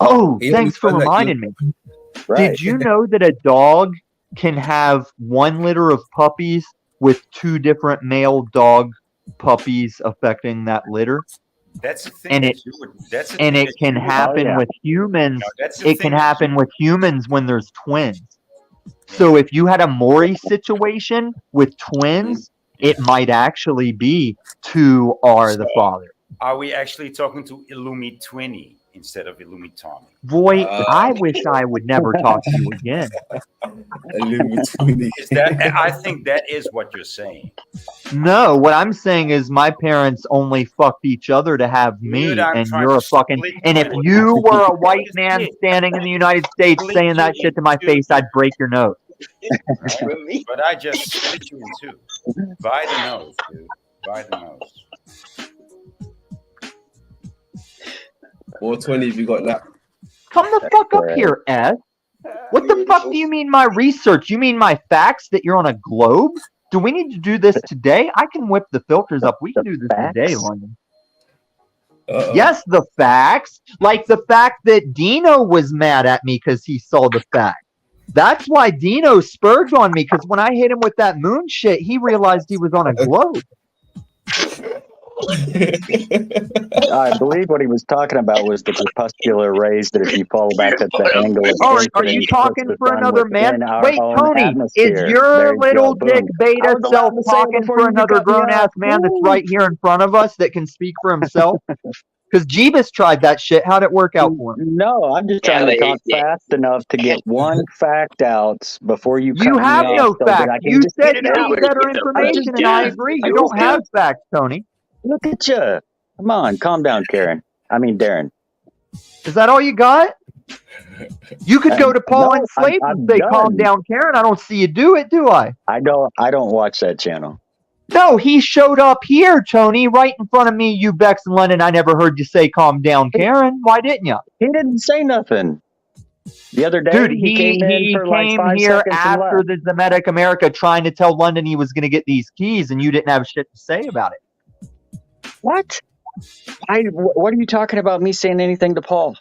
[SPEAKER 4] Oh,
[SPEAKER 2] He
[SPEAKER 4] thanks for
[SPEAKER 2] only found out
[SPEAKER 4] reminding me.
[SPEAKER 3] Right.
[SPEAKER 4] Did you know that a dog can have one litter of puppies with two different male dog puppies affecting that litter?
[SPEAKER 7] That's the thing
[SPEAKER 4] And
[SPEAKER 7] that
[SPEAKER 4] it
[SPEAKER 7] you would. That's the
[SPEAKER 4] and
[SPEAKER 7] thing
[SPEAKER 4] it
[SPEAKER 7] that
[SPEAKER 4] can
[SPEAKER 7] you would.
[SPEAKER 4] happen
[SPEAKER 3] yeah.
[SPEAKER 4] with humans.
[SPEAKER 7] No, that's the
[SPEAKER 4] It
[SPEAKER 7] thing
[SPEAKER 4] can
[SPEAKER 7] that
[SPEAKER 4] happen
[SPEAKER 7] you.
[SPEAKER 4] with humans when there's twins. So if you had a Maury situation with twins, it might actually be two are the father.
[SPEAKER 7] Are we actually talking to Illumi 20 instead of Illumi Tommy?
[SPEAKER 4] Boy, I wish I would never talk to you again.
[SPEAKER 7] Is that? I think that is what you're saying.
[SPEAKER 4] No, what I'm saying is my parents only fucked each other to have me,
[SPEAKER 7] Dude, I'm
[SPEAKER 4] and
[SPEAKER 7] trying
[SPEAKER 4] you're
[SPEAKER 7] to
[SPEAKER 4] a fucking.
[SPEAKER 7] split
[SPEAKER 4] And if
[SPEAKER 7] you.
[SPEAKER 4] you were a white man standing in the United States
[SPEAKER 7] Split
[SPEAKER 4] saying that
[SPEAKER 7] you
[SPEAKER 4] shit to my
[SPEAKER 7] in two.
[SPEAKER 4] face, I'd break your nose.
[SPEAKER 7] Right? But I just split you in two. By the nose, dude. By the nose.
[SPEAKER 2] 420 if you got that.
[SPEAKER 4] Come the fuck up here, S. What the fuck do you mean my research? You mean my facts that you're on a globe? Do we need to do this today? I can whip the filters up. We can do this today, London. Yes, the facts. Like the fact that Dino was mad at me because he saw the fact. That's why Dino spurged on me, because when I hit him with that moon shit, he realized he was on a globe.
[SPEAKER 3] I believe what he was talking about was the crepuscular rays that if you fall back at the angle of
[SPEAKER 4] Are
[SPEAKER 3] incidence,
[SPEAKER 4] you
[SPEAKER 3] puts
[SPEAKER 4] talking
[SPEAKER 3] the
[SPEAKER 4] for
[SPEAKER 3] sun
[SPEAKER 4] another man?
[SPEAKER 3] within our
[SPEAKER 4] Wait,
[SPEAKER 3] own
[SPEAKER 4] Tony, is
[SPEAKER 3] atmosphere. There
[SPEAKER 4] your
[SPEAKER 3] you
[SPEAKER 4] little
[SPEAKER 3] go,
[SPEAKER 4] dick
[SPEAKER 3] boom.
[SPEAKER 4] beta
[SPEAKER 3] I was
[SPEAKER 4] self
[SPEAKER 3] allowed to say it
[SPEAKER 4] talking
[SPEAKER 3] before
[SPEAKER 4] for
[SPEAKER 3] you
[SPEAKER 4] another
[SPEAKER 3] cut me
[SPEAKER 4] grown ass
[SPEAKER 3] off.
[SPEAKER 4] man that's
[SPEAKER 3] Woo.
[SPEAKER 4] right here in front of us that can speak for himself? Because Jeebus tried that shit. How'd it work out for him?
[SPEAKER 3] No, I'm just trying to talk fast enough to get one fact out before you
[SPEAKER 4] You
[SPEAKER 3] cut me
[SPEAKER 4] have
[SPEAKER 3] off
[SPEAKER 4] no
[SPEAKER 3] so that
[SPEAKER 4] facts.
[SPEAKER 3] I can
[SPEAKER 4] You
[SPEAKER 3] just
[SPEAKER 4] said
[SPEAKER 3] get it
[SPEAKER 4] you
[SPEAKER 3] out.
[SPEAKER 4] need better information, and I agree. You don't have facts, Tony.
[SPEAKER 3] Look at you. Come on, calm down, Karen. I mean, Darren.
[SPEAKER 4] Is that all you got? You could go to Paul and Slate and say, "Calm down, Karen." I don't see you do it, do I?
[SPEAKER 3] I don't watch that channel.
[SPEAKER 4] No, he showed up here, Tony, right in front of me, you Bex and London. I never heard you say, "Calm down, Karen." Why didn't you?
[SPEAKER 3] He didn't say nothing. The other day,
[SPEAKER 4] Dude,
[SPEAKER 3] he came in for like 5
[SPEAKER 4] here
[SPEAKER 3] seconds and
[SPEAKER 4] after
[SPEAKER 3] left.
[SPEAKER 4] the Zemetic America trying to tell London he was going to get these keys, and you didn't have shit to say about it.
[SPEAKER 3] What? What are you talking about? Me saying anything to Paul?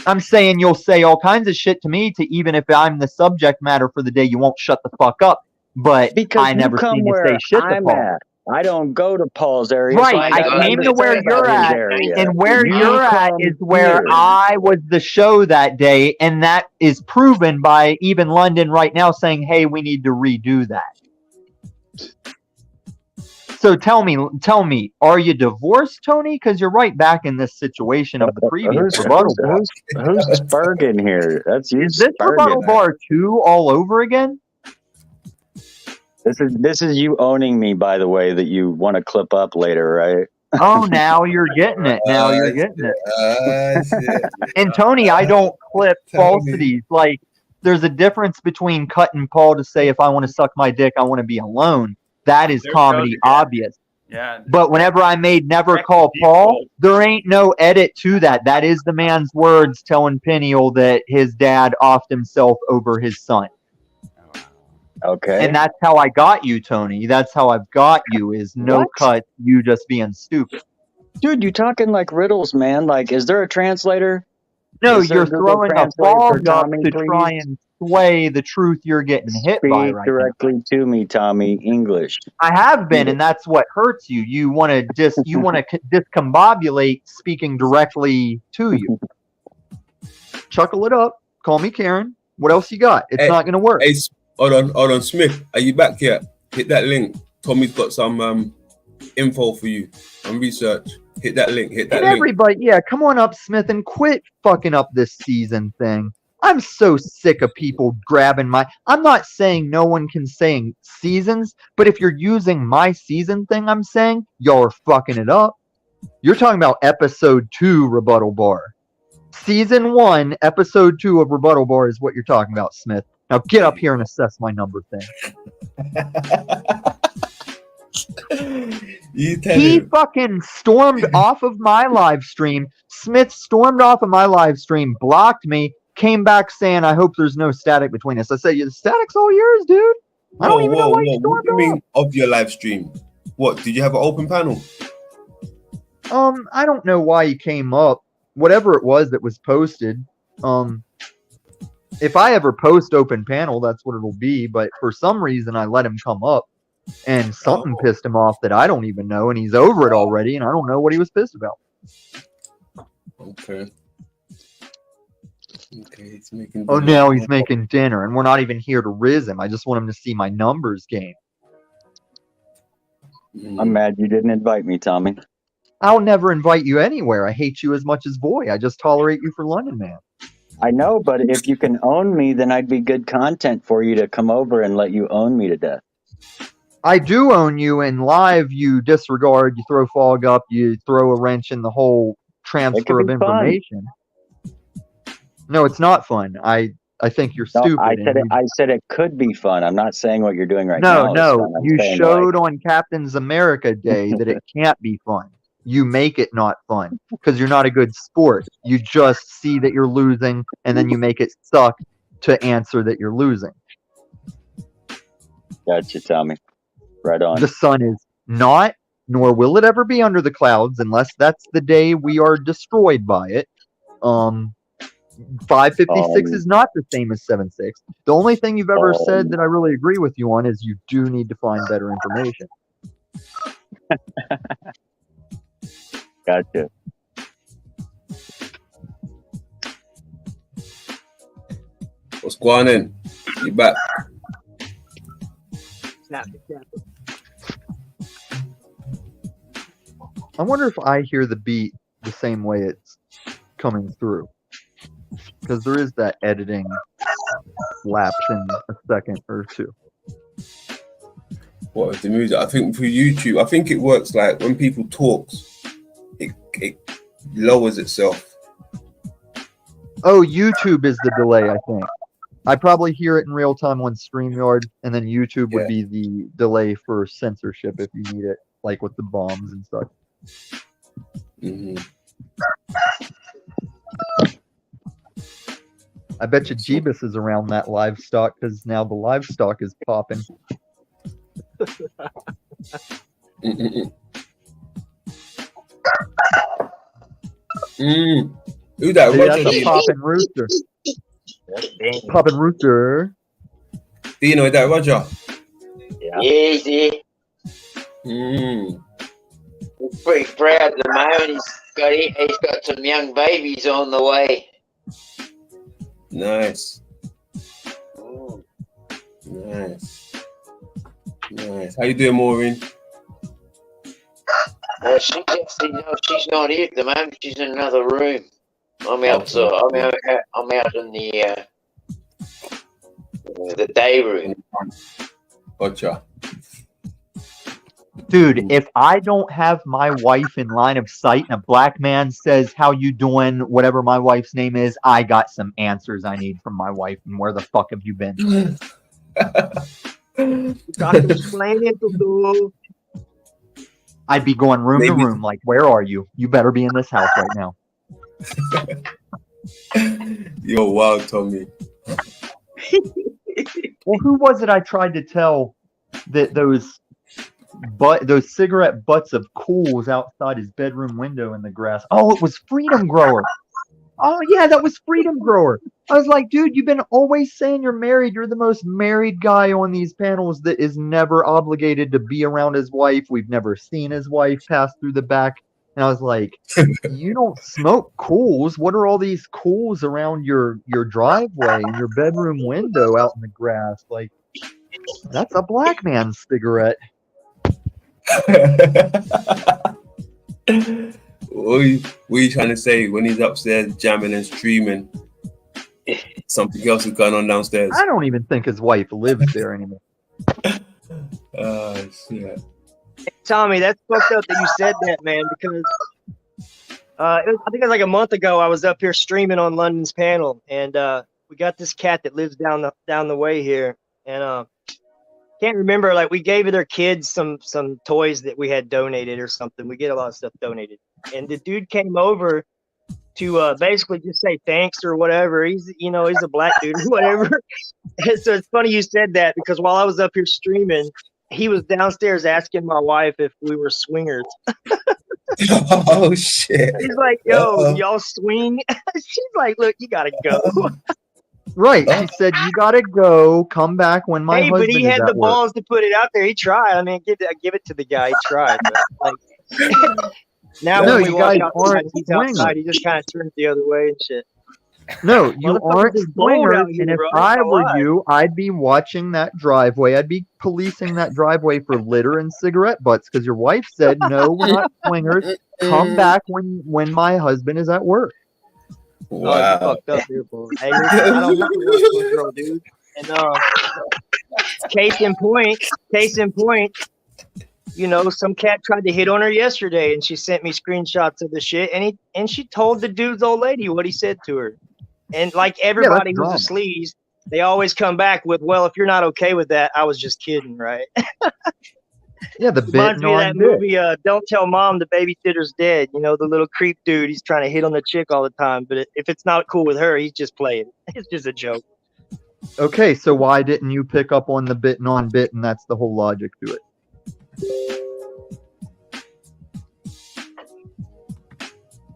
[SPEAKER 4] I'm saying you'll say all kinds of shit to me, to even if I'm the subject matter for the day, you won't shut the fuck up. But
[SPEAKER 3] Because
[SPEAKER 4] I never
[SPEAKER 3] you come
[SPEAKER 4] seen you
[SPEAKER 3] where
[SPEAKER 4] say shit to
[SPEAKER 3] I'm
[SPEAKER 4] Paul.
[SPEAKER 3] at. I don't go to Paul's area.
[SPEAKER 4] Right,
[SPEAKER 3] so
[SPEAKER 4] I
[SPEAKER 3] got
[SPEAKER 4] came
[SPEAKER 3] nothing
[SPEAKER 4] to where
[SPEAKER 3] say about
[SPEAKER 4] you're
[SPEAKER 3] his
[SPEAKER 4] at,
[SPEAKER 3] area.
[SPEAKER 4] and where
[SPEAKER 3] You
[SPEAKER 4] you're at
[SPEAKER 3] come
[SPEAKER 4] is where
[SPEAKER 3] here.
[SPEAKER 4] I was the show that day, and that is proven by even London right now saying, "Hey, we need to redo that." So tell me, are you divorced, Tony? Because you're right back in this situation of the previous rebuttal bar.
[SPEAKER 3] Who's Spurgin here? That's you.
[SPEAKER 4] Is this rebuttal bar 2 all over again?
[SPEAKER 3] This is you owning me, by the way, that you want to clip up later, right?
[SPEAKER 4] Oh, now you're getting it. Now you're getting it. And Tony, I don't clip falsities. Like, there's a difference between cutting Paul to say, if I want to suck my dick, I want to be alone. That is comedy, obvious.
[SPEAKER 7] Yeah.
[SPEAKER 4] But whenever I made Never Call Paul, there ain't no edit to that. That is the man's words telling Peniel that his dad offed himself over his son.
[SPEAKER 3] Okay.
[SPEAKER 4] And that's how I got you, Tony. That's how I've got you, is no
[SPEAKER 3] What?
[SPEAKER 4] cut, you just being stupid.
[SPEAKER 3] Dude, you talking like riddles, man. Like, is there a translator?
[SPEAKER 4] No,
[SPEAKER 3] Is there
[SPEAKER 4] you're
[SPEAKER 3] Google
[SPEAKER 4] throwing a
[SPEAKER 3] Translate for
[SPEAKER 4] fog up
[SPEAKER 3] Tommy,
[SPEAKER 4] to
[SPEAKER 3] please?
[SPEAKER 4] try and sway the truth you're getting hit by
[SPEAKER 3] Speak
[SPEAKER 4] right
[SPEAKER 3] directly to me, Tommy. English.
[SPEAKER 4] now. I have been, and that's what hurts you. You want to discombobulate speaking directly to you. Chuckle it up. Call me Karen. What else you got? It's not going to work.
[SPEAKER 2] Hey, hold on, Smith. Are you back yet? Hit that link. Tommy's got some info for you on research. Hit that link. Hit that
[SPEAKER 4] And
[SPEAKER 2] link.
[SPEAKER 4] everybody, yeah, come on up, Smith, and quit fucking up this season thing. I'm so sick of people grabbing my. I'm not saying no one can say seasons, but if you're using my season thing, I'm saying y'all are fucking it up. You're talking about episode 2 Rebuttal Bar. Season 1, episode 2 of Rebuttal Bar is what you're talking about, Smith. Now get up here and assess my number thing. He fucking stormed off of my live stream. Smith stormed off of my live stream, blocked me, came back saying, "I hope there's no static between us." I said, "The static's all yours, dude. I don't even know why you
[SPEAKER 2] What
[SPEAKER 4] stormed
[SPEAKER 2] do you
[SPEAKER 4] off."
[SPEAKER 2] mean of your live stream? What, did you have an open panel?
[SPEAKER 4] I don't know why he came up. Whatever it was that was posted. If I ever post open panel, that's what it'll be. But for some reason, I let him come up, and something pissed him off that I don't even know, and he's over it already, and I don't know what he was pissed about.
[SPEAKER 2] Okay. Okay, he's making.
[SPEAKER 4] Oh, now he's making dinner, and we're not even here to riz him. I just want him to see my numbers game.
[SPEAKER 3] I'm mad you didn't invite me, Tommy.
[SPEAKER 4] I'll never invite you anywhere. I hate you as much as Voy. I just tolerate you for London Man.
[SPEAKER 3] I know, but if you can own me, then I'd be good content for you to come over and let you own me to death.
[SPEAKER 4] I do own you, and live you disregard, you throw fog up, you throw a wrench in the whole transfer of information. No, it's not fun. I think you're stupid.
[SPEAKER 3] I said it could be fun. I'm not saying what you're doing right now.
[SPEAKER 4] No, you showed on Captain's America Day that it can't be fun. You make it not fun because you're not a good sport. You just see that you're losing, and then you make it suck to answer that you're losing.
[SPEAKER 3] Gotcha, Tommy. Right on.
[SPEAKER 4] The sun is not, nor will it ever be under the clouds unless that's the day we are destroyed by it. 556 is not the same as 76. The only thing you've ever said that I really agree with you on is you do need to find better information.
[SPEAKER 3] Gotcha.
[SPEAKER 2] What's going on? You back?
[SPEAKER 4] I wonder if I hear the beat the same way it's coming through. Because there is that editing lapse in a second or two.
[SPEAKER 2] What is the music? I think for YouTube, I think it works like when people talk, it lowers itself.
[SPEAKER 4] Oh, YouTube is the delay, I think. I probably hear it in real time on StreamYard, and then YouTube would be the delay for censorship if you need it, like with the bombs and stuff.
[SPEAKER 2] Mm-hmm.
[SPEAKER 4] I bet you Jeebus is around that livestock because now the livestock is popping.
[SPEAKER 2] Who that?
[SPEAKER 4] Dude,
[SPEAKER 2] Roger?
[SPEAKER 4] that's a popping rooster. Popping rooster.
[SPEAKER 2] Do you know that, Roger?
[SPEAKER 16] Yeah. Easy.
[SPEAKER 2] Mm.
[SPEAKER 16] He's pretty proud at the moment. He's got some young babies on the way.
[SPEAKER 2] Nice. Oh. Nice. Nice. How you doing, Maureen?
[SPEAKER 16] She actually, no, she's not here at the moment. She's in another room. I'm outside. I'm out in the day room.
[SPEAKER 2] Gotcha.
[SPEAKER 4] Dude, if I don't have my wife in line of sight and a black man says, "How you doing?" whatever my wife's name is, I got some answers I need from my wife. And where the fuck have you been?
[SPEAKER 14] Got to explain it to do.
[SPEAKER 4] I'd be going room to room like, "Where are you? You better be in this house right now."
[SPEAKER 2] Yo, wild, Tommy.
[SPEAKER 4] Well, who was it I tried to tell that those cigarette butts of cools outside his bedroom window in the grass? Oh, it was Freedom Grower. Oh, yeah, that was Freedom Grower. I was like, dude, you've been always saying you're married. You're the most married guy on these panels that is never obligated to be around his wife. We've never seen his wife pass through the back. And I was like, you don't smoke cools. What are all these cools around your driveway and your bedroom window out in the grass? Like, that's a black man's cigarette.
[SPEAKER 2] What are you trying to say when he's upstairs jamming and streaming? Something else is going on downstairs.
[SPEAKER 4] I don't even think his wife lives there anymore.
[SPEAKER 2] Shit.
[SPEAKER 14] Tommy, that's fucked up that you said that, man, because I think it was like a month ago I was up here streaming on London's panel, and we got this cat that lives down the way here, and can't remember, like, we gave their kids some toys that we had donated or something. We get a lot of stuff donated, and the dude came over to basically just say thanks or whatever. He's a black dude or whatever. And so it's funny you said that, because while I was up here streaming, he was downstairs asking my wife if we were swingers.
[SPEAKER 2] Oh shit.
[SPEAKER 14] He's like, yo,
[SPEAKER 2] Uh-oh.
[SPEAKER 14] y'all swing. She's like, look, you gotta go.
[SPEAKER 4] Right. She said, you gotta go. Come back when my
[SPEAKER 14] Hey, but
[SPEAKER 4] husband
[SPEAKER 14] he
[SPEAKER 4] is
[SPEAKER 14] had
[SPEAKER 4] at
[SPEAKER 14] the
[SPEAKER 4] work.
[SPEAKER 14] balls to put it out there. He tried. I mean, give it to the guy. He tried. But, like, now
[SPEAKER 4] No,
[SPEAKER 14] when we
[SPEAKER 4] you
[SPEAKER 14] walk
[SPEAKER 4] guys
[SPEAKER 14] outside,
[SPEAKER 4] aren't
[SPEAKER 14] he's
[SPEAKER 4] swingers.
[SPEAKER 14] outside. He just kind of turns the other way and shit.
[SPEAKER 4] No, you
[SPEAKER 14] Motherfuckers
[SPEAKER 4] aren't
[SPEAKER 14] is bold
[SPEAKER 4] swingers.
[SPEAKER 14] out here,
[SPEAKER 4] And if
[SPEAKER 14] bro.
[SPEAKER 4] I
[SPEAKER 14] Don't
[SPEAKER 4] were
[SPEAKER 14] lie.
[SPEAKER 4] you, I'd be watching that driveway. I'd be policing that driveway for litter and cigarette butts because your wife said, no, we're not swingers. Come back when my husband is at work.
[SPEAKER 14] Oh, you fucked up here, boy. Hey, listen, I don't have to work for a girl, dude. And case in point, you know, some cat tried to hit on her yesterday, and she sent me screenshots of the shit, and she told the dude's old lady what he said to her. And like everybody who's a sleaze, they always come back with, "Well, if you're not okay with that, I was just kidding, right?"
[SPEAKER 4] Yeah, the
[SPEAKER 14] Reminds me of that
[SPEAKER 4] bitten on
[SPEAKER 14] movie, Don't Tell Mom the Babysitter's Dead. You know, the little creep dude, he's trying to hit on the chick all the time, but if it's not cool with her, he's just playing. It's just a joke.
[SPEAKER 4] Okay, so why didn't you pick up on the bitten on bit? And that's the whole logic to it.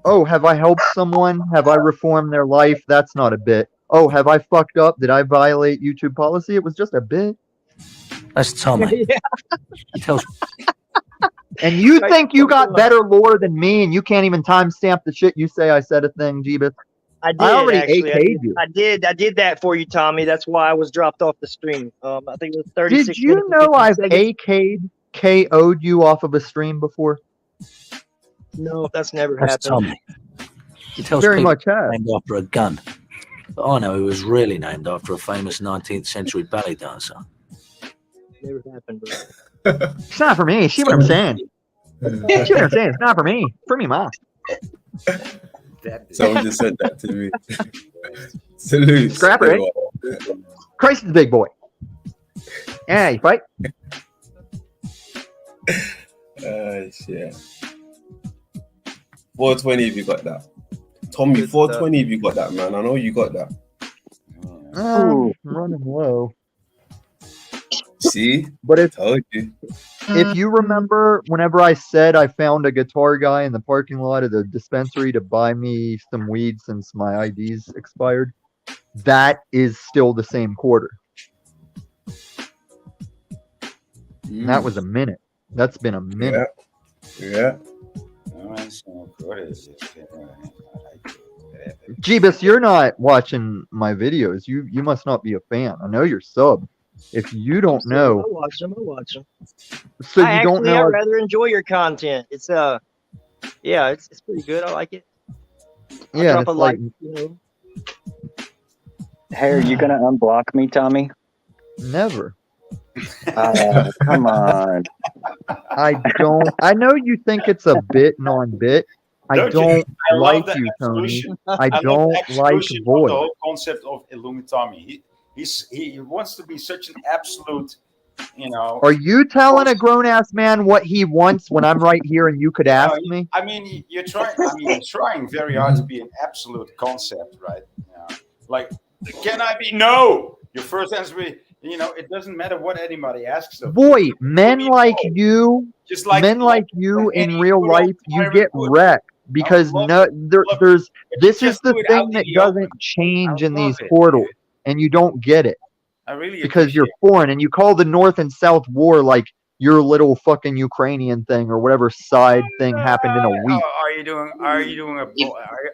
[SPEAKER 4] Oh, have I helped someone? Have I reformed their life? That's not a bit. Oh, have I fucked up? Did I violate YouTube policy? It was just a bit.
[SPEAKER 18] That's Tommy.
[SPEAKER 14] Yeah.
[SPEAKER 18] He tells
[SPEAKER 4] And you think you got better lore than me, and you can't even timestamp the shit you say I said a thing, Jeebus.
[SPEAKER 14] I did
[SPEAKER 4] already
[SPEAKER 14] actually.
[SPEAKER 4] AK'd you.
[SPEAKER 14] I did that for you, Tommy. That's why I was dropped off the stream. I think it was 36
[SPEAKER 4] Did you
[SPEAKER 14] minutes and
[SPEAKER 4] know
[SPEAKER 14] 50
[SPEAKER 4] I've
[SPEAKER 14] seconds.
[SPEAKER 4] KO'd you off of a stream before?
[SPEAKER 14] No, that's never
[SPEAKER 18] That's
[SPEAKER 14] happened.
[SPEAKER 18] Tommy. He tells
[SPEAKER 4] Very
[SPEAKER 18] people
[SPEAKER 4] much has.
[SPEAKER 18] named after a gun. But I know he was really named after a famous 19th century ballet dancer.
[SPEAKER 14] Never happened, bro.
[SPEAKER 4] It's not for me. See what I'm saying? See what I'm saying? It's not for me. For me, mom.
[SPEAKER 2] Someone just said that to me. Salute.
[SPEAKER 4] Scrapper, eh? Christ is a big boy. Yeah, you fight.
[SPEAKER 2] Shit. 420 if you got that. Tommy, 420 if you got that, man. I know you got that.
[SPEAKER 4] Running low.
[SPEAKER 2] See?
[SPEAKER 4] But if
[SPEAKER 2] told you.
[SPEAKER 4] If you remember, whenever I said I found a guitar guy in the parking lot of the dispensary to buy me some weed since my ID's expired, that is still the same quarter. And that was a minute. That's been a minute.
[SPEAKER 2] Yeah.
[SPEAKER 4] Jeebus, you're not watching my videos. You must not be a fan. I know you're sub. If you don't know,
[SPEAKER 14] I watch them.
[SPEAKER 4] so
[SPEAKER 14] I
[SPEAKER 4] you don't know.
[SPEAKER 14] I rather enjoy your content. It's yeah, it's pretty good. I like it. I'll
[SPEAKER 4] Yeah,
[SPEAKER 14] drop a
[SPEAKER 4] it's like,
[SPEAKER 14] like, you know.
[SPEAKER 3] Hey, are you gonna unblock me, Tommy?
[SPEAKER 4] Never.
[SPEAKER 3] Come on.
[SPEAKER 4] I don't. I know you think it's a bit non-bit. I don't like you, Tony. I don't like
[SPEAKER 7] the
[SPEAKER 4] voice.
[SPEAKER 7] whole concept of Illumitami. He wants to be such an absolute, you know.
[SPEAKER 4] Are you telling a grown-ass man what he wants when I'm right here and you could ask me?
[SPEAKER 7] I mean, you're trying. I mean, you're trying very hard to be an absolute concept, right? Yeah. Like, can I be no? Your first answer will be, you know, it doesn't matter what anybody asks of.
[SPEAKER 4] Boy, men like you,
[SPEAKER 7] Just like
[SPEAKER 4] you in real life, you get wrecked because there's this is the thing that doesn't change in these portals, and you don't get it.
[SPEAKER 7] I really
[SPEAKER 4] because you're foreign and you call the North and South war like your little fucking Ukrainian thing or whatever side thing happened in a week.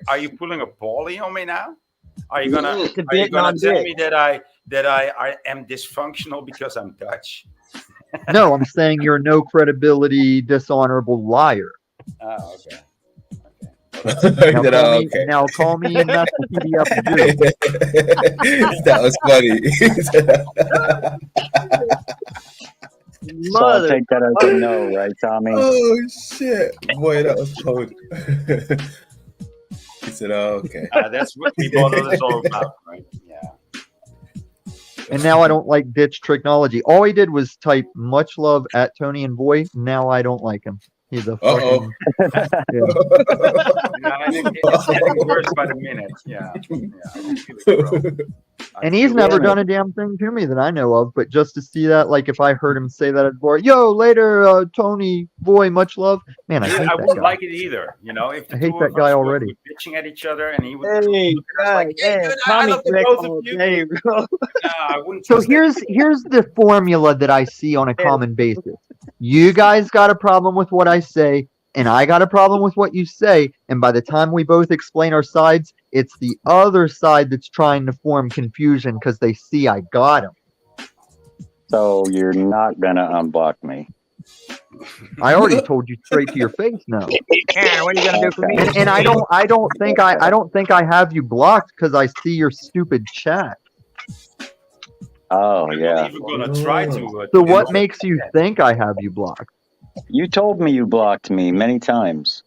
[SPEAKER 7] Are you pulling a bally on me now? Are you gonna tell me that I am dysfunctional because I'm Dutch?
[SPEAKER 4] No, I'm saying you're a no credibility, dishonorable liar.
[SPEAKER 7] Oh, okay.
[SPEAKER 4] Now call me and that's what PDF to do.
[SPEAKER 2] That was funny.
[SPEAKER 3] So I'll take that as a no, right, Tommy?
[SPEAKER 2] Oh shit, boy, that was cold. He said, "Oh, okay."
[SPEAKER 7] That's what Rebuttal is all about, right? Yeah.
[SPEAKER 4] And now I don't like ditch technology. All he did was type much love at Tony and Boy. Now I don't like him. He's a
[SPEAKER 2] Uh-oh.
[SPEAKER 4] fucking. Yeah.
[SPEAKER 7] Yeah, and it's getting worse by the minute. Yeah.
[SPEAKER 4] And he's never done a damn thing to me that I know of, but just to see that, like, if I heard him say that at bar, yo, later, Tony, boy, much love. Man, I hate
[SPEAKER 7] I
[SPEAKER 4] that
[SPEAKER 7] wouldn't
[SPEAKER 4] guy.
[SPEAKER 7] like it either. You know, if the
[SPEAKER 4] I hate
[SPEAKER 7] two
[SPEAKER 4] that
[SPEAKER 7] of
[SPEAKER 4] guy
[SPEAKER 7] us
[SPEAKER 4] already.
[SPEAKER 7] were bitching at each other and he would
[SPEAKER 14] Hey,
[SPEAKER 7] look at us like, hey,
[SPEAKER 14] God,
[SPEAKER 7] dude, I
[SPEAKER 14] Tommy
[SPEAKER 7] love the
[SPEAKER 14] Flick
[SPEAKER 7] both
[SPEAKER 14] all
[SPEAKER 7] of you.
[SPEAKER 14] day, bro.
[SPEAKER 7] No, I wouldn't
[SPEAKER 4] So
[SPEAKER 7] trust that.
[SPEAKER 4] here's the formula that I see on a common basis. You guys got a problem with what I say, and I got a problem with what you say, and by the time we both explain our sides, it's the other side that's trying to form confusion because they see I got him.
[SPEAKER 3] So you're not gonna unblock me.
[SPEAKER 4] I already told you straight to your face now.
[SPEAKER 14] Yeah, what are you gonna do for me?
[SPEAKER 4] And I don't think I have you blocked because I see your stupid chat.
[SPEAKER 3] Oh
[SPEAKER 7] I'm
[SPEAKER 3] yeah.
[SPEAKER 7] not even gonna try to.
[SPEAKER 4] So what makes you think I have you blocked?
[SPEAKER 3] You told me you blocked me many times.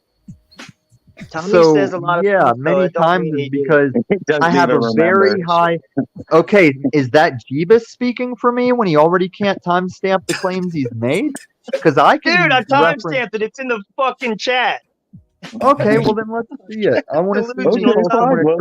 [SPEAKER 14] Tommy
[SPEAKER 4] So
[SPEAKER 14] says a lot of
[SPEAKER 4] yeah,
[SPEAKER 14] things, so
[SPEAKER 4] many
[SPEAKER 14] it don't
[SPEAKER 4] times
[SPEAKER 14] mean
[SPEAKER 4] is
[SPEAKER 14] he did.
[SPEAKER 4] because
[SPEAKER 3] doesn't
[SPEAKER 4] I have a
[SPEAKER 3] even
[SPEAKER 4] very
[SPEAKER 3] remember.
[SPEAKER 4] high. Okay, is that Jeebus speaking for me when he already can't timestamp the claims he's made? Because I can
[SPEAKER 14] Dude, I
[SPEAKER 4] reference.
[SPEAKER 14] timestamped it. It's in the fucking chat.
[SPEAKER 4] Okay, well then let's see it. I want to see when he
[SPEAKER 14] Delusional
[SPEAKER 4] calls someone a
[SPEAKER 14] Tommy.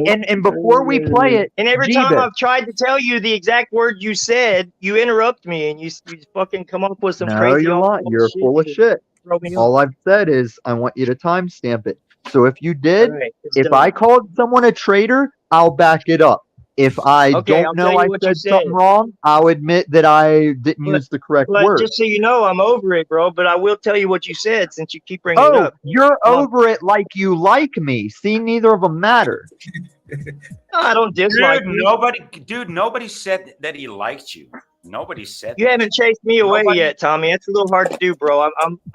[SPEAKER 4] traitor. And before we play it,
[SPEAKER 14] And every time
[SPEAKER 4] Jeebus.
[SPEAKER 14] I've tried to tell you the exact word you said, you interrupt me and you fucking come up with some
[SPEAKER 4] No,
[SPEAKER 14] crazy
[SPEAKER 4] you're lying.
[SPEAKER 14] off-the-wall
[SPEAKER 4] You're
[SPEAKER 14] shit
[SPEAKER 4] full of
[SPEAKER 14] to
[SPEAKER 4] shit.
[SPEAKER 14] throw me
[SPEAKER 4] All
[SPEAKER 14] off.
[SPEAKER 4] I've said is I want you to timestamp it. So if you did,
[SPEAKER 14] Alright, it's
[SPEAKER 4] if
[SPEAKER 14] done.
[SPEAKER 4] I called someone a traitor, I'll back it up. If I
[SPEAKER 14] Okay, I'll
[SPEAKER 4] don't
[SPEAKER 14] tell
[SPEAKER 4] know
[SPEAKER 14] you
[SPEAKER 4] I
[SPEAKER 14] what you
[SPEAKER 4] said
[SPEAKER 14] said.
[SPEAKER 4] something wrong, I'll admit that I didn't
[SPEAKER 14] But-
[SPEAKER 4] use the correct
[SPEAKER 14] But
[SPEAKER 4] word.
[SPEAKER 14] just so you know, I'm over it, bro. But I will tell you what you said since you keep bringing it
[SPEAKER 4] Oh,
[SPEAKER 14] up.
[SPEAKER 4] you're
[SPEAKER 14] Come on.
[SPEAKER 4] over it like you like me. See, neither of them matter.
[SPEAKER 14] I don't dislike
[SPEAKER 7] Dude,
[SPEAKER 14] you.
[SPEAKER 7] nobody said that he liked you. Nobody said
[SPEAKER 14] You
[SPEAKER 7] that.
[SPEAKER 14] haven't chased me away
[SPEAKER 7] Nobody-
[SPEAKER 14] yet, Tommy. That's a little hard to do, bro.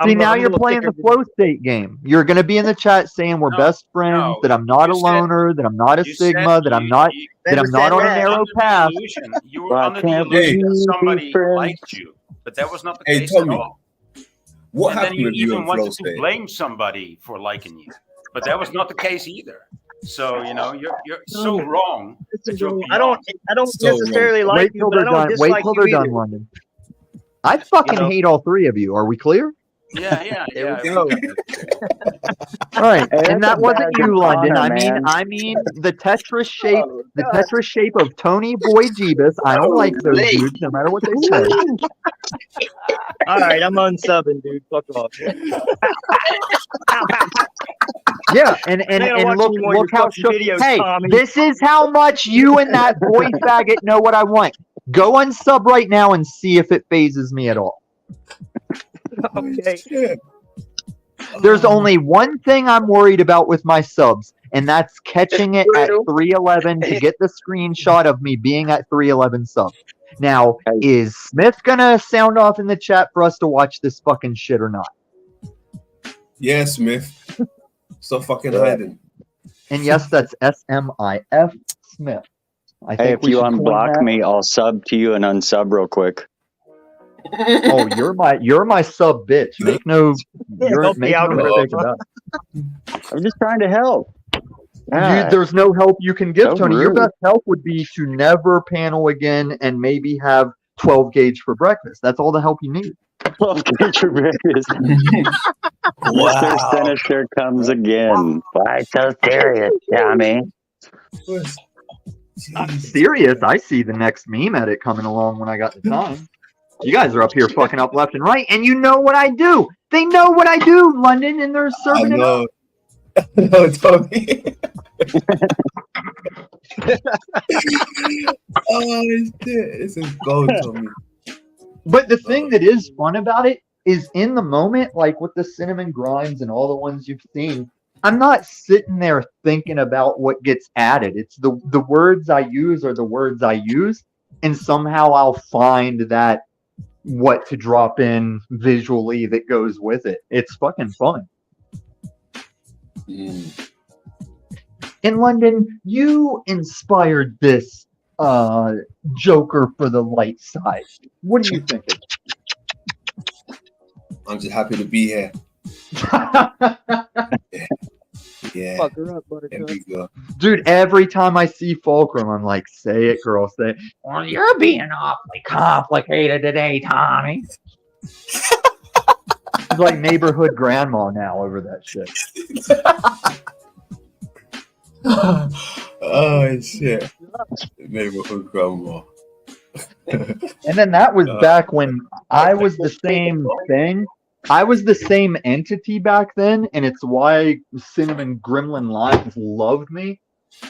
[SPEAKER 4] See, now
[SPEAKER 14] I'm a
[SPEAKER 4] you're
[SPEAKER 14] little
[SPEAKER 4] playing
[SPEAKER 14] thicker
[SPEAKER 4] the
[SPEAKER 14] than-
[SPEAKER 4] flow state game. You're going to be in the chat saying we're best friends, that I'm not a loner, that I'm not a Sigma, that I'm not that I'm not on a narrow path.
[SPEAKER 7] You were under the illusion that somebody liked you, but that was not the
[SPEAKER 2] Hey,
[SPEAKER 7] case at
[SPEAKER 2] Tommy,
[SPEAKER 7] all.
[SPEAKER 2] what
[SPEAKER 7] And then
[SPEAKER 2] happened
[SPEAKER 7] you
[SPEAKER 2] with you
[SPEAKER 7] even
[SPEAKER 2] and Flow
[SPEAKER 7] wanted to
[SPEAKER 2] State?
[SPEAKER 7] blame somebody for liking you, but that was not the case either. So you know you're so wrong. That you're
[SPEAKER 14] I don't necessarily like
[SPEAKER 4] Wait
[SPEAKER 14] you,
[SPEAKER 4] till
[SPEAKER 14] but I
[SPEAKER 4] they're
[SPEAKER 14] don't
[SPEAKER 4] done. Wait
[SPEAKER 14] dislike
[SPEAKER 4] till
[SPEAKER 14] you
[SPEAKER 4] they're
[SPEAKER 14] either.
[SPEAKER 4] done, London. I fucking hate all three of you. Are we clear?
[SPEAKER 7] Yeah.
[SPEAKER 14] There we go.
[SPEAKER 4] All right,
[SPEAKER 3] Hey,
[SPEAKER 4] and
[SPEAKER 3] that's
[SPEAKER 4] that
[SPEAKER 3] a
[SPEAKER 4] wasn't
[SPEAKER 3] badge
[SPEAKER 4] you,
[SPEAKER 3] of
[SPEAKER 4] London.
[SPEAKER 3] honor,
[SPEAKER 4] I
[SPEAKER 3] man.
[SPEAKER 4] mean the Tetris shape, the Tetris shape of Tony Boy Jeebus. I don't like those dudes, no matter what they say.
[SPEAKER 14] All right, I'm unsubbing, dude. Fuck off.
[SPEAKER 4] Yeah, and
[SPEAKER 14] I ain't watching
[SPEAKER 4] look
[SPEAKER 14] any more of
[SPEAKER 4] look
[SPEAKER 14] your
[SPEAKER 4] how
[SPEAKER 14] fucking
[SPEAKER 4] shook.
[SPEAKER 14] videos,
[SPEAKER 4] Hey,
[SPEAKER 14] Tommy.
[SPEAKER 4] this is how much you and that boy faggot know what I want. Go unsub right now and see if it phases me at all.
[SPEAKER 14] Okay.
[SPEAKER 4] There's only one thing I'm worried about with my subs, and that's catching it at 311 to get the screenshot of me being at 311 subs. Now, is Smith gonna sound off in the chat for us to watch this fucking shit or not?
[SPEAKER 2] Yeah, Smith. Stop fucking hiding.
[SPEAKER 4] And yes, that's SMIF Smith. I
[SPEAKER 3] Hey,
[SPEAKER 4] think
[SPEAKER 3] if
[SPEAKER 4] we
[SPEAKER 3] you
[SPEAKER 4] should coin
[SPEAKER 3] unblock
[SPEAKER 4] that.
[SPEAKER 3] me, I'll sub to you and unsub real quick.
[SPEAKER 4] Oh, you're my sub bitch. Make no
[SPEAKER 14] Help me out,
[SPEAKER 4] mistake
[SPEAKER 14] bro.
[SPEAKER 4] about it.
[SPEAKER 3] I'm just trying to help.
[SPEAKER 4] There's no help you can give,
[SPEAKER 3] So
[SPEAKER 4] Tony. Your
[SPEAKER 3] rude.
[SPEAKER 4] best help would be to never panel again and maybe have 12 gauge for breakfast. That's all the help you need.
[SPEAKER 3] 12 gauge for breakfast. Mr. Sinister comes again. Why so serious, Tommy?
[SPEAKER 4] I'm serious. I see the next meme edit coming along when I got the time. You guys are up here fucking up left and right, and you know what I do. They know what I do, London, and they're serving it up.
[SPEAKER 2] No, Tommy. Oh, it's a gold, Tommy.
[SPEAKER 4] But the thing that is fun about it is in the moment, like with the cinnamon grinds and all the ones you've seen, I'm not sitting there thinking about what gets added. It's the words I use are the words I use, and somehow I'll find that what to drop in visually that goes with it. It's fucking fun. In London, you inspired this Joker for the light side. What do you think?
[SPEAKER 2] I'm just happy to be here. Yeah.
[SPEAKER 14] Fuck her up, Buttercup.
[SPEAKER 2] There we go.
[SPEAKER 4] Dude, every time I see Fulcrum, I'm like, say it, girl, say it. Well, you're being awfully complicated today, Tommy. She's like neighborhood grandma now over that shit.
[SPEAKER 2] Oh shit! Neighborhood grandma.
[SPEAKER 4] And then that was back when I was the same thing. I was the same entity back then, and it's why Cinnamon Gremlin Lives loved me.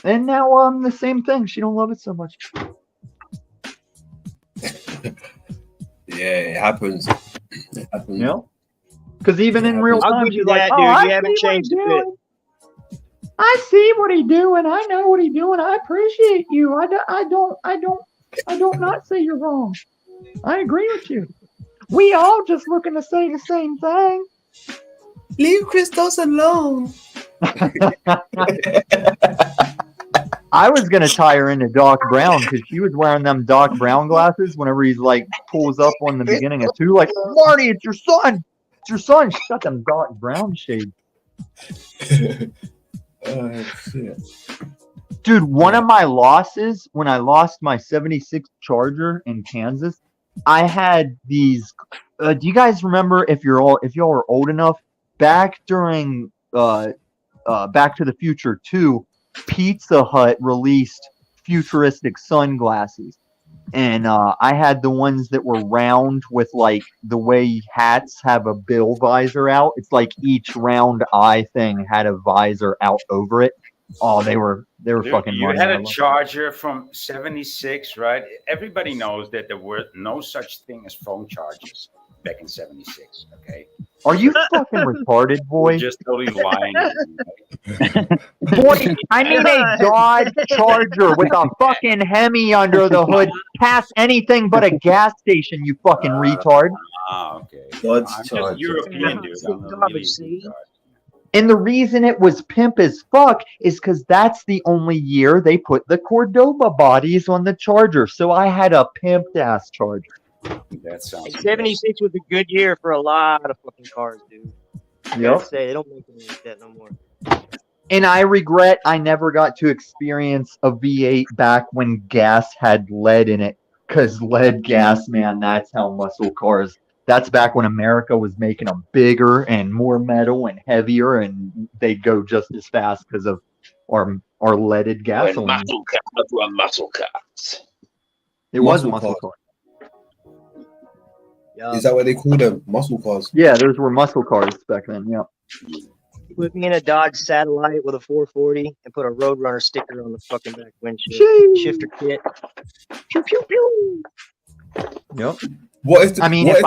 [SPEAKER 4] And now I'm the same thing. She don't love it so much.
[SPEAKER 2] Yeah, it happens. It happens.
[SPEAKER 4] You know? Because even in real
[SPEAKER 14] I'll
[SPEAKER 4] time,
[SPEAKER 14] give you
[SPEAKER 4] she's like,
[SPEAKER 14] that,
[SPEAKER 4] "Oh,
[SPEAKER 14] dude.
[SPEAKER 4] I
[SPEAKER 14] You haven't
[SPEAKER 4] see what
[SPEAKER 14] changed
[SPEAKER 4] he's
[SPEAKER 14] a bit.
[SPEAKER 4] doing. I see what he's doing. I know what he's doing. I appreciate you. I don't not say you're wrong. I agree with you. We all just looking to say the same thing.
[SPEAKER 2] Leave Christos alone."
[SPEAKER 4] I was gonna tie her into Doc Brown because she was wearing them Doc Brown glasses whenever he's like pulls up on the beginning of 2, like, Marty, it's your son. It's your son. She's got them Doc Brown shades.
[SPEAKER 2] Oh shit.
[SPEAKER 4] Dude, one of my losses when I lost my 76 Charger in Kansas, I had these. Do you guys remember if y'all are old enough? Back during Back to the Future 2, Pizza Hut released futuristic sunglasses, and I had the ones that were round with like the way hats have a bill visor out. It's like each round eye thing had a visor out over it. Oh, they were
[SPEAKER 7] Dude,
[SPEAKER 4] fucking
[SPEAKER 7] you
[SPEAKER 4] money.
[SPEAKER 7] had
[SPEAKER 4] I
[SPEAKER 7] a
[SPEAKER 4] love
[SPEAKER 7] charger from 76, right? Everybody knows that there were no such thing as phone chargers back in 76, okay?
[SPEAKER 4] Are you fucking retarded, boy?
[SPEAKER 7] You're just totally lying.
[SPEAKER 4] Boy, I mean a Dodge Charger with a fucking Hemi under the hood past anything but a gas station, you fucking retard.
[SPEAKER 7] Ah, okay.
[SPEAKER 2] Dodge
[SPEAKER 7] I'm
[SPEAKER 2] Charger.
[SPEAKER 7] just European, dude. I'm a really retard.
[SPEAKER 4] And the reason it was pimp as fuck is because that's the only year they put the Cordoba bodies on the Charger. So I had a pimped ass Charger.
[SPEAKER 7] That sounds
[SPEAKER 14] 76 was a good year for a lot of fucking cars, dude. I
[SPEAKER 4] Yep.
[SPEAKER 14] gotta say, they don't make them like that no more.
[SPEAKER 4] And I regret I never got to experience a V8 back when gas had lead in it. Because lead gas, man, that's how muscle cars. That's back when America was making them bigger and more metal and heavier, and they'd go just as fast because of our leaded
[SPEAKER 16] When
[SPEAKER 4] gasoline.
[SPEAKER 16] muscle cars were muscle cars.
[SPEAKER 4] It was a
[SPEAKER 2] Muscle
[SPEAKER 4] muscle
[SPEAKER 2] car.
[SPEAKER 4] car.
[SPEAKER 2] Is that what they call them? Muscle cars?
[SPEAKER 4] Yeah, those were muscle cars back then. Yeah.
[SPEAKER 14] Put me in a Dodge Satellite with a 440 and put a Roadrunner sticker on the fucking back windshield.
[SPEAKER 4] Sheesh.
[SPEAKER 14] Shifter kit.
[SPEAKER 4] Pew pew pew. Yep.
[SPEAKER 2] What if
[SPEAKER 4] I mean, if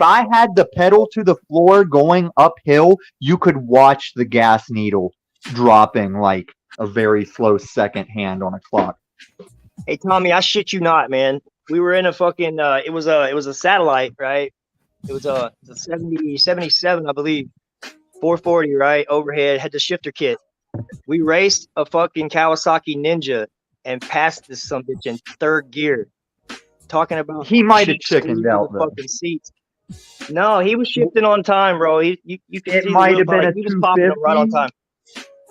[SPEAKER 4] I had the pedal to the floor going uphill, you could watch the gas needle dropping like a very slow second hand on a clock.
[SPEAKER 14] Hey Tommy, I shit you not, man. We were in a fucking it was a satellite, right? It was a 77, I believe. 440, right? Overhead, had the shifter kit. We raced a fucking Kawasaki Ninja and passed this some bitch in third gear. Talking about
[SPEAKER 4] He might have
[SPEAKER 14] cheap
[SPEAKER 4] chickened
[SPEAKER 14] sleeve
[SPEAKER 4] out,
[SPEAKER 14] of the
[SPEAKER 4] though.
[SPEAKER 14] fucking seats. No, he was shifting on time, bro. You can
[SPEAKER 4] It
[SPEAKER 14] see the
[SPEAKER 4] might
[SPEAKER 14] wheel
[SPEAKER 4] have been
[SPEAKER 14] bite.
[SPEAKER 4] a
[SPEAKER 14] He was popping up right on
[SPEAKER 4] 250.
[SPEAKER 14] time.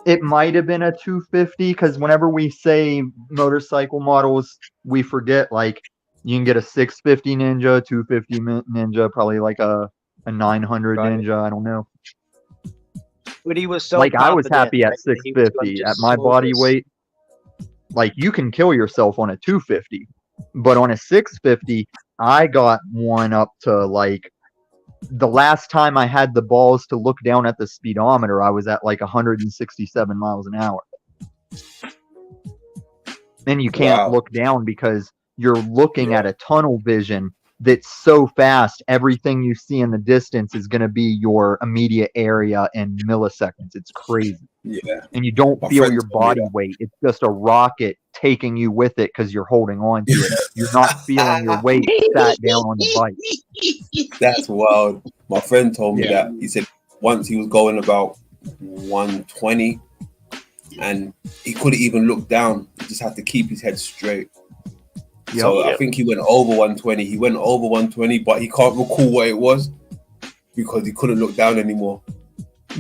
[SPEAKER 4] It might have been a 250 because whenever we say motorcycle models, we forget like you can get a 650 Ninja, 250 Ninja, probably like a 900
[SPEAKER 14] Right.
[SPEAKER 4] Ninja. I don't know.
[SPEAKER 14] But he was so
[SPEAKER 4] Like I was
[SPEAKER 14] confident,
[SPEAKER 4] happy at
[SPEAKER 14] right, that he was gonna
[SPEAKER 4] 650 at
[SPEAKER 14] just
[SPEAKER 4] my
[SPEAKER 14] smoke
[SPEAKER 4] body
[SPEAKER 14] us.
[SPEAKER 4] weight. Like you can kill yourself on a 250, but on a 650, I got one up to like the last time I had the balls to look down at the speedometer, I was at like 167 miles an hour. And you can't
[SPEAKER 2] Wow.
[SPEAKER 4] look down because you're looking at a tunnel vision that's so fast, everything you see in the distance is going to be your immediate area in milliseconds. It's crazy.
[SPEAKER 2] Yeah.
[SPEAKER 4] And you don't
[SPEAKER 2] My
[SPEAKER 4] feel
[SPEAKER 2] friend
[SPEAKER 4] your
[SPEAKER 2] told me
[SPEAKER 4] body
[SPEAKER 2] that.
[SPEAKER 4] weight. It's just a rocket taking you with it because you're holding on to it. You're not feeling your weight sat down on the bike.
[SPEAKER 2] That's wild. My friend told me
[SPEAKER 4] Yeah.
[SPEAKER 2] that. He said once he was going about 120 and he couldn't even look down. He just had to keep his head straight. So I think he went over 120. He went over 120, but he can't recall what it was because he couldn't look down anymore.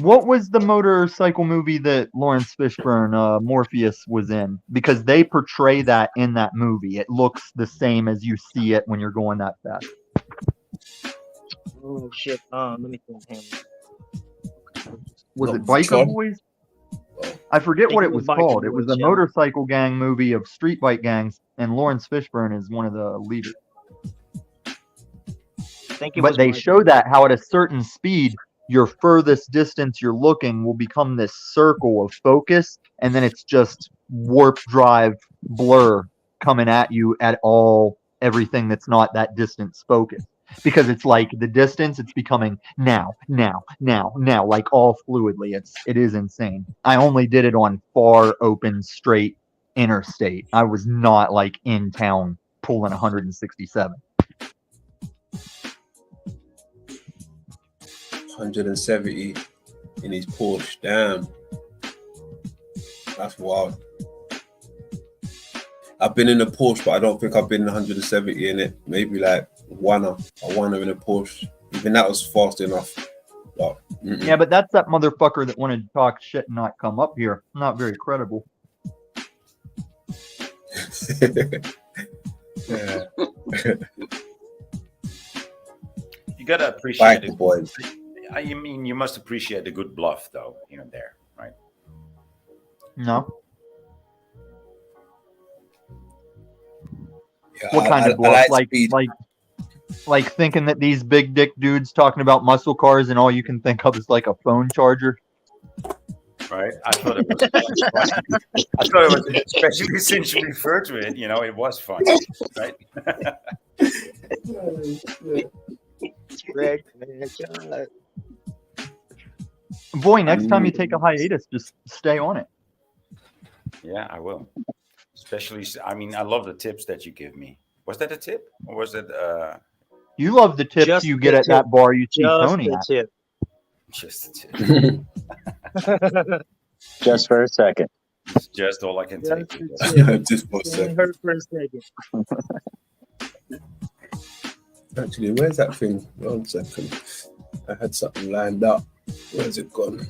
[SPEAKER 4] What was the motorcycle movie that Lawrence Fishburne, Morpheus, was in? Because they portray that in that movie. It looks the same as you see it when you're going that fast.
[SPEAKER 14] Oh shit. Let me think. Him.
[SPEAKER 4] Was
[SPEAKER 2] Not
[SPEAKER 4] it Biker
[SPEAKER 2] Tron?
[SPEAKER 4] Boys? I forget what it was
[SPEAKER 14] Biker
[SPEAKER 4] called. It was
[SPEAKER 14] Boys,
[SPEAKER 4] a
[SPEAKER 14] yeah.
[SPEAKER 4] motorcycle gang movie of street bike gangs, and Lawrence Fishburne is one of the leaders.
[SPEAKER 14] I think it
[SPEAKER 4] But
[SPEAKER 14] was
[SPEAKER 4] they
[SPEAKER 14] Biker
[SPEAKER 4] show that how at a certain speed, your furthest distance you're looking will become this circle of focus, and then it's just warp drive blur coming at you at everything that's not that distance focus. Because it's like the distance, it's becoming now, like all fluidly. It is insane. I only did it on far open, straight interstate. I was not like in town pulling 167.
[SPEAKER 2] 170 in his Porsche. Damn. That's wild. I've been in a Porsche, but I don't think I've been 170 in it. Maybe like a one in a Porsche. Even that was fast enough. But,
[SPEAKER 4] yeah, but that's that motherfucker that wanted to talk shit and not come up here. Not very credible.
[SPEAKER 2] Yeah.
[SPEAKER 7] You gotta appreciate
[SPEAKER 2] Biker
[SPEAKER 7] it.
[SPEAKER 2] Boys.
[SPEAKER 7] I mean, you must appreciate the good bluff, though, here and there, right?
[SPEAKER 4] No.
[SPEAKER 2] Yeah,
[SPEAKER 4] What kind of bluff?
[SPEAKER 2] I
[SPEAKER 4] Like thinking that these big dick dudes talking about muscle cars and all you can think of is like a phone charger.
[SPEAKER 7] Right? I thought it was especially since you referred to it, it was fun, right?
[SPEAKER 4] Boy, next time you take a hiatus, just stay on it.
[SPEAKER 7] Yeah, I will. Especially, I mean, I love the tips that you give me. Was that a tip? Or was it
[SPEAKER 4] You love the tips
[SPEAKER 14] Just
[SPEAKER 4] you get
[SPEAKER 14] the
[SPEAKER 4] at that
[SPEAKER 14] tip.
[SPEAKER 4] bar you see
[SPEAKER 14] Just
[SPEAKER 4] Tony
[SPEAKER 14] the
[SPEAKER 4] at.
[SPEAKER 14] tip.
[SPEAKER 7] just a tip?
[SPEAKER 3] Just for a second.
[SPEAKER 7] It's just all I can take.
[SPEAKER 2] Just for a
[SPEAKER 14] It
[SPEAKER 2] second.
[SPEAKER 14] hurt for a second.
[SPEAKER 2] Actually, where's that thing? 1 second. I had something lined up. Where's it gone?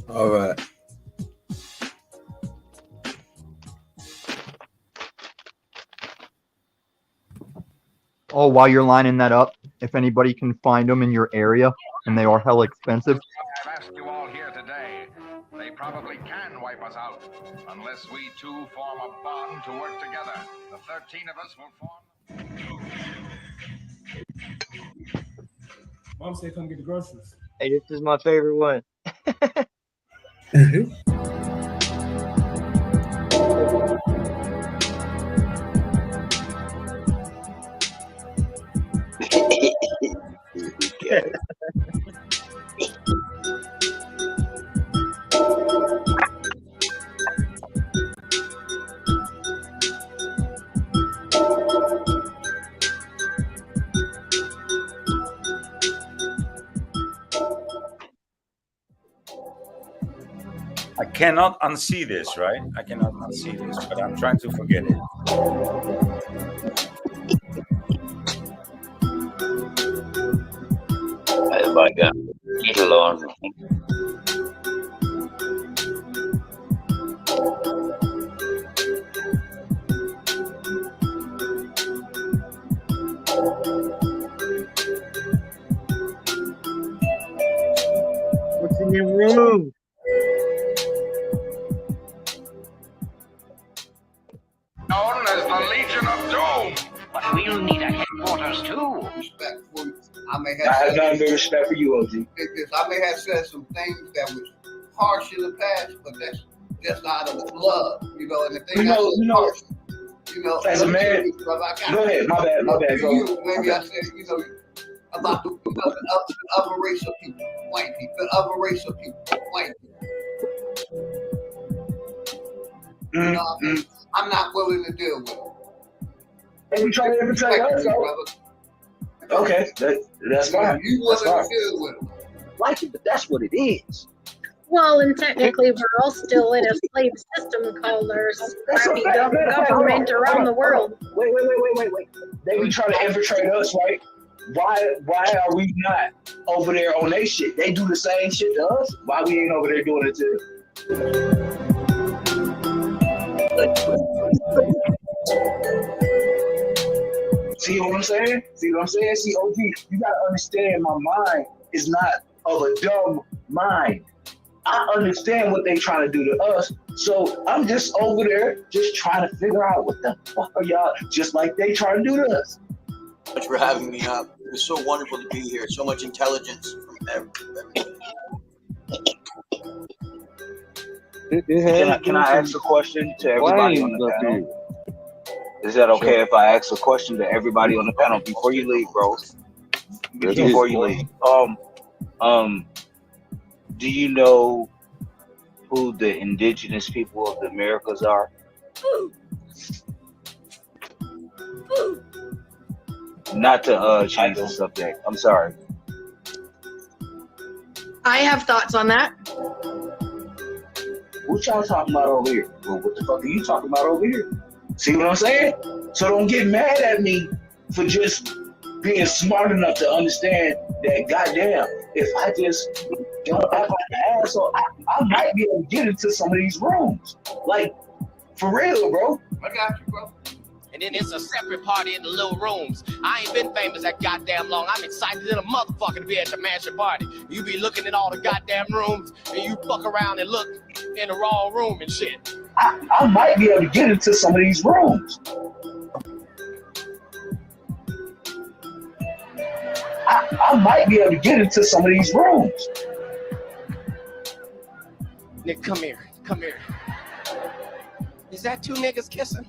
[SPEAKER 2] All right.
[SPEAKER 4] Oh, while you're lining that up, if anybody can find them in your area, and they are hell expensive,
[SPEAKER 12] I've asked you all here today. They probably can wipe us out unless we two form a bond to work together. The 13 of us will form.
[SPEAKER 19] Mom said come get the groceries.
[SPEAKER 14] Hey, this is my favorite one.
[SPEAKER 7] I cannot unsee this, right? I cannot unsee this, but I'm trying to forget it.
[SPEAKER 16] Oh my God. Little on.
[SPEAKER 14] What's in your room?
[SPEAKER 12] Known as the Legion of Doom.
[SPEAKER 21] But we'll need a headquarters too.
[SPEAKER 24] I may
[SPEAKER 19] I
[SPEAKER 24] have
[SPEAKER 19] have nothing but respect for you, OG.
[SPEAKER 24] because I may have said some things that was harsh in the past, but that's just out of love, and the thing that's harsh,
[SPEAKER 19] as a man, go ahead, my bad, go
[SPEAKER 24] maybe I
[SPEAKER 19] ahead.
[SPEAKER 24] said, about the other race of people, white people, the other race of people, white people. I'm not willing to deal with it.
[SPEAKER 19] And you trying to infiltrate us, okay, that's fine.
[SPEAKER 24] You
[SPEAKER 19] That's
[SPEAKER 24] willing
[SPEAKER 19] fine.
[SPEAKER 24] to deal with it.
[SPEAKER 19] Like it, but that's what it is.
[SPEAKER 25] Well, and technically, we're all still in a slave system called our scrappy government around the world.
[SPEAKER 19] Wait. They be trying to infiltrate us, right? Why are we not over there on their shit? They do the same shit to us. Why we ain't over there doing it to them? See what I'm saying? See, OG, you gotta understand my mind is not of a dumb mind. I understand what they trying to do to us, so I'm just over there just trying to figure out what the fuck are y'all, just like they trying to do to us.
[SPEAKER 1] Much for having me up. It was so wonderful to be here. So much intelligence from everybody.
[SPEAKER 19] Can I ask a question to everybody on the panel? Is that okay if I ask a question to everybody on the panel before you leave, bro? Before you leave. Do you know who the indigenous people of the Americas are? Not to change the subject. I'm sorry.
[SPEAKER 25] I have thoughts on that.
[SPEAKER 19] What y'all talking about over here? Well, what the fuck are you talking about over here? See what I'm saying? So don't get mad at me for just being smart enough to understand that, goddamn, if I just don't act like an asshole, I might be able to get into some of these rooms. Like, for real, bro.
[SPEAKER 24] I got you, bro.
[SPEAKER 5] And then it's a separate party in the little rooms. I ain't been famous that goddamn long. I'm excited as a motherfucker to be at the mansion party. You be looking at all the goddamn rooms, and you fuck around and look in the wrong room and shit.
[SPEAKER 19] I might be able to get into some of these rooms. I might be able to get into some of these rooms.
[SPEAKER 5] Nick, come here. Is that two niggas kissing?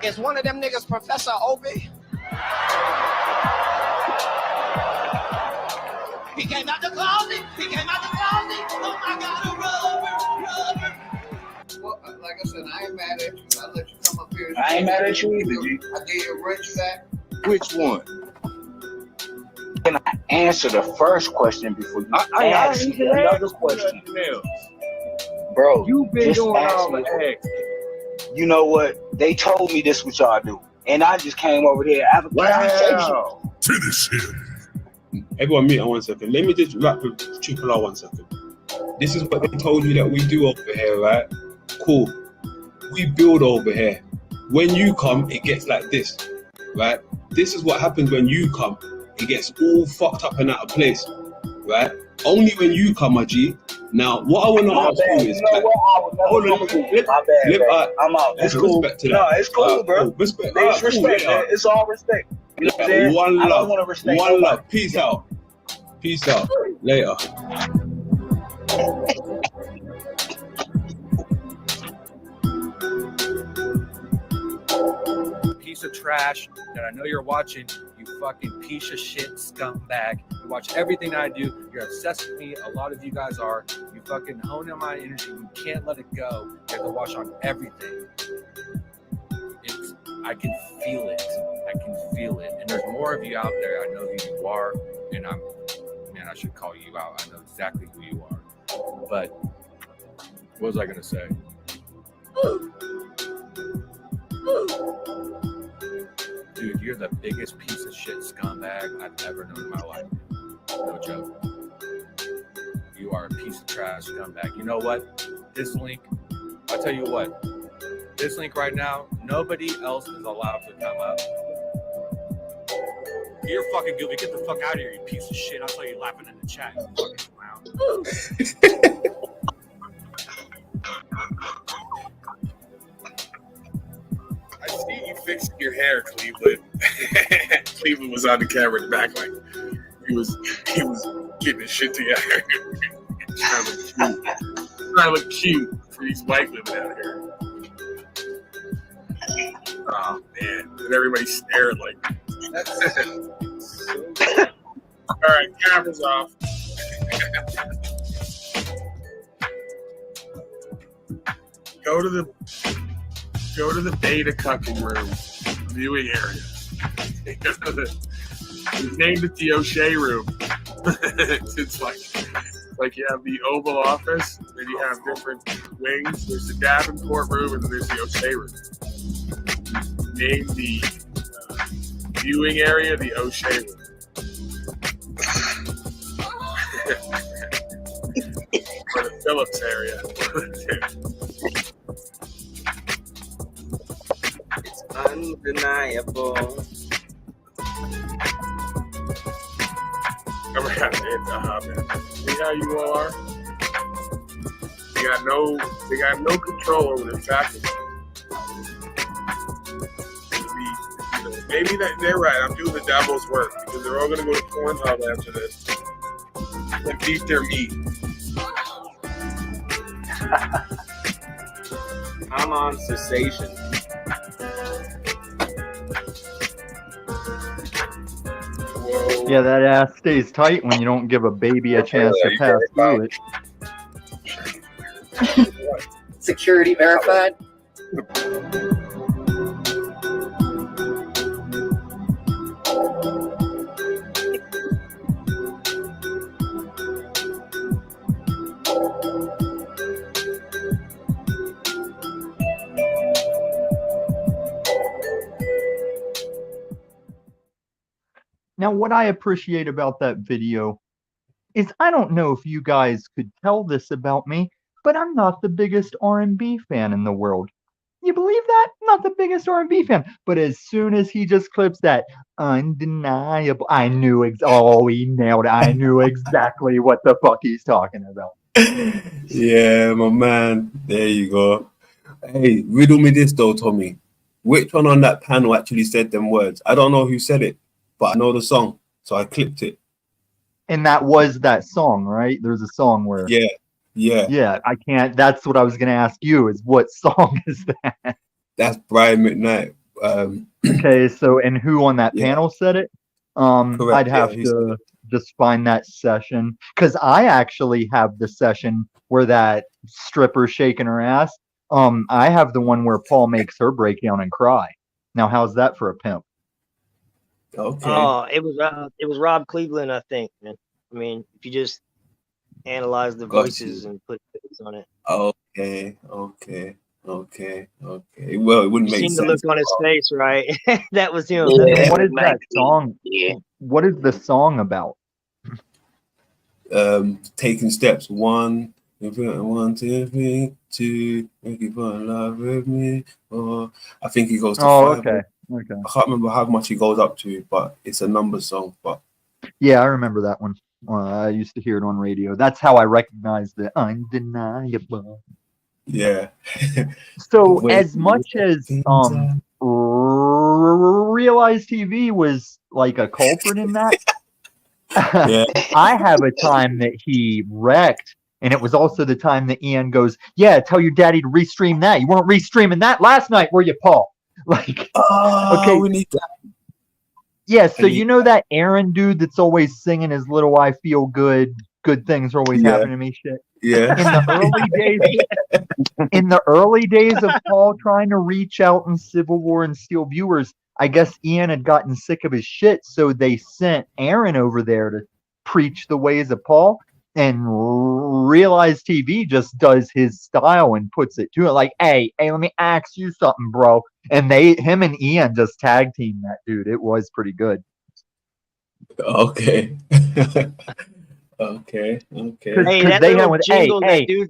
[SPEAKER 5] Is one of them niggas Professor Obi? He came out the closet. Oh my God, a rubber.
[SPEAKER 24] Well, like I said, I ain't mad at you. I let you come up here.
[SPEAKER 19] I ain't mad at you either, G.
[SPEAKER 24] I gave you a wrench back.
[SPEAKER 19] Which one? Can I answer the first question before you ask me another question? Bro,
[SPEAKER 6] you've been
[SPEAKER 19] just
[SPEAKER 6] doing
[SPEAKER 19] ask
[SPEAKER 6] all
[SPEAKER 19] me
[SPEAKER 6] the eggs.
[SPEAKER 19] You know what? They told me this what y'all do. And I just came over here to have a conversation.
[SPEAKER 22] Finish him. Everyone mute on 1 second. Let me just wrap with Triple R 1 second. This is what they told you that we do over here, right? Cool. We build over here. When you come, it gets like this, right? This is what happens when you come. It gets all fucked up and out of place, right? Only when you come, my G. Now, what I want to ask you is,
[SPEAKER 19] I'm out. It's cool.
[SPEAKER 22] Respect to that.
[SPEAKER 19] No, it's cool, bro.
[SPEAKER 22] Respect.
[SPEAKER 19] It's respect, man. It's all respect. You know what I'm saying?
[SPEAKER 22] One
[SPEAKER 19] I
[SPEAKER 22] love.
[SPEAKER 19] don't want to respect
[SPEAKER 22] One
[SPEAKER 19] nobody.
[SPEAKER 22] love. Peace out. Peace out. Later.
[SPEAKER 23] Piece of trash that I know you're watching, you fucking piece of shit scumbag. You watch everything I do. You're obsessed with me. A lot of you guys are. You fucking hone in my energy. You can't let it go. You have to watch on everything. I can feel it. And there's more of you out there. I know who you are. And I should call you out. I know exactly who you are. But what was I going to say? Dude, you're the biggest piece of shit scumbag I've ever known in my life. No joke. You are a piece of trash scumbag. You know what? This link, I'll tell you what. This link right now, nobody else is allowed to come up. You're fucking goofy. Get the fuck out of here, you piece of shit. I saw you laughing in the chat, you fucking clown.
[SPEAKER 22] I see you fixing your hair, Cleveland. Cleveland was on the camera in the back, like he was getting his shit together. trying to look cute for these white women out here. Oh man, and everybody stared like. All right, cameras off. Go to the beta cucking room, viewing area. We named it the O'Shea room. It's like you have the Oval Office, then you have different wings. There's the Davenport room, and then there's the O'Shea room. Name the viewing area the O'Shea room. Or the Phillips area.
[SPEAKER 6] Undeniable.
[SPEAKER 9] Man. See how you are? They got no control over the faculty. Maybe they're right. I'm doing the devil's work because they're all gonna go to Pornhub after this and beat their meat.
[SPEAKER 6] I'm on cessation.
[SPEAKER 4] Yeah, that ass stays tight when you don't give a baby a chance to pass through it.
[SPEAKER 11] Security verified.
[SPEAKER 4] Now, what I appreciate about that video is I don't know if you guys could tell this about me, but I'm not the biggest R&B fan in the world. You believe that? I'm not the biggest R&B fan. But as soon as he just clips that undeniable, I knew he nailed it. I knew exactly what the fuck he's talking about.
[SPEAKER 2] Yeah, my man. There you go. Hey, riddle me this though, Tommy. Which one on that panel actually said them words? I don't know who said it, but I know the song, so I clipped it.
[SPEAKER 4] And that was that song, right? There's a song where
[SPEAKER 2] Yeah,
[SPEAKER 4] I can't. That's what I was gonna ask you. Is what song is that?
[SPEAKER 2] that's Brian McKnight.
[SPEAKER 4] Okay, so and who on that panel said it?
[SPEAKER 2] Correct,
[SPEAKER 4] I'd have
[SPEAKER 2] yeah, he said
[SPEAKER 4] to just find that session because I actually have the session where that stripper shaking her ass. I have the one where Paul makes her break down and cry. Now, how's that for a pimp?
[SPEAKER 2] Okay.
[SPEAKER 14] Oh, it was Rob Cleveland, I think, man. I mean, if you just analyze the
[SPEAKER 2] Got
[SPEAKER 14] voices
[SPEAKER 2] you.
[SPEAKER 14] and put things on it.
[SPEAKER 2] Okay. Well, it wouldn't
[SPEAKER 14] You
[SPEAKER 2] make
[SPEAKER 14] seen the look
[SPEAKER 2] sense.
[SPEAKER 14] on his face, right? That was him.
[SPEAKER 4] And what is that song?
[SPEAKER 16] Yeah.
[SPEAKER 4] What is the song about?
[SPEAKER 2] Taking steps. 1, 2, 3, 2. Make you fall in love with me. Or I think he goes to 5.
[SPEAKER 4] Okay.
[SPEAKER 2] I can't remember how much he goes up to, but it's a number song. But
[SPEAKER 4] Yeah, I remember that one. I used to hear it on radio. That's how I recognized the undeniable.
[SPEAKER 2] yeah.
[SPEAKER 4] So as much as Realize TV was like a culprit in that,
[SPEAKER 2] Yeah.
[SPEAKER 4] I have a time that he wrecked, and it was also the time that Ian goes, "Yeah, tell your daddy to restream that. You weren't restreaming that last night, were you, Paul?" Like, okay,
[SPEAKER 2] we need that.
[SPEAKER 4] yeah. So you know that Aaron dude that's always singing his little "I feel good things are always happening to me" shit.
[SPEAKER 2] Yeah.
[SPEAKER 4] In the early days of Paul trying to reach out in Civil War and steal viewers, I guess Ian had gotten sick of his shit, so they sent Aaron over there to preach the ways of Paul. And Realize TV just does his style and puts it to it like, hey, let me ask you something, bro. And him and Ian just tag team that dude. It was pretty good.
[SPEAKER 2] Okay. Okay.
[SPEAKER 4] Because they went with, hey,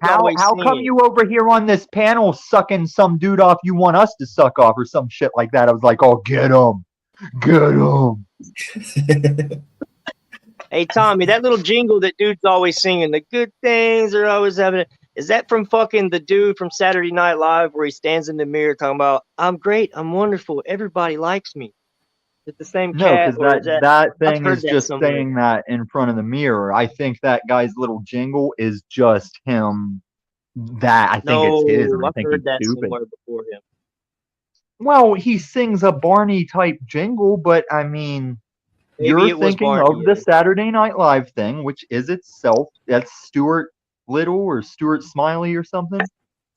[SPEAKER 4] how come you over here on this panel sucking some dude off you want us to suck off or some shit like that? I was like, oh, get him.
[SPEAKER 14] Hey, Tommy, that little jingle that dude's always singing, the good things are always happening. Is that from fucking the dude from Saturday Night Live where he stands in the mirror talking about, I'm great, I'm wonderful, everybody likes me? Is it the same
[SPEAKER 4] No,
[SPEAKER 14] cat?
[SPEAKER 4] because that
[SPEAKER 14] I've
[SPEAKER 4] thing
[SPEAKER 14] heard
[SPEAKER 4] is
[SPEAKER 14] that
[SPEAKER 4] just
[SPEAKER 14] somewhere.
[SPEAKER 4] saying that in front of the mirror. I think that guy's little jingle is just him. I think it's his, and I
[SPEAKER 14] I've
[SPEAKER 4] think
[SPEAKER 14] heard
[SPEAKER 4] he's
[SPEAKER 14] that
[SPEAKER 4] stupid.
[SPEAKER 14] somewhere before him.
[SPEAKER 4] Well, he sings a Barney type jingle, but I mean,
[SPEAKER 14] Maybe
[SPEAKER 4] you're
[SPEAKER 14] it was
[SPEAKER 4] thinking
[SPEAKER 14] Barney,
[SPEAKER 4] of the Saturday Night Live thing, which is itself, that's Stuart Little or Stuart Smiley or something.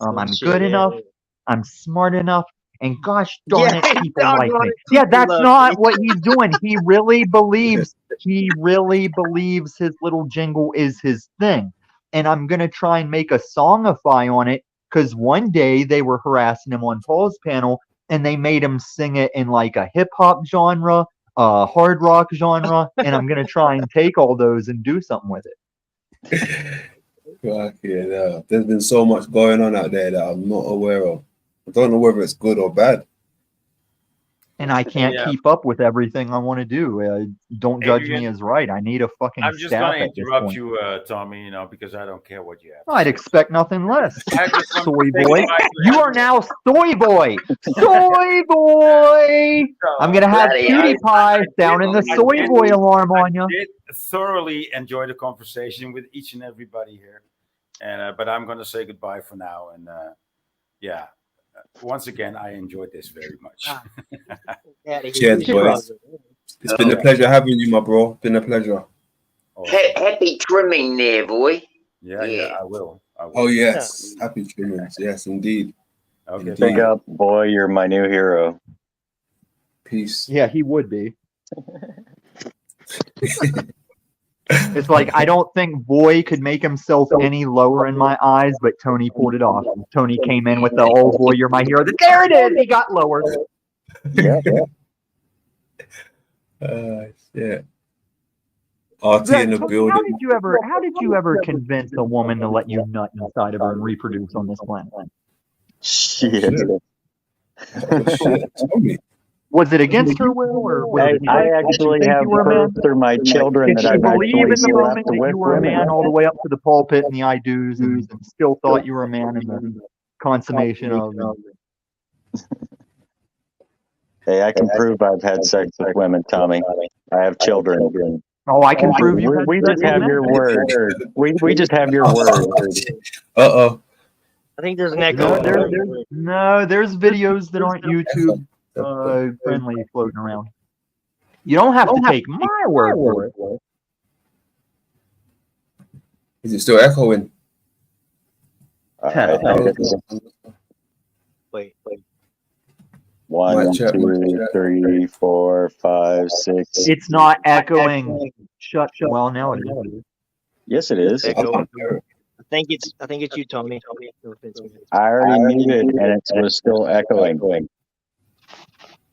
[SPEAKER 4] I'm
[SPEAKER 14] shit,
[SPEAKER 4] good
[SPEAKER 14] yeah,
[SPEAKER 4] enough.
[SPEAKER 14] yeah.
[SPEAKER 4] I'm smart enough. And gosh darn
[SPEAKER 14] Yeah,
[SPEAKER 4] it, people like
[SPEAKER 14] doggone
[SPEAKER 4] me.
[SPEAKER 14] it,
[SPEAKER 4] Yeah,
[SPEAKER 14] people
[SPEAKER 4] that's
[SPEAKER 14] love
[SPEAKER 4] not
[SPEAKER 14] me.
[SPEAKER 4] what he's doing. He really believes his little jingle is his thing. And I'm going to try and make a songify on it because one day they were harassing him on Paul's panel and they made him sing it in like a hip hop genre, hard rock genre. And I'm going to try and take all those and do something with it.
[SPEAKER 2] Yeah, there's been so much going on out there that I'm not aware of. I don't know whether it's good or bad.
[SPEAKER 4] And I can't
[SPEAKER 7] Yeah.
[SPEAKER 4] keep up with everything I want to do. Don't judge me
[SPEAKER 7] Adrian,
[SPEAKER 4] as right. I need a fucking
[SPEAKER 7] I'm just
[SPEAKER 4] staff
[SPEAKER 7] gonna
[SPEAKER 4] at this
[SPEAKER 7] interrupt
[SPEAKER 4] point.
[SPEAKER 7] you, Tommy. You know, because I don't care what you have.
[SPEAKER 4] I'd expect nothing less.
[SPEAKER 7] I just want
[SPEAKER 4] Soy
[SPEAKER 7] to say
[SPEAKER 4] boy.
[SPEAKER 7] goodbye to
[SPEAKER 4] You are now Soy Boy. Soy Boy. I'm going to have
[SPEAKER 16] Bloody
[SPEAKER 4] cutie
[SPEAKER 16] hell.
[SPEAKER 4] pie down in the Soy Boy alarm on you.
[SPEAKER 7] did thoroughly enjoy the conversation with each and everybody here, and but I'm going to say goodbye for now. And yeah, once again, I enjoyed this very much.
[SPEAKER 2] Cheers, boys. It's been a pleasure having you, my bro. Been a pleasure.
[SPEAKER 16] Happy trimming there, boy.
[SPEAKER 7] Yeah, I will.
[SPEAKER 2] Oh yes, happy trimmings. Yes, indeed.
[SPEAKER 7] Okay.
[SPEAKER 3] Big up, boy. You're my new hero.
[SPEAKER 2] Peace.
[SPEAKER 4] Yeah, he would be. It's like I don't think Boy could make himself any lower in my eyes, but Tony pulled it off. Tony came in with the "Oh boy, you're my hero." There it is. He got lower.
[SPEAKER 3] Yeah.
[SPEAKER 2] Yeah. RT in the
[SPEAKER 4] Tony,
[SPEAKER 2] building.
[SPEAKER 4] How did you ever convince a woman to let you nut inside of her and reproduce on this planet?
[SPEAKER 3] Shit.
[SPEAKER 2] Shit. Tell me.
[SPEAKER 4] Was it against her will, or was it
[SPEAKER 3] I
[SPEAKER 4] like, did she
[SPEAKER 3] actually
[SPEAKER 4] think
[SPEAKER 3] have
[SPEAKER 4] you were a man?
[SPEAKER 3] proof through my children
[SPEAKER 4] Did
[SPEAKER 3] that
[SPEAKER 4] she
[SPEAKER 3] I've
[SPEAKER 4] believe
[SPEAKER 3] actually
[SPEAKER 4] in the
[SPEAKER 3] slept
[SPEAKER 4] moment that
[SPEAKER 3] with
[SPEAKER 4] you were a
[SPEAKER 3] women.
[SPEAKER 4] man all the way up to the pulpit and the I do's, and still thought you were a man in the consummation of?
[SPEAKER 3] Hey, I can prove I've had sex with women, Tommy. I have children.
[SPEAKER 4] Oh, I can prove you.
[SPEAKER 3] We just have your word. We just have your word.
[SPEAKER 2] Uh-oh.
[SPEAKER 14] I think there's an echo.
[SPEAKER 4] There's videos that aren't YouTube friendly floating around. You don't have to take my word for it.
[SPEAKER 2] Is it still echoing?
[SPEAKER 14] Wait.
[SPEAKER 3] 1, 2, 3, 4, 5, 6.
[SPEAKER 4] It's not echoing. Shut. Well, now it is.
[SPEAKER 3] Yes, it is.
[SPEAKER 14] Echo. I think it's you, Tommy.
[SPEAKER 3] I already muted, and it was still echoing.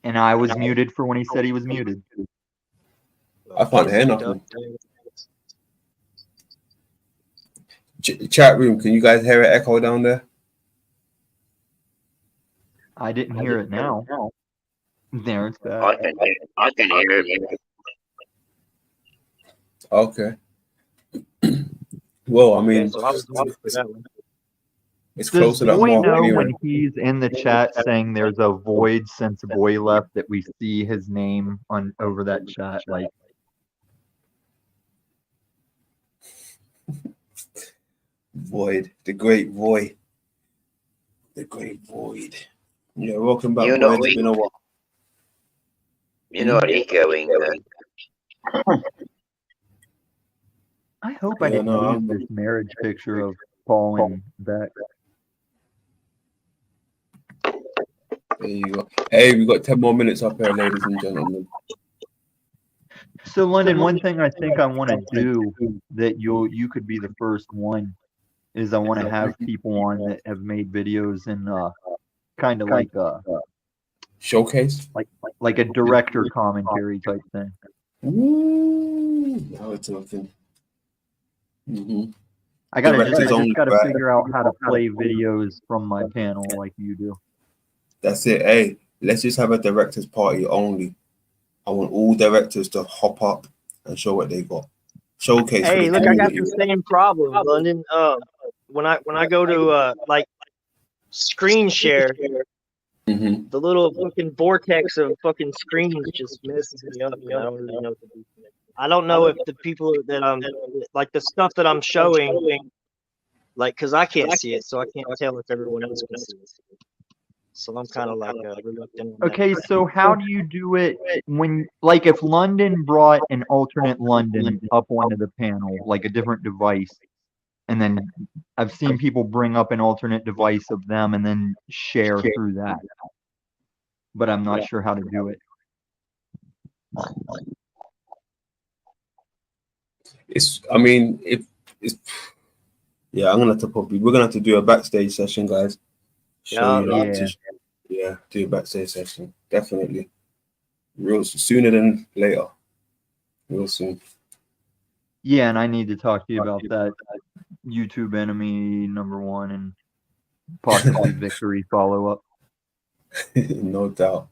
[SPEAKER 4] And I was muted for when he said he was muted.
[SPEAKER 2] I can't hear nothing. Chat room, can you guys hear it echo down there?
[SPEAKER 4] I didn't hear it now. There it's back.
[SPEAKER 16] I can hear it.
[SPEAKER 2] Okay. Well, I mean, it's close to that
[SPEAKER 4] Does Boy
[SPEAKER 2] mark
[SPEAKER 4] know
[SPEAKER 2] anyway.
[SPEAKER 4] when he's in the chat saying there's a void since Boy left that we see his name on over that chat? Like,
[SPEAKER 2] Void, the great void. The great void. Yeah, welcome back,
[SPEAKER 16] You know
[SPEAKER 2] boys. It's been a while.
[SPEAKER 16] You're not echoing.
[SPEAKER 4] I hope I didn't lose this marriage picture of Paul and Beck.
[SPEAKER 2] There you go. Hey, we got 10 more minutes up here, ladies and gentlemen.
[SPEAKER 4] So, London, one thing I think I want to do that you could be the first one is I want to have people on that have made videos and kind of like a
[SPEAKER 2] showcase,
[SPEAKER 4] like a director commentary type thing.
[SPEAKER 2] Ooh, now we're talking.
[SPEAKER 4] I just gotta figure out how to play videos from my panel like you do.
[SPEAKER 2] That's it. Hey, let's just have a director's party only. I want all directors to hop up and show what they got. Showcase.
[SPEAKER 14] Hey, look, I got the same problem, London. When I go to like screen share, the little fucking vortex of fucking screens just messes me up. I don't really know what to do. I don't know if the people that like the stuff that I'm showing, like, because I can't see it, so I can't tell if everyone else can see it. So I'm kind of like reluctant.
[SPEAKER 4] Okay, so how do you do it when, like, if London brought an alternate London up onto the panel, like a different device, and then I've seen people bring up an alternate device of them and then share through that, but I'm not sure how to do it.
[SPEAKER 2] I mean, yeah, we're gonna have to do a backstage session, guys. Yeah, do a backstage session, definitely. Real sooner than later. Real soon.
[SPEAKER 4] Yeah, and I need to talk to you about that YouTube enemy #1 and possibly victory follow-up.
[SPEAKER 2] No doubt.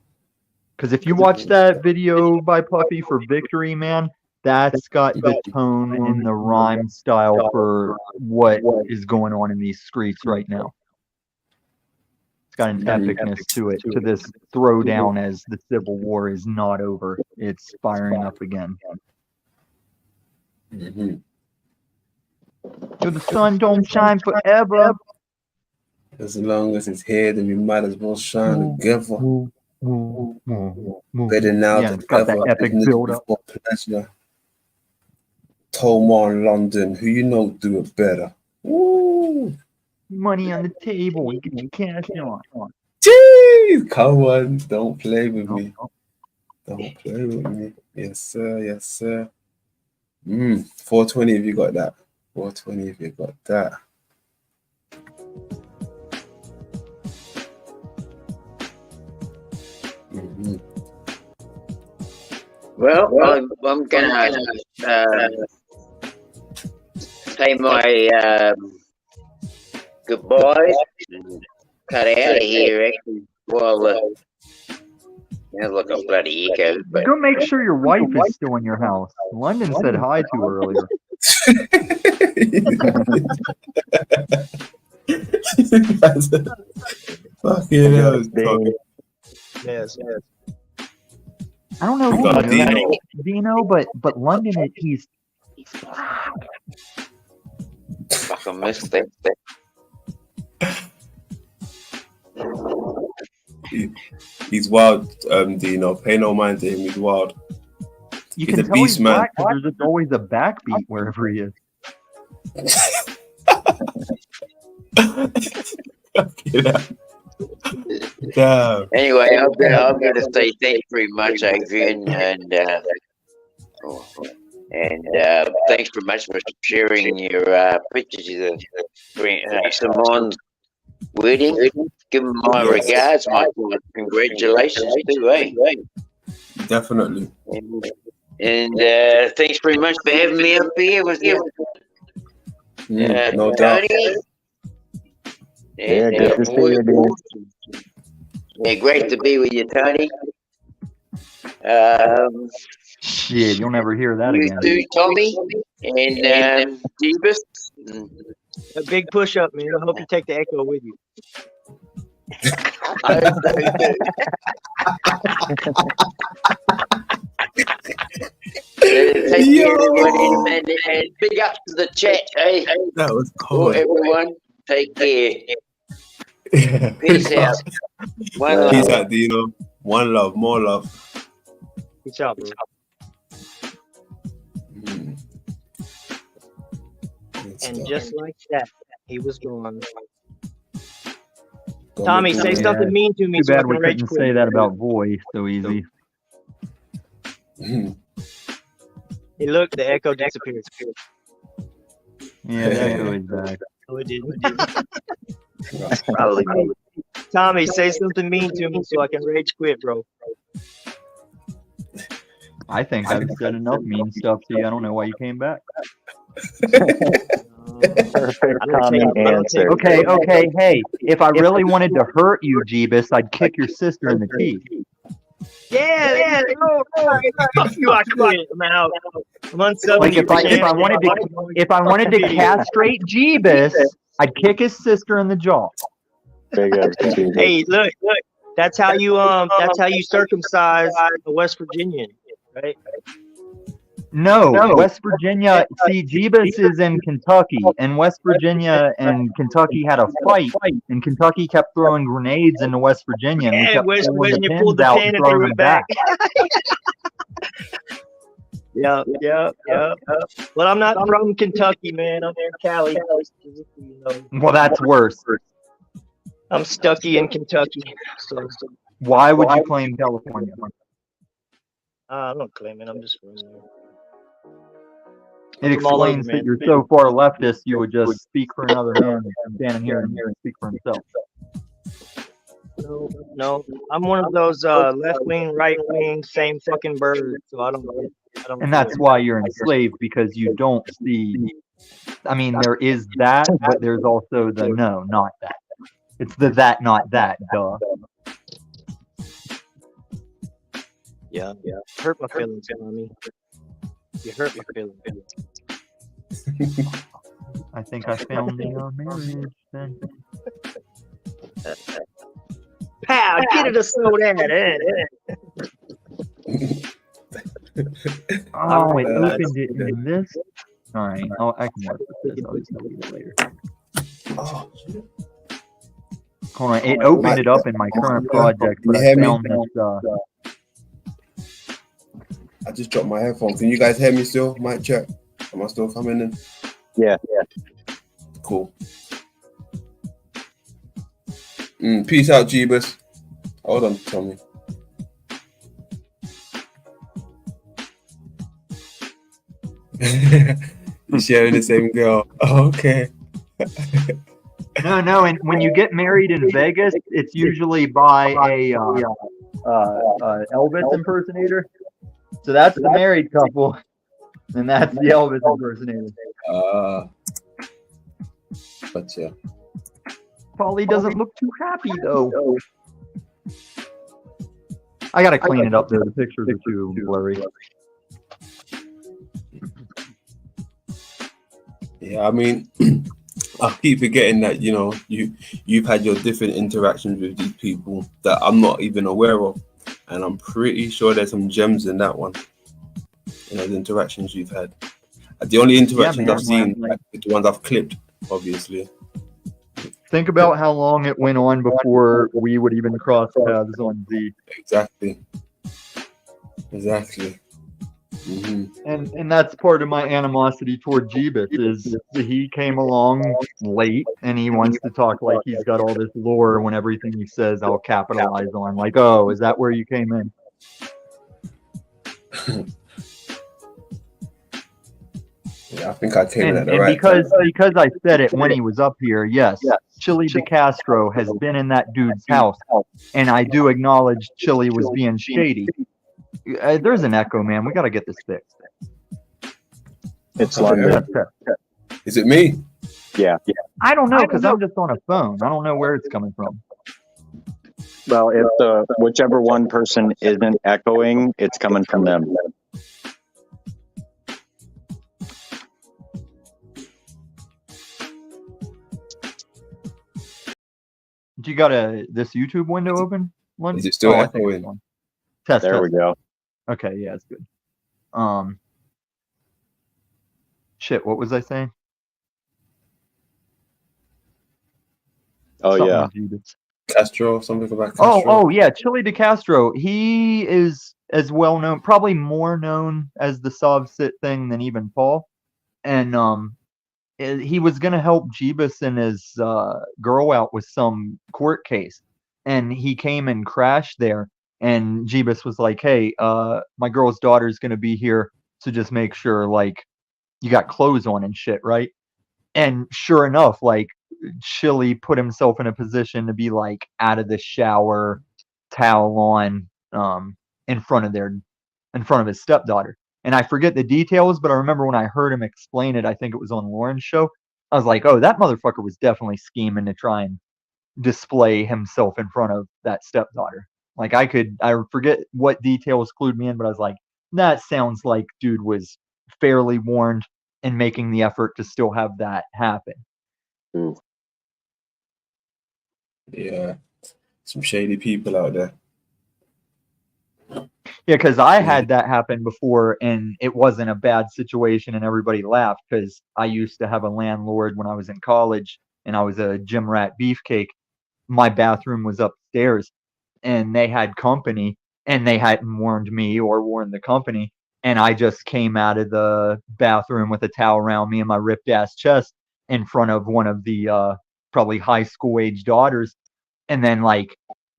[SPEAKER 4] Because if you watch that video by Puffy for Victory, man, that's got the tone and the rhyme style for what is going on in these streets right now. It's got an epicness to it, to this throwdown as the Civil War is not over. It's firing up again.
[SPEAKER 2] Mm-hmm.
[SPEAKER 4] So the sun don't shine forever.
[SPEAKER 2] As long as it's here, then we might as well shine together. Better now
[SPEAKER 4] Yeah,
[SPEAKER 2] than
[SPEAKER 4] it's got that
[SPEAKER 2] ever.
[SPEAKER 4] epic
[SPEAKER 2] Business
[SPEAKER 4] build-up.
[SPEAKER 2] before pleasure. Tomar London, who you know do it better. Woo!
[SPEAKER 4] Money on the table and get your cash on.
[SPEAKER 2] Jeez, come on, don't play with me. Don't play with me. Yes, sir. Yes, sir. 420 if you got that. 420 if you got that. Mm-hmm.
[SPEAKER 16] Well, I'm gonna say my goodbyes and cut out of here. Actually, well, sounds like a bloody echo. But
[SPEAKER 4] Go make sure your wife is still in your house. London said hi to her earlier.
[SPEAKER 2] Fucking hell.
[SPEAKER 14] Yes.
[SPEAKER 4] I don't know if
[SPEAKER 2] We got
[SPEAKER 4] you know that, Dino, but London, he's
[SPEAKER 16] fucking missed that.
[SPEAKER 2] He's wild, Dino. Pay no mind to him. He's wild.
[SPEAKER 4] you
[SPEAKER 2] He's
[SPEAKER 4] can
[SPEAKER 2] a
[SPEAKER 4] tell
[SPEAKER 2] beast,
[SPEAKER 4] he's
[SPEAKER 2] man.
[SPEAKER 4] black because there's just always a backbeat wherever he is.
[SPEAKER 2] Damn.
[SPEAKER 16] Anyway, I'm gonna say thanks very much, Adrian, and thanks very much for sharing your pictures of Simone's wedding. Give him my regards, my congratulations too, eh?
[SPEAKER 2] Definitely.
[SPEAKER 16] And thanks very much for having me up here with you.
[SPEAKER 2] No doubt.
[SPEAKER 16] Tony.
[SPEAKER 3] Yeah,
[SPEAKER 16] And,
[SPEAKER 3] good to see you, dude.
[SPEAKER 16] Yeah, great to be with you, Tony.
[SPEAKER 4] Shit, you'll never hear that
[SPEAKER 16] You
[SPEAKER 4] again.
[SPEAKER 16] too, Tommy, and Jeebus.
[SPEAKER 14] A big push up, man. I hope you take the echo with you.
[SPEAKER 16] Thank you, everybody, and big ups to the chat, eh?
[SPEAKER 2] That was
[SPEAKER 16] Cool,
[SPEAKER 2] cool.
[SPEAKER 16] everyone. Take care. Peace out. One
[SPEAKER 2] Peace
[SPEAKER 16] love.
[SPEAKER 2] out, Dino. One love, more love.
[SPEAKER 14] Peace out, bro. And just like that, he was gone. Tommy, say something mean to me
[SPEAKER 4] Too
[SPEAKER 14] so I
[SPEAKER 4] bad we
[SPEAKER 14] can rage
[SPEAKER 4] couldn't
[SPEAKER 14] quit.
[SPEAKER 4] say that about Voice so easy.
[SPEAKER 14] Hey, look, the echo disappeared.
[SPEAKER 4] Yeah, the echo is back.
[SPEAKER 14] Oh, it did. Probably me. Tommy, say something mean to me so I can rage quit, bro.
[SPEAKER 4] I think I've said enough mean stuff to you. I don't know why you came back.
[SPEAKER 3] Perfect Tommy answer.
[SPEAKER 4] Okay, hey, if I really wanted to hurt you, Jeebus, I'd kick your sister in the teeth.
[SPEAKER 14] Yeah, no, fuck you, I quit. I'm out. I'm unsubbing.
[SPEAKER 4] Like if I wanted to castrate Jeebus, I'd kick his sister in the jaw.
[SPEAKER 14] Hey, look, that's how you circumcise a West Virginian, right?
[SPEAKER 4] No, West Virginia. See, Jeebus is in Kentucky, and West Virginia and Kentucky had a fight, and Kentucky kept throwing grenades into West Virginia, and we kept
[SPEAKER 14] West
[SPEAKER 4] pulling the
[SPEAKER 14] Virginia pulled
[SPEAKER 4] pins
[SPEAKER 14] the
[SPEAKER 4] out
[SPEAKER 14] pin
[SPEAKER 4] and
[SPEAKER 14] and
[SPEAKER 4] throwing
[SPEAKER 14] threw
[SPEAKER 4] them
[SPEAKER 14] it back.
[SPEAKER 4] back.
[SPEAKER 14] Yep. Well, I'm not from Kentucky, man. I'm from Cali.
[SPEAKER 4] Well, that's worse.
[SPEAKER 14] I'm stucky in Kentucky. So
[SPEAKER 4] Why would you claim California?
[SPEAKER 14] I'm not claiming. I'm just from there.
[SPEAKER 4] It
[SPEAKER 14] From all over,
[SPEAKER 4] explains that
[SPEAKER 14] man.
[SPEAKER 4] you're so far leftist, you would just speak for another man standing here and speak for himself.
[SPEAKER 14] No, I'm one of those left wing, right wing, same fucking bird. So I don't.
[SPEAKER 4] And that's why you're enslaved, because you don't see. I mean, there is that, but there's also the no, not that. It's the that, not that, duh.
[SPEAKER 14] Yeah. Hurt my feelings, mommy. You hurt my feelings.
[SPEAKER 4] I think I found the marriage then.
[SPEAKER 14] Pow, get it a slow down.
[SPEAKER 4] Oh, it opened it in this. All right, I can work with this. I'll just delete it later.
[SPEAKER 2] Oh,
[SPEAKER 4] Hold on, it opened it up in my current project, but I found this.
[SPEAKER 2] I just dropped my headphone. Can you guys hear me still? Mic check. Am I still coming in?
[SPEAKER 3] Yeah.
[SPEAKER 2] Cool. Peace out, Jeebus. Hold on, Tommy. You're sharing the same girl. Oh, okay.
[SPEAKER 4] No, and when you get married in Vegas, it's usually by a Elvis impersonator. So that's the married couple, and that's the Elvis impersonator.
[SPEAKER 2] Gotcha.
[SPEAKER 4] Paulie doesn't look too happy though. I gotta clean it up though. The pictures are too blurry.
[SPEAKER 2] Yeah, I mean, I keep forgetting that you've had your different interactions with these people that I'm not even aware of, and I'm pretty sure there's some gems in that one. The interactions you've had. The only interactions I've seen, like the ones I've clipped, obviously.
[SPEAKER 4] Think about how long it went on before we would even cross paths on Z.
[SPEAKER 2] Exactly. Mm-hmm.
[SPEAKER 4] And that's part of my animosity toward Jeebus is he came along late and he wants to talk like he's got all this lore when everything he says I'll capitalize on. Like, oh, is that where you came in?
[SPEAKER 2] Yeah, I think I came in at the right
[SPEAKER 4] time. Because I said it when he was up here, yes, Chili DeCastro has been in that dude's house, and I do acknowledge Chili was being shady. There's an echo, man. We got to get this fixed.
[SPEAKER 3] It's London.
[SPEAKER 2] Is it me?
[SPEAKER 3] Yeah.
[SPEAKER 4] I don't know because I'm just on a phone. I don't know where it's coming from.
[SPEAKER 3] Well, if whichever one person isn't echoing, it's coming from them.
[SPEAKER 4] Do you got this YouTube window open?
[SPEAKER 2] Is it still echoing?
[SPEAKER 4] Test.
[SPEAKER 3] We go.
[SPEAKER 4] Okay, yeah, it's good. Shit, what was I saying?
[SPEAKER 3] Oh, yeah.
[SPEAKER 2] Castro, something about Castro.
[SPEAKER 4] Oh, yeah, Chili DeCastro. He is as well known, probably more known as the Sovsit thing than even Paul. And he was going to help Jeebus and his girl out with some court case. And he came and crashed there. And Jeebus was like, hey, my girl's daughter's going to be here. So just make sure, like, you got clothes on and shit, right? And sure enough, like, Chili put himself in a position to be, like, out of the shower, towel on, in front of his stepdaughter. And I forget the details, but I remember when I heard him explain it, I think it was on Lauren's show. I was like, oh, that motherfucker was definitely scheming to try and display himself in front of that stepdaughter. Like I forget what details clued me in, but I was like, that sounds like dude was fairly warned and making the effort to still have that happen.
[SPEAKER 2] Yeah, some shady people out there.
[SPEAKER 4] Yeah, because I had that happen before, and it wasn't a bad situation, and everybody laughed because I used to have a landlord when I was in college, and I was a gym rat beefcake. My bathroom was upstairs, and they had company, and they hadn't warned me or warned the company, and I just came out of the bathroom with a towel around me and my ripped ass chest in front of one of the probably high school age daughters, and then like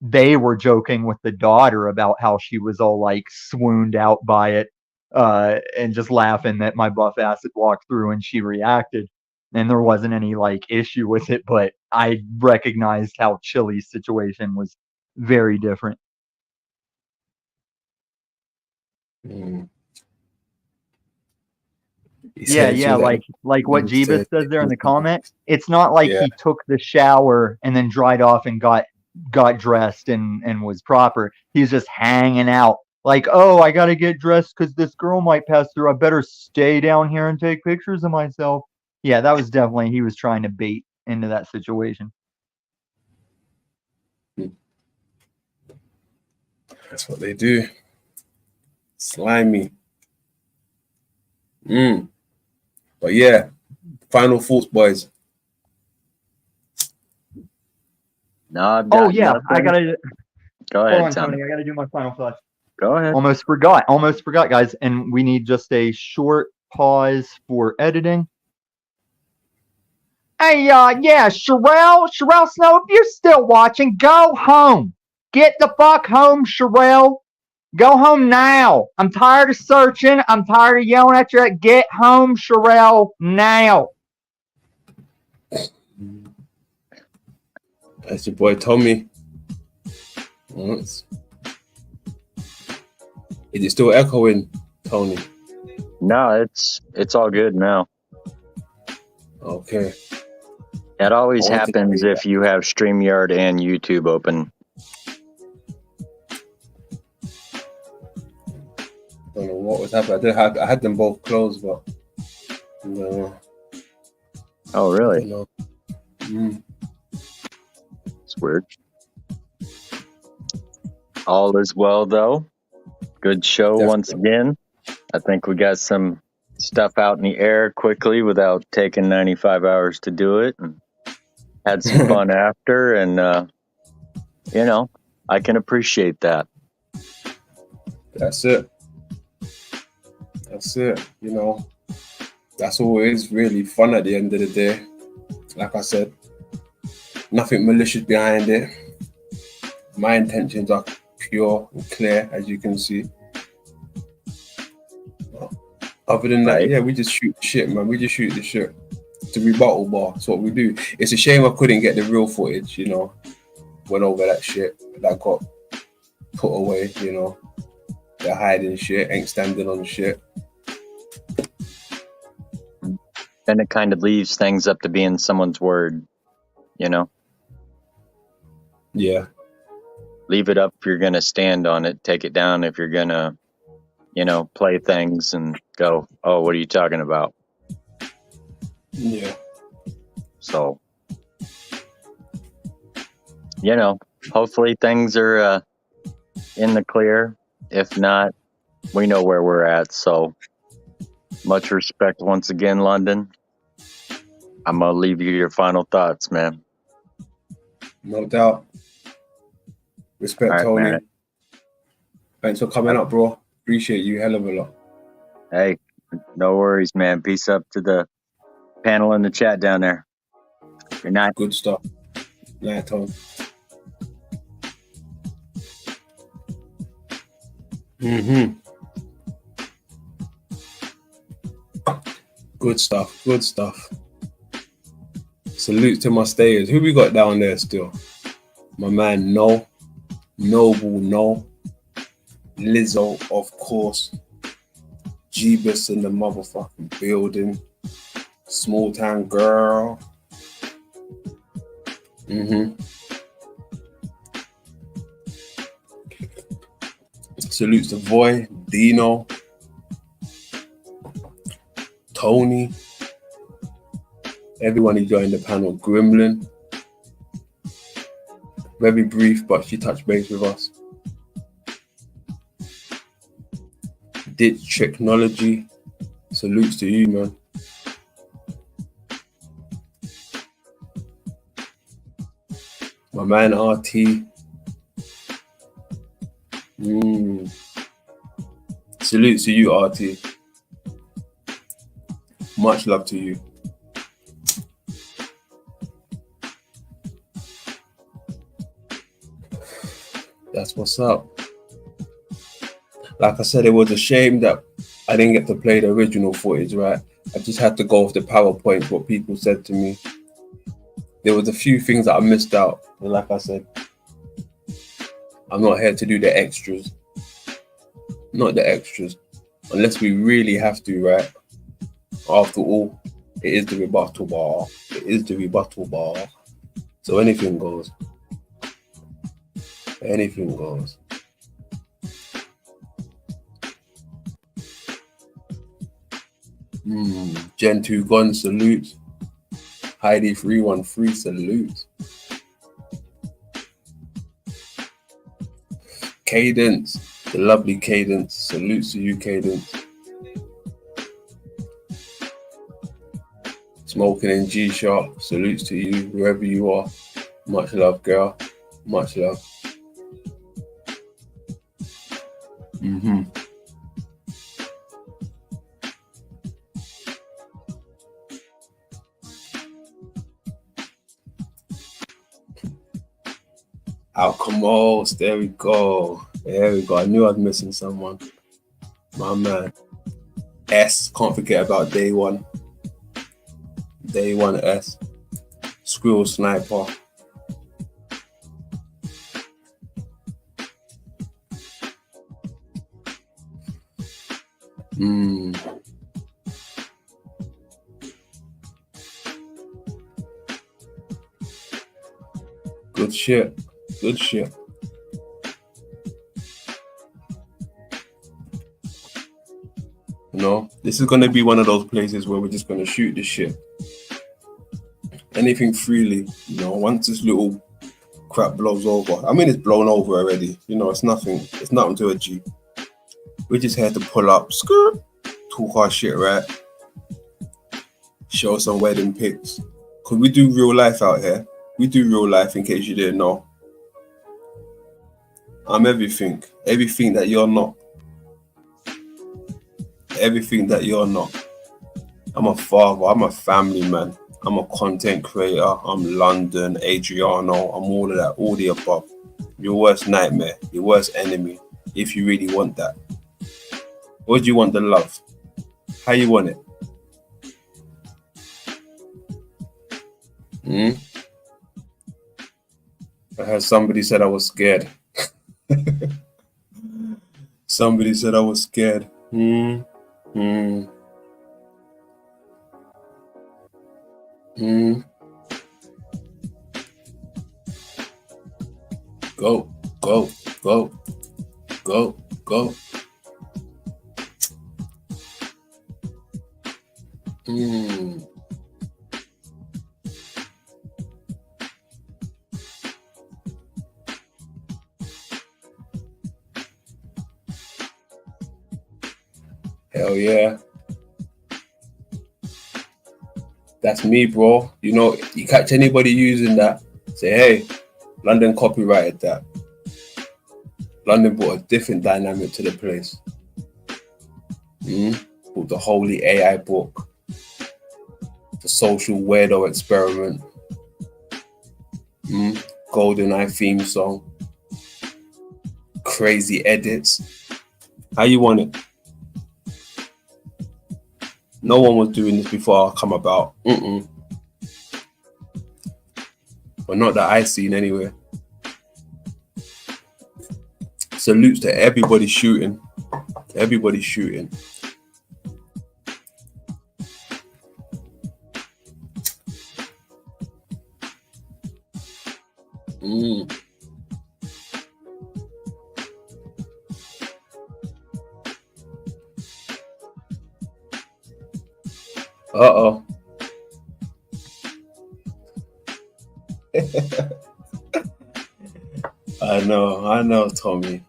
[SPEAKER 4] they were joking with the daughter about how she was all like swooned out by it, and just laughing that my buff ass had walked through and she reacted. And there wasn't any like issue with it, but I recognized how Chili's situation was very different. Yeah, like what Jeebus says there in the comment. It's not like he took the shower and then dried off and got dressed and was proper. He's just hanging out Like, oh, I got to get dressed because this girl might pass through. I better stay down here and take pictures of myself. Yeah, that was definitely, he was trying to bait into that situation.
[SPEAKER 2] That's what they do. Slimy. But yeah, final thoughts, boys.
[SPEAKER 3] No, I've
[SPEAKER 4] Oh,
[SPEAKER 3] got
[SPEAKER 4] yeah,
[SPEAKER 3] nothing.
[SPEAKER 4] I got to.
[SPEAKER 3] Go
[SPEAKER 4] Hold
[SPEAKER 3] ahead,
[SPEAKER 4] on,
[SPEAKER 3] Tommy.
[SPEAKER 4] Tony. I got to do my final thoughts.
[SPEAKER 3] Go ahead.
[SPEAKER 4] Almost forgot, guys. And we need just a short pause for editing. Hey, yeah, Sherelle Snow, if you're still watching, go home. Get the fuck home, Sherelle. Go home now. I'm tired of searching. I'm tired of yelling at you. Get home, Sherelle, now.
[SPEAKER 2] That's your boy Tommy. Is it still echoing, Tony?
[SPEAKER 3] No, it's all good now.
[SPEAKER 2] Okay.
[SPEAKER 3] That always
[SPEAKER 2] I wanted to
[SPEAKER 3] happens
[SPEAKER 2] do
[SPEAKER 3] if you have StreamYard and YouTube open.
[SPEAKER 2] I don't know what was happening. I had them both closed, but no.
[SPEAKER 3] Oh, really?
[SPEAKER 2] I don't know.
[SPEAKER 3] It's weird. All is well, though. Good show once again. I think we got some stuff out in the air quickly without taking 95 hours to do it. And had some fun after, and you know, I can appreciate that.
[SPEAKER 2] That's it. You know, that's always really fun at the end of the day. Like I said, nothing malicious behind it. My intentions are pure and clear, as you can see. Other than that, yeah, we just shoot the shit, man. We just shoot the shit. The rebuttal bar. That's what we do. It's a shame I couldn't get the real footage, you know. Went over that shit that got put away, you know. They're hiding shit, ain't standing on shit.
[SPEAKER 3] And it kind of leaves things up to being someone's word, you know?
[SPEAKER 2] Yeah.
[SPEAKER 3] Leave it up if you're going to stand on it. Take it down if you're going to, you know, play things and go, oh, what are you talking about?
[SPEAKER 2] Yeah.
[SPEAKER 3] So, you know, hopefully things are in the clear. If not, we know where we're at. So much respect once again, London. I'm going to leave you your final thoughts, man.
[SPEAKER 2] No doubt. Respect,
[SPEAKER 3] All right,
[SPEAKER 2] Tony.
[SPEAKER 3] man.
[SPEAKER 2] Thanks for coming up, bro. Appreciate you hell of a lot.
[SPEAKER 3] Hey, no worries, man. Peace up to the panel in the chat down there. Good night.
[SPEAKER 2] Good stuff. Night, Tony. Good stuff. Salute to my stayers. Who we got down there still? My man, Noble, No. Lizzo, of course. Jeebus in the motherfucking building. Small town girl. Salutes to Voy, Dino, Tony, everyone who joined the panel, Gremlin. Very brief, but she touched base with us. Ditch Technology, salutes to you, man. My man RT. Salute to you, RT. Much love to you. That's what's up. Like I said, it was a shame that I didn't get to play the original footage, right? I just had to go off the PowerPoint, what people said to me. There was a few things that I missed out. And like I said, I'm not here to do the extras. Not the extras. Unless we really have to, right? After all, it is the rebuttal bar. It is the rebuttal bar. So anything goes. Anything goes. Gen 2 Gun salute. Heidi 313 salute. Cadence, the lovely Cadence. Salutes to you, Cadence. Smoking in G Sharp. Salutes to you, wherever you are. Much love, girl. Much love. Alchemos, there we go. There we go. I knew I was missing someone. My man. S, can't forget about day one. Day one S. Squirrel Sniper. Good shit. Good shit. You know, this is going to be one of those places where we're just going to shoot this shit. Anything freely, you know, once this little crap blows over. I mean, it's blown over already. You know, it's nothing to a G. We just had to pull up, skirt, talk our shit, right? Show some wedding pics. Because we do real life out here. We do real life, in case you didn't know. I'm everything that you're not. Everything that you're not. I'm a father, I'm a family man. I'm a content creator, I'm London, Adriano, I'm all of that, all the above. Your worst nightmare, your worst enemy, if you really want that. Or do you want the love? How you want it? I heard somebody said I was scared. Somebody said I was scared. Go, go, go, go, go. Hell yeah. That's me, bro. You know, you catch anybody using that, say, hey, London copyrighted that. London brought a different dynamic to the place. Brought the holy AI book, the social weirdo experiment, GoldenEye theme song, crazy edits. How you want it? No one was doing this before I come about. But not that I seen anyway. Salutes to everybody shooting. Everybody shooting. Uh-oh. I know, Tommy.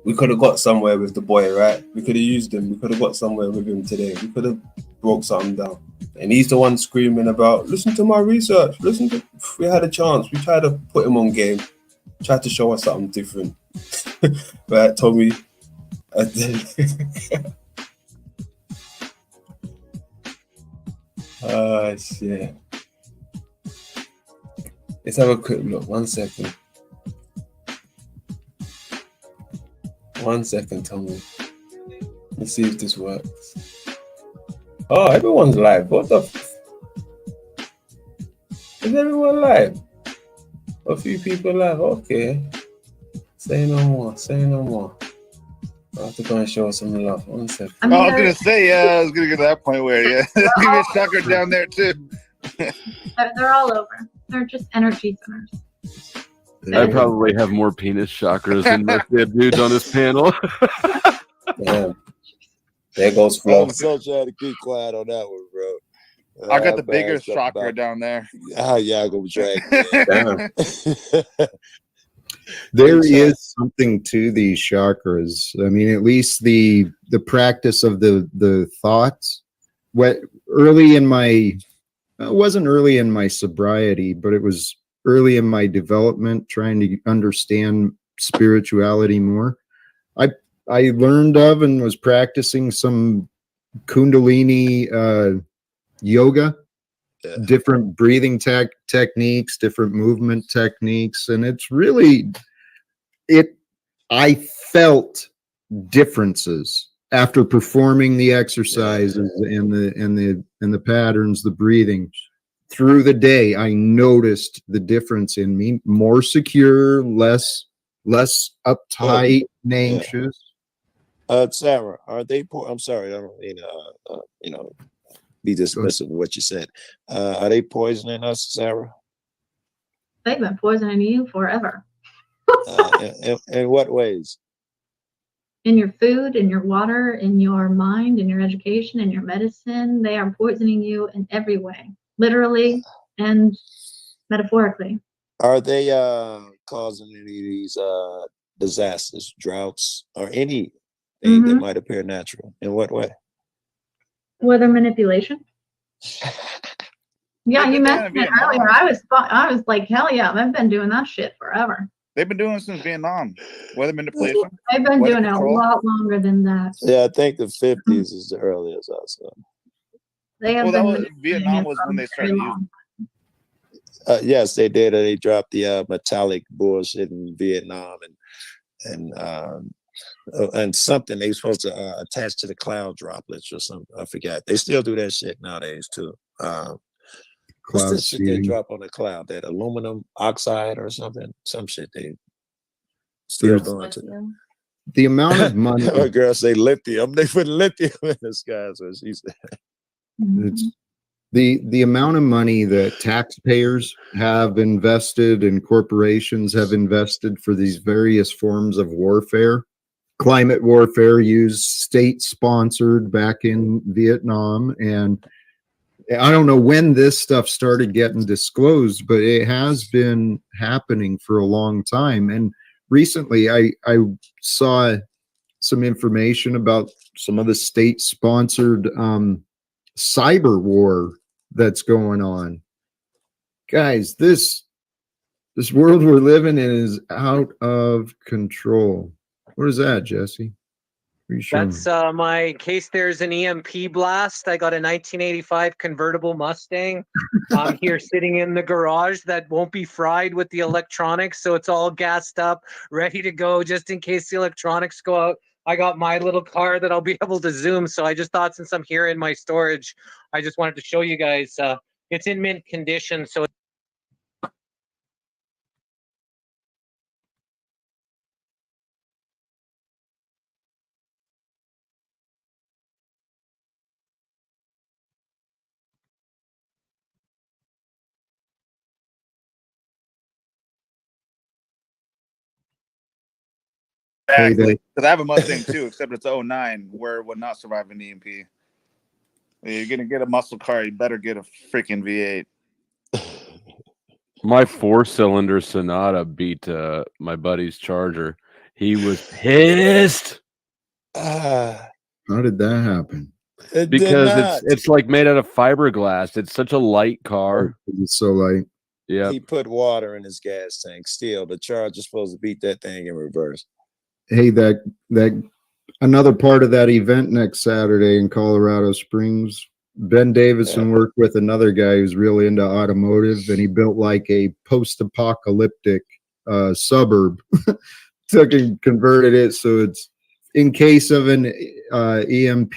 [SPEAKER 2] We could have got somewhere with the boy, right? We could have used him. We could have got somewhere with him today. We could have broke something down. And he's the one screaming about, listen to my research. We had a chance. We tried to put him on game. Tried to show us something different. Right, Tommy? Oh, shit. Let's have a quick look. 1 second. 1 second, Tommy. Let's see if this works. Oh, everyone's live. What the Is everyone live? A few people live. Okay. Say no more. Say no more. I have to go and show some love. 1 second.
[SPEAKER 8] I was gonna say, I was gonna get to that point where, give me a sucker down there too.
[SPEAKER 25] They're all over. They're just energy centers.
[SPEAKER 10] I probably have more penis chakras than most dead dudes on this panel.
[SPEAKER 2] Yeah. There goes Flo.
[SPEAKER 13] I'm so trying to keep quiet on that one, bro.
[SPEAKER 8] I got the
[SPEAKER 13] bad
[SPEAKER 8] bigger
[SPEAKER 13] stuff
[SPEAKER 8] shocker
[SPEAKER 13] about-
[SPEAKER 8] down there.
[SPEAKER 13] Ah, yeah, I'm gonna drag me in.
[SPEAKER 15] There is something to these chakras. I mean, at least the practice of the thoughts. What early in my, it wasn't early in my sobriety, but it was early in my development, trying to understand spirituality more. I learned of and was practicing some Kundalini yoga, different breathing techniques, different movement techniques, and it's really I felt differences after performing the exercises and the patterns, the breathing through the day. I noticed the difference in me, more secure, less uptight and anxious.
[SPEAKER 13] Sarah, are they poor? I'm sorry, I don't mean be dismissive of what you said. Are they poisoning us, Sarah?
[SPEAKER 25] They've been poisoning you forever.
[SPEAKER 13] In what ways?
[SPEAKER 25] In your food, in your water, in your mind, in your education, in your medicine. They are poisoning you in every way, literally and metaphorically.
[SPEAKER 13] Are they causing any of these disasters, droughts, or anything that might appear natural? In what way?
[SPEAKER 25] Weather manipulation. Yeah, you mentioned it earlier. I was like, hell yeah, I've been doing that shit forever.
[SPEAKER 8] They've been doing it since Vietnam. Weather manipulation.
[SPEAKER 25] They've been
[SPEAKER 8] weather
[SPEAKER 25] doing it a
[SPEAKER 8] control.
[SPEAKER 25] lot longer than that.
[SPEAKER 13] Yeah, I think the 50s is the earliest also.
[SPEAKER 25] They have
[SPEAKER 8] Well, that
[SPEAKER 25] been
[SPEAKER 8] was,
[SPEAKER 25] manipulating
[SPEAKER 8] Vietnam
[SPEAKER 25] it
[SPEAKER 8] was
[SPEAKER 25] for
[SPEAKER 8] when they
[SPEAKER 25] a
[SPEAKER 8] started
[SPEAKER 25] very
[SPEAKER 8] using.
[SPEAKER 25] long.
[SPEAKER 13] Yes, they did. They dropped the metallic bullshit in Vietnam and something they were supposed to attach to the cloud droplets or something. I forgot. They still do that shit nowadays too. What's
[SPEAKER 15] Cloud
[SPEAKER 13] that shit they
[SPEAKER 15] seeding.
[SPEAKER 13] drop on the cloud? That aluminum oxide or something? Some shit they still going to.
[SPEAKER 15] The amount of money.
[SPEAKER 13] My girl say lithium. They put lithium in the sky. So she said.
[SPEAKER 15] It's the amount of money that taxpayers have invested and corporations have invested for these various forms of warfare. Climate warfare used state-sponsored back in Vietnam, and I don't know when this stuff started getting disclosed, but it has been happening for a long time. And recently I saw some information about some of the state-sponsored cyber war that's going on. Guys, this world we're living in is out of control. What is that, Jesse? What are you showing
[SPEAKER 17] That's
[SPEAKER 15] me?
[SPEAKER 17] my case. There's an EMP blast. I got a 1985 convertible Mustang. I'm here sitting in the garage that won't be fried with the electronics, so it's all gassed up, ready to go just in case the electronics go out. I got my little car that I'll be able to zoom. So I just thought, since I'm here in my storage, I just wanted to show you guys. It's in mint condition, so.
[SPEAKER 8] Exactly. Because I have a Mustang too, except it's 09, where it would not survive an EMP. You're gonna get a muscle car, you better get a freaking V8.
[SPEAKER 10] My 4-cylinder Sonata beat my buddy's Charger. He was pissed.
[SPEAKER 15] How did that happen?
[SPEAKER 10] Because it's like made out of fiberglass. It's such a light car.
[SPEAKER 15] It's so light.
[SPEAKER 10] Yeah.
[SPEAKER 13] He put water in his gas tank. Still, the Charger's supposed to beat that thing in reverse.
[SPEAKER 15] Hey, that another part of that event next Saturday in Colorado Springs, Ben Davison worked with another guy who's really into automotive, and he built like a post-apocalyptic suburb. Took and converted it so it's in case of an EMP,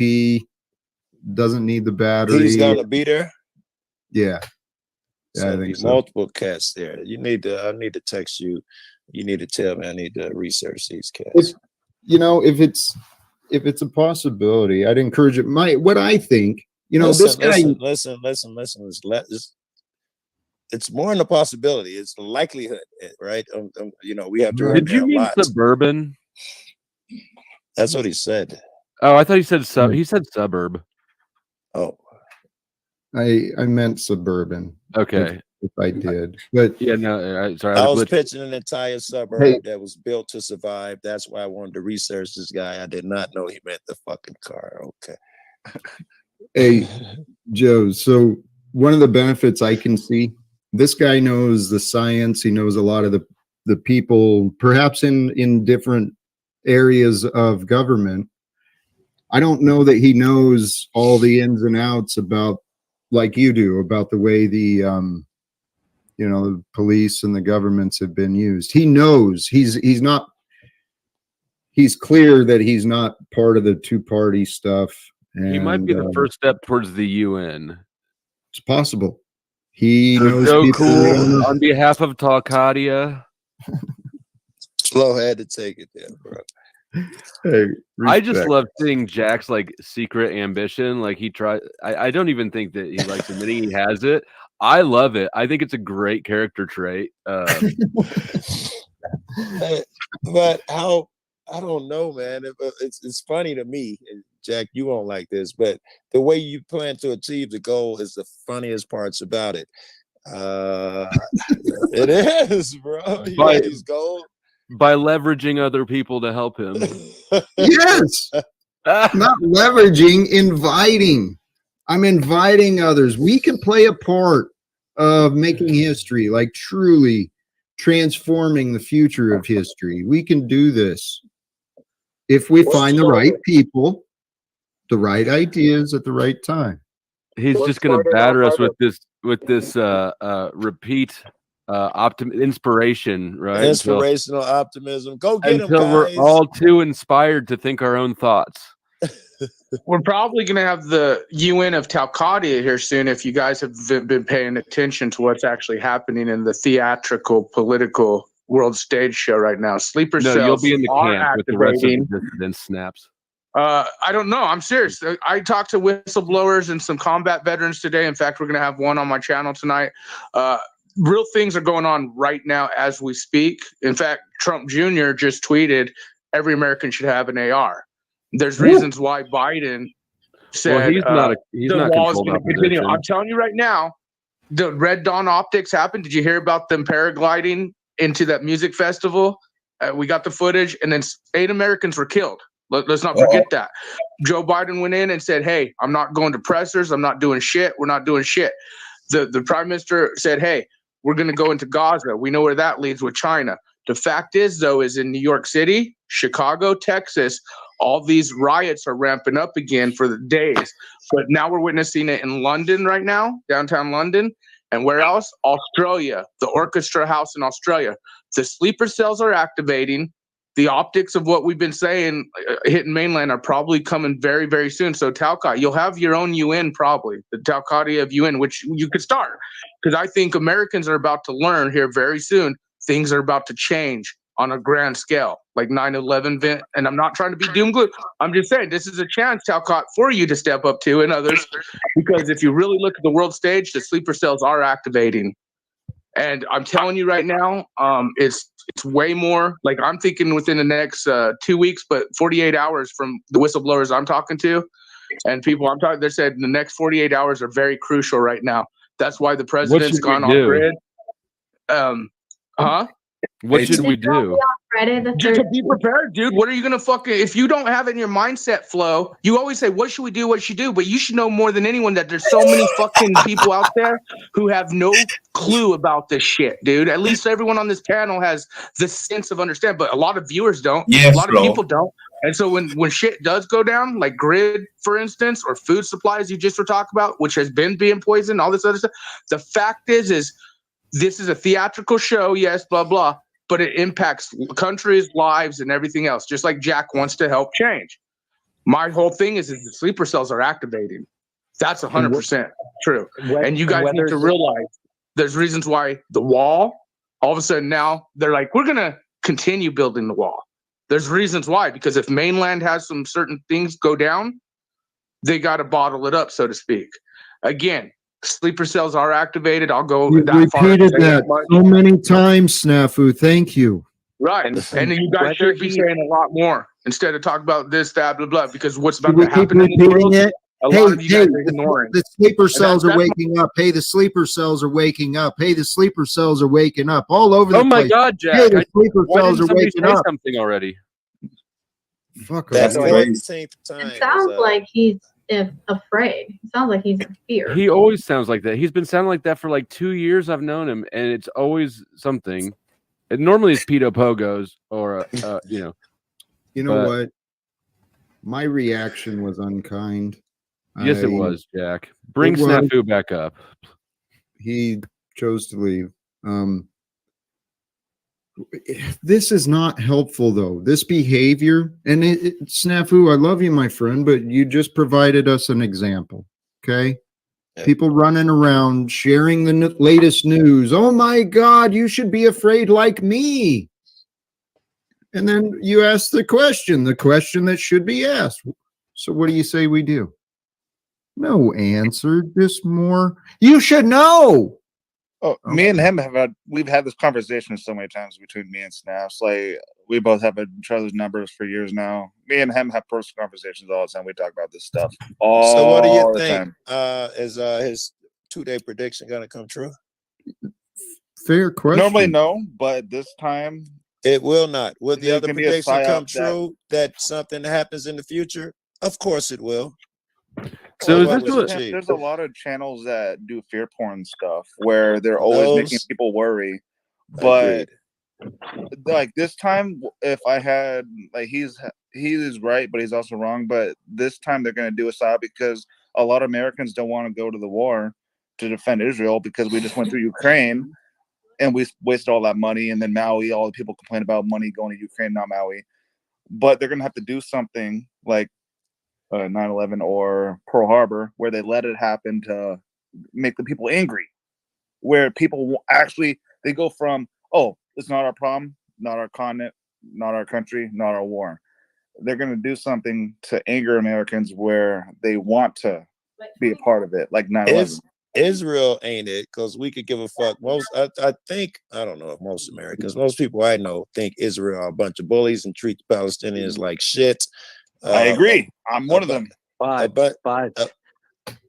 [SPEAKER 15] doesn't need the battery.
[SPEAKER 13] He's gonna be there.
[SPEAKER 15] Yeah.
[SPEAKER 13] So
[SPEAKER 15] I think so.
[SPEAKER 13] multiple cats there. I need to text you. You need to tell me I need to research these cats.
[SPEAKER 15] If it's a possibility, I'd encourage it. What I think, this guy.
[SPEAKER 13] Listen. It's more than a possibility. It's the likelihood, right? We have to.
[SPEAKER 10] Did you mean suburban?
[SPEAKER 13] That's what he said.
[SPEAKER 10] Oh, I thought he said he said suburb.
[SPEAKER 13] Oh,
[SPEAKER 15] I meant suburban.
[SPEAKER 10] Okay.
[SPEAKER 15] If I did, but
[SPEAKER 10] yeah, no, sorry.
[SPEAKER 13] I was
[SPEAKER 10] glitched.
[SPEAKER 13] pitching an entire suburb
[SPEAKER 15] Hey.
[SPEAKER 13] that was built to survive. That's why I wanted to research this guy. I did not know he meant the fucking car. Okay.
[SPEAKER 15] Hey, Joe. So one of the benefits I can see, this guy knows the science. He knows a lot of the people, perhaps in different areas of government. I don't know that he knows all the ins and outs about, like you do, about the way the the police and the governments have been used. He knows he's clear that he's not part of the two-party stuff. And
[SPEAKER 10] He might be the first step towards the UN.
[SPEAKER 15] it's possible. He
[SPEAKER 10] So
[SPEAKER 15] knows
[SPEAKER 10] Joe
[SPEAKER 15] people
[SPEAKER 10] Cool, on behalf of Talcadia.
[SPEAKER 13] Slow had to take it there, bro.
[SPEAKER 15] Hey,
[SPEAKER 10] I just
[SPEAKER 15] respect.
[SPEAKER 10] love seeing Jack's like secret ambition. Like he tried. I don't even think that he likes admitting he has it. I love it. I think it's a great character trait.
[SPEAKER 13] But how? I don't know, man. It's funny to me, and Jack. You won't like this, but the way you plan to achieve the goal is the funniest parts about it. It is, bro. You got these goals.
[SPEAKER 10] By leveraging other people to help him.
[SPEAKER 15] Yes. Not leveraging, inviting. I'm inviting others. We can play a part of making history, like truly transforming the future of history. We can do this if we find the right people, the right ideas at the right time.
[SPEAKER 10] He's just going to batter us with this repeat inspiration, right?
[SPEAKER 13] Inspirational optimism. Go get them,
[SPEAKER 10] Until
[SPEAKER 13] guys.
[SPEAKER 10] we're all too inspired to think our own thoughts.
[SPEAKER 1] We're probably going to have the UN of Talcadia here soon if you guys have been paying attention to what's actually happening in the theatrical political world stage show right now. Sleeper
[SPEAKER 10] No,
[SPEAKER 1] cells
[SPEAKER 10] you'll be in the
[SPEAKER 1] are
[SPEAKER 10] camp with the rest of
[SPEAKER 1] activating.
[SPEAKER 10] the dissident snaps.
[SPEAKER 1] I don't know. I'm serious. I talked to whistleblowers and some combat veterans today. In fact, we're going to have one on my channel tonight. Real things are going on right now as we speak. In fact, Trump Jr. just tweeted, every American should have an AR. There's reasons why Biden said
[SPEAKER 10] he's
[SPEAKER 1] the
[SPEAKER 10] not
[SPEAKER 1] wall is
[SPEAKER 10] controlled
[SPEAKER 1] going to continue.
[SPEAKER 10] opposition.
[SPEAKER 1] I'm telling you right now, the Red Dawn optics happened. Did you hear about them paragliding into that music festival? We got the footage, and then 8 Americans were killed. Let's not forget that. Joe Biden went in and said, hey, I'm not going to pressers. I'm not doing shit. We're not doing shit. The prime minister said, hey, we're going to go into Gaza. We know where that leads with China. The fact is, though, is in New York City, Chicago, Texas, all these riots are ramping up again for the days. But now we're witnessing it in London right now, downtown London. And where else? Australia, the Orchestra House in Australia. The sleeper cells are activating. The optics of what we've been saying hitting mainland are probably coming very, very soon. So Talcott, you'll have your own UN probably, the Talcadia of UN, which you could start. Because I think Americans are about to learn here very soon. Things are about to change on a grand scale, like 9/11. And I'm not trying to be doom gloom. I'm just saying this is a chance, Talcott, for you to step up to and others. Because if you really look at the world stage, the sleeper cells are activating. And I'm telling you right now, it's way more. Like I'm thinking within the next 2 weeks, but 48 hours from the whistleblowers I'm talking to and people I'm talking, they said the next 48 hours are very crucial right now. That's why the president's gone off grid.
[SPEAKER 10] What should we do?
[SPEAKER 25] Friday the
[SPEAKER 1] Just to
[SPEAKER 25] 13th.
[SPEAKER 1] be prepared, dude. What are you gonna fucking if you don't have it in your mindset flow? You always say, "What should we do? What should you do?" But you should know more than anyone that there's so many fucking people out there who have no clue about this shit, dude. At least everyone on this panel has the sense of understand, but a lot of viewers don't.
[SPEAKER 2] Yeah,
[SPEAKER 1] a lot of
[SPEAKER 2] bro.
[SPEAKER 1] people don't. And so when shit does go down, like grid, for instance, or food supplies you just were talking about, which has been being poisoned, all this other stuff. The fact is this is a theatrical show, yes, blah blah. But it impacts countries, lives, and everything else, just like Jack wants to help change. My whole thing is the sleeper cells are activating. That's 100% true. And you guys need to realize there's reasons why the wall, all of a sudden now, they're like, we're going to continue building the wall. There's reasons why, because if mainland has some certain things go down, they got to bottle it up, so to speak. Again, sleeper cells are activated. I'll go
[SPEAKER 15] You
[SPEAKER 1] that far.
[SPEAKER 15] repeated that so many times, Snafu. Thank you.
[SPEAKER 1] Right. And you guys should be saying a lot more. instead of talk about this, that, blah, blah, because what's
[SPEAKER 15] Should
[SPEAKER 1] about
[SPEAKER 15] we
[SPEAKER 1] to
[SPEAKER 15] keep
[SPEAKER 1] happen in this
[SPEAKER 15] repeating
[SPEAKER 1] world,
[SPEAKER 15] it?
[SPEAKER 1] a
[SPEAKER 15] Hey,
[SPEAKER 1] lot of you
[SPEAKER 15] hey,
[SPEAKER 1] guys are ignoring.
[SPEAKER 15] the sleeper
[SPEAKER 1] And
[SPEAKER 15] cells are
[SPEAKER 1] that's
[SPEAKER 15] waking up. Hey, the sleeper cells are waking up. Hey, the sleeper cells are waking up all over the
[SPEAKER 10] Oh my
[SPEAKER 15] place.
[SPEAKER 10] God,
[SPEAKER 15] Hey,
[SPEAKER 10] Jack!
[SPEAKER 15] the sleeper
[SPEAKER 10] Why
[SPEAKER 15] cells
[SPEAKER 10] didn't
[SPEAKER 15] are
[SPEAKER 10] somebody
[SPEAKER 15] waking
[SPEAKER 10] say
[SPEAKER 15] up.
[SPEAKER 10] something already?
[SPEAKER 15] Fuck
[SPEAKER 13] That's
[SPEAKER 15] off.
[SPEAKER 13] the 14th time.
[SPEAKER 25] It sounds like he's afraid. It sounds like he's in fear.
[SPEAKER 10] He always sounds like that. He's been sounding like that for like 2 years. I've known him, and it's always something. And normally it's pedo pogos or you know.
[SPEAKER 15] You know
[SPEAKER 10] but-
[SPEAKER 15] what? My reaction was unkind.
[SPEAKER 10] Yes, it was, Jack. Bring
[SPEAKER 15] It was.
[SPEAKER 10] Snafu back up.
[SPEAKER 15] He chose to leave. This is not helpful, though. This behavior, and Snafu, I love you, my friend, but you just provided us an example. Okay, people running around sharing the latest news. Oh my God, you should be afraid like me. And then you ask the question that should be asked. So what do you say we do? No answer. Just more. You should know.
[SPEAKER 8] Oh, me and him we've had this conversation so many times between me and Snaps. Like we both have each other's numbers for years now. Me and him have personal conversations all the time. We talk about this stuff all
[SPEAKER 13] So what do you
[SPEAKER 8] the
[SPEAKER 13] think?
[SPEAKER 8] time.
[SPEAKER 13] Is his 2-day prediction gonna come true?
[SPEAKER 15] Fair question.
[SPEAKER 8] Normally no, but this time
[SPEAKER 13] it will not. Will the
[SPEAKER 8] there's
[SPEAKER 13] other
[SPEAKER 8] gonna be a
[SPEAKER 13] prediction
[SPEAKER 8] psyop
[SPEAKER 13] come
[SPEAKER 8] that-
[SPEAKER 13] true that something happens in the future? Of course it will.
[SPEAKER 10] So
[SPEAKER 13] Or
[SPEAKER 10] is
[SPEAKER 13] what
[SPEAKER 10] this
[SPEAKER 13] was
[SPEAKER 10] what-
[SPEAKER 13] achieved?
[SPEAKER 8] There's a lot of channels that do fear porn stuff where they're always making
[SPEAKER 13] Those-
[SPEAKER 8] people worry. But like this time, if I had like he is right, but he's also wrong. But this time they're gonna do a psyop because a lot of Americans don't want to go to the war to defend Israel because we just went through Ukraine and we wasted all that money. And then Maui, all the people complain about money going to Ukraine, not Maui. But they're gonna have to do something like 9/11 or Pearl Harbor, where they let it happen to make the people angry, where people actually they go from, oh, it's not our problem, not our continent, not our country, not our war. They're going to do something to anger Americans where they want to be a part of it, like 9/11.
[SPEAKER 13] Israel ain't it, because we could give a fuck. I think, I don't know if most Americans, most people I know think Israel are a bunch of bullies and treat the Palestinians like shit.
[SPEAKER 8] I agree. I'm one of them.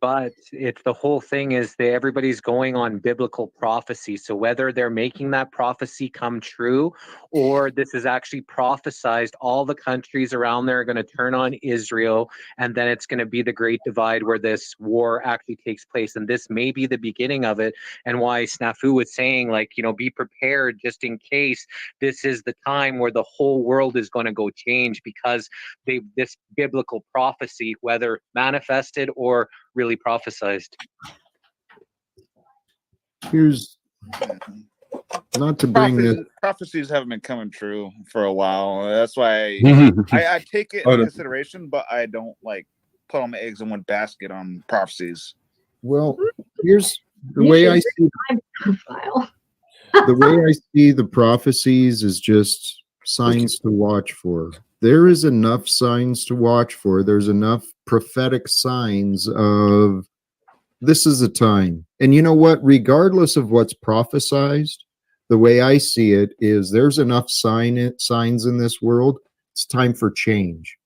[SPEAKER 17] But it's the whole thing is that everybody's going on biblical prophecy. So whether they're making that prophecy come true or this is actually prophesized, all the countries around there are going to turn on Israel, and then it's going to be the great divide where this war actually takes place. And this may be the beginning of it. And why Snafu was saying, like, you know, be prepared just in case this is the time where the whole world is going to go change, because this biblical prophecy, whether manifested or really prophesized.
[SPEAKER 15] Here's not to bring this.
[SPEAKER 8] Prophecies haven't been coming true for a while. That's why I take it
[SPEAKER 15] Oh,
[SPEAKER 8] into
[SPEAKER 15] no.
[SPEAKER 8] consideration, but I don't like put all my eggs in one basket on prophecies.
[SPEAKER 15] Well, here's the way I see the way I see the prophecies is just signs to watch for. There is enough signs to watch for. There's enough prophetic signs of this is a time. And you know what? Regardless of what's prophesized, the way I see it is there's enough signs in this world. It's time for change.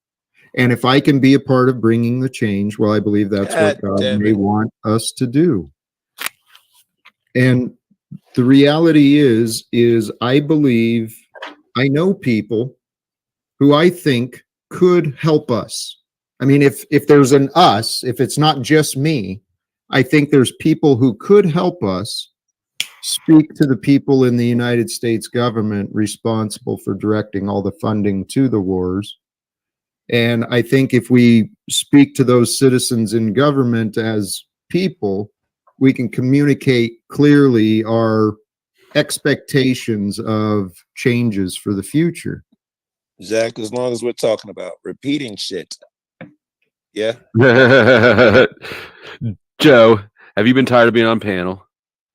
[SPEAKER 15] And if I can be a part of bringing the change, well, I believe that's what God may want us to do. And the reality is I believe, I know people who I think could help us. I mean, if there's an us, if it's not just me, I think there's people who could help us speak to the people in the United States government responsible for directing all the funding to the wars. And I think if we speak to those citizens in government as people, we can communicate clearly our expectations of changes for the future.
[SPEAKER 13] Zach, as long as we're talking about repeating shit. Yeah.
[SPEAKER 10] Joe, have you been tired of being on panel?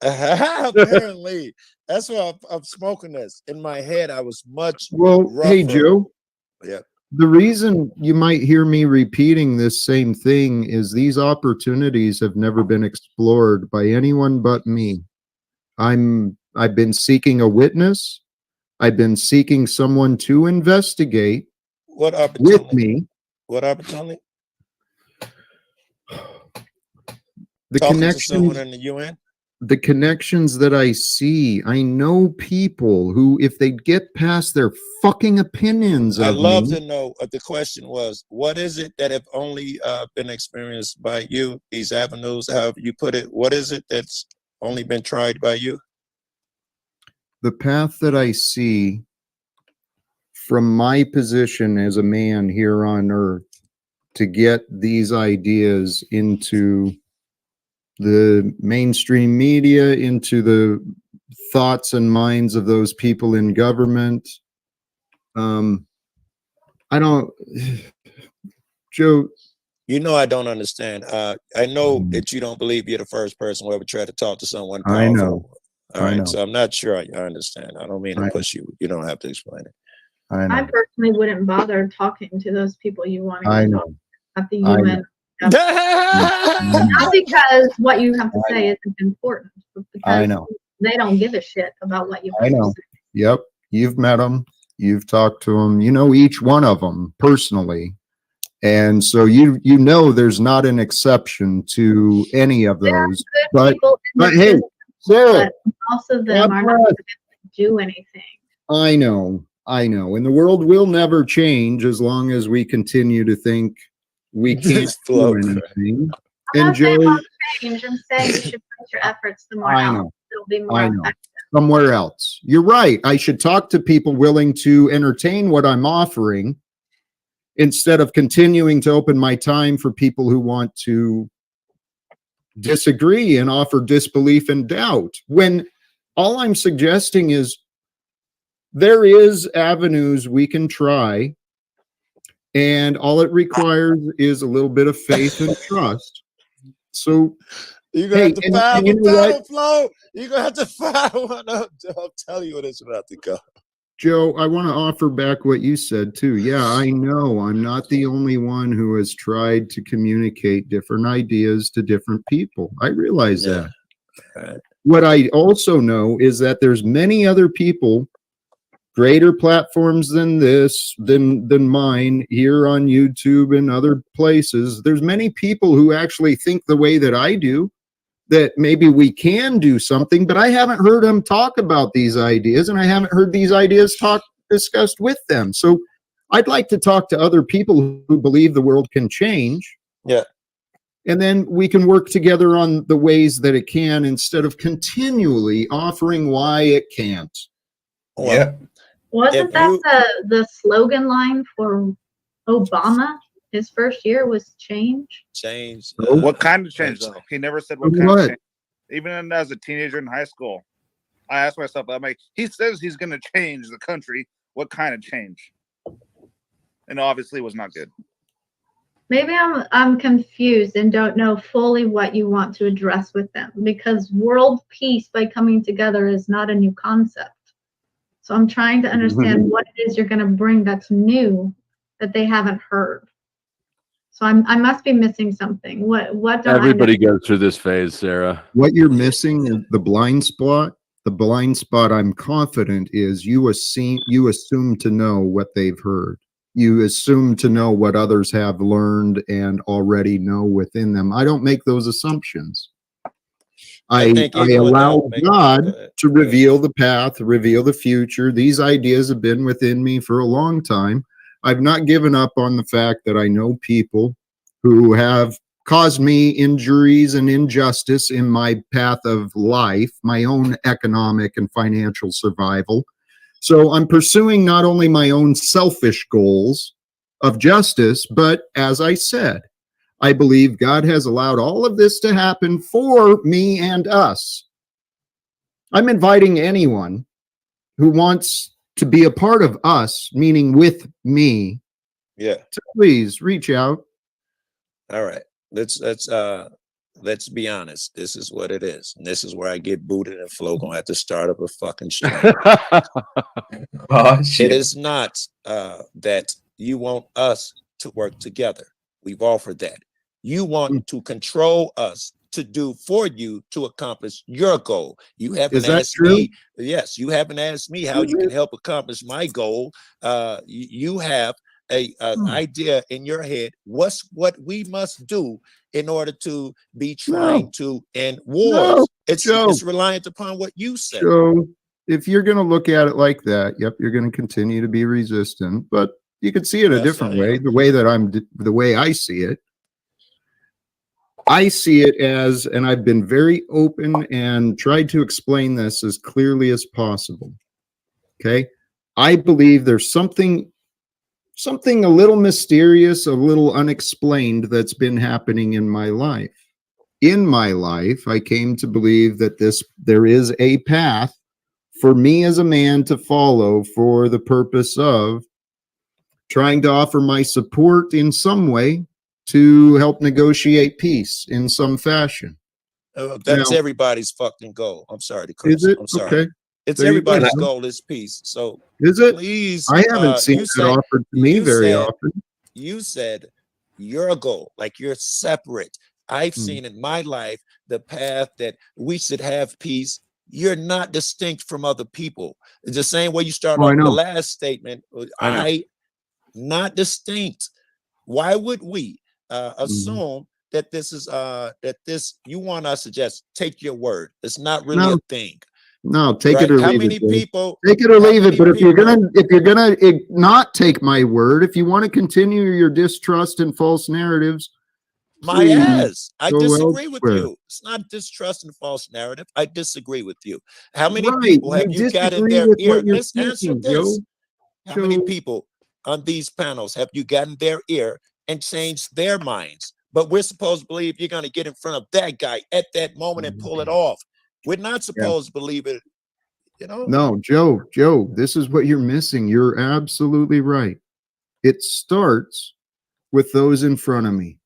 [SPEAKER 13] Apparently. That's why I'm smoking this. In my head, I was much
[SPEAKER 15] Well, hey,
[SPEAKER 13] rougher.
[SPEAKER 15] Joe.
[SPEAKER 13] Yeah.
[SPEAKER 15] The reason you might hear me repeating this same thing is these opportunities have never been explored by anyone but me. I've been seeking a witness. I've been seeking someone to investigate.
[SPEAKER 13] What opportunity?
[SPEAKER 15] with me.
[SPEAKER 13] What opportunity?
[SPEAKER 15] The
[SPEAKER 13] Talking to someone
[SPEAKER 15] connections,
[SPEAKER 13] in the UN.
[SPEAKER 15] the connections that I see, I know people who, if they get past their fucking opinions
[SPEAKER 13] I'd
[SPEAKER 15] of
[SPEAKER 13] love
[SPEAKER 15] me,
[SPEAKER 13] to know. The question was, what is it that have only been experienced by you? These avenues, however you put it. What is it that's only been tried by you?
[SPEAKER 15] the path that I see from my position as a man here on earth to get these ideas into the mainstream media, into the thoughts and minds of those people in government. I don't, Joe.
[SPEAKER 13] You know, I don't understand. I know that you don't believe you're the first person who ever tried to talk to someone powerful.
[SPEAKER 15] I know.
[SPEAKER 13] All
[SPEAKER 15] I
[SPEAKER 13] right,
[SPEAKER 15] know.
[SPEAKER 13] so I'm not sure I understand. I don't mean to
[SPEAKER 15] I
[SPEAKER 13] push you. You don't have to explain it.
[SPEAKER 15] I know.
[SPEAKER 25] I personally wouldn't bother talking to those people you want
[SPEAKER 15] I
[SPEAKER 25] to
[SPEAKER 15] know.
[SPEAKER 25] talk at the
[SPEAKER 15] I
[SPEAKER 25] UN.
[SPEAKER 15] know.
[SPEAKER 25] Not because what you have to say isn't important, but
[SPEAKER 15] I
[SPEAKER 25] because
[SPEAKER 15] know.
[SPEAKER 25] they don't give a shit about what you
[SPEAKER 15] I
[SPEAKER 25] have to
[SPEAKER 15] know.
[SPEAKER 25] say.
[SPEAKER 15] Yep. You've met them. You've talked to them. You know each one of them personally. And so you know there's not an exception to any of those. But hey, Sarah,
[SPEAKER 25] But most of them
[SPEAKER 15] God
[SPEAKER 25] are not
[SPEAKER 15] bless.
[SPEAKER 25] going to do anything.
[SPEAKER 15] I know. And the world will never change as long as we continue to think we can't do anything.
[SPEAKER 25] I'm
[SPEAKER 15] And
[SPEAKER 25] not saying
[SPEAKER 15] Joe,
[SPEAKER 25] won't change. I'm saying you should put your efforts somewhere
[SPEAKER 15] I
[SPEAKER 25] else.
[SPEAKER 15] know.
[SPEAKER 25] It'll be more
[SPEAKER 15] I know.
[SPEAKER 25] effective.
[SPEAKER 15] Somewhere else. You're right. I should talk to people willing to entertain what I'm offering instead of continuing to open my time for people who want to disagree and offer disbelief and doubt. When all I'm suggesting is there is avenues we can try, and all it requires is a little bit of faith and trust. So
[SPEAKER 13] You're gonna have to
[SPEAKER 15] and
[SPEAKER 13] file
[SPEAKER 15] you
[SPEAKER 13] a
[SPEAKER 15] know what?
[SPEAKER 13] battle flow. You're gonna have to file one up. I'm telling you what it's about to go.
[SPEAKER 15] Joe, I want to offer back what you said too. Yeah, I know I'm not the only one who has tried to communicate different ideas to different people. I realize that. What I also know is that there's many other people, greater platforms than this, than mine here on YouTube and other places. There's many people who actually think the way that I do, that maybe we can do something, but I haven't heard them talk about these ideas, and I haven't heard these ideas discussed with them. So I'd like to talk to other people who believe the world can change.
[SPEAKER 13] Yeah.
[SPEAKER 15] And then we can work together on the ways that it can instead of continually offering why it can't.
[SPEAKER 2] Yeah.
[SPEAKER 25] Wasn't that the slogan line for Obama? His first year was change.
[SPEAKER 13] Change.
[SPEAKER 8] What kind of change, though? He never said what kind
[SPEAKER 15] What?
[SPEAKER 8] of change. Even as a teenager in high school, I asked myself, I'm like, he says he's going to change the country. What kind of change? And obviously it was not good.
[SPEAKER 25] Maybe I'm confused and don't know fully what you want to address with them, because world peace by coming together is not a new concept. So I'm trying to understand what it is you're going to bring that's new that they haven't heard. So I must be missing something. What don't
[SPEAKER 10] Everybody
[SPEAKER 25] I know?
[SPEAKER 10] goes through this phase, Sarah.
[SPEAKER 15] What you're missing is the blind spot. The blind spot, I'm confident, is you assume to know what they've heard. You assume to know what others have learned and already know within them. I don't make those assumptions. I
[SPEAKER 13] think even
[SPEAKER 15] allow
[SPEAKER 13] without making-
[SPEAKER 15] God to reveal the path, reveal the future. These ideas have been within me for a long time. I've not given up on the fact that I know people who have caused me injuries and injustice in my path of life, my own economic and financial survival. So I'm pursuing not only my own selfish goals of justice, but as I said, I believe God has allowed all of this to happen for me and us. I'm inviting anyone who wants to be a part of us, meaning with me,
[SPEAKER 13] Yeah.
[SPEAKER 15] to please reach out.
[SPEAKER 13] All right. Let's be honest. This is what it is. And this is where I get booted and Flo gonna have to start up a fucking stream.
[SPEAKER 2] Oh, shit.
[SPEAKER 13] It is not that you want us to work together. We've offered that. You want to control us to do for you to accomplish your goal. You haven't
[SPEAKER 15] Is that
[SPEAKER 13] asked
[SPEAKER 15] true?
[SPEAKER 13] me. Yes, you haven't asked me how you can help accomplish my goal. You have a idea in your head. What's what we must do in order to be trying to end wars? It's reliant upon what you say.
[SPEAKER 15] So if you're going to look at it like that, yep, you're going to continue to be resistant, but you could see it a different way. The way I see it, I see it as, and I've been very open and tried to explain this as clearly as possible. Okay. I believe there's something a little mysterious, a little unexplained that's been happening in my life. In my life, I came to believe that there is a path for me as a man to follow for the purpose of trying to offer my support in some way to help negotiate peace in some fashion.
[SPEAKER 13] That's
[SPEAKER 15] Now,
[SPEAKER 13] everybody's fucking goal. I'm sorry to curse.
[SPEAKER 15] is it?
[SPEAKER 13] I'm sorry.
[SPEAKER 15] Okay.
[SPEAKER 13] It's
[SPEAKER 15] There you
[SPEAKER 13] everybody's
[SPEAKER 15] go.
[SPEAKER 13] goal is peace. So
[SPEAKER 15] Is it?
[SPEAKER 13] please,
[SPEAKER 15] I haven't seen
[SPEAKER 13] you
[SPEAKER 15] it
[SPEAKER 13] said-
[SPEAKER 15] offered to me
[SPEAKER 13] you
[SPEAKER 15] very
[SPEAKER 13] said-
[SPEAKER 15] often.
[SPEAKER 13] You said your goal, like you're separate. I've seen in my life the path that we should have peace. You're not distinct from other people. It's the same way you started
[SPEAKER 15] Oh, I
[SPEAKER 13] off the
[SPEAKER 15] know.
[SPEAKER 13] last statement.
[SPEAKER 15] I
[SPEAKER 13] Not distinct. Why would we assume that this is you want us to just take your word? It's not really
[SPEAKER 15] No.
[SPEAKER 13] a thing.
[SPEAKER 15] No, take
[SPEAKER 13] Right?
[SPEAKER 15] it or
[SPEAKER 13] How
[SPEAKER 15] leave
[SPEAKER 13] many
[SPEAKER 15] it. Dave.
[SPEAKER 13] people?
[SPEAKER 15] Take it or
[SPEAKER 13] how
[SPEAKER 15] leave it.
[SPEAKER 13] many
[SPEAKER 15] But if you're
[SPEAKER 13] people-
[SPEAKER 15] gonna not take my word, if you want to continue your distrust and false narratives,
[SPEAKER 13] My
[SPEAKER 15] please
[SPEAKER 13] ass. I
[SPEAKER 15] go
[SPEAKER 13] disagree with
[SPEAKER 15] elsewhere.
[SPEAKER 13] you. It's not distrust and false narrative. I disagree with you. How many
[SPEAKER 15] Right,
[SPEAKER 13] people have
[SPEAKER 15] you
[SPEAKER 13] you got in
[SPEAKER 15] disagree
[SPEAKER 13] their
[SPEAKER 15] with
[SPEAKER 13] ear?
[SPEAKER 15] what you're
[SPEAKER 13] Let's answer
[SPEAKER 15] speaking,
[SPEAKER 13] this.
[SPEAKER 15] Joe.
[SPEAKER 13] How many
[SPEAKER 15] Joe.
[SPEAKER 13] people on these panels have you got in their ear and changed their minds? But we're supposed to believe you're going to get in front of that guy at that moment and pull it off. We're not supposed to believe it. You know?
[SPEAKER 15] No, Joe, this is what you're missing. You're absolutely right. It starts with those in front of me.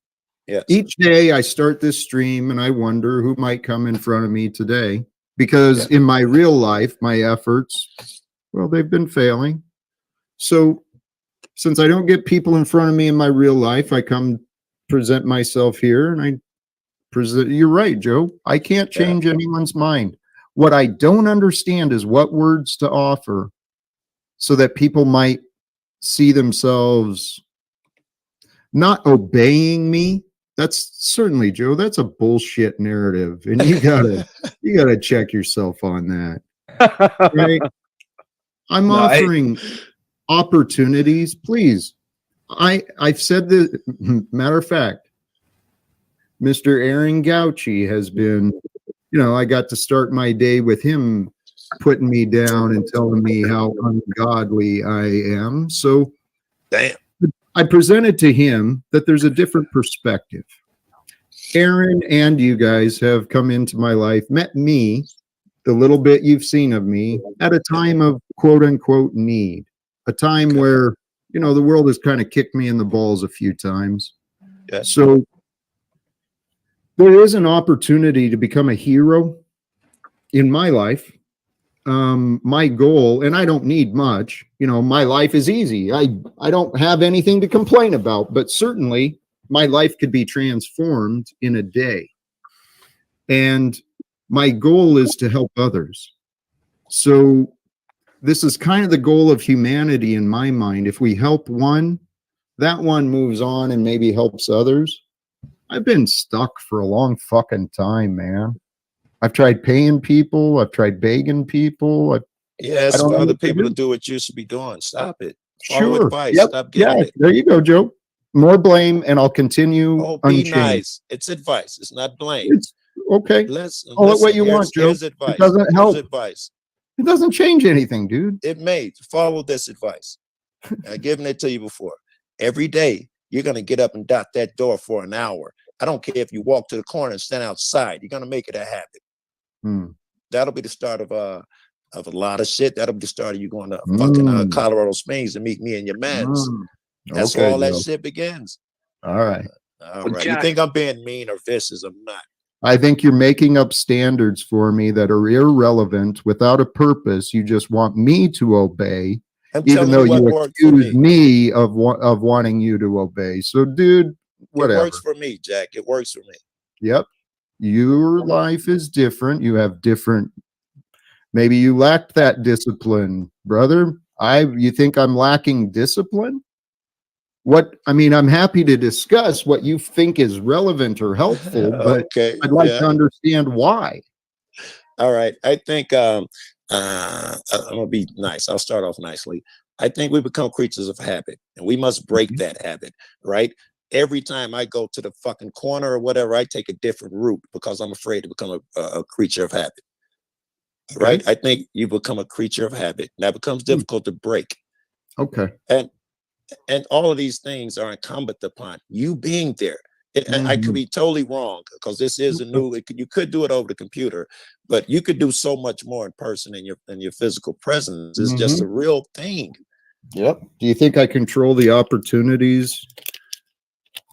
[SPEAKER 13] Yes.
[SPEAKER 15] Each day I start this stream and I wonder who might come in front of me today, because in my real life, my efforts, well, they've been failing. So since I don't get people in front of me in my real life, I come present myself here and I present. You're right, Joe. I can't change anyone's mind. What I don't understand is what words to offer so that people might see themselves not obeying me. That's certainly, Joe, that's a bullshit narrative. And you gotta check yourself on that. Right? I'm offering opportunities. Please. I've said this, matter of fact, Mr. Aaron Gauchi has been, I got to start my day with him putting me down and telling me how ungodly I am. So
[SPEAKER 13] damn.
[SPEAKER 15] I presented to him that there's a different perspective. Aaron and you guys have come into my life, met me, the little bit you've seen of me, at a time of quote unquote need, a time where, the world has kind of kicked me in the balls a few times.
[SPEAKER 13] Yes.
[SPEAKER 15] So there is an opportunity to become a hero in my life. My goal, and I don't need much, my life is easy. I don't have anything to complain about, but certainly my life could be transformed in a day. And my goal is to help others. So this is kind of the goal of humanity in my mind. If we help one, that one moves on and maybe helps others. I've been stuck for a long fucking time, man. I've tried paying people. I've tried begging people.
[SPEAKER 13] Yes,
[SPEAKER 15] I don't
[SPEAKER 13] for
[SPEAKER 15] know
[SPEAKER 13] other
[SPEAKER 15] what to
[SPEAKER 13] people to
[SPEAKER 15] do.
[SPEAKER 13] do what you should be doing. Stop it. Follow
[SPEAKER 15] Sure.
[SPEAKER 13] advice.
[SPEAKER 15] Yep.
[SPEAKER 13] Stop giving it.
[SPEAKER 15] There you go, Joe. More blame, and I'll continue
[SPEAKER 13] Oh, be
[SPEAKER 15] unchanged.
[SPEAKER 13] nice. It's advice. It's not blame.
[SPEAKER 15] It's okay.
[SPEAKER 13] Listen,
[SPEAKER 15] Call it what you
[SPEAKER 13] here's-
[SPEAKER 15] want, Joe.
[SPEAKER 13] Here's advice.
[SPEAKER 15] It doesn't
[SPEAKER 13] Here's
[SPEAKER 15] help.
[SPEAKER 13] advice.
[SPEAKER 15] It doesn't change anything, dude.
[SPEAKER 13] It may follow this advice. I've given it to you before. Every day, you're going to get up and dot that door for an hour. I don't care if you walk to the corner and stand outside. You're going to make it a habit. That'll be the start of a lot of shit. That'll be the start of you going to fucking Colorado Springs to meet me and your mans. That's
[SPEAKER 15] Okay,
[SPEAKER 13] where all that
[SPEAKER 15] Joe.
[SPEAKER 13] shit begins.
[SPEAKER 15] All right.
[SPEAKER 13] All right. You think I'm being mean or vicious? I'm not.
[SPEAKER 15] I think you're making up standards for me that are irrelevant without a purpose. You just want me to obey,
[SPEAKER 13] I'm
[SPEAKER 15] even
[SPEAKER 13] telling
[SPEAKER 15] though
[SPEAKER 13] you what
[SPEAKER 15] you
[SPEAKER 13] worked for
[SPEAKER 15] accuse me of wanting you to obey. So, dude, whatever.
[SPEAKER 13] It works for me, Jack. It works for me.
[SPEAKER 15] Yep. Your life is different. You have different. Maybe you lacked that discipline, brother. You think I'm lacking discipline? what I mean, I'm happy to discuss what you think is relevant or helpful, but
[SPEAKER 13] Okay,
[SPEAKER 15] I'd like
[SPEAKER 13] yeah.
[SPEAKER 15] to understand why.
[SPEAKER 13] All right. I think I'm gonna be nice. I'll start off nicely. I think we become creatures of habit, and we must break that habit, right? Every time I go to the fucking corner or whatever, I take a different route because I'm afraid to become a creature of habit. Right? I think you become a creature of habit. That becomes difficult to break.
[SPEAKER 15] Okay.
[SPEAKER 13] And all of these things are incumbent upon you being there. I could be totally wrong because this is a new. You could do it over the computer, but you could do so much more in person in your physical presence. It's just a real thing.
[SPEAKER 15] Yep. Do you think I control the opportunities,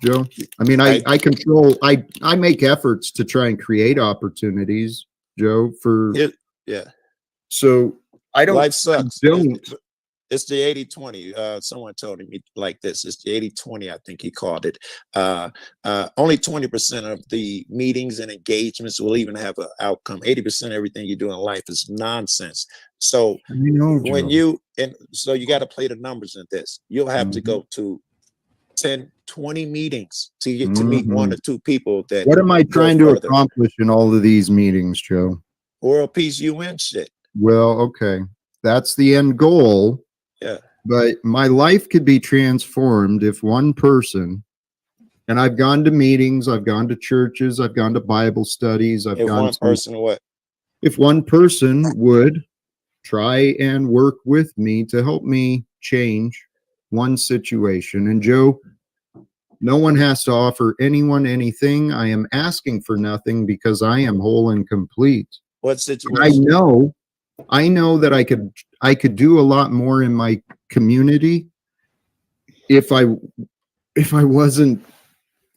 [SPEAKER 15] Joe? I mean, I control. I make efforts to try and create opportunities, Joe. For
[SPEAKER 13] yeah.
[SPEAKER 15] So I don't.
[SPEAKER 13] Life sucks.
[SPEAKER 15] I don't.
[SPEAKER 13] It's the 80-20. Someone told me like this. It's the 80-20, I think he called it. Only 20% of the meetings and engagements will even have an outcome. 80% of everything you do in life is nonsense. So when you got to play the numbers in this. You'll have to go to 10, 20 meetings to get to meet one or two people that.
[SPEAKER 15] What am I trying to accomplish in all of these meetings, Joe?
[SPEAKER 13] World peace, UN shit.
[SPEAKER 15] Well, okay. That's the end goal.
[SPEAKER 13] Yeah.
[SPEAKER 15] But my life could be transformed if one person, and I've gone to meetings, I've gone to churches, I've gone to Bible studies, If one person would try and work with me to help me change one situation. And Joe, no one has to offer anyone anything. I am asking for nothing because I am whole and complete.
[SPEAKER 13] What situation?
[SPEAKER 15] I know that I could do a lot more in my community if I wasn't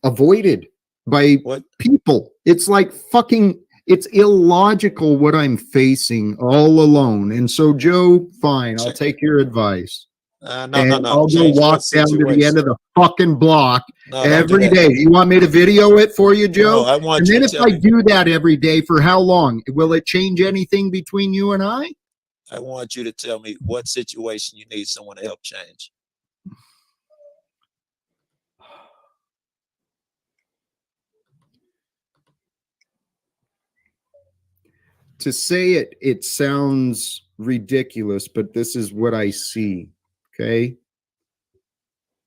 [SPEAKER 15] avoided by people. It's like it's illogical what I'm facing all alone. And so, Joe, fine, I'll take your advice. I'll go walk down to the end of the fucking block every day. You want me to video it for you, Joe?
[SPEAKER 13] No, I want
[SPEAKER 15] and
[SPEAKER 13] you
[SPEAKER 15] then
[SPEAKER 13] to
[SPEAKER 15] if
[SPEAKER 13] tell
[SPEAKER 15] I
[SPEAKER 13] me.
[SPEAKER 15] do that every day, for how long? Will it change anything between you and I?
[SPEAKER 13] I want you to tell me what situation you need someone to help change.
[SPEAKER 15] To say it sounds ridiculous, but this is what I see. Okay.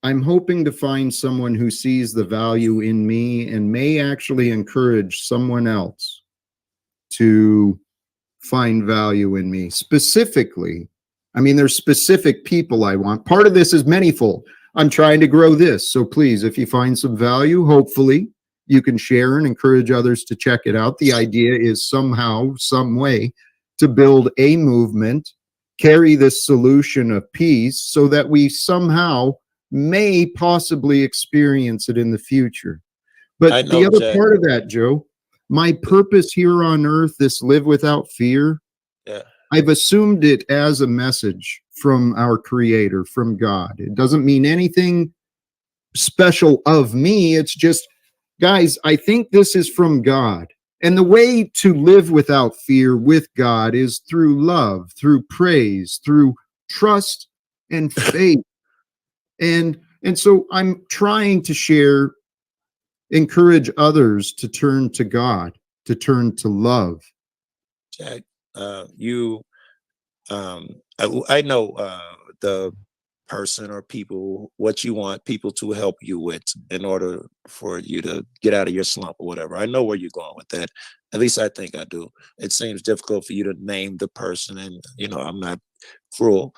[SPEAKER 15] I'm hoping to find someone who sees the value in me and may actually encourage someone else to find value in me. Specifically, I mean, there's specific people I want. Part of this is manyfold. I'm trying to grow this. So please, if you find some value, hopefully you can share and encourage others to check it out. The idea is somehow, some way to build a movement, carry this solution of peace so that we somehow may possibly experience it in the future. But the other part of that, Joe, my purpose here on earth, this live without fear, I've assumed it as a message from our creator, from God. It doesn't mean anything special of me. It's just, guys, I think this is from God. And the way to live without fear with God is through love, through praise, through trust and faith. And so I'm trying to encourage others to turn to God, to turn to love.
[SPEAKER 13] Jack, I know the person or people, what you want people to help you with in order for you to get out of your slump or whatever. I know where you're going with that. At least I think I do. It seems difficult for you to name the person, and I'm not cruel.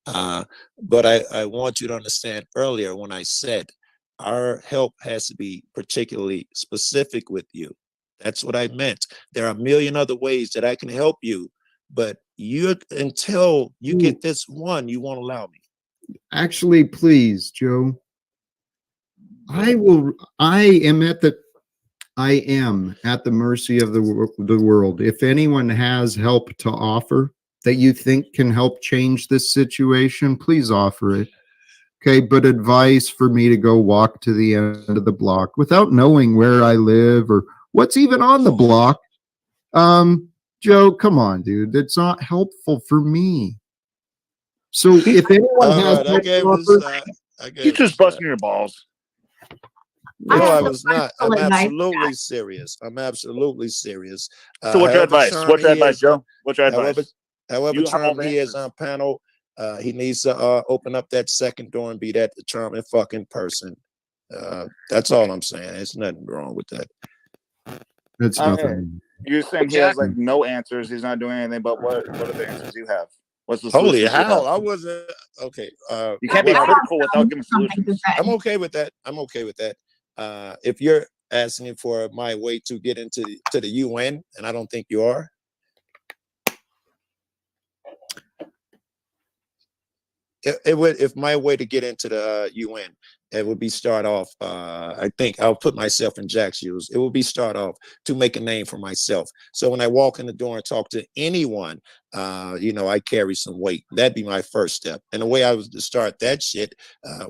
[SPEAKER 13] But I want you to understand earlier when I said our help has to be particularly specific with you. That's what I meant. There are a million other ways that I can help you, but until you get this one, you won't allow me.
[SPEAKER 15] Actually, please, Joe, I am at the mercy of the world. If anyone has help to offer that you think can help change this situation, please offer it. Okay, but advice for me to go walk to the end of the block without knowing where I live or what's even on the block. Joe, come on, dude. That's not helpful for me. So if anyone has
[SPEAKER 8] You just busting your balls.
[SPEAKER 13] No, I was not. I'm absolutely serious. I'm absolutely serious.
[SPEAKER 8] So what's your advice? What's your advice, Joe? What's your advice?
[SPEAKER 13] However
[SPEAKER 8] You have all
[SPEAKER 13] charming
[SPEAKER 8] the
[SPEAKER 13] he is on panel, he needs to open up that second door and be that charming fucking person. That's all I'm saying. There's nothing wrong with that.
[SPEAKER 15] It's nothing.
[SPEAKER 8] You're saying he has like no answers. He's not doing anything. But what are the answers you have? What's the
[SPEAKER 13] Holy
[SPEAKER 8] solutions you
[SPEAKER 13] hell!
[SPEAKER 8] have?
[SPEAKER 13] I wasn't okay.
[SPEAKER 8] You can't be critical without giving solutions.
[SPEAKER 13] I'm okay with that. I'm okay with that. If you're asking for my way to get into the UN, and I don't think you are. It would, if my way to get into the UN, it would be start off. I think I'll put myself in Jack's shoes. It would be start off to make a name for myself. So when I walk in the door and talk to anyone, I carry some weight. That'd be my first step. And the way I was to start that shit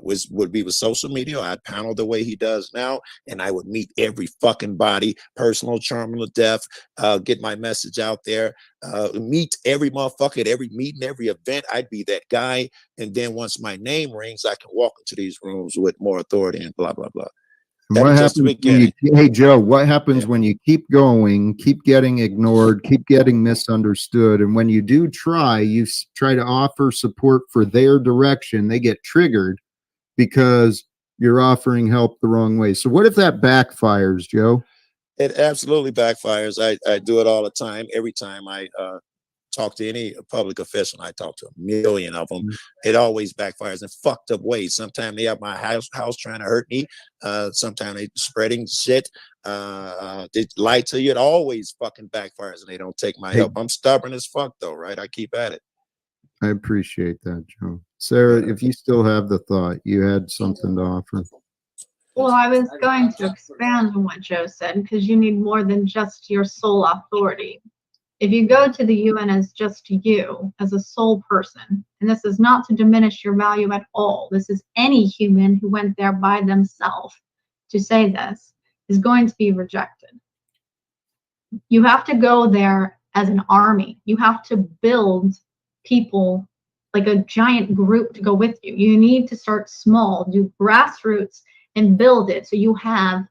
[SPEAKER 13] would be with social media. I'd panel the way he does now, and I would meet every fucking body, personal, terminal, death, get my message out there, meet every motherfucker at every meeting, every event. I'd be that guy. And then once my name rings, I can walk into these rooms with more authority and blah, blah, blah.
[SPEAKER 15] What happens when hey, Joe, what happens when you keep going, keep getting ignored, keep getting misunderstood? And when you do try, you try to offer support for their direction, they get triggered because you're offering help the wrong way. So what if that backfires, Joe?
[SPEAKER 13] It absolutely backfires. I do it all the time. Every time I talk to any public official, I talk to a million of them. It always backfires in fucked up ways. Sometimes they have my house trying to hurt me. Sometimes they spreading shit. They lie to you. It always fucking backfires and they don't take my help. I'm stubborn as fuck though, right? I keep at it.
[SPEAKER 15] I appreciate that, Joe. Sarah, if you still have the thought, you had something to offer.
[SPEAKER 25] Well, I was going to expand on what Joe said because you need more than just your sole authority. If you go to the UN as just you, as a sole person, and this is not to diminish your value at all, this is any human who went there by themselves to say this, is going to be rejected. You have to go there as an army. You have to build people like a giant group to go with you. You need to start small, do grassroots, and build it so you have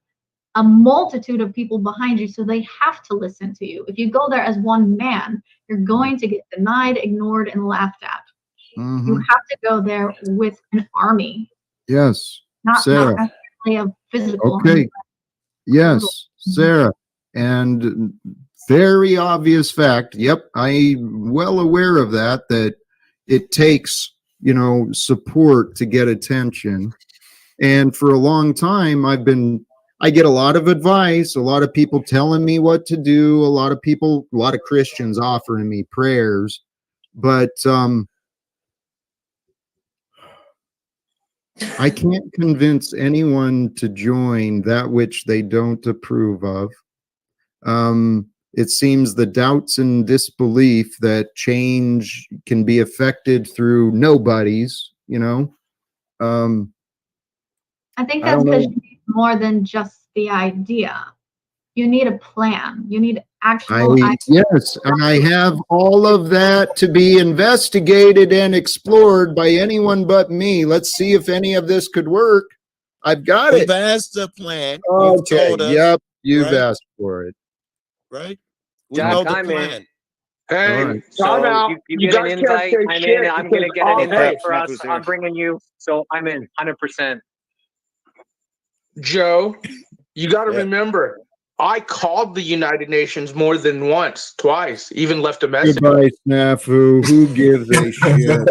[SPEAKER 25] a multitude of people behind you, so they have to listen to you. If you go there as one man, you're going to get denied, ignored, and laughed at. You have to go there with an army.
[SPEAKER 15] Yes,
[SPEAKER 25] not
[SPEAKER 15] Sarah.
[SPEAKER 25] necessarily a physical.
[SPEAKER 15] Okay. Yes, Sarah. And very obvious fact. Yep, I'm well aware of that, that it takes, support to get attention. And for a long time, I get a lot of advice, a lot of people telling me what to do, a lot of Christians offering me prayers, but I can't convince anyone to join that which they don't approve of. It seems the doubts and disbelief that change can be affected through nobodies,
[SPEAKER 25] I think that's because you need more than just the idea. You need a plan. You need actual
[SPEAKER 15] yes, and I have all of that to be investigated and explored by anyone but me. Let's see if any of this could work. I've got it.
[SPEAKER 13] We've asked the plan.
[SPEAKER 15] Okay.
[SPEAKER 13] You've told us,
[SPEAKER 15] yep, you've
[SPEAKER 13] right?
[SPEAKER 15] asked for it.
[SPEAKER 13] Right? We
[SPEAKER 17] Jack,
[SPEAKER 13] know the
[SPEAKER 17] I'm in.
[SPEAKER 13] plan.
[SPEAKER 1] Hey,
[SPEAKER 15] Right.
[SPEAKER 17] So you get an invite. I'm in. I'm going to get an invite for us.
[SPEAKER 8] Snafu's here.
[SPEAKER 17] I'm bringing you. So I'm in 100%.
[SPEAKER 1] Joe, you got to remember, I called the United Nations more than once, twice, even left a message.
[SPEAKER 15] Goodbye, Snafu. Who gives a shit? You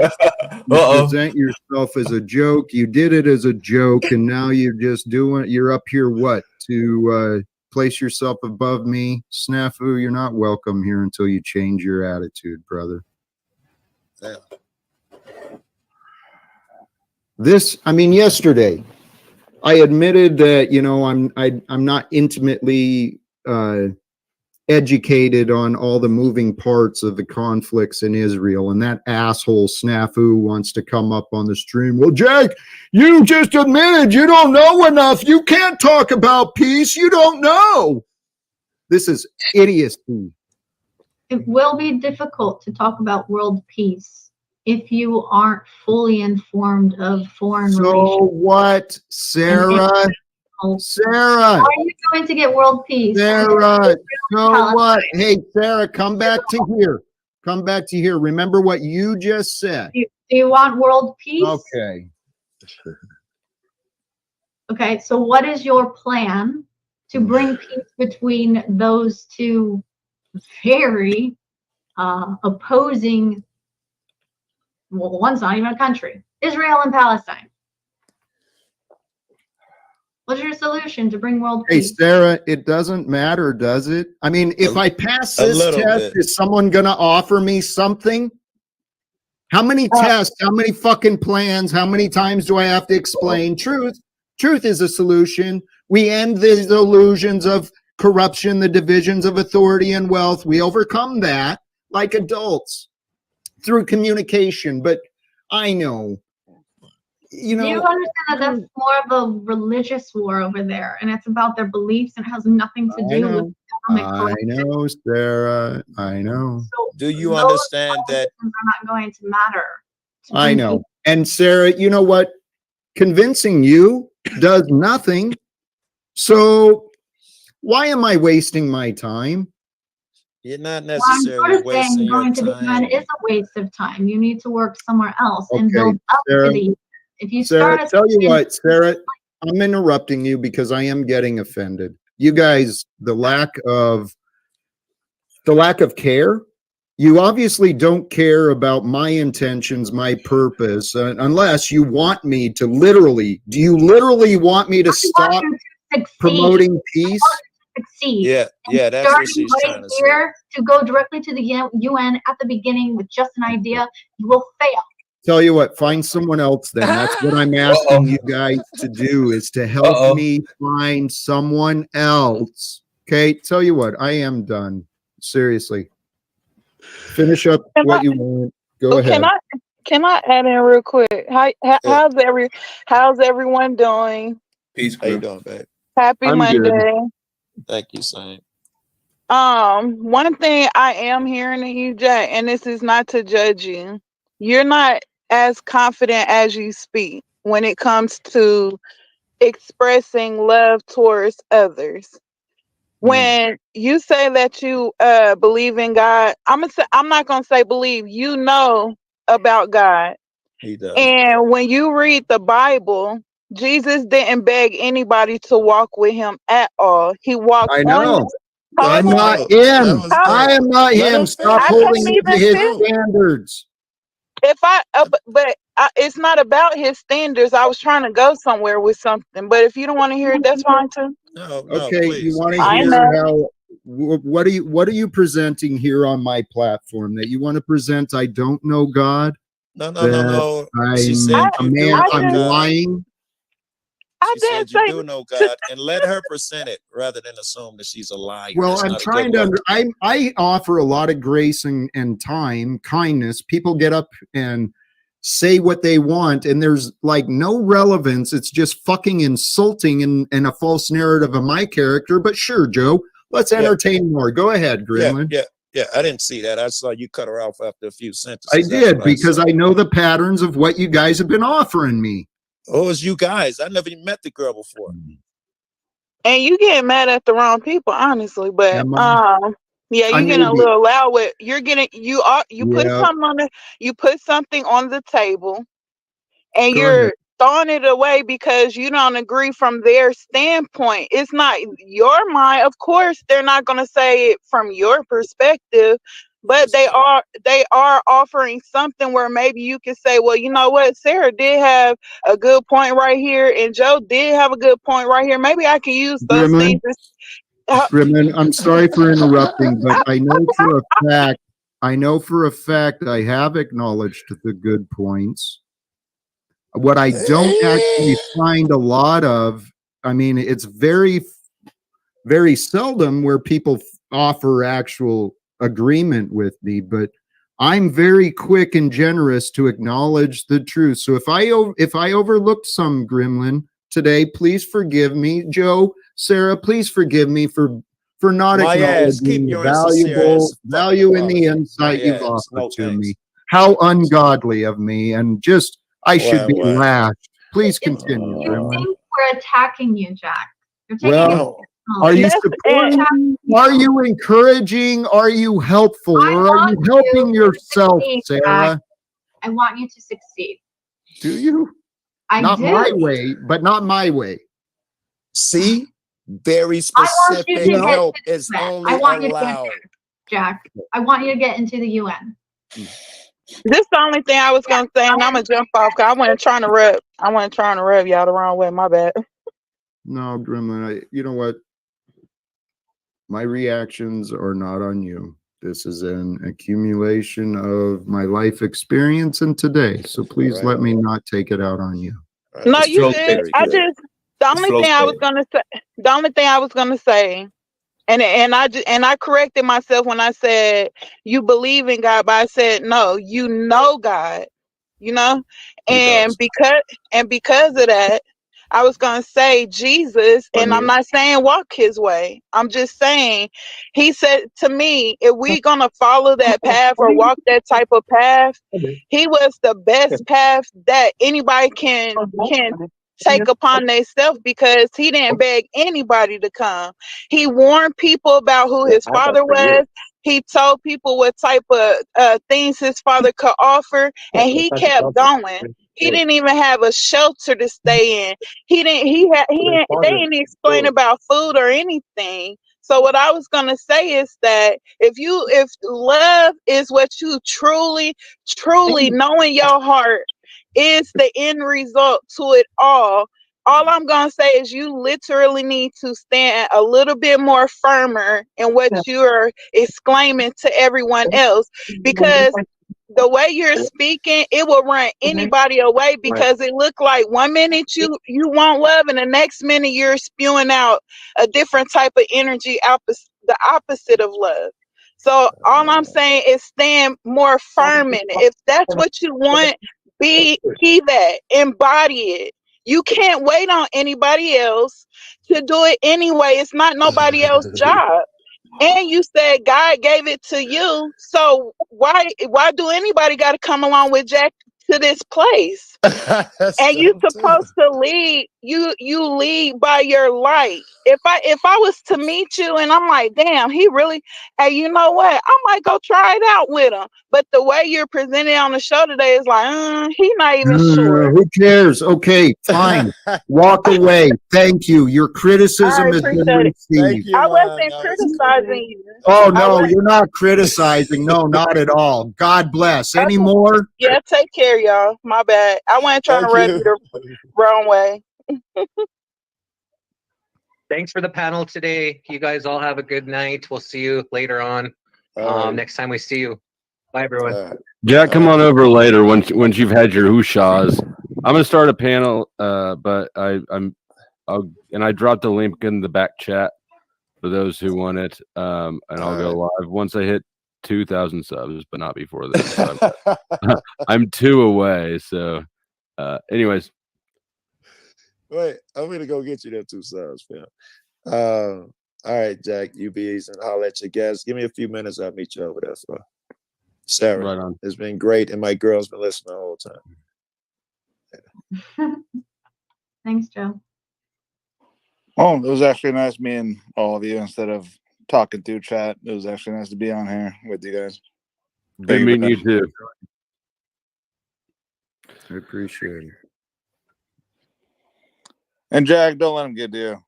[SPEAKER 15] present yourself as a joke. You did it as a joke, and now you're just you're up here, what, to place yourself above me? Snafu, you're not welcome here until you change your attitude, brother.
[SPEAKER 13] Yeah.
[SPEAKER 15] Yesterday, I admitted that, I'm not intimately educated on all the moving parts of the conflicts in Israel, and that asshole Snafu wants to come up on the stream. Well, Jack, you just admitted you don't know enough. You can't talk about peace. You don't know. This is idiocy.
[SPEAKER 25] It will be difficult to talk about world peace if you aren't fully informed of foreign
[SPEAKER 15] So
[SPEAKER 25] relations.
[SPEAKER 15] what, Sarah? Sarah.
[SPEAKER 25] Are you going to get world peace?
[SPEAKER 15] Sarah, so what? Hey, Sarah, come back to here. Come back to here. Remember what you just said.
[SPEAKER 25] Do you want world peace?
[SPEAKER 15] Okay.
[SPEAKER 25] Okay, so what is your plan to bring peace between those two very opposing, well, one's not even a country, Israel and Palestine? What's your solution to bring world
[SPEAKER 15] Hey,
[SPEAKER 25] peace?
[SPEAKER 15] Sarah, it doesn't matter, does it? I mean, if I pass this
[SPEAKER 13] little
[SPEAKER 15] test,
[SPEAKER 13] bit.
[SPEAKER 15] is someone going to offer me something? How many tests? How many fucking plans? How many times do I have to explain truth? Truth is a solution. We end the illusions of corruption, the divisions of authority and wealth. We overcome that like adults through communication. But I know, you know,
[SPEAKER 25] Do you understand that that's more of a religious war over there, and it's about their beliefs and it has nothing to do with government
[SPEAKER 15] I
[SPEAKER 25] corruption?
[SPEAKER 15] know, Sarah. I know.
[SPEAKER 25] So
[SPEAKER 13] Do you
[SPEAKER 25] those
[SPEAKER 13] understand that?
[SPEAKER 25] politicians are not going to matter.
[SPEAKER 15] I know. And Sarah, you know what? Convincing you does nothing. So why am I wasting my time?
[SPEAKER 13] You're not
[SPEAKER 25] Well, I'm
[SPEAKER 13] necessarily
[SPEAKER 25] sort of saying
[SPEAKER 13] wasting your
[SPEAKER 25] going to the UN
[SPEAKER 13] time.
[SPEAKER 25] is a waste of time. You need to work somewhere else and
[SPEAKER 15] Okay,
[SPEAKER 25] build up
[SPEAKER 15] Sarah,
[SPEAKER 25] to the UN. If you
[SPEAKER 15] Sarah,
[SPEAKER 25] start
[SPEAKER 15] tell you
[SPEAKER 25] a
[SPEAKER 15] what, Sarah, I'm interrupting you because I am getting offended. You guys, the lack of care. You obviously don't care about my intentions, my purpose, unless you want me to literally. Do you literally want me to stop promoting peace?
[SPEAKER 25] succeed.
[SPEAKER 13] Yeah, yeah, that's what she's
[SPEAKER 25] Starting
[SPEAKER 13] trying to say.
[SPEAKER 25] here to go directly to the UN at the beginning with just an idea, you will fail.
[SPEAKER 15] Tell you what, find someone else then. That's what I'm asking you guys to do, is to help me find someone else. Okay, tell you what, I am done. Seriously. Finish up what you want. Go ahead.
[SPEAKER 5] Can I add in real quick? How's everyone doing?
[SPEAKER 2] Peace.
[SPEAKER 13] How you doing, babe?
[SPEAKER 5] Happy
[SPEAKER 15] I'm good.
[SPEAKER 5] Monday.
[SPEAKER 13] Thank you, Saint.
[SPEAKER 5] One thing I am hearing in you, Jack, and this is not to judge you. You're not as confident as you speak when it comes to expressing love towards others. When you say that you believe in God, I'm not gonna say believe. You know about God,
[SPEAKER 13] He does.
[SPEAKER 5] and when you read the Bible, Jesus didn't beg anybody to walk with him at all. He walked
[SPEAKER 15] I
[SPEAKER 5] on.
[SPEAKER 15] know.
[SPEAKER 5] Hold
[SPEAKER 15] I'm
[SPEAKER 5] on.
[SPEAKER 15] not him. I am not
[SPEAKER 13] Let
[SPEAKER 15] him.
[SPEAKER 13] him
[SPEAKER 15] Stop
[SPEAKER 5] I
[SPEAKER 15] holding
[SPEAKER 5] couldn't
[SPEAKER 15] me to
[SPEAKER 5] even
[SPEAKER 15] his
[SPEAKER 5] finish.
[SPEAKER 15] standards.
[SPEAKER 5] If I, it's not about his standards. I was trying to go somewhere with something, but if you don't want to hear it, that's fine too.
[SPEAKER 13] No,
[SPEAKER 15] Okay,
[SPEAKER 13] please.
[SPEAKER 15] you want to
[SPEAKER 5] I
[SPEAKER 15] hear
[SPEAKER 5] know.
[SPEAKER 15] how? What are you presenting here on my platform? That you want to present? I don't know God.
[SPEAKER 13] No. She
[SPEAKER 15] I'm
[SPEAKER 13] said
[SPEAKER 15] a
[SPEAKER 13] you do
[SPEAKER 15] man.
[SPEAKER 13] know
[SPEAKER 15] I'm
[SPEAKER 13] God.
[SPEAKER 15] lying.
[SPEAKER 13] She said you do know God, and let her present it rather than assume that she's a liar.
[SPEAKER 15] Well,
[SPEAKER 13] That's
[SPEAKER 15] I'm
[SPEAKER 13] not a
[SPEAKER 15] trying
[SPEAKER 13] good
[SPEAKER 15] to.
[SPEAKER 13] look.
[SPEAKER 15] I offer a lot of grace and time, kindness. People get up and say what they want, and there's like no relevance. It's just fucking insulting and a false narrative of my character. But sure, Joe, let's entertain more. Go ahead, Gremlin.
[SPEAKER 13] Yeah. I didn't see that. I saw you cut her off after a few sentences.
[SPEAKER 15] I
[SPEAKER 13] That's
[SPEAKER 15] did
[SPEAKER 13] what
[SPEAKER 15] because
[SPEAKER 13] saw.
[SPEAKER 15] I know the patterns of what you guys have been offering me.
[SPEAKER 13] Oh, it's you guys. I never even met the girl before.
[SPEAKER 5] And you getting mad at the wrong people, honestly. But
[SPEAKER 15] Am I?
[SPEAKER 5] yeah,
[SPEAKER 15] I
[SPEAKER 5] you
[SPEAKER 15] may
[SPEAKER 5] getting a
[SPEAKER 15] be.
[SPEAKER 5] little loud with. You put
[SPEAKER 15] Yeah.
[SPEAKER 5] something on you put something on the table, and
[SPEAKER 15] Go
[SPEAKER 5] you're
[SPEAKER 15] ahead.
[SPEAKER 5] throwing it away because you don't agree from their standpoint. It's not your mind. Of course, they're not going to say it from your perspective, but they are offering something where maybe you can say, well, you know what, Sarah did have a good point right here, and Joe did have a good point right here. Maybe I can use those things.
[SPEAKER 15] Gremlin, I'm sorry for interrupting, but I know for a fact I have acknowledged the good points. What I don't actually find a lot of, I mean, it's very, very seldom where people offer actual agreement with me, but I'm very quick and generous to acknowledge the truth. So if I overlooked some, Gremlin, today, please forgive me. Joe, Sarah, please forgive me for not
[SPEAKER 13] My ass, keep
[SPEAKER 15] acknowledging
[SPEAKER 13] your
[SPEAKER 15] the
[SPEAKER 13] insincere ass
[SPEAKER 15] value in the
[SPEAKER 13] apology.
[SPEAKER 15] insight
[SPEAKER 13] My
[SPEAKER 15] you've
[SPEAKER 13] ass,
[SPEAKER 15] offered
[SPEAKER 13] no
[SPEAKER 15] to
[SPEAKER 13] thanks.
[SPEAKER 15] me. How ungodly of me, and just I should be
[SPEAKER 13] Well.
[SPEAKER 15] lashed. Please continue, Gremlin.
[SPEAKER 25] think we're attacking you, Jack. You're taking
[SPEAKER 15] Well,
[SPEAKER 25] it
[SPEAKER 15] are you
[SPEAKER 25] personally.
[SPEAKER 15] supporting? Are you encouraging? Are you helpful?
[SPEAKER 25] I
[SPEAKER 15] Or are you
[SPEAKER 25] want
[SPEAKER 15] helping
[SPEAKER 25] you to
[SPEAKER 15] yourself,
[SPEAKER 25] succeed,
[SPEAKER 15] Sarah?
[SPEAKER 25] Jack. I want you to succeed.
[SPEAKER 15] Do you?
[SPEAKER 25] I
[SPEAKER 15] Not
[SPEAKER 25] do.
[SPEAKER 15] my way, but not my way.
[SPEAKER 13] See, very
[SPEAKER 25] I want you to
[SPEAKER 13] specific
[SPEAKER 25] get
[SPEAKER 13] help
[SPEAKER 25] to the
[SPEAKER 13] is
[SPEAKER 25] UN.
[SPEAKER 13] only
[SPEAKER 25] I want you to get
[SPEAKER 13] allowed.
[SPEAKER 25] there, Jack. I want you to get into the UN.
[SPEAKER 5] This the only thing I was gonna say, and I'm gonna jump off because I wasn't trying to rub y'all the wrong way. My bad.
[SPEAKER 15] No, Gremlin, you know what? My reactions are not on you. This is an accumulation of my life experience and today. So please let me not take it out on you.
[SPEAKER 5] No, you did. The only thing I was gonna say, and I corrected myself when I said you believe in God, but I said no, you know God, you know, and because of that, I was gonna say Jesus, and I'm not saying walk his way. I'm just saying he said to me, if we gonna follow that path or walk that type of path, he was the best path that anybody can take upon themselves because he didn't beg anybody to come. He warned people about who his father was. He told people what type of things his father could offer, and he kept going. He didn't even have a shelter to stay in. He didn't. They didn't explain about food or anything. So what I was gonna say is that if love is what you truly know in your heart is the end result to it all I'm gonna say is you literally need to stand a little bit more firmer in what you're exclaiming to everyone else, because the way you're speaking, it will run anybody away, because it look like 1 minute you want love and the next minute you're spewing out a different type of energy, the opposite of love. So all I'm saying is stand more firm in it. If that's what you want, be that, embody it. You can't wait on anybody else to do it anyway. It's not nobody else's job. And you said God gave it to you. So why do anybody got to come along with Jack to this place? And you supposed to lead. You lead by your light. If I was to meet you and I'm like, damn, he really, hey, you know what? I might go try it out with him. But the way you're presented on the show today is like, he not even sure.
[SPEAKER 15] Who cares? Okay, fine. Walk away. Thank you. Your criticism has been received.
[SPEAKER 5] I wasn't criticizing you.
[SPEAKER 15] Oh no, you're not criticizing. No, not at all. God bless. Any more?
[SPEAKER 5] Yeah, take care, y'all. My bad. I wasn't trying to rub you the wrong way.
[SPEAKER 17] Thanks for the panel today. You guys all have a good night. We'll see you later on. Next time we see you. Bye, everyone.
[SPEAKER 10] Jack, come on over later once you've had your hooshaws. I'm gonna start a panel, but I dropped the link in the back chat for those who want it, and I'll go live once I hit 2,000 subs, but not before then. So I'm 2 away. So, anyways.
[SPEAKER 13] Wait, I'm gonna go get you them 2 subs, fam. All right, Jack, you be easy, and I'll let you guys. Give me a few minutes. I'll meet you over there. So, Sarah,
[SPEAKER 10] right on.
[SPEAKER 13] It's been great, and my girl's been listening the whole time.
[SPEAKER 25] Thanks, Joe.
[SPEAKER 8] Oh, it was actually nice meeting all of you instead of talking through chat. It was actually nice to be on here with you guys.
[SPEAKER 10] Good meeting you too.
[SPEAKER 15] I appreciate it.
[SPEAKER 8] And Jack, don't let him get to you.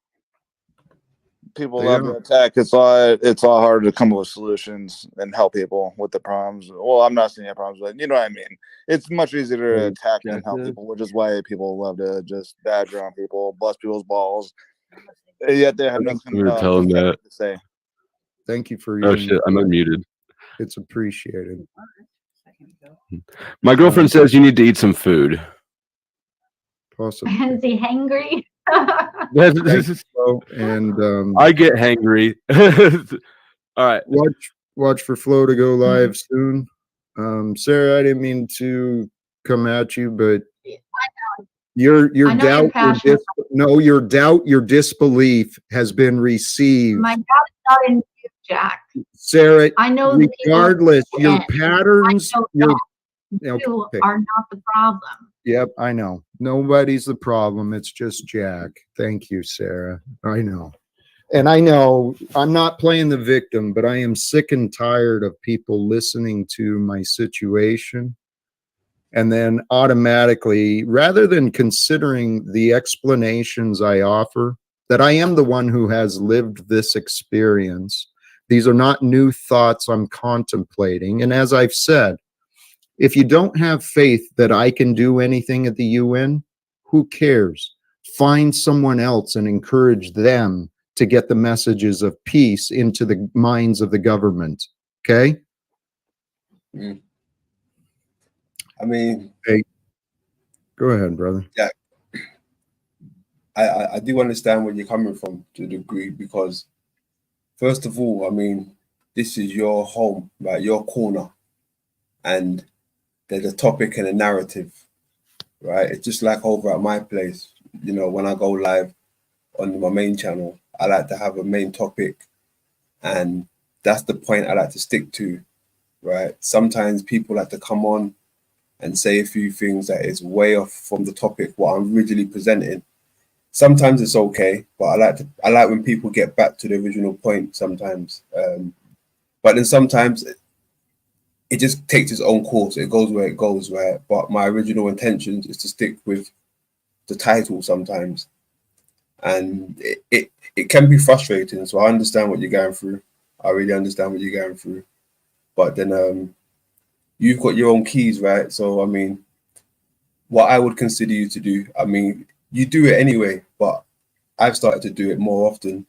[SPEAKER 8] People love to attack. It's all hard to come up with solutions and help people with the problems. Well, I'm not saying you have problems, but you know what I mean. It's much easier to attack than help people, which is why people love to just badger on people, bust people's balls. Yet they have nothing
[SPEAKER 10] to
[SPEAKER 15] say. Thank you for
[SPEAKER 10] your. Oh shit! I'm unmuted.
[SPEAKER 15] It's appreciated.
[SPEAKER 10] My girlfriend says you need to eat some food.
[SPEAKER 15] Possibly.
[SPEAKER 25] Is he hangry?
[SPEAKER 15] And
[SPEAKER 10] I get hangry. All right.
[SPEAKER 15] Watch for Flo to go live soon. Sarah, I didn't mean to come at you, but your doubt, your disbelief has been received.
[SPEAKER 25] My doubt's not in you, Jack.
[SPEAKER 15] Sarah,
[SPEAKER 25] I know
[SPEAKER 15] regardless, your patterns,
[SPEAKER 25] You
[SPEAKER 15] Okay.
[SPEAKER 25] are not the problem.
[SPEAKER 15] Yep, I know. Nobody's the problem. It's just Jack. Thank you, Sarah. I know. And I know I'm not playing the victim, but I am sick and tired of people listening to my situation and then automatically, rather than considering the explanations I offer, that I am the one who has lived this experience. These are not new thoughts I'm contemplating. And as I've said, if you don't have faith that I can do anything at the UN, who cares? Find someone else and encourage them to get the messages of peace into the minds of the government. Okay?
[SPEAKER 2] Mm. I mean,
[SPEAKER 15] hey, go ahead, brother.
[SPEAKER 2] Yeah, I do understand where you're coming from to a degree, because first of all, I mean, this is your home, right? Your corner, and there's a topic and a narrative, right? It's just like over at my place, you know, when I go live on my main channel, I like to have a main topic, and that's the point I like to stick to, right? Sometimes people like to come on and say a few things that is way off from the topic what I'm originally presenting. Sometimes it's okay, but I like when people get back to the original point sometimes. But then sometimes it just takes its own course. It goes where it goes, right? But my original intentions is to stick with the title sometimes. And it can be frustrating. So I understand what you're going through. I really understand what you're going through. But then you've got your own keys, right? So I mean, what I would consider you to do, I mean, you do it anyway, but I've started to do it more often.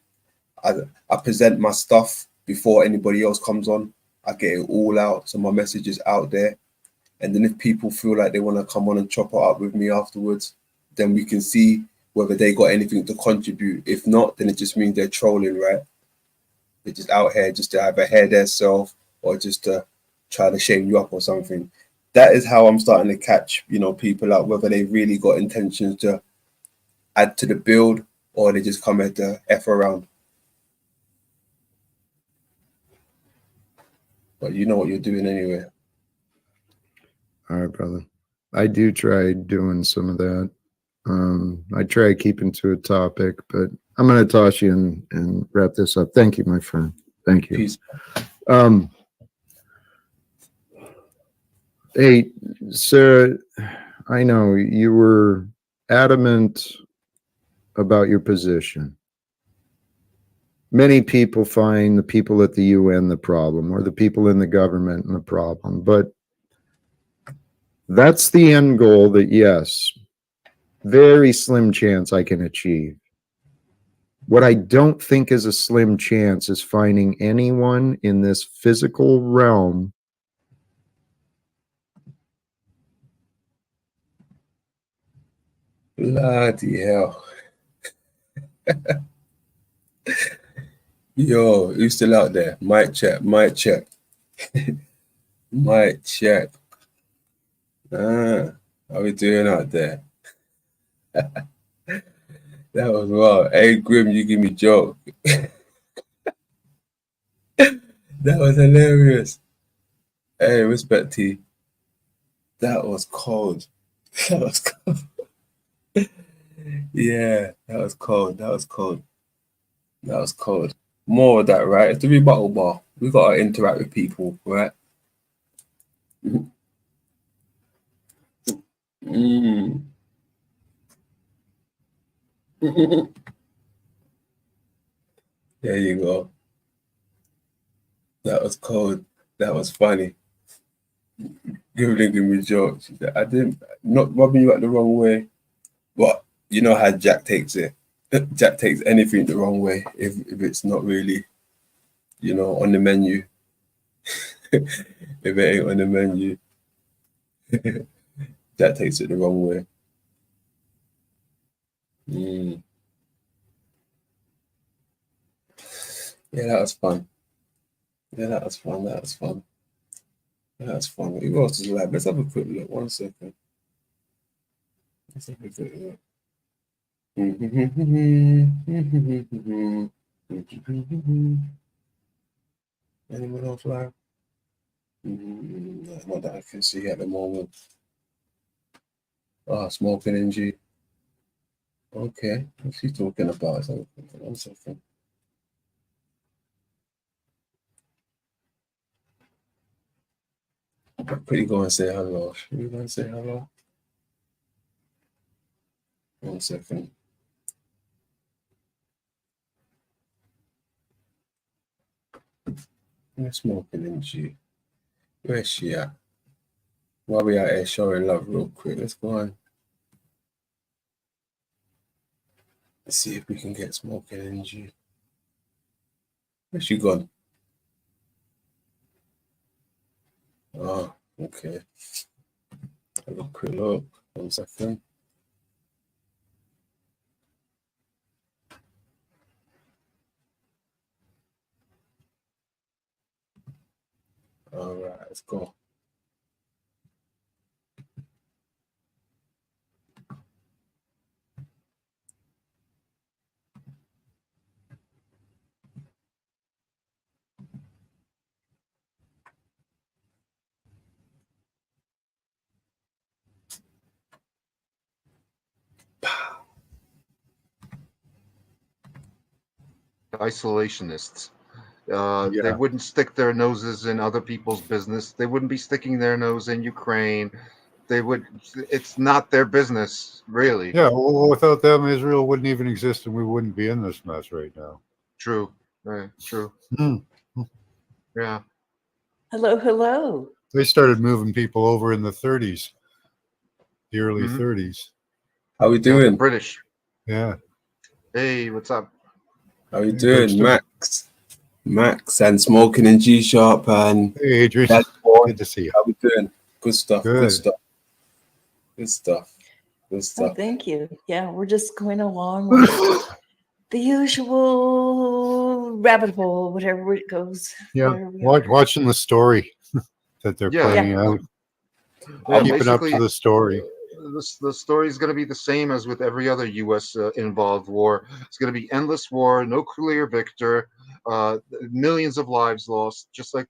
[SPEAKER 2] I present my stuff before anybody else comes on. I get it all out, so my message is out there. And then if people feel like they want to come on and chop it up with me afterwards, then we can see whether they got anything to contribute. If not, then it just means they're trolling, right? They're just out here just to either hear their self or just to try to shame you up or something. That is how I'm starting to catch, you know, people out, whether they really got intentions to add to the build or they just come here to F around. But you know what you're doing anyway.
[SPEAKER 15] All right, brother. I do try doing some of that. I try keeping to a topic, but I'm going to toss you and wrap this up. Thank you, my friend. Thank you.
[SPEAKER 2] Peace.
[SPEAKER 15] Hey, Sarah, I know you were adamant about your position. Many people find the people at the UN the problem, or the people in the government the problem, but that's the end goal that, yes, very slim chance I can achieve. What I don't think is a slim chance is finding anyone in this physical realm
[SPEAKER 2] Bloody hell. Yo, who's still out there? Mic check, mic check. Mic check. How we doing out there? That was wild. Hey, Grim, you give me joke. That was hilarious. Hey, respect T. That was cold. That was cold. Yeah, that was cold. That was cold. That was cold. More of that, right? It's the rebuttal bar. We gotta interact with people, right? Mm. There you go. That was cold. That was funny. Give me jokes. I didn't, not rubbing you out the wrong way, but you know how Jack takes it. Jack takes anything the wrong way if it's not really, you know, on the menu. If it ain't on the menu, Jack takes it the wrong way. Mm. Yeah, that was fun. Yeah, that was fun. That was fun. That was fun. Who else is live? Let's have a quick look. 1 second. Let's have a quick look. Anyone else live? Not that I can see at the moment. Smoking NG. Okay, what's he talking about? One second. Pretty go and say hello. Should we go and say hello? 1 second. Smoking NG. Where's she at? While we out here showing love real quick, let's go on. Let's see if we can get Smoking NG. Where's she gone? Oh, okay. Have a quick look. 1 second. All right, let's go.
[SPEAKER 12] Isolationists. They wouldn't stick their noses in other people's business. They wouldn't be sticking their nose in Ukraine. They would. It's not their business, really.
[SPEAKER 18] Yeah, well, without them, Israel wouldn't even exist, and we wouldn't be in this mess right now.
[SPEAKER 12] True. Right. True. Yeah.
[SPEAKER 20] Hello, hello.
[SPEAKER 18] They started moving people over in the 30s, the early 30s.
[SPEAKER 2] How we
[SPEAKER 12] Yeah, the
[SPEAKER 2] doing?
[SPEAKER 12] British.
[SPEAKER 18] Yeah.
[SPEAKER 12] Hey, what's up?
[SPEAKER 2] How you doing, Max and Smoking and G Sharp and
[SPEAKER 18] hey, Adrian.
[SPEAKER 2] Dad
[SPEAKER 18] Good to see you.
[SPEAKER 2] How we doing? Good stuff.
[SPEAKER 18] Good.
[SPEAKER 2] Good stuff. Good stuff. Good
[SPEAKER 20] Oh,
[SPEAKER 2] stuff.
[SPEAKER 20] thank you. Yeah, we're just going along with the usual rabbit hole, whatever it goes.
[SPEAKER 18] Yeah,
[SPEAKER 20] There we are.
[SPEAKER 18] watching the story that they're
[SPEAKER 12] Yeah.
[SPEAKER 18] playing out.
[SPEAKER 12] Yeah,
[SPEAKER 18] Keeping up to
[SPEAKER 12] basically,
[SPEAKER 18] the story.
[SPEAKER 12] the story is going to be the same as with every other U.S. Involved war. It's going to be endless war, no clear victor, millions of lives lost, just like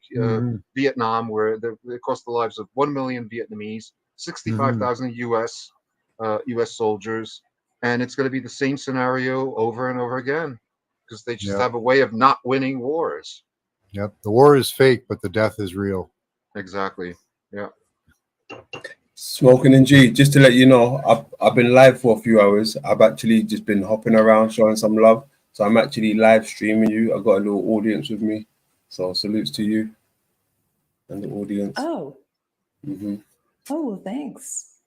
[SPEAKER 12] Vietnam, where it cost the lives of 1 million Vietnamese, 65,000 U.S. soldiers, and it's going to be the same scenario over and over again because they just
[SPEAKER 18] Yep.
[SPEAKER 12] have a way of not winning wars.
[SPEAKER 18] Yep. The war is fake, but the death is real.
[SPEAKER 12] Exactly. Yeah.
[SPEAKER 2] Smoking and G, just to let you know, I've been live for a few hours. I've actually just been hopping around showing some love. So I'm actually live streaming you. I've got a little audience with me. So salutes to you and the audience.
[SPEAKER 20] Oh,
[SPEAKER 2] Mm-hmm.
[SPEAKER 20] oh, well, thanks.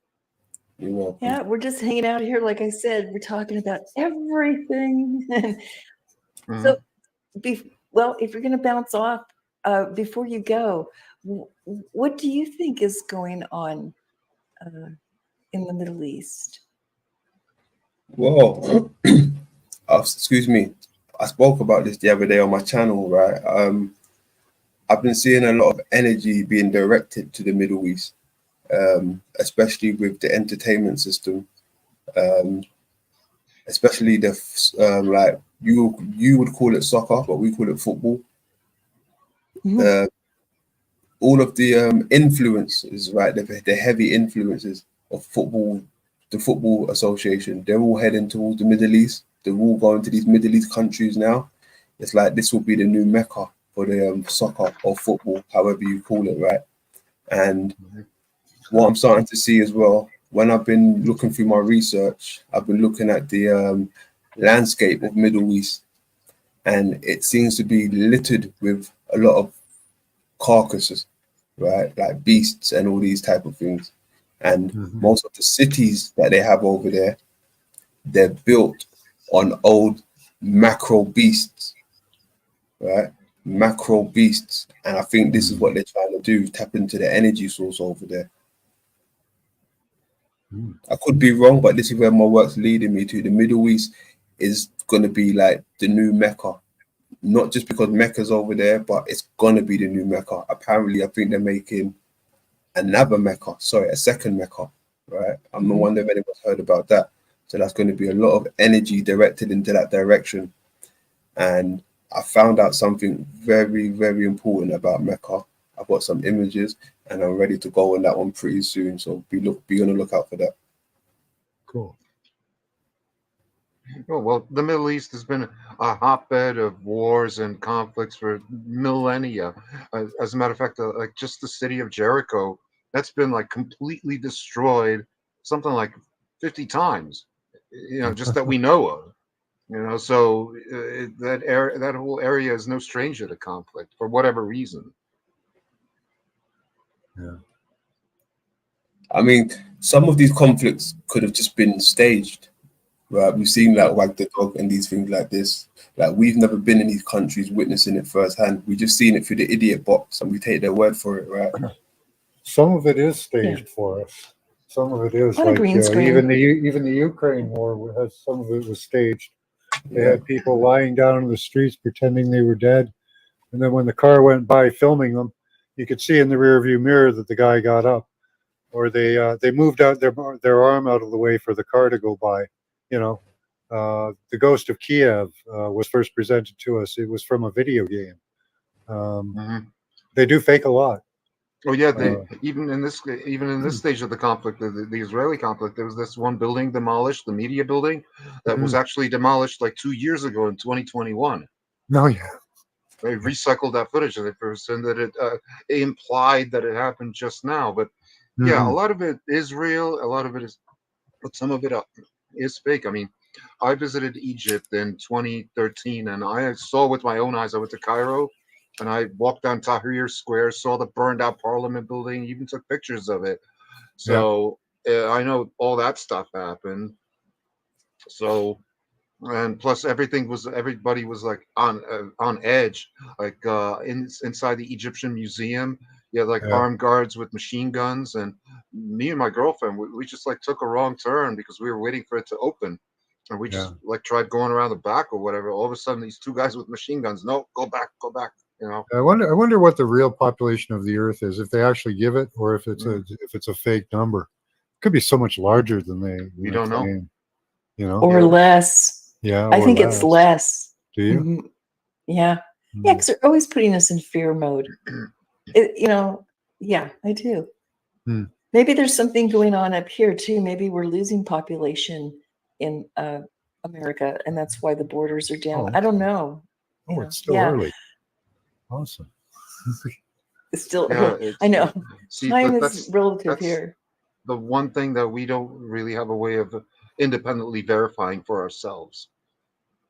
[SPEAKER 2] You're welcome.
[SPEAKER 20] Yeah, we're just hanging out here. Like I said, we're talking about everything. So, well, if you're going to bounce off before you go, what do you think is going on in the Middle East?
[SPEAKER 2] Well, excuse me. I spoke about this the other day on my channel, right? I've been seeing a lot of energy being directed to the Middle East, especially with the entertainment system, especially the like you would call it soccer, but we call it football. All of the influences, right? The heavy influences of football, the Football Association, they're all heading towards the Middle East. They're all going to these Middle East countries now. It's like this will be the new Mecca for the soccer or football, however you call it, right? And what I'm starting to see as well, when I've been looking through my research, I've been looking at the landscape of Middle East, and it seems to be littered with a lot of carcasses, right? Like beasts and all these type of things. And most of the cities that they have over there, they're built on old macro beasts, right? Macro beasts. And I think this is what they're trying to do, tap into the energy source over there. I could be wrong, but this is where my work's leading me to. The Middle East is going to be like the new Mecca. Not just because Mecca's over there, but it's going to be the new Mecca. Apparently, I think they're making another Mecca. Sorry, a second Mecca, right? I'm not wondering if anyone's heard about that. So that's going to be a lot of energy directed into that direction. And I found out something very, very important about Mecca. I I've got some images, and I'm ready to go on that one pretty soon. So be on the lookout for that.
[SPEAKER 18] Cool.
[SPEAKER 12] Oh, well, the Middle East has been a hotbed of wars and conflicts for millennia. As a matter of fact, like just the city of Jericho, that's been like completely destroyed, something like 50 times. Just that we know of. So that whole area is no stranger to conflict for whatever reason.
[SPEAKER 18] Yeah.
[SPEAKER 2] I mean, some of these conflicts could have just been staged. Right, we've seen like Wag the Dog and these things like this. Like we've never been in these countries witnessing it firsthand. We just seen it through the idiot box, and we take their word for it, right?
[SPEAKER 18] Some of it is staged for us. Some of it is
[SPEAKER 20] On a
[SPEAKER 18] like
[SPEAKER 20] green screen.
[SPEAKER 18] even the Ukraine war has some of it was staged. They had people lying down in the streets pretending they were dead, and then when the car went by filming them, you could see in the rearview mirror that the guy got up, or they moved out their arm out of the way for the car to go by. The Ghost of Kiev was first presented to us. It was from a video game. They do fake a lot.
[SPEAKER 12] Oh yeah, even in this stage of the conflict, the Israeli conflict, there was this one building demolished, the media building, that was actually demolished like 2 years ago in 2021.
[SPEAKER 18] No, yeah.
[SPEAKER 12] They recycled that footage of it and that it implied that it happened just now. But yeah, a lot of it is real, a lot of it is, but some of it is fake. I mean, I visited Egypt in 2013, and I saw with my own eyes. I went to Cairo, and I walked down Tahrir Square, saw the burned out Parliament building, even took pictures of it. So I know all that stuff happened. So, and plus everybody was like on edge, like inside the Egyptian museum. You had like armed guards with machine guns, and me and my girlfriend, we just like took a wrong turn because we were waiting for it to open. And we just like tried going around the back or whatever. All of a sudden, these two guys with machine guns. No, go back, go back.
[SPEAKER 18] I wonder what the real population of the Earth is, if they actually give it, or if it's a fake number. It could be so much larger than they
[SPEAKER 12] don't know.
[SPEAKER 18] claim,
[SPEAKER 20] Or less.
[SPEAKER 18] Yeah,
[SPEAKER 20] I think it's less.
[SPEAKER 18] Do you?
[SPEAKER 20] Mhm. Yeah, because they're always putting us in fear mode. Yeah, I do. Maybe there's something going on up here too. Maybe we're losing population in America, and that's why the borders are down. I don't know.
[SPEAKER 18] Oh, it's still early. Awesome.
[SPEAKER 20] It's still early. I know. Time is relative here.
[SPEAKER 12] The one thing that we don't really have a way of independently verifying for ourselves.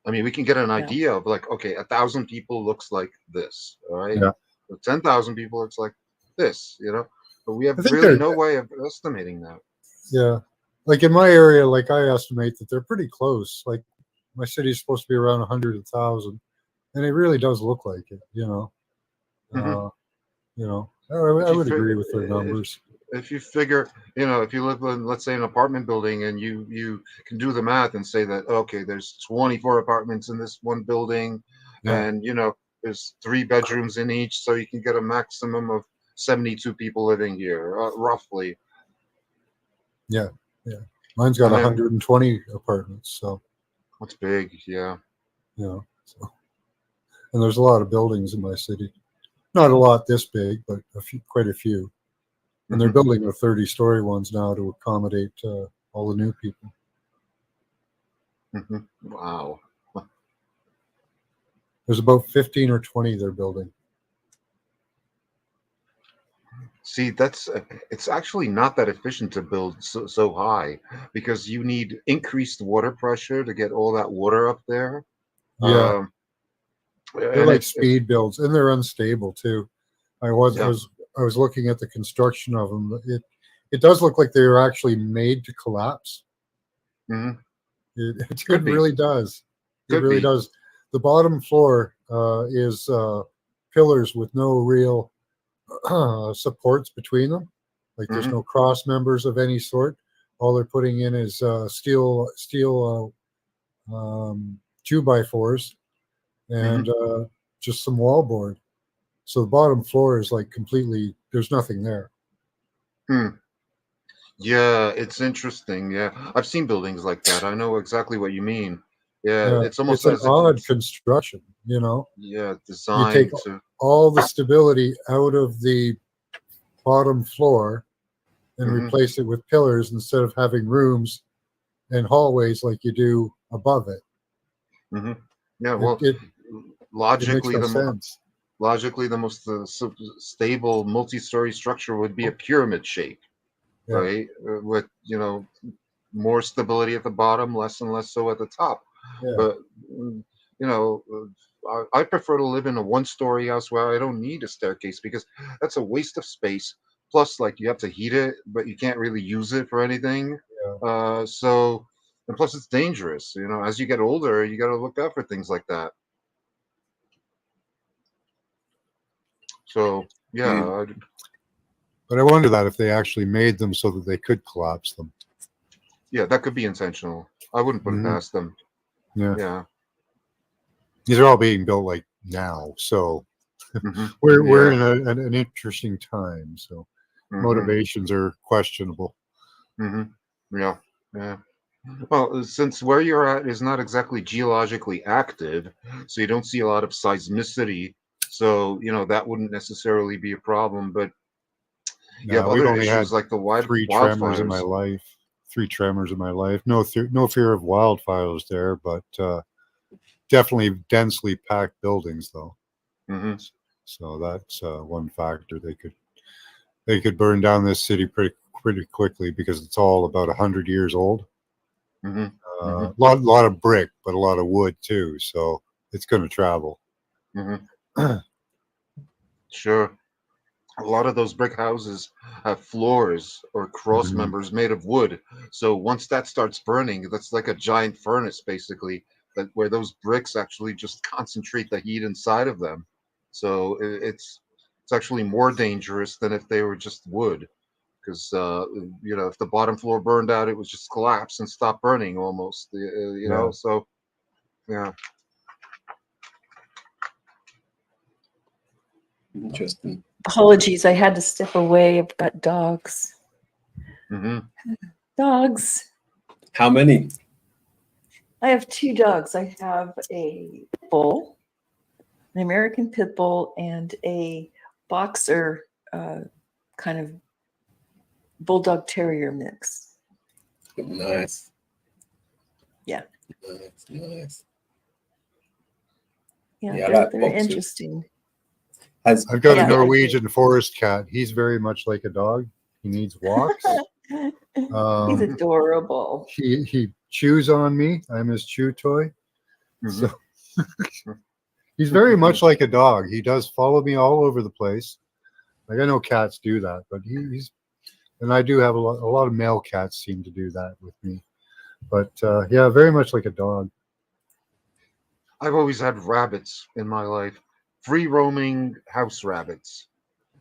[SPEAKER 12] I mean, we can get an idea of like, okay, 1,000 people looks like this, all right?
[SPEAKER 18] Yeah.
[SPEAKER 12] 10,000 people looks like this, but we have really no way of estimating that.
[SPEAKER 18] Yeah. Like in my area, like I estimate that they're pretty close. Like my city is supposed to be around 100,000, and it really does look like it. I would agree with their numbers.
[SPEAKER 12] If you figure, if you live in, let's say, an apartment building, and you can do the math and say that, okay, there's 24 apartments in this one building, and there's 3 bedrooms in each, so you can get a maximum of 72 people living here, roughly.
[SPEAKER 18] Yeah. Mine's got 120 apartments, so
[SPEAKER 12] that's big. Yeah.
[SPEAKER 18] And there's a lot of buildings in my city. Not a lot this big, but quite a few. And they're building the 30-story ones now to accommodate all the new people.
[SPEAKER 12] Wow.
[SPEAKER 18] There's about 15 or 20 they're building.
[SPEAKER 12] See, it's actually not that efficient to build so high, because you need increased water pressure to get all that water up there.
[SPEAKER 18] Yeah. They're like speed builds, and they're unstable too. I was looking at the construction of them. It does look like they were actually made to collapse. It really does. It really does. The bottom floor is pillars with no real supports between them. Like there's no cross members of any sort. All they're putting in is steel 2x4s and just some wallboard. So the bottom floor is like completely, there's nothing there.
[SPEAKER 12] Yeah, it's interesting. Yeah, I've seen buildings like that. I know exactly what you mean. Yeah, it's almost
[SPEAKER 18] an
[SPEAKER 12] as if
[SPEAKER 18] odd
[SPEAKER 12] it's,
[SPEAKER 18] construction, you know.
[SPEAKER 12] yeah,
[SPEAKER 18] You
[SPEAKER 12] designed
[SPEAKER 18] take
[SPEAKER 12] to.
[SPEAKER 18] all the stability out of the bottom floor and
[SPEAKER 12] Mhm.
[SPEAKER 18] replace it with pillars instead of having rooms and hallways like you do above it.
[SPEAKER 12] Hmm. Yeah,
[SPEAKER 18] It,
[SPEAKER 12] well,
[SPEAKER 18] it, it makes
[SPEAKER 12] logically,
[SPEAKER 18] no sense.
[SPEAKER 12] the most stable multi-story structure would be a pyramid shape,
[SPEAKER 18] Yeah.
[SPEAKER 12] right? With more stability at the bottom, less and less so at the top.
[SPEAKER 18] Yeah.
[SPEAKER 12] But I prefer to live in a one-story house where I don't need a staircase because that's a waste of space. Plus, like you have to heat it, but you can't really use it for anything. So, and plus it's dangerous. As you get older, you got to look out for things like that. So, yeah,
[SPEAKER 18] But I wonder that if they actually made them so that they could collapse them.
[SPEAKER 12] yeah, that could be intentional. I wouldn't put it
[SPEAKER 18] Mhm.
[SPEAKER 12] past them.
[SPEAKER 18] Yeah.
[SPEAKER 12] Yeah.
[SPEAKER 18] These are all being built like now, so
[SPEAKER 12] Mhm.
[SPEAKER 18] we're
[SPEAKER 12] Yeah.
[SPEAKER 18] in an interesting time. So
[SPEAKER 12] Mhm.
[SPEAKER 18] motivations are questionable.
[SPEAKER 12] Yeah. Yeah. Well, since where you're at is not exactly geologically active, so you don't see a lot of seismicity, so that wouldn't necessarily be a problem. But you have
[SPEAKER 18] No, we've
[SPEAKER 12] other
[SPEAKER 18] only had
[SPEAKER 12] issues like the
[SPEAKER 18] three tremors in my
[SPEAKER 12] wildfires.
[SPEAKER 18] life. Three tremors in my life. No, no fear of wildfires there, but definitely densely packed buildings, though.
[SPEAKER 12] Hmm.
[SPEAKER 18] So that's one factor. They could burn down this city pretty quickly because it's all about 100 years old.
[SPEAKER 12] Hmm.
[SPEAKER 18] Lot of brick, but a lot of wood too. So it's going to travel.
[SPEAKER 12] Hmm. Sure. A lot of those brick houses have floors or cross
[SPEAKER 18] Mhm.
[SPEAKER 12] members made of wood. So once that starts burning, that's like a giant furnace, basically, where those bricks actually just concentrate the heat inside of them. So it's actually more dangerous than if they were just wood, because if the bottom floor burned out, it would just collapse and stop burning almost.
[SPEAKER 18] Yeah.
[SPEAKER 12] So yeah.
[SPEAKER 2] Interesting.
[SPEAKER 20] Apologies, I had to step away. I've got dogs.
[SPEAKER 12] Hmm.
[SPEAKER 20] Dogs.
[SPEAKER 2] How many?
[SPEAKER 20] I have two dogs. I have a bull, an American pit bull, and a boxer kind of bulldog terrier mix.
[SPEAKER 2] Nice.
[SPEAKER 20] Yeah.
[SPEAKER 2] Nice.
[SPEAKER 20] Yeah,
[SPEAKER 2] Yeah, I
[SPEAKER 20] they're,
[SPEAKER 2] like
[SPEAKER 20] they're
[SPEAKER 2] boxers.
[SPEAKER 20] interesting.
[SPEAKER 18] I've got a
[SPEAKER 20] Yeah.
[SPEAKER 18] Norwegian forest cat. He's very much like a dog. He needs walks.
[SPEAKER 20] He's adorable.
[SPEAKER 18] He chews on me. I'm his chew toy. So he's very much like a dog. He does follow me all over the place. Like I know cats do that, but he's and I do have a lot of male cats seem to do that with me. But yeah, very much like a dog.
[SPEAKER 12] I've always had rabbits in my life, free roaming house rabbits.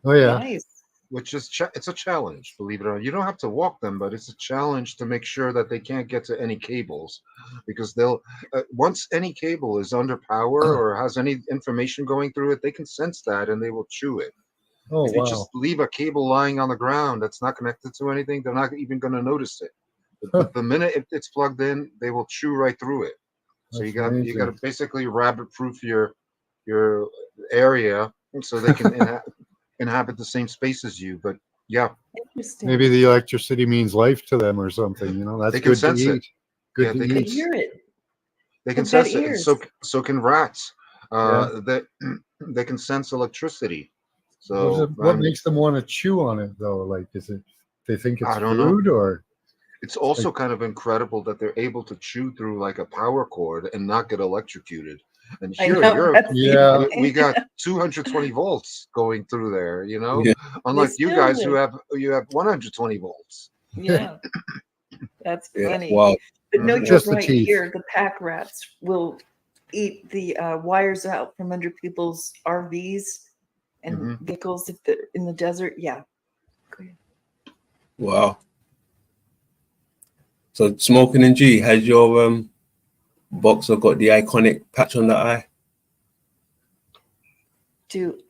[SPEAKER 18] Oh yeah.
[SPEAKER 20] Nice.
[SPEAKER 12] Which is it's a challenge, believe it or not. You don't have to walk them, but it's a challenge to make sure that they can't get to any cables, because they'll once any cable is under power or has any information going through it, they can sense that and they will chew it.
[SPEAKER 18] Oh
[SPEAKER 12] If you
[SPEAKER 18] wow.
[SPEAKER 12] just leave a cable lying on the ground that's not connected to anything, they're not even going to notice it. But the minute it's plugged in, they will chew right through it. So
[SPEAKER 18] That's
[SPEAKER 12] you got to
[SPEAKER 18] amazing.
[SPEAKER 12] basically rabbit proof your area so they can inhabit the same space as you. But yeah,
[SPEAKER 20] Interesting.
[SPEAKER 18] Maybe the electricity means life to them or something. You know, that's
[SPEAKER 12] they can
[SPEAKER 18] good to
[SPEAKER 12] sense it.
[SPEAKER 18] eat. Good
[SPEAKER 12] Yeah,
[SPEAKER 18] to
[SPEAKER 12] they
[SPEAKER 20] I
[SPEAKER 12] can
[SPEAKER 18] eat.
[SPEAKER 20] hear it.
[SPEAKER 12] they can
[SPEAKER 20] They've got
[SPEAKER 12] sense it, and
[SPEAKER 20] ears.
[SPEAKER 12] so can rats.
[SPEAKER 18] Yeah.
[SPEAKER 12] That they can sense electricity.
[SPEAKER 18] What,
[SPEAKER 12] So
[SPEAKER 18] what makes them want to chew on it though? Like, is it they think it's
[SPEAKER 12] I don't know.
[SPEAKER 18] food or?
[SPEAKER 12] It's also
[SPEAKER 18] Like-
[SPEAKER 12] kind of incredible that they're able to chew through like a power cord and not get electrocuted. And
[SPEAKER 20] I
[SPEAKER 12] here in
[SPEAKER 20] know.
[SPEAKER 12] Europe,
[SPEAKER 20] That's the
[SPEAKER 18] Yeah.
[SPEAKER 12] we
[SPEAKER 20] thing.
[SPEAKER 12] got 220 volts going through there.
[SPEAKER 2] Yeah.
[SPEAKER 12] Unlike
[SPEAKER 20] They
[SPEAKER 12] you
[SPEAKER 20] still
[SPEAKER 12] guys who
[SPEAKER 20] would.
[SPEAKER 12] have 120 volts.
[SPEAKER 20] Yeah, that's
[SPEAKER 2] Yeah.
[SPEAKER 20] funny.
[SPEAKER 2] Wow.
[SPEAKER 20] But no, you're
[SPEAKER 18] Just the
[SPEAKER 20] right.
[SPEAKER 18] teeth.
[SPEAKER 20] Here, the pack rats will eat the wires out from under people's RVs and
[SPEAKER 12] Mhm.
[SPEAKER 20] vehicles if they're in the desert. Yeah. Go ahead.
[SPEAKER 2] Wow. So Smoking and G, has your boxer got the iconic patch on the eye?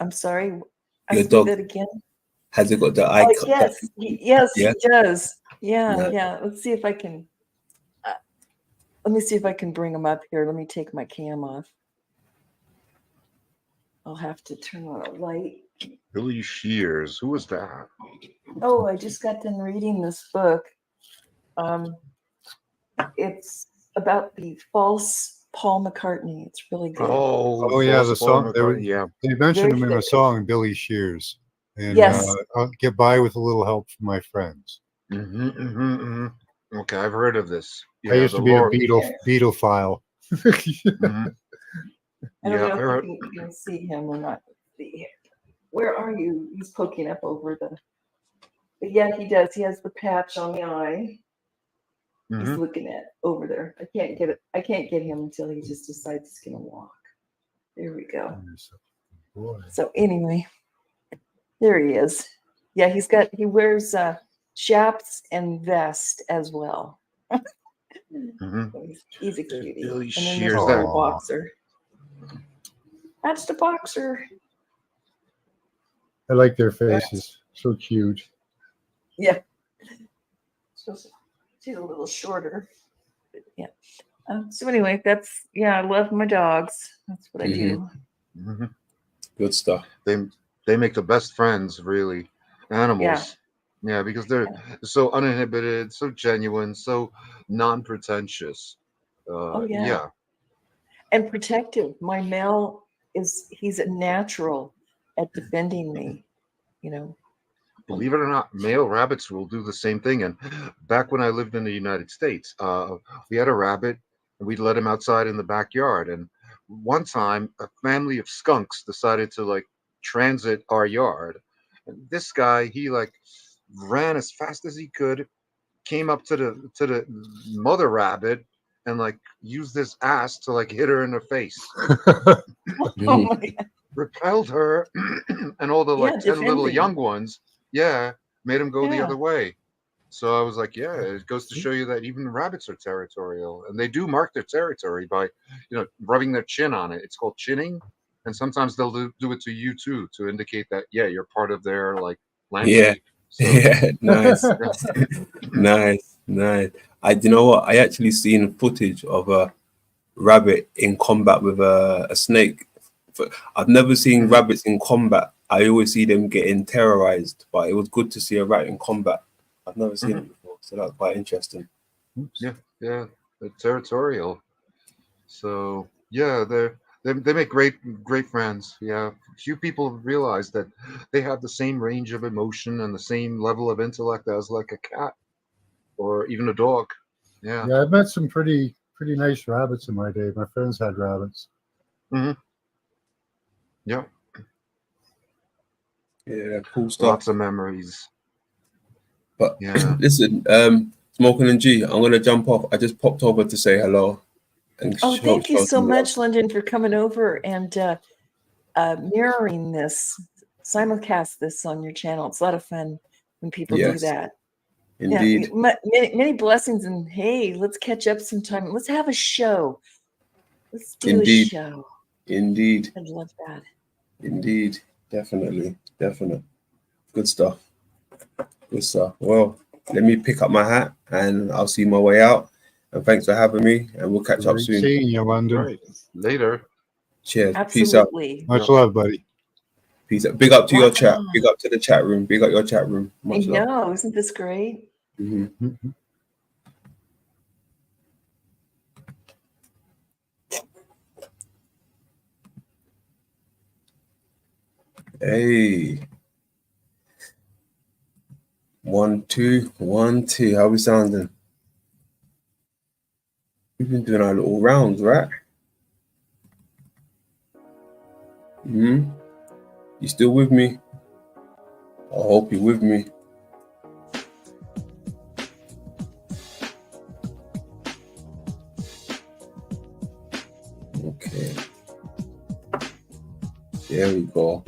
[SPEAKER 20] I'm sorry.
[SPEAKER 2] Your
[SPEAKER 20] Ask me
[SPEAKER 2] dog,
[SPEAKER 20] that again.
[SPEAKER 2] has it got the
[SPEAKER 20] Oh,
[SPEAKER 2] icon?
[SPEAKER 20] yes,
[SPEAKER 2] Yeah.
[SPEAKER 20] he does. Yeah,
[SPEAKER 2] Nice.
[SPEAKER 20] yeah. Let's see if I can. Let me see if I can bring them up here. Let me take my cam off. I'll have to turn on a light.
[SPEAKER 12] Billy Shears. Who was that?
[SPEAKER 20] Oh, I just got done reading this book. It's about the false Paul McCartney. It's really good.
[SPEAKER 18] Oh yeah, the song.
[SPEAKER 12] Yeah.
[SPEAKER 18] They mentioned
[SPEAKER 20] Very
[SPEAKER 18] him in a
[SPEAKER 20] good.
[SPEAKER 18] song, Billy Shears, and
[SPEAKER 20] Yes.
[SPEAKER 18] I'll get by with a little help from my friends.
[SPEAKER 12] Okay, I've heard of this.
[SPEAKER 18] I used
[SPEAKER 12] the
[SPEAKER 18] to be a
[SPEAKER 12] Lord-
[SPEAKER 18] Beatophile.
[SPEAKER 12] Mhm.
[SPEAKER 20] I don't
[SPEAKER 12] Yeah,
[SPEAKER 20] know
[SPEAKER 12] I
[SPEAKER 20] if
[SPEAKER 12] heard.
[SPEAKER 20] you can see him or not. Let's see. Where are you? He's poking up over the. But yeah, he does. He has the patch on the eye. He's
[SPEAKER 12] Mhm.
[SPEAKER 20] looking at over there. I can't get it. I can't get him until he just decides he's gonna walk. There we go. So anyway, there he is. Yeah, he wears chaps and vest as well. So he's a cutie.
[SPEAKER 12] Billy
[SPEAKER 20] And then
[SPEAKER 12] Shears.
[SPEAKER 20] there's
[SPEAKER 12] That
[SPEAKER 20] the boxer. That's the boxer.
[SPEAKER 18] I like their faces. So cute.
[SPEAKER 20] Yeah. So she's a little shorter. But yeah. So anyway, I love my dogs. That's what I do.
[SPEAKER 12] Mhm.
[SPEAKER 2] Good stuff.
[SPEAKER 12] They make the best friends, really. Animals. Yeah, because they're so uninhibited, so genuine, so non-pretentious.
[SPEAKER 20] Oh yeah.
[SPEAKER 12] Yeah.
[SPEAKER 20] And protective. My male he's a natural at defending me, you know.
[SPEAKER 12] Believe it or not, male rabbits will do the same thing. And back when I lived in the United States, we had a rabbit and we'd let him outside in the backyard. And one time, a family of skunks decided to like transit our yard. And this guy, he like ran as fast as he could, came up to the mother rabbit and like used his ass to like hit her in the face.
[SPEAKER 20] Oh my God.
[SPEAKER 12] Repelled her and all the like 10 little
[SPEAKER 20] defending.
[SPEAKER 12] young ones, made them go the
[SPEAKER 20] Yeah.
[SPEAKER 12] other way. So I was like, yeah, it goes to show you that even rabbits are territorial, and they do mark their territory by, rubbing their chin on it. It's called chinning, and sometimes they'll do it to you too to indicate that you're part of their like
[SPEAKER 2] Yeah.
[SPEAKER 12] landscape. So,
[SPEAKER 2] Yeah. Nice. Nice. You know what? I actually seen footage of a rabbit in combat with a snake. I've never seen rabbits in combat. I always see them getting terrorized, but it was good to see a rat in combat. I've never seen it before, so that's quite interesting.
[SPEAKER 12] Yeah, they're territorial. So yeah, they make great friends. Yeah, few people realize that they have the same range of emotion and the same level of intellect as like a cat or even a dog. Yeah.
[SPEAKER 18] Yeah, I've met some pretty nice rabbits in my day. My friends had rabbits.
[SPEAKER 12] Yeah.
[SPEAKER 2] Yeah, cool stuff.
[SPEAKER 12] Lots of memories.
[SPEAKER 2] But
[SPEAKER 12] yeah,
[SPEAKER 2] listen, Smoking and G, I'm gonna jump off. I just popped over to say hello. And
[SPEAKER 20] Thank you
[SPEAKER 2] show
[SPEAKER 20] so
[SPEAKER 2] some love.
[SPEAKER 20] much, London, for coming over and mirroring this, simulcast this on your channel. It's a lot of fun when people do
[SPEAKER 2] Yes,
[SPEAKER 20] that.
[SPEAKER 2] indeed.
[SPEAKER 20] Yeah, many blessings, and hey, let's catch up sometime. Let's have a show. Let's do
[SPEAKER 2] Indeed.
[SPEAKER 20] a show.
[SPEAKER 2] Indeed.
[SPEAKER 20] I'd love that.
[SPEAKER 2] Indeed. Definitely. Good stuff. Well, let me pick up my hat and I'll see my way out. And thanks for having me. And we'll catch up
[SPEAKER 18] Great
[SPEAKER 2] soon.
[SPEAKER 18] seeing you, London.
[SPEAKER 12] right. Later.
[SPEAKER 2] Cheers.
[SPEAKER 20] Absolutely.
[SPEAKER 2] Peace out.
[SPEAKER 18] Much love, buddy.
[SPEAKER 2] Peace out. Big up to your chat.
[SPEAKER 20] Wow.
[SPEAKER 2] Big up to the chat room. Big up your chat room.
[SPEAKER 20] I
[SPEAKER 2] Much love.
[SPEAKER 20] know, isn't this great?
[SPEAKER 2] Hey. 1 2 1 2. How we sounding? We've been doing our little rounds, right? You still with me? I hope you're with me. Okay. There we go.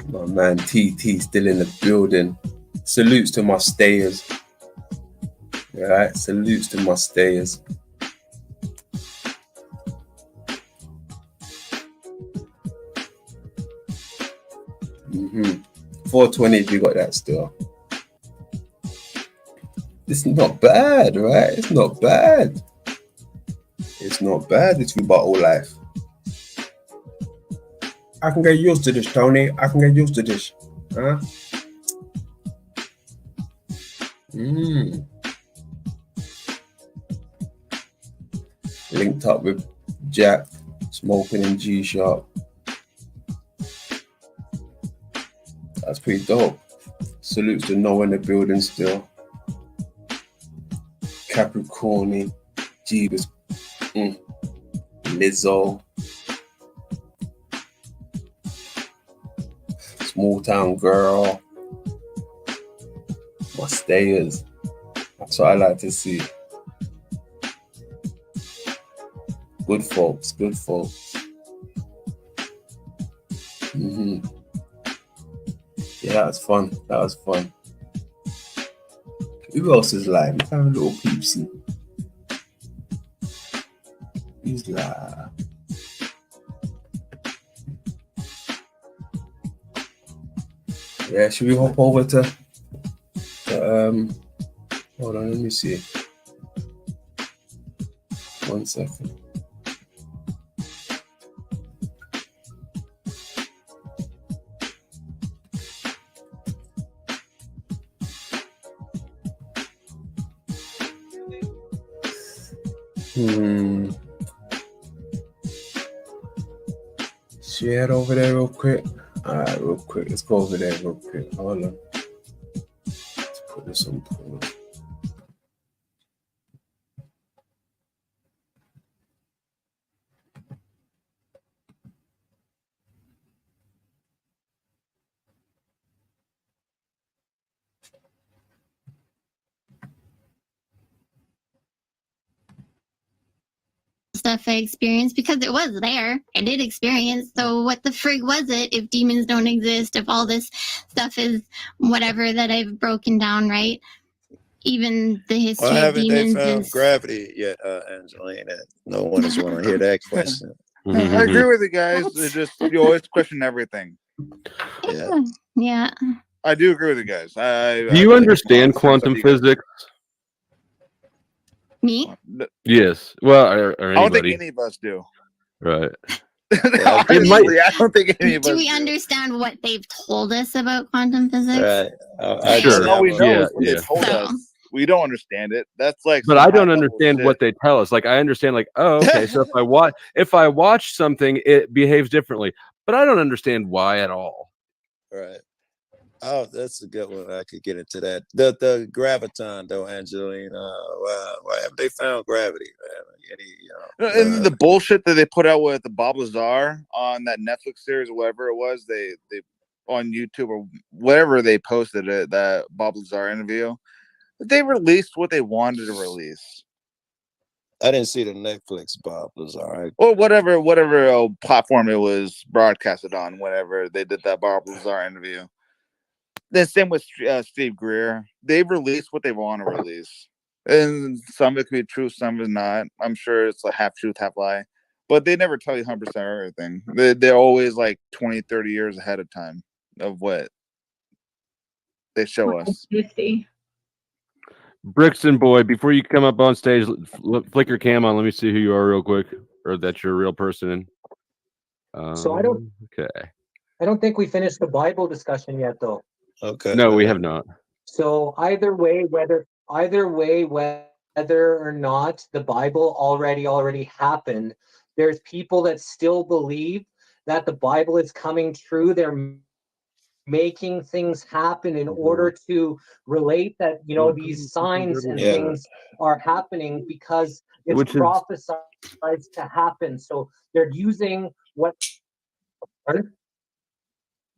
[SPEAKER 2] My man TT still in the building. Salutes to my stayers. All right, salutes to my stayers. 420 if you got that still. It's not bad, right? It's not bad. It's not bad, this rebuttal life. I can get used to this, Tony. I can get used to this. Huh? Linked up with Jack, smoking in G Sharp. That's pretty dope. Salutes to Noah in the building still. Capricorni, Jeebus, Lizzo, Small Town Girl, my stayers. That's what I like to see. Good folks, good folks. Yeah, that was fun. That was fun. Who else is live? Let's have a little peepsy. Who's live? Yeah, should we hop over to hold on, let me see. 1 second. Share over there real quick. Alright, real quick. Let's go over there real quick. Hold on. Let's put this on pause.
[SPEAKER 19] Stuff I experienced because it was there. I did experience. So what the frig was it if demons don't exist, if all this stuff is whatever that I've broken down, right? Even the history
[SPEAKER 13] Why
[SPEAKER 19] of
[SPEAKER 13] haven't they
[SPEAKER 19] demons
[SPEAKER 13] found
[SPEAKER 19] is
[SPEAKER 13] gravity yet, Angelina? No one is want to hear that question.
[SPEAKER 8] I agree with you guys. It's just you always question everything.
[SPEAKER 19] yeah.
[SPEAKER 8] I do agree with you guys.
[SPEAKER 10] Do you understand quantum physics?
[SPEAKER 19] Me?
[SPEAKER 10] Yes. Well, or
[SPEAKER 8] I don't think
[SPEAKER 10] anybody.
[SPEAKER 8] any of us do.
[SPEAKER 10] Right.
[SPEAKER 8] Honestly, I don't think any of us
[SPEAKER 19] Do we understand what they've told us about quantum physics?
[SPEAKER 10] Sure.
[SPEAKER 8] All we know
[SPEAKER 10] Yeah,
[SPEAKER 8] is what they
[SPEAKER 10] yeah.
[SPEAKER 8] told us. We don't understand it. That's like
[SPEAKER 10] But
[SPEAKER 8] some
[SPEAKER 10] I don't
[SPEAKER 8] high-level
[SPEAKER 10] understand
[SPEAKER 8] shit.
[SPEAKER 10] what they tell us. Like I understand, like, oh, okay. So if I watch something, it behaves differently. But I don't understand why at all.
[SPEAKER 13] Right. Oh, that's a good one. I could get into that. The graviton, though, Angelina. Why have they found gravity?
[SPEAKER 8] And the bullshit that they put out with the Bob Lazar on that Netflix series or whatever it was, they on YouTube or whatever they posted it, that Bob Lazar interview, they released what they wanted to release.
[SPEAKER 13] I didn't see the Netflix Bob Lazar.
[SPEAKER 8] Or whatever platform it was broadcasted on, whenever they did that Bob Lazar interview. The same with Steve Greer. They release what they want to release. And some of it could be true, some of it not. I'm sure it's like half truth, half lie. But they never tell you 100% everything. They're always like 20, 30 years ahead of time of what they show us.
[SPEAKER 25] 50.
[SPEAKER 10] Brixton boy, before you come up on stage, flick your cam on. Let me see who you are real quick, or that you're a real person.
[SPEAKER 17] So I don't.
[SPEAKER 10] Okay.
[SPEAKER 17] I don't think we finished the Bible discussion yet, though.
[SPEAKER 13] Okay.
[SPEAKER 10] No, we have not.
[SPEAKER 17] So either way, whether or not the Bible already happened, there's people that still believe that the Bible is coming true. They're making things happen in order to relate that, you know, these signs and things are happening because it's prophesied to happen. So they're using what. Pardon?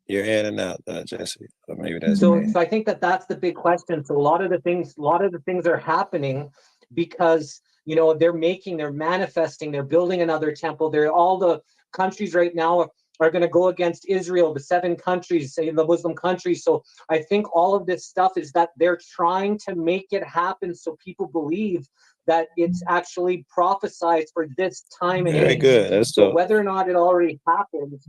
[SPEAKER 13] You're in and out, Jesse. Or maybe that's
[SPEAKER 17] So
[SPEAKER 13] me.
[SPEAKER 17] I think that's the big question. So a lot of the things are happening because, you know, they're manifesting, they're building another temple. All the countries right now are going to go against Israel, the 7 countries, say the Muslim countries. So I think all of this stuff is that they're trying to make it happen so people believe that it's actually prophesied for this time and
[SPEAKER 13] Very
[SPEAKER 17] age.
[SPEAKER 13] good. That's
[SPEAKER 17] so
[SPEAKER 13] dope.
[SPEAKER 17] whether or not it already happened,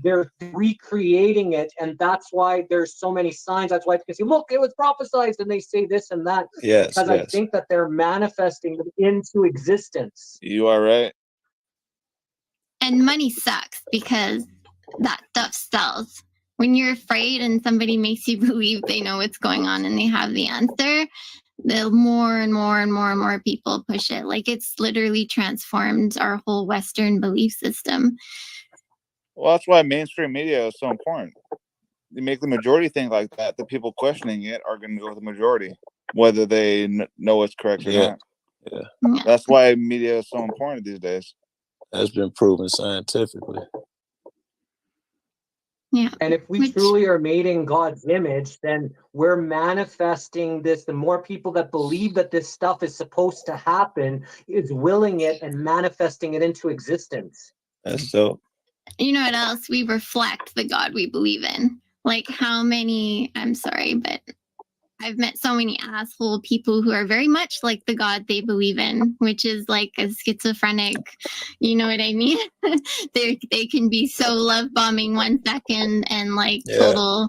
[SPEAKER 17] they're recreating it, and that's why there's so many signs. That's why you can see, look, it was prophesized, and they say this and that.
[SPEAKER 13] Yes,
[SPEAKER 17] because I
[SPEAKER 13] yes.
[SPEAKER 17] think that they're manifesting it into existence.
[SPEAKER 8] You are right.
[SPEAKER 19] And money sucks because that stuff sells. When you're afraid and somebody makes you believe they know what's going on and they have the answer, the more and more and more and more people push it. Like it's literally transformed our whole Western belief system.
[SPEAKER 8] Well, that's why mainstream media is so important. You make the majority think like that. The people questioning it are going to go with the majority, whether they know it's correct or not.
[SPEAKER 13] Yeah.
[SPEAKER 8] That's why media is so important these days.
[SPEAKER 13] That's been proven scientifically.
[SPEAKER 19] Yeah.
[SPEAKER 17] And if we truly are made in God's image, then we're manifesting this. The more people that believe that this stuff is supposed to happen is willing it and manifesting it into existence.
[SPEAKER 13] That's dope.
[SPEAKER 19] You know what else? We reflect the God we believe in. Like how many, I'm sorry, but I've met so many asshole people who are very much like the God they believe in, which is like a schizophrenic, you know what I mean? They can be so love bombing 1 second and like total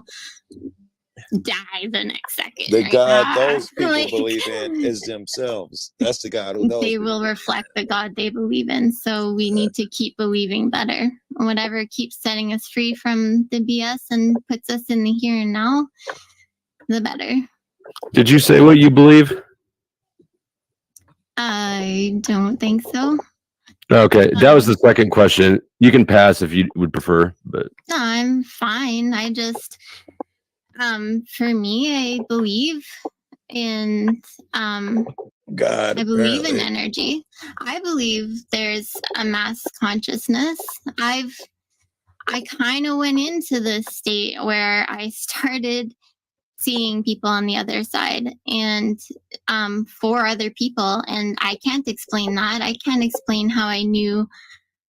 [SPEAKER 19] die the next second.
[SPEAKER 13] The
[SPEAKER 19] right?
[SPEAKER 13] God those people
[SPEAKER 19] Like,
[SPEAKER 13] believe in is themselves. That's the God who those
[SPEAKER 19] they
[SPEAKER 13] people
[SPEAKER 19] will reflect the God they believe in. So we need to keep believing better. Whatever keeps setting us free from the BS and puts us in the here and now, the better.
[SPEAKER 10] Did you say what you believe?
[SPEAKER 19] I don't think so.
[SPEAKER 10] Okay, that was the second question. You can pass if you would prefer, but
[SPEAKER 19] No, I'm fine. I just, for me, I believe in,
[SPEAKER 13] God,
[SPEAKER 19] I believe in
[SPEAKER 13] apparently.
[SPEAKER 19] energy. I believe there's a mass consciousness. I kind of went into this state where I started seeing people on the other side and for other people, and I can't explain that. I can't explain how I knew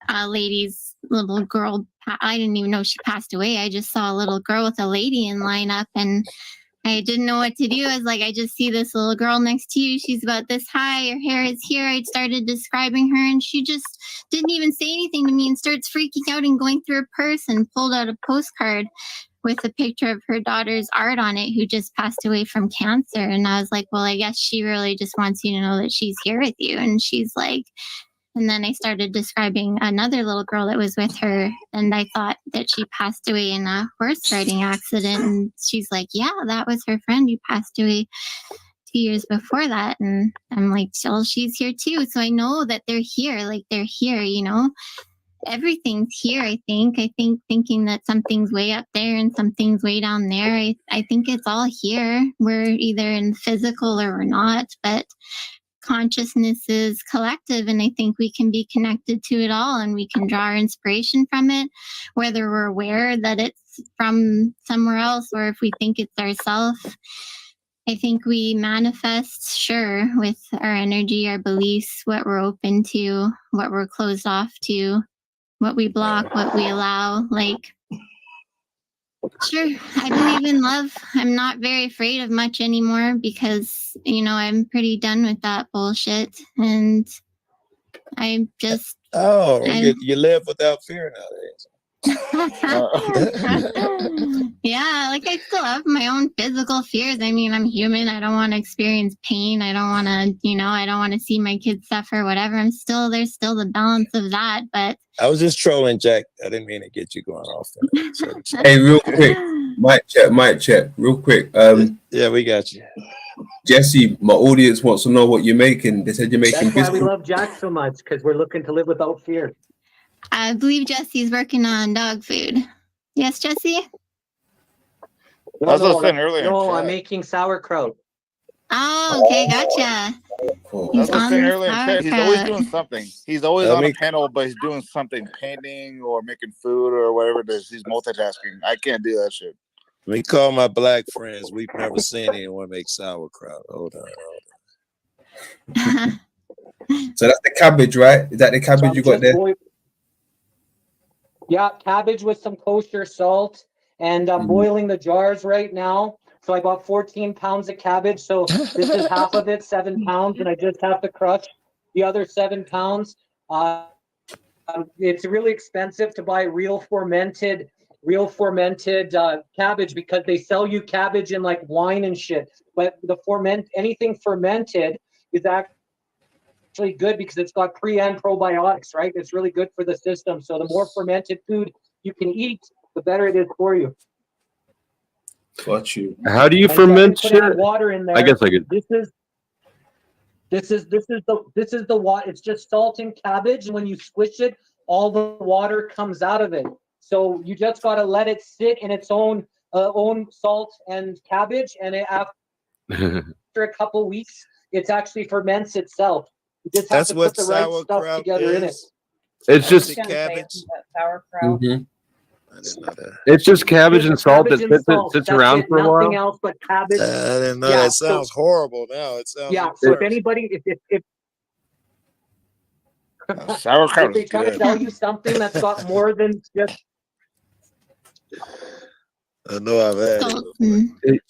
[SPEAKER 19] a lady's little girl. I didn't even know she passed away. I just saw a little girl with a lady in lineup, and I didn't know what to do. I was like, I just see this little girl next to you. She's about this high. Her hair is here. I started describing her, and she just didn't even say anything to me and starts freaking out and going through her purse and pulled out a postcard with a picture of her daughter's art on it, who just passed away from cancer. And I was like, well, I guess she really just wants you to know that she's here with you. And she's like, and then I started describing another little girl that was with her, and I thought that she passed away in a horse riding accident. And she's like, yeah, that was her friend who passed away 2 years before that. And I'm like, well, she's here too. So I know that they're here, like they're here, you know. Everything's here. I think thinking that something's way up there and something's way down there. I think it's all here. We're either in physical or we're not, but consciousness is collective, and I think we can be connected to it all, and we can draw our inspiration from it, whether we're aware that it's from somewhere else or if we think it's ourselves. I think we manifest, sure, with our energy, our beliefs, what we're open to, what we're closed off to, what we block, what we allow. Like, sure, I believe in love. I'm not very afraid of much anymore because, you know, I'm pretty done with that bullshit. And I just...
[SPEAKER 13] You live without fear nowadays.
[SPEAKER 19] Yeah, like I still have my own physical fears. I mean, I'm human. I don't want to experience pain. I don't want to, you know, I don't want to see my kids suffer, whatever. There's still the balance of that, but...
[SPEAKER 13] I was just trolling, Jack. I didn't mean to get you going off.
[SPEAKER 2] Hey, real quick, mic check, real quick.
[SPEAKER 13] Yeah, we got you.
[SPEAKER 2] Jesse, my audience wants to know what you're making. They said you're making
[SPEAKER 17] That's why we
[SPEAKER 2] biscuits.
[SPEAKER 17] love Jack so much, because we're looking to live without fear.
[SPEAKER 19] I believe Jesse's working on dog food. Yes, Jesse?
[SPEAKER 17] I'm making sauerkraut.
[SPEAKER 19] Oh, okay, gotcha.
[SPEAKER 8] That's the thing earlier in chat. He's always
[SPEAKER 19] sauerkraut.
[SPEAKER 8] doing something. He's always on a panel, but he's doing something, painting or making food or whatever it is. He's multitasking. I can't do that shit.
[SPEAKER 13] Let me call my black friends. We've never seen anyone make sauerkraut. Hold on.
[SPEAKER 2] So that's the cabbage, right? Is that the cabbage you got there?
[SPEAKER 17] Yeah, cabbage with some kosher salt, and I'm boiling the jars right now. So I bought 14 pounds of cabbage. So this is half of it, 7 pounds, and I just have to crush the other 7 pounds. It's really expensive to buy real fermented cabbage because they sell you cabbage in like wine and shit. But anything fermented is actually good because it's got pre and probiotics, right? It's really good for the system. So the more fermented food you can eat, the better it is for you.
[SPEAKER 2] Got you.
[SPEAKER 10] How do you
[SPEAKER 17] And
[SPEAKER 10] ferment
[SPEAKER 17] put
[SPEAKER 10] shit?
[SPEAKER 17] any water in there.
[SPEAKER 10] I guess I could.
[SPEAKER 17] This is the water. It's just salt and cabbage, and when you squish it, all the water comes out of it. So you just gotta let it sit in its own salt and cabbage, and after a couple weeks, it actually ferments itself. You just have
[SPEAKER 13] That's
[SPEAKER 17] to
[SPEAKER 13] what
[SPEAKER 17] put the right stuff
[SPEAKER 13] sauerkraut
[SPEAKER 17] together in it.
[SPEAKER 13] is.
[SPEAKER 10] It's just
[SPEAKER 13] cabbage.
[SPEAKER 11] Sauerkraut.
[SPEAKER 2] Mhm.
[SPEAKER 13] I didn't know that.
[SPEAKER 10] it's just cabbage and salt that
[SPEAKER 17] Cabbage and salt.
[SPEAKER 10] sits
[SPEAKER 17] That's
[SPEAKER 10] around
[SPEAKER 17] it.
[SPEAKER 10] for a
[SPEAKER 17] Nothing
[SPEAKER 10] while.
[SPEAKER 17] else but cabbage.
[SPEAKER 13] I didn't know
[SPEAKER 17] Yeah,
[SPEAKER 13] that. Sounds horrible now. It sounds
[SPEAKER 17] Yeah.
[SPEAKER 13] even
[SPEAKER 17] So if
[SPEAKER 13] worse.
[SPEAKER 17] anybody, if
[SPEAKER 8] Sauerkraut
[SPEAKER 17] if they
[SPEAKER 8] is
[SPEAKER 17] try to
[SPEAKER 8] good.
[SPEAKER 17] sell you something that's got more than just
[SPEAKER 13] I know I've had
[SPEAKER 19] Salt.
[SPEAKER 13] it.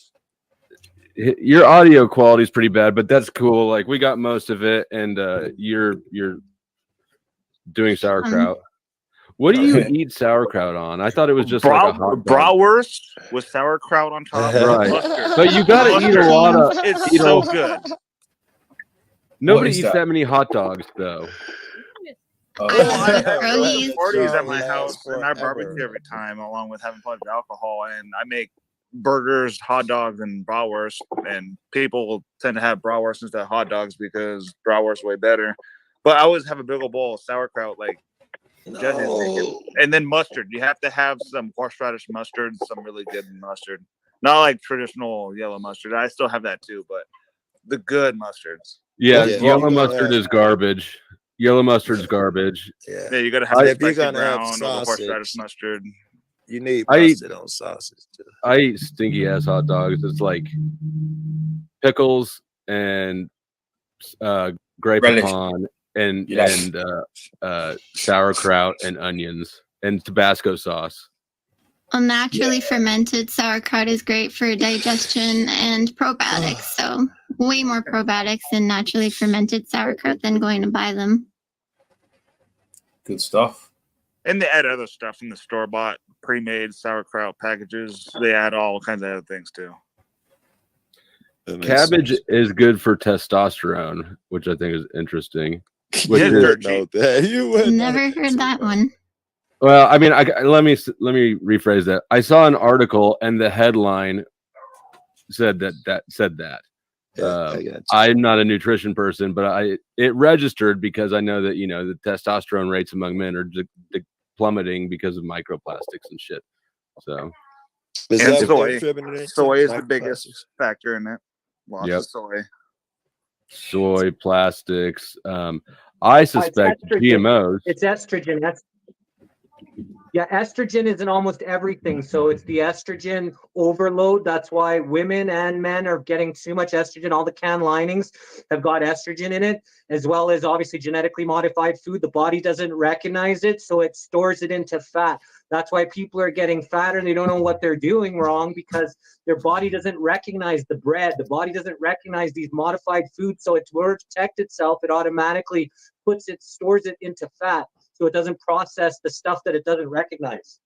[SPEAKER 10] Your audio quality is pretty bad, but that's cool. Like we got most of it, and you're doing sauerkraut. What do you eat sauerkraut on? I thought it was just like a hot dog.
[SPEAKER 8] Bratwurst with sauerkraut on top.
[SPEAKER 10] Right.
[SPEAKER 8] Mustard.
[SPEAKER 10] But you gotta eat a lot of.
[SPEAKER 8] It's
[SPEAKER 10] eat a-
[SPEAKER 8] so good.
[SPEAKER 10] Nobody
[SPEAKER 2] What is
[SPEAKER 10] eats
[SPEAKER 2] that?
[SPEAKER 10] that many hot dogs, though.
[SPEAKER 19] I
[SPEAKER 8] have
[SPEAKER 19] pierogies.
[SPEAKER 8] parties at my
[SPEAKER 13] Lasts
[SPEAKER 8] house, and I
[SPEAKER 13] forever.
[SPEAKER 8] barbecue every time, along with having plenty of alcohol. And I make burgers, hot dogs, and bratwurst. And people tend to have bratwurst instead of hot dogs because bratwurst is way better. But I always have a big old bowl of sauerkraut, like judges make it. And then mustard. You have to have some horseradish mustard, some really good mustard. Not like traditional yellow mustard. I still have that too, but the good mustards.
[SPEAKER 10] Yeah,
[SPEAKER 13] Yeah,
[SPEAKER 10] yellow
[SPEAKER 13] you gotta
[SPEAKER 10] mustard
[SPEAKER 13] have-
[SPEAKER 10] is garbage. Yellow mustard's garbage.
[SPEAKER 13] Yeah.
[SPEAKER 8] Yeah, you gotta have
[SPEAKER 13] And
[SPEAKER 8] the
[SPEAKER 13] if you're
[SPEAKER 8] spicy
[SPEAKER 13] gonna have
[SPEAKER 8] brown or the horseradish
[SPEAKER 13] sausage,
[SPEAKER 8] mustard.
[SPEAKER 13] you need
[SPEAKER 10] I eat-
[SPEAKER 13] mustard on sausage too.
[SPEAKER 10] I eat stinky ass hot dogs. It's like pickles and grape
[SPEAKER 2] Relish.
[SPEAKER 10] pecan and
[SPEAKER 2] Yes.
[SPEAKER 10] sauerkraut and onions and Tabasco sauce.
[SPEAKER 19] Well, naturally fermented sauerkraut is great for digestion and probiotics. So way more probiotics in naturally fermented sauerkraut than going to buy them.
[SPEAKER 2] Good stuff.
[SPEAKER 8] And they add other stuff in the store bought pre-made sauerkraut packages. They add all kinds of other things too.
[SPEAKER 13] That makes
[SPEAKER 10] Cabbage
[SPEAKER 13] sense.
[SPEAKER 10] is good for testosterone, which I think is interesting. Which
[SPEAKER 8] Yeah,
[SPEAKER 10] is-
[SPEAKER 8] they're
[SPEAKER 13] know that. You would know
[SPEAKER 19] Never heard that one.
[SPEAKER 10] well, I mean, let me rephrase that. I saw an article and the headline said that said that.
[SPEAKER 13] Yeah, I got you.
[SPEAKER 10] I'm not a nutrition person, but it registered because I know that the testosterone rates among men are plummeting because of microplastics and shit. So
[SPEAKER 13] Is
[SPEAKER 8] And
[SPEAKER 13] that what
[SPEAKER 8] soy.
[SPEAKER 13] they're attributing it to?
[SPEAKER 8] Soy is the
[SPEAKER 13] Microplastics?
[SPEAKER 8] biggest factor in it. Lots
[SPEAKER 10] Yep.
[SPEAKER 8] of soy.
[SPEAKER 10] soy, plastics. I suspect
[SPEAKER 17] estrogen.
[SPEAKER 10] GMOs.
[SPEAKER 17] It's estrogen. Estrogen is in almost everything. So it's the estrogen overload. That's why women and men are getting too much estrogen. All the can linings have got estrogen in it, as well as obviously genetically modified food. The body doesn't recognize it, so it stores it into fat. That's why people are getting fatter and they don't know what they're doing wrong because their body doesn't recognize the bread. The body doesn't recognize these modified foods. So it's to protect itself, it automatically stores it into fat. So it doesn't process the stuff that it doesn't recognize.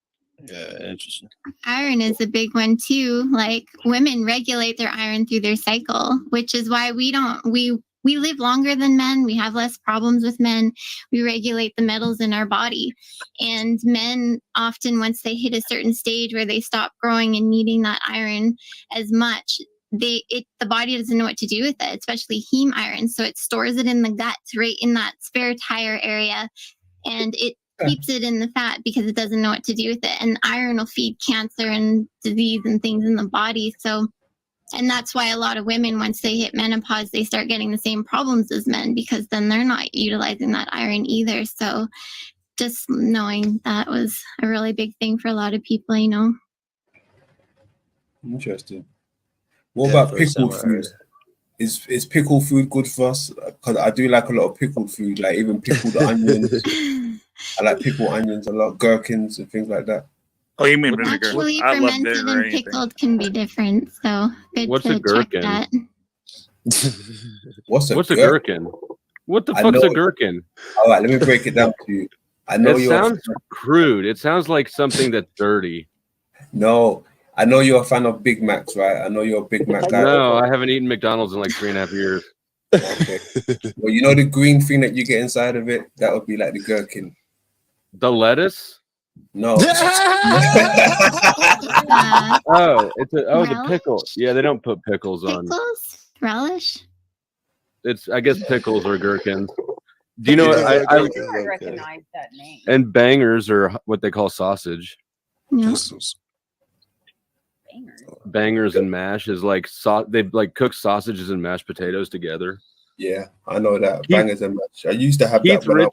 [SPEAKER 13] Yeah, interesting.
[SPEAKER 19] Iron is a big one too. Like women regulate their iron through their cycle, which is why we live longer than men. We have less problems with men. We regulate the metals in our body. And men often, once they hit a certain stage where they stop growing and needing that iron as much, the body doesn't know what to do with it, especially heme iron. So it stores it in the gut, right in that spare tire area. And it keeps it in the fat because it doesn't know what to do with it. And iron will feed cancer and disease and things in the body. So, and that's why a lot of women, once they hit menopause, they start getting the same problems as men because then they're not utilizing that iron either. So just knowing that was a really big thing for a lot of people,
[SPEAKER 2] Interesting. What
[SPEAKER 13] Yeah,
[SPEAKER 2] about
[SPEAKER 13] first time
[SPEAKER 2] pickled
[SPEAKER 13] I heard
[SPEAKER 2] food? Is pickled food good for us? Because I do like a lot of pickled food, like even pickled onions. I like pickled onions a lot, gherkins and things like that.
[SPEAKER 8] Oh, you mean vinegar?
[SPEAKER 19] Naturally
[SPEAKER 8] I love
[SPEAKER 19] fermented
[SPEAKER 8] vinegar or
[SPEAKER 19] and
[SPEAKER 8] anything.
[SPEAKER 19] pickled can be different. So good
[SPEAKER 10] What's a
[SPEAKER 19] to check
[SPEAKER 10] gherkin?
[SPEAKER 19] that.
[SPEAKER 2] What's a
[SPEAKER 10] gherkin? What the
[SPEAKER 2] I
[SPEAKER 10] fuck's
[SPEAKER 2] know
[SPEAKER 10] a
[SPEAKER 2] it.
[SPEAKER 10] gherkin?
[SPEAKER 2] All right, let me break it down to you. I know
[SPEAKER 10] It
[SPEAKER 2] you're.
[SPEAKER 10] sounds crude. It sounds like something that's dirty.
[SPEAKER 2] No, I know you're a fan of Big Macs, right? I know you're a Big Mac guy.
[SPEAKER 10] No, I haven't eaten McDonald's in like 3.5 years.
[SPEAKER 2] Okay. Well, you know the green thing that you get inside of it? That would be like the gherkin.
[SPEAKER 10] The lettuce?
[SPEAKER 2] No.
[SPEAKER 10] The pickle. Yeah, they don't put pickles on.
[SPEAKER 19] Pickles? Relish?
[SPEAKER 10] I guess pickles are gherkins. Do you know what
[SPEAKER 9] I
[SPEAKER 10] I
[SPEAKER 9] recognize that name.
[SPEAKER 10] and bangers are what they call sausage.
[SPEAKER 19] Yeah.
[SPEAKER 10] Bangers and mash is like they like cook sausages and mashed potatoes together.
[SPEAKER 2] Yeah, I know that. Bangers and mash. I used to have that when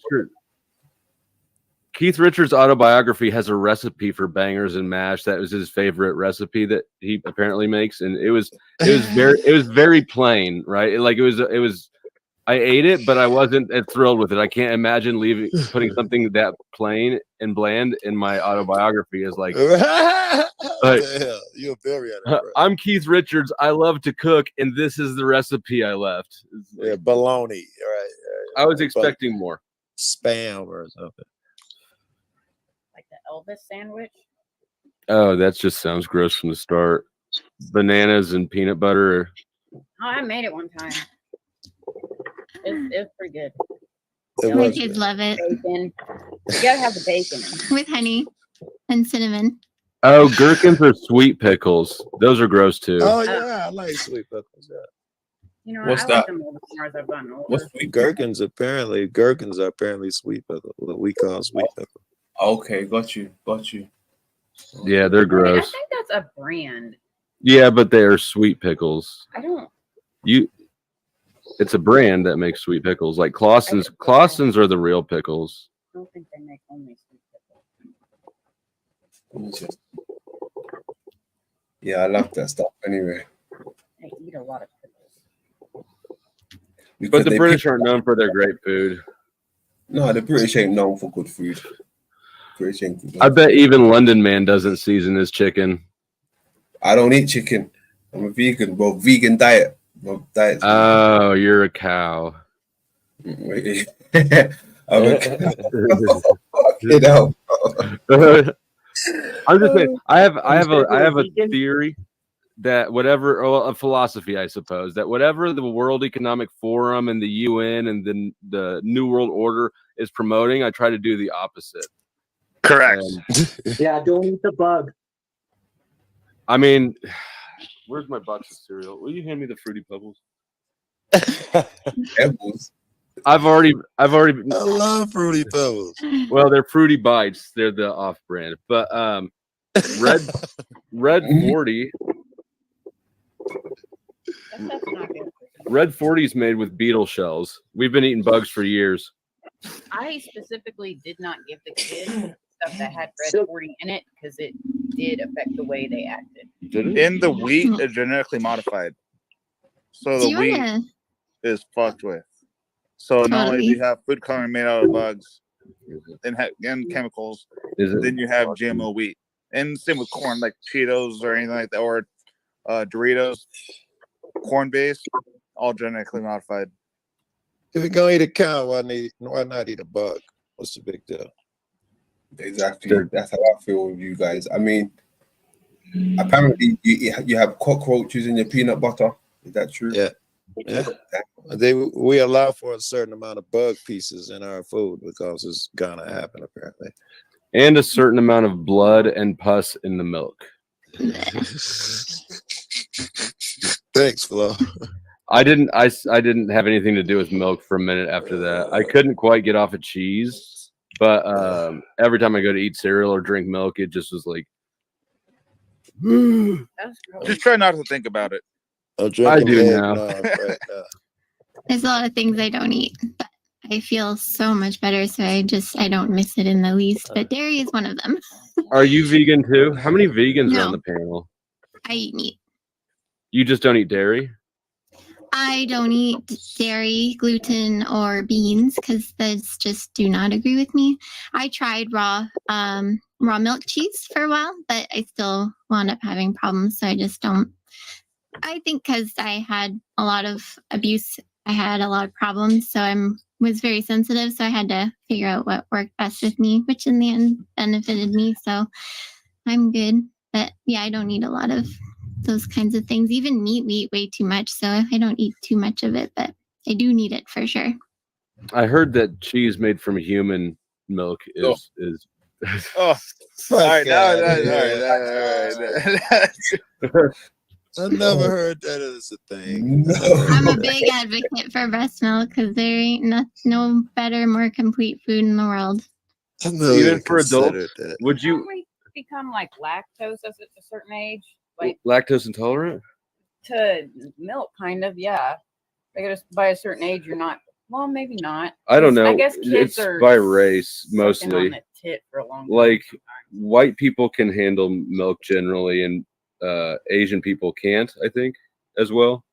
[SPEAKER 10] Keith Richards' autobiography has a recipe for bangers and mash. That was his favorite recipe that he apparently makes, and it was very plain, right? It was. I ate it, but I wasn't thrilled with it. I can't imagine putting something that plain and bland in my autobiography as like.
[SPEAKER 13] You're very
[SPEAKER 10] I'm Keith Richards. I love to cook, and this is the recipe I left.
[SPEAKER 13] Yeah, baloney. Right.
[SPEAKER 10] I was expecting more.
[SPEAKER 13] Spam or something.
[SPEAKER 9] Like the Elvis sandwich.
[SPEAKER 10] Oh, that just sounds gross from the start. Bananas and peanut butter.
[SPEAKER 9] Oh, I made it one time. It's pretty good.
[SPEAKER 19] My kids love it.
[SPEAKER 9] Bacon. You gotta have the bacon
[SPEAKER 19] with honey and cinnamon.
[SPEAKER 10] Oh, gherkins are sweet pickles. Those are gross too.
[SPEAKER 13] Oh yeah, I like sweet pickles. Yeah.
[SPEAKER 9] You know,
[SPEAKER 10] What's
[SPEAKER 9] I
[SPEAKER 10] that?
[SPEAKER 9] like them older as I've gotten older.
[SPEAKER 13] What's gherkins? Apparently, gherkins are apparently sweet pickle. What we call sweet pickle.
[SPEAKER 2] Okay, got you.
[SPEAKER 10] Yeah, they're
[SPEAKER 9] I
[SPEAKER 10] gross.
[SPEAKER 9] think that's a brand.
[SPEAKER 10] Yeah, but they are sweet pickles.
[SPEAKER 9] I don't.
[SPEAKER 10] It's a brand that makes sweet pickles. Like Clausen's. Clausen's are the real pickles.
[SPEAKER 9] I don't think they make only sweet pickles.
[SPEAKER 2] Yeah, I love that stuff. Anyway,
[SPEAKER 9] I eat a lot of pickles.
[SPEAKER 10] But the British aren't known for their great food.
[SPEAKER 2] No, the British ain't known for good food. British ain't good.
[SPEAKER 10] I bet even London man doesn't season his chicken.
[SPEAKER 2] I don't eat chicken. I'm a vegan. Well, vegan diet. Well, diet's
[SPEAKER 10] Oh, you're a cow.
[SPEAKER 2] Wait. I'm a cow. You know.
[SPEAKER 10] I'm just saying. I have a theory that a philosophy, I suppose, that whatever the World Economic Forum and the UN and the New World Order is promoting, I try to do the opposite.
[SPEAKER 8] Correct.
[SPEAKER 17] Yeah, don't eat the bug.
[SPEAKER 10] I mean, where's my box of cereal? Will you hand me the Fruity Pebbles?
[SPEAKER 2] Pebbles.
[SPEAKER 10] I've already.
[SPEAKER 13] I love Fruity Pebbles.
[SPEAKER 10] Well, they're Fruity Bites. They're the off-brand, but Red 40.
[SPEAKER 9] That's not good.
[SPEAKER 10] Red 40 is made with beetle shells. We've been eating bugs for years.
[SPEAKER 9] I specifically did not give the kids stuff that had red 40 in it because it did affect the way they acted.
[SPEAKER 8] In the wheat is genetically modified, so the wheat is fucked with. So not only do you have food coloring made out of bugs and chemicals, then you have GMO wheat, and same with corn, like Cheetos or anything like that, or Doritos, corn based, all genetically modified.
[SPEAKER 13] If you're gonna eat a cow, why not eat a bug? What's the big deal?
[SPEAKER 2] Exactly. That's how I feel with you guys. I mean, apparently you have cockroaches in your peanut butter. Is that true?
[SPEAKER 13] Yeah. We allow for a certain amount of bug pieces in our food because it's gonna happen apparently.
[SPEAKER 10] And a certain amount of blood and pus in the milk.
[SPEAKER 13] Thanks, Flo.
[SPEAKER 10] I didn't have anything to do with milk for a minute after that. I couldn't quite get off of cheese, but every time I go to eat cereal or drink milk, it just was like
[SPEAKER 8] just try not to think about it.
[SPEAKER 10] I do now.
[SPEAKER 19] There's a lot of things I don't eat, but I feel so much better, so I don't miss it in the least. But dairy is one of them.
[SPEAKER 10] Are you vegan too? How many vegans are
[SPEAKER 19] No.
[SPEAKER 10] on the panel?
[SPEAKER 19] I eat meat.
[SPEAKER 10] You just don't eat dairy?
[SPEAKER 19] I don't eat dairy, gluten, or beans because those just do not agree with me. I tried raw milk cheese for a while, but I still wound up having problems, so I just don't. I think because I had a lot of abuse, I had a lot of problems, so I'm was very sensitive, so I had to figure out what worked best with me, which in the end benefited me. So I'm good. But yeah, I don't eat a lot of those kinds of things. Even meat, we eat way too much, so I don't eat too much of it, but I do need it for sure.
[SPEAKER 10] I heard that cheese made from human milk is
[SPEAKER 8] Oh, all right, all right.
[SPEAKER 13] I never heard that as a thing.
[SPEAKER 19] I'm a big advocate for breast milk because there ain't no better, more complete food in the world.
[SPEAKER 10] Even for adults, would you
[SPEAKER 9] Don't we become like lactose at a certain age? Like
[SPEAKER 10] lactose intolerant?
[SPEAKER 9] to milk, kind of, yeah. I guess by a certain age, you're not. Well, maybe not.
[SPEAKER 10] I don't know.
[SPEAKER 9] I guess kids
[SPEAKER 10] it's
[SPEAKER 9] are
[SPEAKER 10] by race
[SPEAKER 9] sucking
[SPEAKER 10] mostly.
[SPEAKER 9] on the tit for a long time.
[SPEAKER 10] Like white people can handle milk generally, and Asian people can't. I think as well.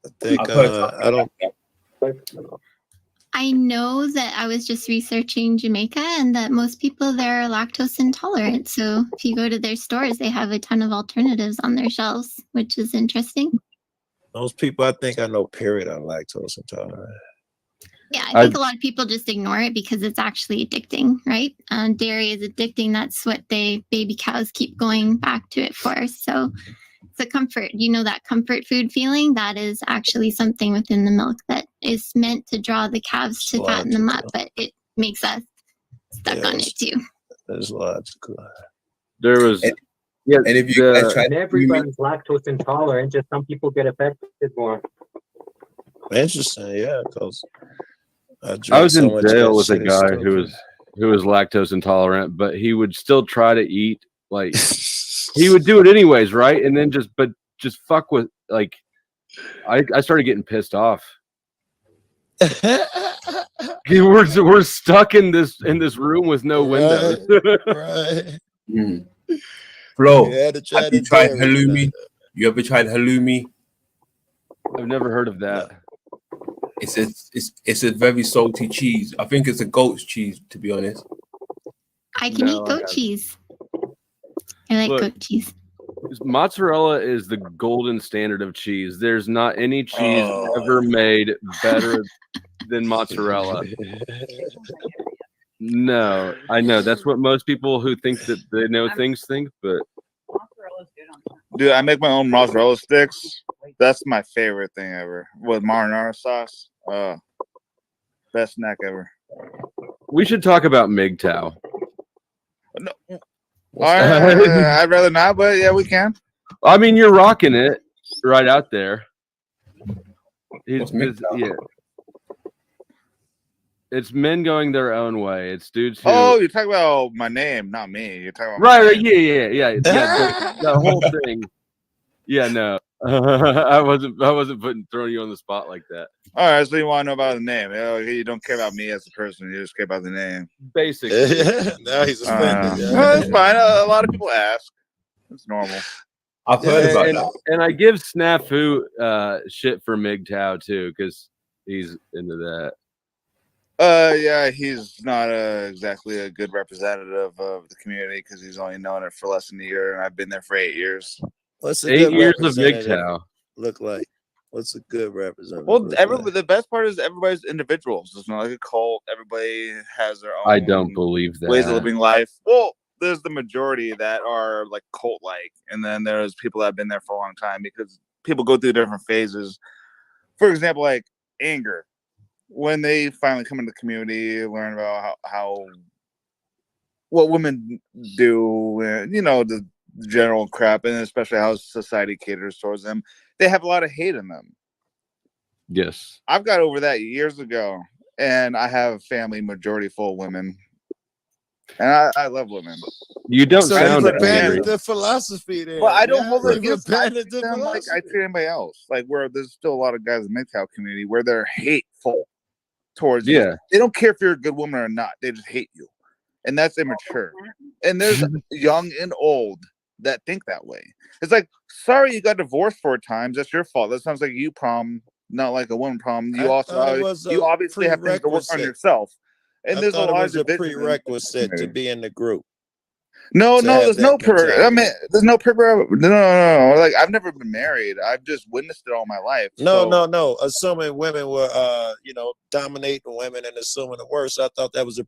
[SPEAKER 13] I think I don't.
[SPEAKER 19] I know that I was just researching Jamaica and that most people there are lactose intolerant. So if you go to their stores, they have a ton of alternatives on their shelves, which is interesting.
[SPEAKER 13] Those people, I think I know, period, are lactose intolerant.
[SPEAKER 19] Yeah, I think a lot of people just ignore it because it's actually addicting, right? Dairy is addicting. That's what baby cows keep going back to it for. So it's a comfort. You know, that comfort food feeling, that is actually something within the milk that is meant to draw the calves to fatten them up, but it makes us stuck on it too.
[SPEAKER 13] That's logical.
[SPEAKER 10] There was, yeah,
[SPEAKER 2] and if you guys try,
[SPEAKER 17] And everybody's lactose intolerant, just some people get affected more.
[SPEAKER 13] Interesting, yeah, because
[SPEAKER 10] I was in jail with a guy who was lactose intolerant, but he would still try to eat. Like he would do it anyways, right? And then just fuck with like. I started getting pissed off. We're stuck in this room with no windows.
[SPEAKER 13] Right.
[SPEAKER 2] Flo,
[SPEAKER 13] You had to try
[SPEAKER 2] have you
[SPEAKER 13] to
[SPEAKER 2] tried
[SPEAKER 13] dairy
[SPEAKER 2] halloumi? You ever tried halloumi?
[SPEAKER 10] I've never heard of that.
[SPEAKER 2] It's a very salty cheese. I think it's a goat's cheese, to be honest.
[SPEAKER 19] I can eat goat cheese. I like goat cheese.
[SPEAKER 10] Mozzarella is the golden standard of cheese. There's not any cheese ever made better than mozzarella. No, I know that's what most people who think that they know things think, but
[SPEAKER 8] Dude, I make my own mozzarella sticks. That's my favorite thing ever. With marinara sauce. Best snack ever.
[SPEAKER 10] we should talk about MGTOW.
[SPEAKER 8] No. I'd rather not, but yeah, we can.
[SPEAKER 10] I mean, you're rocking it right out there. It's men going their own way. It's dudes who.
[SPEAKER 8] Oh, you're talking about my name, not me. You're talking about
[SPEAKER 10] right? Yeah. The whole thing. Yeah, no, I wasn't throwing you on the spot like that.
[SPEAKER 8] All right, so you want to know about the name? You don't care about me as a person. You just care about the name.
[SPEAKER 10] Basically.
[SPEAKER 13] Now he's offended.
[SPEAKER 8] That's fine. A lot of people ask. It's normal.
[SPEAKER 2] I've heard about that.
[SPEAKER 10] And I give Snafu shit for MGTOW too, because he's into that.
[SPEAKER 8] Yeah, he's not exactly a good representative of the community because he's only known it for less than a year, and I've been there for 8 years.
[SPEAKER 13] What's a
[SPEAKER 10] 8
[SPEAKER 13] good
[SPEAKER 10] years of
[SPEAKER 13] representative
[SPEAKER 10] MGTOW
[SPEAKER 13] look like? What's a good representative?
[SPEAKER 8] Well,
[SPEAKER 13] look like?
[SPEAKER 8] the best part is everybody's individuals. It's not like a cult. Everybody has their own.
[SPEAKER 10] I don't believe that.
[SPEAKER 8] Ways of living life. Well, there's the majority that are like cult-like, and then there's people that have been there for a long time because people go through different phases. For example, like anger. When they finally come into the community, learn about how what women do, and the general crap, and especially how society caters towards them, they have a lot of hate in them.
[SPEAKER 10] Yes.
[SPEAKER 8] I've got over that years ago, and I have a family majority full of women, and I love women.
[SPEAKER 10] You don't
[SPEAKER 13] So
[SPEAKER 10] sound
[SPEAKER 13] you've
[SPEAKER 10] angry.
[SPEAKER 13] abandoned the philosophy there.
[SPEAKER 8] Well, I don't
[SPEAKER 13] yeah?
[SPEAKER 8] hold it
[SPEAKER 13] You've
[SPEAKER 8] against. I
[SPEAKER 13] abandoned
[SPEAKER 8] treat
[SPEAKER 13] the
[SPEAKER 8] them like I
[SPEAKER 13] philosophy.
[SPEAKER 8] treat anybody else. Like where there's still a lot of guys in the MGTOW community where they're hateful towards you.
[SPEAKER 10] Yeah.
[SPEAKER 8] They don't care if you're a good woman or not. They just hate you, and that's immature. And there's young and old that think that way. It's like, sorry, you got divorced 4 times. That's your fault. That sounds like you problem, not like a woman problem. You you obviously have things to work on yourself. And
[SPEAKER 13] I
[SPEAKER 8] there's a
[SPEAKER 13] thought it
[SPEAKER 8] lot
[SPEAKER 13] was a
[SPEAKER 8] of division in the
[SPEAKER 13] prerequisite to
[SPEAKER 8] community.
[SPEAKER 13] be in the group.
[SPEAKER 8] No,
[SPEAKER 13] to
[SPEAKER 8] no,
[SPEAKER 13] have
[SPEAKER 8] there's
[SPEAKER 13] that
[SPEAKER 8] no
[SPEAKER 13] mentality.
[SPEAKER 8] I mean, there's no no. Like, I've never been married. I've just witnessed it all my life.
[SPEAKER 13] No,
[SPEAKER 8] So
[SPEAKER 13] no. Assuming women were, dominating women and assuming the worst. I thought that was a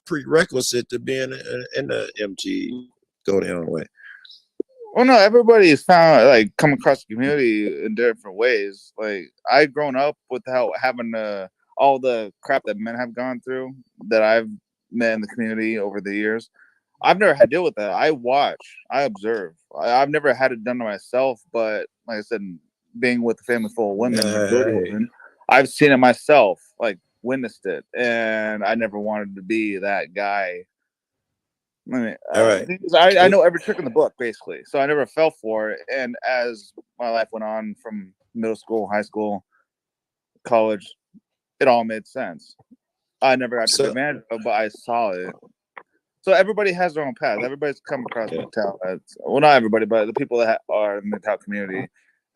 [SPEAKER 13] prerequisite to being in the MG. Go the other way.
[SPEAKER 8] well, no, everybody's found like come across the community in different ways. Like, I've grown up without having all the crap that men have gone through that I've met in the community over the years. I've never had to deal with that. I watch, I observe. I've never had it done to myself, but like I said, being with a family full of women, majority women, I've seen it myself, like witnessed it, and I never wanted to be that guy. I mean,
[SPEAKER 13] All right.
[SPEAKER 8] I know every trick in the book, basically, so I never fell for it. And as my life went on from middle school, high school, college, it all made sense. I never got taken advantage of, but I saw it. So everybody has their own path. Everybody's come across MGTOW. Well, not everybody, but the people that are in the MGTOW community,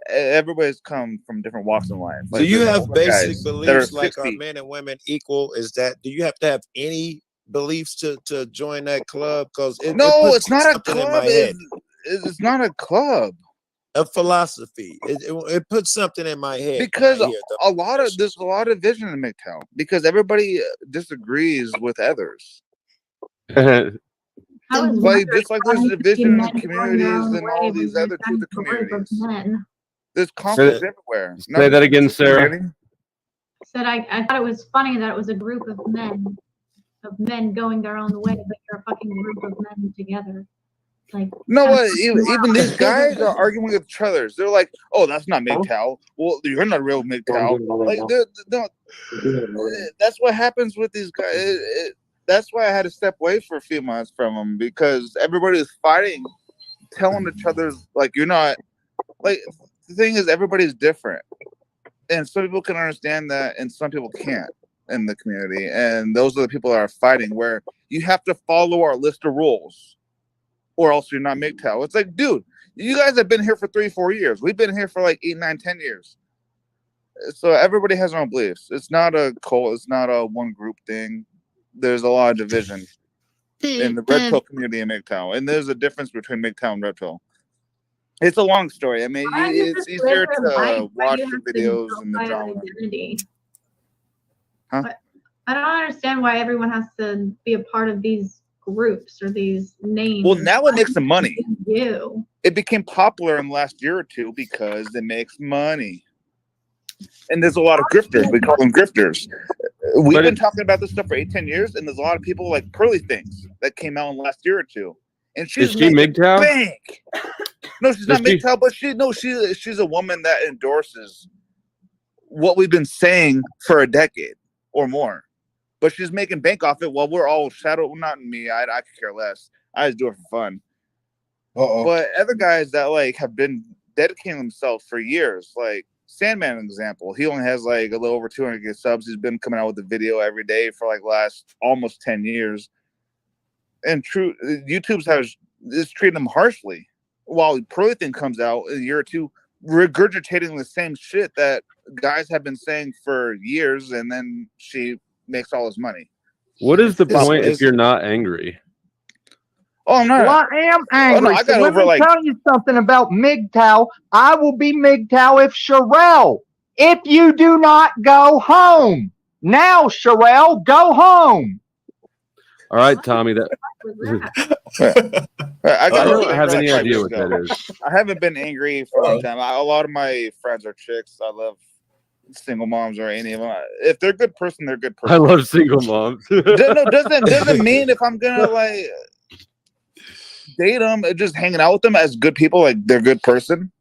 [SPEAKER 8] everybody's come from different walks in life.
[SPEAKER 13] Do you
[SPEAKER 8] there's
[SPEAKER 13] have
[SPEAKER 8] older
[SPEAKER 13] basic
[SPEAKER 8] guys that are
[SPEAKER 13] beliefs like
[SPEAKER 8] 60.
[SPEAKER 13] are men and women equal? Is that, do you have to have any beliefs to join that club? Because
[SPEAKER 8] No, it's not a
[SPEAKER 13] something in
[SPEAKER 8] club.
[SPEAKER 13] my head.
[SPEAKER 8] It's not a club.
[SPEAKER 13] A philosophy. It puts something in my head.
[SPEAKER 8] Because
[SPEAKER 13] when I hear
[SPEAKER 8] there's a lot of division in MGTOW because everybody disagrees with others. Like, just like there's division in communities and all these other truth communities. There's conflict everywhere.
[SPEAKER 10] Say that again, Sarah.
[SPEAKER 25] Said I thought it was funny that it was a group of men going their own way, but you're a fucking group of men together. Like,
[SPEAKER 8] no, even these guys are arguing with each other. They're like, "Oh, that's not MGTOW. Well, you're not real MGTOW." Like, that's what happens with these guys. That's why I had to step away for a few months from them because everybody was fighting, telling each other like, "You're not." Like, the thing is, everybody's different, and some people can understand that, and some people can't in the community. And those are the people that are fighting. Where you have to follow our list of rules, or else you're not MGTOW. It's like, dude, you guys have been here for 3-4 years. We've been here for like 8, 9, 10 years. So everybody has their own beliefs. It's not a cult. It's not a one group thing. There's a lot of division in the Red Pill community and MGTOW. And there's a difference between MGTOW and Red Pill. It's a long story. I mean, it's easier to watch the videos and the drama.
[SPEAKER 25] Huh? I don't understand why everyone has to be a part of these groups or these names.
[SPEAKER 8] Well, now it makes some money.
[SPEAKER 25] You.
[SPEAKER 8] It became popular in the last year or two because it makes money. And there's a lot of grifters. We call them grifters. We've been talking about this stuff for 8-10 years, and there's a lot of people like Pearly Things that came out in the last year or two. And she's
[SPEAKER 10] MGTOW?
[SPEAKER 8] bank. No, she's not MGTOW, but she's a woman that endorses what we've been saying for a decade or more. But she's making bank off it while we're all shadow. Not me. I could care less. I just do it for fun. But other guys that like have been dedicating themselves for years, like Sandman, an example. He only has like a little over 200 subs. He's been coming out with a video every day for like last almost 10 years. And YouTube's is treating him harshly. While Pearly Thing comes out in a year or two, regurgitating the same shit that guys have been saying for years, and then she makes all his money.
[SPEAKER 10] What is the point if you're not angry?
[SPEAKER 8] Oh, I'm not.
[SPEAKER 6] Well, I am angry.
[SPEAKER 8] Oh, no, I got
[SPEAKER 6] let me tell you something about MGTOW. I will be MGTOW if Sherelle. If you do not go home. Now, Sherelle, go home.
[SPEAKER 10] All right, Tommy. I don't have any idea what that is.
[SPEAKER 8] I haven't been angry for a long time. A lot of my friends are chicks. I love single moms or any of them. If they're a good person, they're a good person.
[SPEAKER 10] I love single moms.
[SPEAKER 8] doesn't mean if I'm gonna like date them, just hanging out with them as good people, like they're a good person.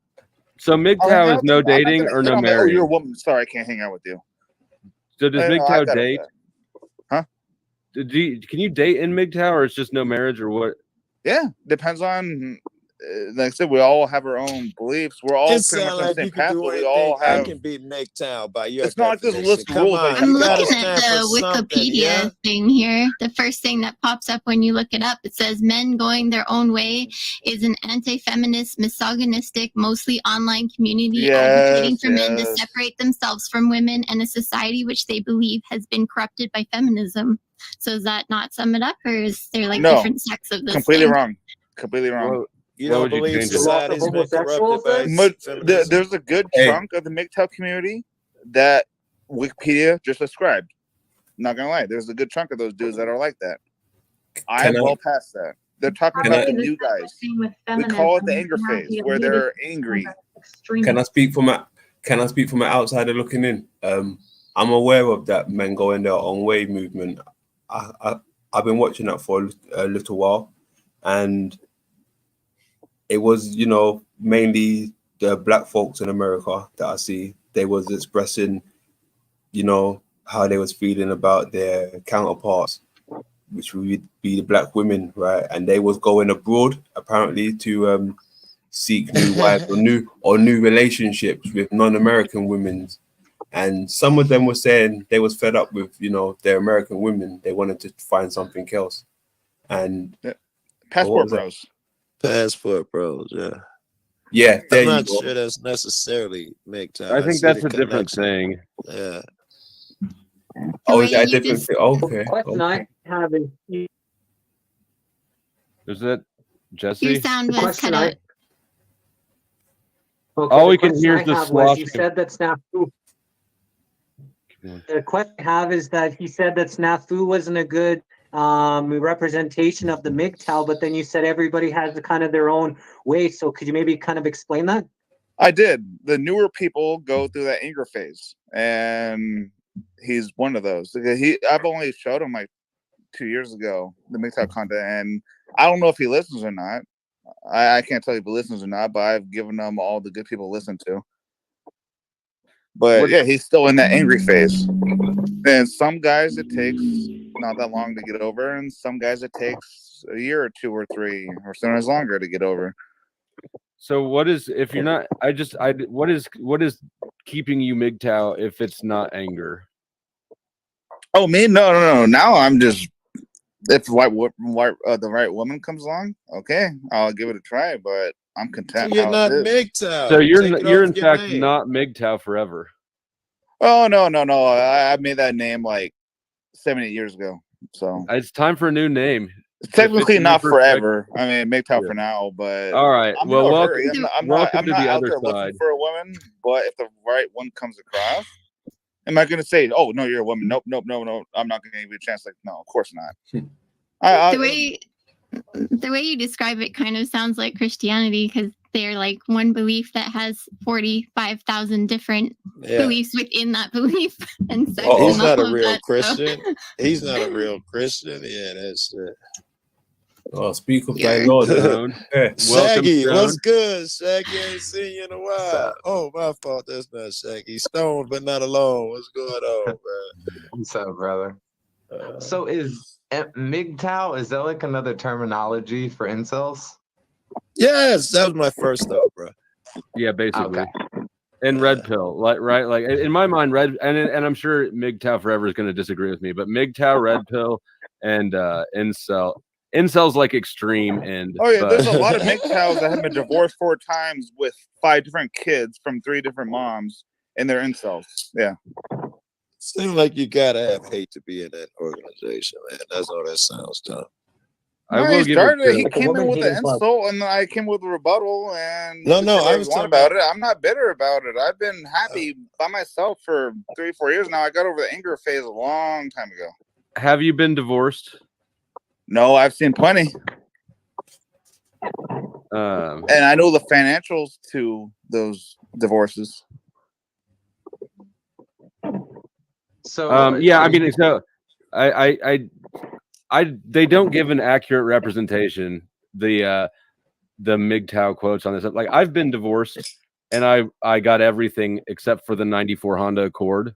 [SPEAKER 10] So MGTOW is no dating or no marriage.
[SPEAKER 8] Oh, you're a woman. Sorry, I can't hang out with you.
[SPEAKER 10] So does MGTOW date?
[SPEAKER 8] Huh?
[SPEAKER 10] Can you date in MGTOW, or it's just no marriage, or what?
[SPEAKER 8] Yeah, depends on. Like I said, we all have our own beliefs. We're all pretty much on the same path, but we all have.
[SPEAKER 13] I can be MGTOW by your.
[SPEAKER 8] It's not like this list of rules.
[SPEAKER 19] I'm looking at the Wikipedia thing here. The first thing that pops up when you look it up, it says men going their own way is an anti-feminist, misogynistic, mostly online community advocating for men to separate themselves from women and a society which they believe has been corrupted by feminism. So does that not sum it up, or is there like different sects of this?
[SPEAKER 8] Completely wrong. Completely wrong.
[SPEAKER 10] What,
[SPEAKER 13] You
[SPEAKER 10] what
[SPEAKER 13] don't
[SPEAKER 10] would you
[SPEAKER 13] believe
[SPEAKER 10] change it?
[SPEAKER 13] society's been corrupted by feminism?
[SPEAKER 8] There's a good
[SPEAKER 2] Hey.
[SPEAKER 8] chunk of the MGTOW community that Wikipedia just described. Not gonna lie, there's a good chunk of those dudes that are like that. I'm well past that. They're talking about the new guys. We call it the anger phase, where they're angry.
[SPEAKER 2] Can I speak from an outsider looking in? I'm aware of that men going their own way movement. I've been watching that for a little while, and it was, you know, mainly the black folks in America that I see. They was expressing, you know, how they was feeling about their counterparts, which would be the black women, right? And they was going abroad apparently to seek new wives or new relationships with non-American women. And some of them were saying they was fed up with, you know, their American women. They wanted to find something else. And
[SPEAKER 8] Passport bros.
[SPEAKER 13] Passport bros, yeah.
[SPEAKER 2] Yeah,
[SPEAKER 13] I'm not sure that's necessarily MGTOW.
[SPEAKER 10] I think
[SPEAKER 13] see
[SPEAKER 10] that's
[SPEAKER 13] the
[SPEAKER 10] a different
[SPEAKER 13] connection.
[SPEAKER 10] thing.
[SPEAKER 13] Yeah.
[SPEAKER 2] Oh, is that a different thing? Okay.
[SPEAKER 17] Question I have is,
[SPEAKER 10] Is that Jesse?
[SPEAKER 19] Your sound was cut out.
[SPEAKER 17] Okay,
[SPEAKER 10] All
[SPEAKER 17] the
[SPEAKER 10] we can
[SPEAKER 17] question
[SPEAKER 10] hear
[SPEAKER 17] I
[SPEAKER 10] is the
[SPEAKER 17] have was, you
[SPEAKER 10] sloshing.
[SPEAKER 17] said that snafu. The question I have is that he said that snafu wasn't a good representation of the MGTOW, but then you said everybody has the kind of their own way. So could you maybe kind of explain that?
[SPEAKER 8] I did. The newer people go through that anger phase, and he's one of those. I've only showed him like 2 years ago the MGTOW content, and I don't know if he listens or not. I can't tell you if he listens or not, but I've given him all the good people to listen to. But yeah, he's still in that angry phase. And some guys it takes not that long to get over, and some guys it takes a year or 2 or 3 or sometimes longer to get over.
[SPEAKER 10] So what is, if you're not, what is keeping you MGTOW if it's not anger?
[SPEAKER 8] Oh, me? No. Now I'm just, if the right woman comes along, okay, I'll give it a try. But I'm content.
[SPEAKER 13] So you're
[SPEAKER 8] how
[SPEAKER 13] not
[SPEAKER 8] it is.
[SPEAKER 13] MGTOW.
[SPEAKER 10] So you're
[SPEAKER 13] Take it
[SPEAKER 10] in
[SPEAKER 13] off your
[SPEAKER 10] fact
[SPEAKER 13] name.
[SPEAKER 10] not MGTOW forever.
[SPEAKER 8] Oh no. I made that name like 7, 8 years ago. So
[SPEAKER 10] It's time for a new name.
[SPEAKER 8] it's technically
[SPEAKER 10] If it's
[SPEAKER 8] not
[SPEAKER 10] your perspective-
[SPEAKER 8] forever. I mean, MGTOW
[SPEAKER 10] Yeah.
[SPEAKER 8] for now, but
[SPEAKER 10] All right.
[SPEAKER 8] I'm
[SPEAKER 10] Well,
[SPEAKER 8] in no
[SPEAKER 10] welcome,
[SPEAKER 8] hurry. I'm
[SPEAKER 10] welcome to
[SPEAKER 8] not
[SPEAKER 10] the
[SPEAKER 8] out
[SPEAKER 10] other
[SPEAKER 8] there
[SPEAKER 10] side.
[SPEAKER 8] looking for a woman. But if the right one comes across, am I going to say, "Oh no, you're a woman"? Nope. I'm not going to give you a chance. Like, no, of course not.
[SPEAKER 19] The way you describe it kind of sounds like Christianity, because they're like one belief that has 45,000 different beliefs within that belief. And so
[SPEAKER 13] He's not a
[SPEAKER 19] all of
[SPEAKER 13] real
[SPEAKER 19] that,
[SPEAKER 13] Christian. He's not a real Christian. Yeah, that's it.
[SPEAKER 2] Oh, speak of thy Lord. Yeah.
[SPEAKER 13] Shaggy,
[SPEAKER 10] Welcome,
[SPEAKER 13] what's
[SPEAKER 10] Stone.
[SPEAKER 13] good? Shaggy, ain't seen you in a while. Oh, my fault. That's not Shaggy. Stoned, but not alone. What's going on, man?
[SPEAKER 7] What's up, brother? So is MGTOW, is that like another terminology for incels?
[SPEAKER 13] Yes, that was my first thought, bro.
[SPEAKER 10] Yeah, basically.
[SPEAKER 7] Okay.
[SPEAKER 10] And red pill, like in my mind, red, and I'm sure MGTOW forever is going to disagree with me, but MGTOW, red pill, and incel's like extreme end.
[SPEAKER 8] Oh yeah,
[SPEAKER 10] but
[SPEAKER 8] there's a lot of MGTOWs that have been divorced 4 times with 5 different kids from 3 different moms, and they're incels. Yeah.
[SPEAKER 13] Seems like you gotta have hate to be in that organization, man. That's all that sounds, Tom.
[SPEAKER 10] I
[SPEAKER 8] No,
[SPEAKER 10] will
[SPEAKER 8] he
[SPEAKER 10] give
[SPEAKER 8] started
[SPEAKER 10] it
[SPEAKER 8] it. He
[SPEAKER 10] to
[SPEAKER 8] came in with an insult, and I came with a rebuttal. And
[SPEAKER 13] No,
[SPEAKER 8] you can say
[SPEAKER 13] I
[SPEAKER 8] whatever
[SPEAKER 13] was
[SPEAKER 8] you want
[SPEAKER 13] talking
[SPEAKER 8] about it. I'm not bitter about it. I've been happy by myself for 3 or 4 years now. I got over the anger phase a long time ago.
[SPEAKER 10] Have you been divorced?
[SPEAKER 8] No, I've seen plenty, and I know the financials to those divorces.
[SPEAKER 7] So
[SPEAKER 10] yeah, I mean, so they don't give an accurate representation. The MGTOW quotes on this, like I've been divorced and I got everything except for the '94 Honda Accord.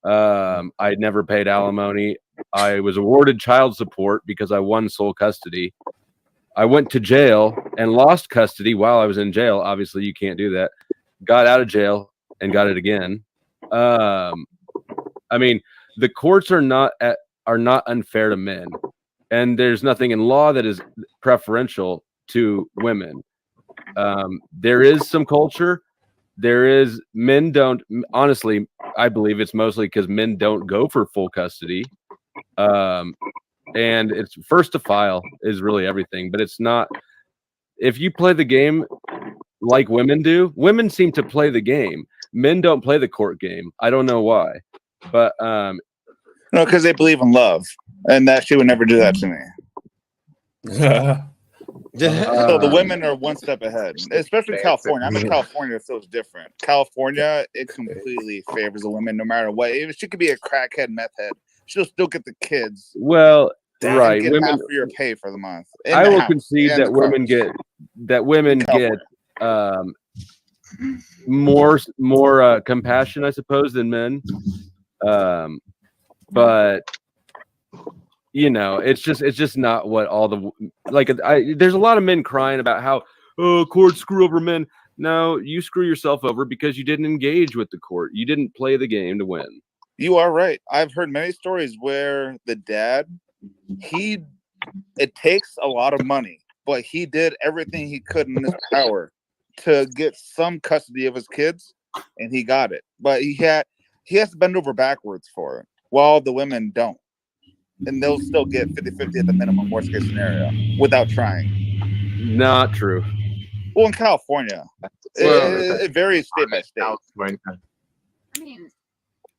[SPEAKER 10] I never paid alimony. I was awarded child support because I won sole custody. I went to jail and lost custody while I was in jail. Obviously, you can't do that. Got out of jail and got it again. I mean, the courts are not unfair to men, and there's nothing in law that is preferential to women. There is some culture. There is, men don't, honestly, I believe it's mostly because men don't go for full custody. And it's first to file is really everything, but it's not if you play the game like women do, women seem to play the game. Men don't play the court game. I don't know why, but
[SPEAKER 8] no, because they believe in love, and that she would never do that to me. So the women are one step ahead, especially in California. I'm in California, so it's different. California, it completely favors the women, no matter what. Even she could be a crackhead, meth head, she'll still get the kids.
[SPEAKER 10] Well, right,
[SPEAKER 8] get
[SPEAKER 10] women
[SPEAKER 8] half of your pay for the month.
[SPEAKER 10] I will concede that women get more compassion, I suppose, than men. But you know, it's just not what all the there's a lot of men crying about how courts screw over men. No, you screw yourself over because you didn't engage with the court. You didn't play the game to win.
[SPEAKER 8] You are right. I've heard many stories where the dad, it takes a lot of money, but he did everything he could in his power to get some custody of his kids, and he got it. But he has to bend over backwards for it, while the women don't. And they'll still get 50-50 at the minimum, worst case scenario, without trying.
[SPEAKER 10] Not true.
[SPEAKER 8] Well, in California, it varies state by state.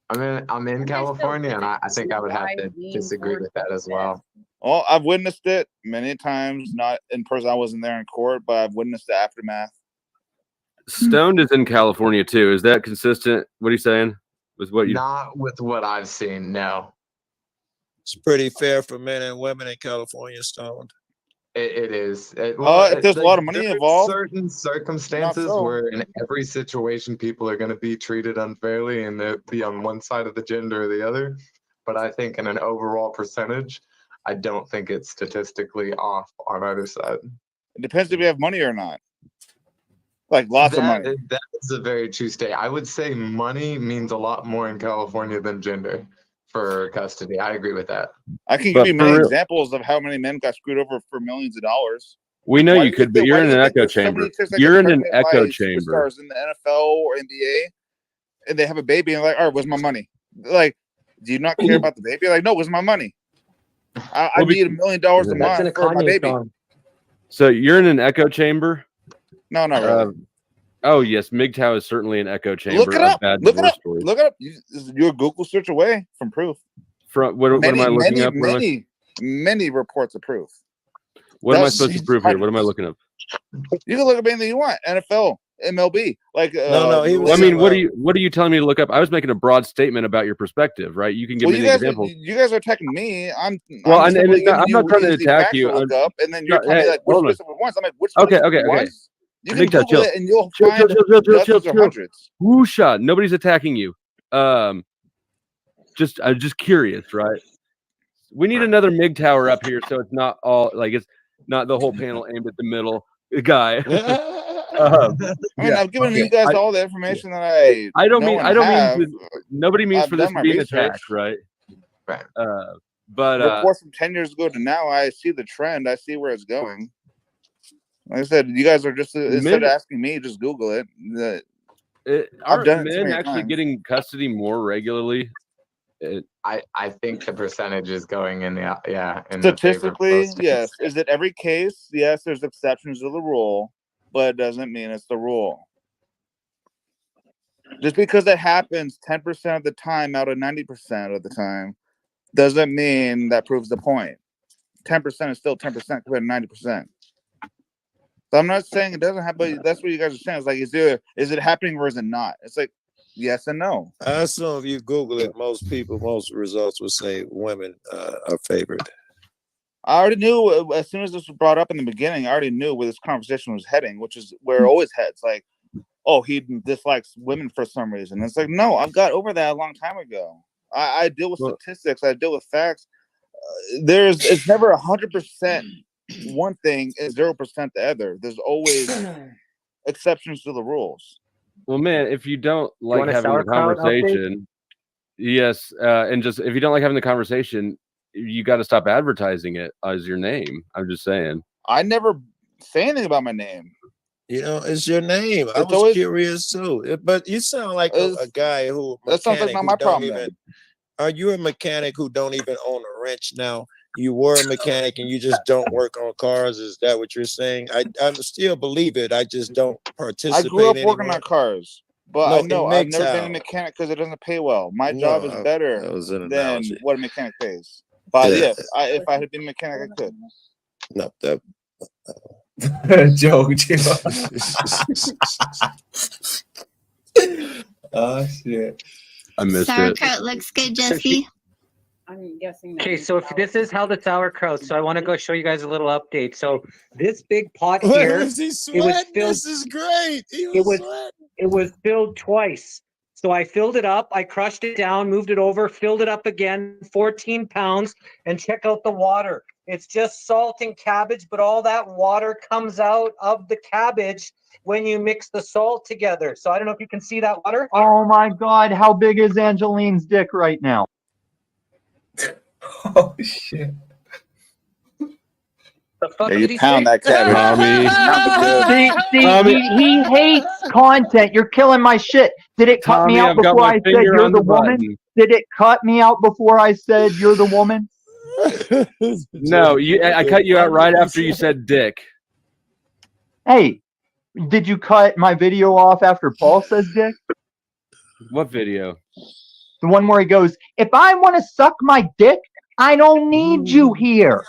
[SPEAKER 7] I'm in California, and I think I would have to disagree with that as well.
[SPEAKER 8] Well, I've witnessed it many times, not in person. I wasn't there in court, but I've witnessed the aftermath.
[SPEAKER 10] Stoned is in California too. Is that consistent? What are you saying? With what you?
[SPEAKER 7] Not with what I've seen. No.
[SPEAKER 13] It's pretty fair for men and women in California, Stoned.
[SPEAKER 7] It is.
[SPEAKER 8] If there's a lot of money involved,
[SPEAKER 7] certain circumstances where in every situation people are going to be treated unfairly and they'll be on one side of the gender or the other. But I think in an overall percentage, I don't think it's statistically off on either side.
[SPEAKER 8] It depends if you have money or not. Like lots of money.
[SPEAKER 7] That is a very true state. I would say money means a lot more in California than gender for custody. I agree with that.
[SPEAKER 8] I can give you many examples of how many men got screwed over for millions of dollars.
[SPEAKER 10] We know you could, but you're in an echo chamber. You're in an echo chamber.
[SPEAKER 8] Stars in the NFL or NBA, and they have a baby, and like, all right, where's my money? Like, do you not care about the baby? Like, no, where's my money? I need $1 million a month for my baby.
[SPEAKER 10] So you're in an echo chamber?
[SPEAKER 8] No, not really.
[SPEAKER 10] Oh yes, MGTOW is certainly an echo chamber.
[SPEAKER 8] Look it up.
[SPEAKER 10] Look it up.
[SPEAKER 8] Look it up. You're a Google search away from proof.
[SPEAKER 10] From what am I looking up?
[SPEAKER 8] Many reports of proof.
[SPEAKER 10] What am I supposed to prove here? What am I looking up?
[SPEAKER 8] You can look up anything you want. NFL, MLB. Like
[SPEAKER 10] I mean, what are you telling me to look up? I was making a broad statement about your perspective, right? You can give me the example.
[SPEAKER 8] You guys are attacking me. I'm
[SPEAKER 10] not trying to attack you.
[SPEAKER 8] Look up, and then you're telling me like which specific ones. I'm like, which ones? You can
[SPEAKER 10] Google
[SPEAKER 8] it and you'll find dozens or hundreds.
[SPEAKER 10] Whoosha! Nobody's attacking you. I'm just curious, right? We need another MIG tower up here, so it's not all like it's not the whole panel aimed at the middle guy.
[SPEAKER 8] I've given you guys all the information that I don't mean
[SPEAKER 10] nobody means for this to be an attack, right?
[SPEAKER 8] Right.
[SPEAKER 10] But
[SPEAKER 8] reports from 10 years ago to now, I see the trend. I see where it's going. Like I said, you guys are just instead of asking me, just Google it.
[SPEAKER 10] Are men actually getting custody more regularly?
[SPEAKER 7] I think the percentage is going in
[SPEAKER 8] statistically, yes. Is it every case? Yes, there's exceptions to the rule, but it doesn't mean it's the rule. Just because it happens 10% of the time out of 90% of the time doesn't mean that proves the point. 10% is still 10% compared to 90%. So I'm not saying it doesn't happen, but that's what you guys are saying. It's like, is it happening or is it not? It's like, yes and no.
[SPEAKER 13] I assume if you Google it, most results would say women are favored.
[SPEAKER 8] I already knew as soon as this was brought up in the beginning, I already knew where this conversation was heading, which is where it always heads. Like, oh, he dislikes women for some reason. It's like, no, I've got over that a long time ago. I deal with statistics. I deal with facts. It's never 100% one thing and 0% the other. There's always exceptions to the rules.
[SPEAKER 10] Well, man, if you don't like having a conversation, yes, and just if you don't like having the conversation, you got to stop advertising it as your name. I'm just saying.
[SPEAKER 8] I never say anything about my name.
[SPEAKER 13] You know, it's your name. I was always curious too, but you sound like a guy who.
[SPEAKER 8] That sounds like not my problem.
[SPEAKER 13] Are you a mechanic who don't even own a wrench now? you were a mechanic and you just don't work on cars. Is that what you're saying? I still believe it. I just don't
[SPEAKER 8] I
[SPEAKER 13] participate
[SPEAKER 8] grew up
[SPEAKER 13] anymore.
[SPEAKER 8] working on cars, but
[SPEAKER 13] No,
[SPEAKER 8] I know
[SPEAKER 13] in
[SPEAKER 8] I've never been a
[SPEAKER 13] MGTOW.
[SPEAKER 8] mechanic because it doesn't pay well. My
[SPEAKER 13] No,
[SPEAKER 8] job is
[SPEAKER 13] that
[SPEAKER 8] better
[SPEAKER 13] was an
[SPEAKER 8] than
[SPEAKER 13] analogy.
[SPEAKER 8] what a mechanic pays. But
[SPEAKER 13] Yeah.
[SPEAKER 8] yes, if I had been a mechanic, I could.
[SPEAKER 13] No, that.
[SPEAKER 2] Joe. Oh shit.
[SPEAKER 10] I missed it.
[SPEAKER 19] Sauerkraut looks good, Jesse.
[SPEAKER 9] I'm guessing. that
[SPEAKER 17] Okay,
[SPEAKER 9] means
[SPEAKER 17] so if this is how the sauerkraut, so I want to go show you guys a little update. So this big pot here,
[SPEAKER 13] Is he
[SPEAKER 17] it was
[SPEAKER 13] sweating?
[SPEAKER 17] filled.
[SPEAKER 13] This is great. He
[SPEAKER 17] It
[SPEAKER 13] was
[SPEAKER 17] was
[SPEAKER 13] sweating.
[SPEAKER 17] it was filled twice. So I filled it up, I crushed it down, moved it over, filled it up again, 14 pounds, and check out the water. It's just salt and cabbage, but all that water comes out of the cabbage when you mix the salt together. So I don't know if you can see that water.
[SPEAKER 6] Oh my God, how big is Angeline's dick right now?
[SPEAKER 2] Oh shit.
[SPEAKER 17] The fuck
[SPEAKER 8] Yeah,
[SPEAKER 17] did
[SPEAKER 8] you
[SPEAKER 17] he
[SPEAKER 8] pound
[SPEAKER 17] say?
[SPEAKER 8] that cabbage.
[SPEAKER 10] Tommy.
[SPEAKER 6] See, he hates content. You're killing my shit. Did it cut me
[SPEAKER 10] Tommy,
[SPEAKER 6] out
[SPEAKER 10] I've got
[SPEAKER 6] before
[SPEAKER 10] my
[SPEAKER 6] I said
[SPEAKER 10] finger
[SPEAKER 6] you're
[SPEAKER 10] on
[SPEAKER 6] the
[SPEAKER 10] the
[SPEAKER 6] woman?
[SPEAKER 10] button.
[SPEAKER 6] Did it cut me out before I said you're the woman?
[SPEAKER 10] No, I cut you out right after you said dick.
[SPEAKER 6] Hey, did you cut my video off after Paul says dick?
[SPEAKER 10] What video?
[SPEAKER 6] The one where he goes, if I want to suck my dick, I don't need you here.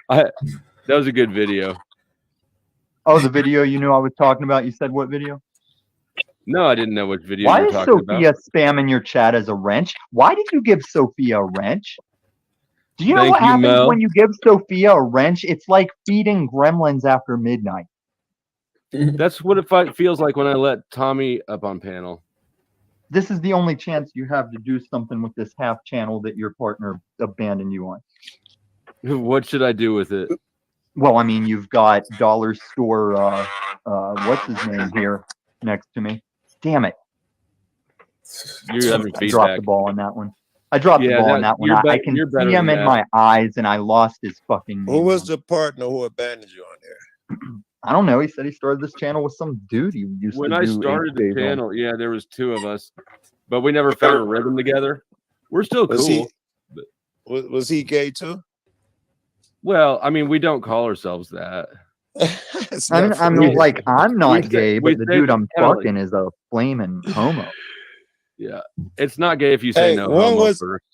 [SPEAKER 10] That was a good video.
[SPEAKER 6] Oh, the video you knew I was talking about? You said what video?
[SPEAKER 10] No, I didn't know which video
[SPEAKER 6] Why
[SPEAKER 10] you were
[SPEAKER 6] is
[SPEAKER 10] talking
[SPEAKER 6] Sophia
[SPEAKER 10] about.
[SPEAKER 6] spamming your chat as a wrench? Why did you give Sophia a wrench? Do you know
[SPEAKER 10] Thank
[SPEAKER 6] what
[SPEAKER 10] you,
[SPEAKER 6] happens
[SPEAKER 10] Mel.
[SPEAKER 6] when you give Sophia a wrench? It's like feeding gremlins after midnight.
[SPEAKER 10] That's what it feels like when I let Tommy up on panel.
[SPEAKER 6] This is the only chance you have to do something with this half channel that your partner abandoned you on.
[SPEAKER 10] What should I do with it?
[SPEAKER 6] Well, I mean, you've got Dollar Store, what's his name here next to me? Damn it.
[SPEAKER 10] You're having
[SPEAKER 6] I dropped
[SPEAKER 10] feedback.
[SPEAKER 6] the ball on that one. I dropped the ball on that one. I can see him in my eyes, and I lost his fucking name.
[SPEAKER 13] Who was the partner who abandoned you on there?
[SPEAKER 6] I don't know. He said he started this channel with some dude he used
[SPEAKER 10] When
[SPEAKER 6] to
[SPEAKER 10] I
[SPEAKER 6] do
[SPEAKER 10] started the
[SPEAKER 6] HJs on.
[SPEAKER 10] channel, yeah, there was two of us, but we never found a rhythm together. We're still
[SPEAKER 13] Was
[SPEAKER 10] cool.
[SPEAKER 13] Was he gay too?
[SPEAKER 10] Well, I mean, we don't call ourselves that.
[SPEAKER 6] I'm not gay, but the dude I'm
[SPEAKER 10] kinda
[SPEAKER 6] fucking is a flaming homo.
[SPEAKER 10] Yeah, it's not gay if you say
[SPEAKER 13] Hey,
[SPEAKER 10] no
[SPEAKER 13] when
[SPEAKER 10] homo
[SPEAKER 13] was-
[SPEAKER 10] first.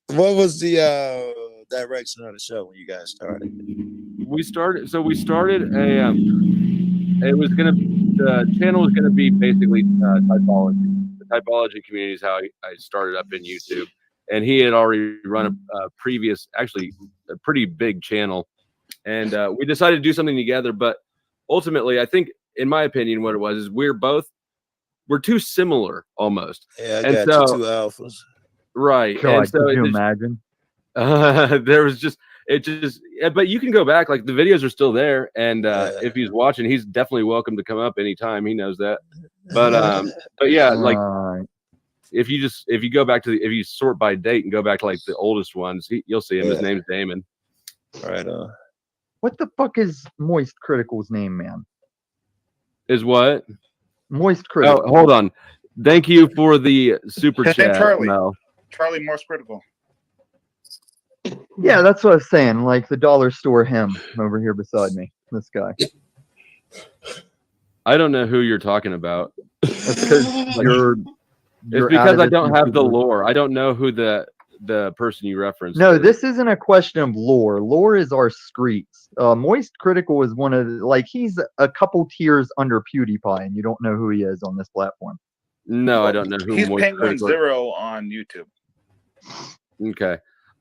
[SPEAKER 13] What was the direction of the show when you guys started?
[SPEAKER 10] We started a the channel was gonna be basically typology. The typology community is how I started up in YouTube, and he had already run a previous, actually a pretty big channel, and we decided to do something together. But ultimately, I think, in my opinion, what it was is we're too similar almost.
[SPEAKER 13] Yeah, I
[SPEAKER 10] And
[SPEAKER 13] got
[SPEAKER 10] so-
[SPEAKER 13] you two alphas.
[SPEAKER 10] Right.
[SPEAKER 6] God,
[SPEAKER 10] and so
[SPEAKER 6] could you
[SPEAKER 10] it just-
[SPEAKER 6] imagine?
[SPEAKER 10] there was just but you can go back, like the videos are still there, and if he's watching, he's definitely welcome to come up anytime. He knows that. But yeah, like
[SPEAKER 6] Right.
[SPEAKER 10] if you go back to if you sort by date and go back to like the oldest ones, you'll see him. His
[SPEAKER 13] Yeah.
[SPEAKER 10] name's Damon.
[SPEAKER 13] Right.
[SPEAKER 6] What the fuck is Moist Critical's name, man?
[SPEAKER 10] Is what?
[SPEAKER 6] Moist Critical.
[SPEAKER 10] Oh, hold on. Thank you for the super
[SPEAKER 8] His name's
[SPEAKER 10] chat,
[SPEAKER 8] Charlie.
[SPEAKER 10] Mel.
[SPEAKER 8] Charlie Morse Critical.
[SPEAKER 6] Yeah, that's what I was saying. Like the dollar store him over here beside me. This guy.
[SPEAKER 10] I don't know who you're talking about.
[SPEAKER 6] That's because you're
[SPEAKER 10] It's
[SPEAKER 6] out
[SPEAKER 10] because
[SPEAKER 6] of
[SPEAKER 10] I
[SPEAKER 6] this
[SPEAKER 10] don't have the
[SPEAKER 6] YouTube.
[SPEAKER 10] lore. I don't know who the person you referenced.
[SPEAKER 6] No,
[SPEAKER 10] is.
[SPEAKER 6] this isn't a question of lore. Lore is our streets. Moist Critical is one of he's a couple tiers under PewDiePie, and you don't know who he is on this platform.
[SPEAKER 10] No, I don't know who.
[SPEAKER 8] He's
[SPEAKER 10] Moist
[SPEAKER 8] Penguin
[SPEAKER 10] Critical-
[SPEAKER 8] Zero on YouTube.
[SPEAKER 10] Okay,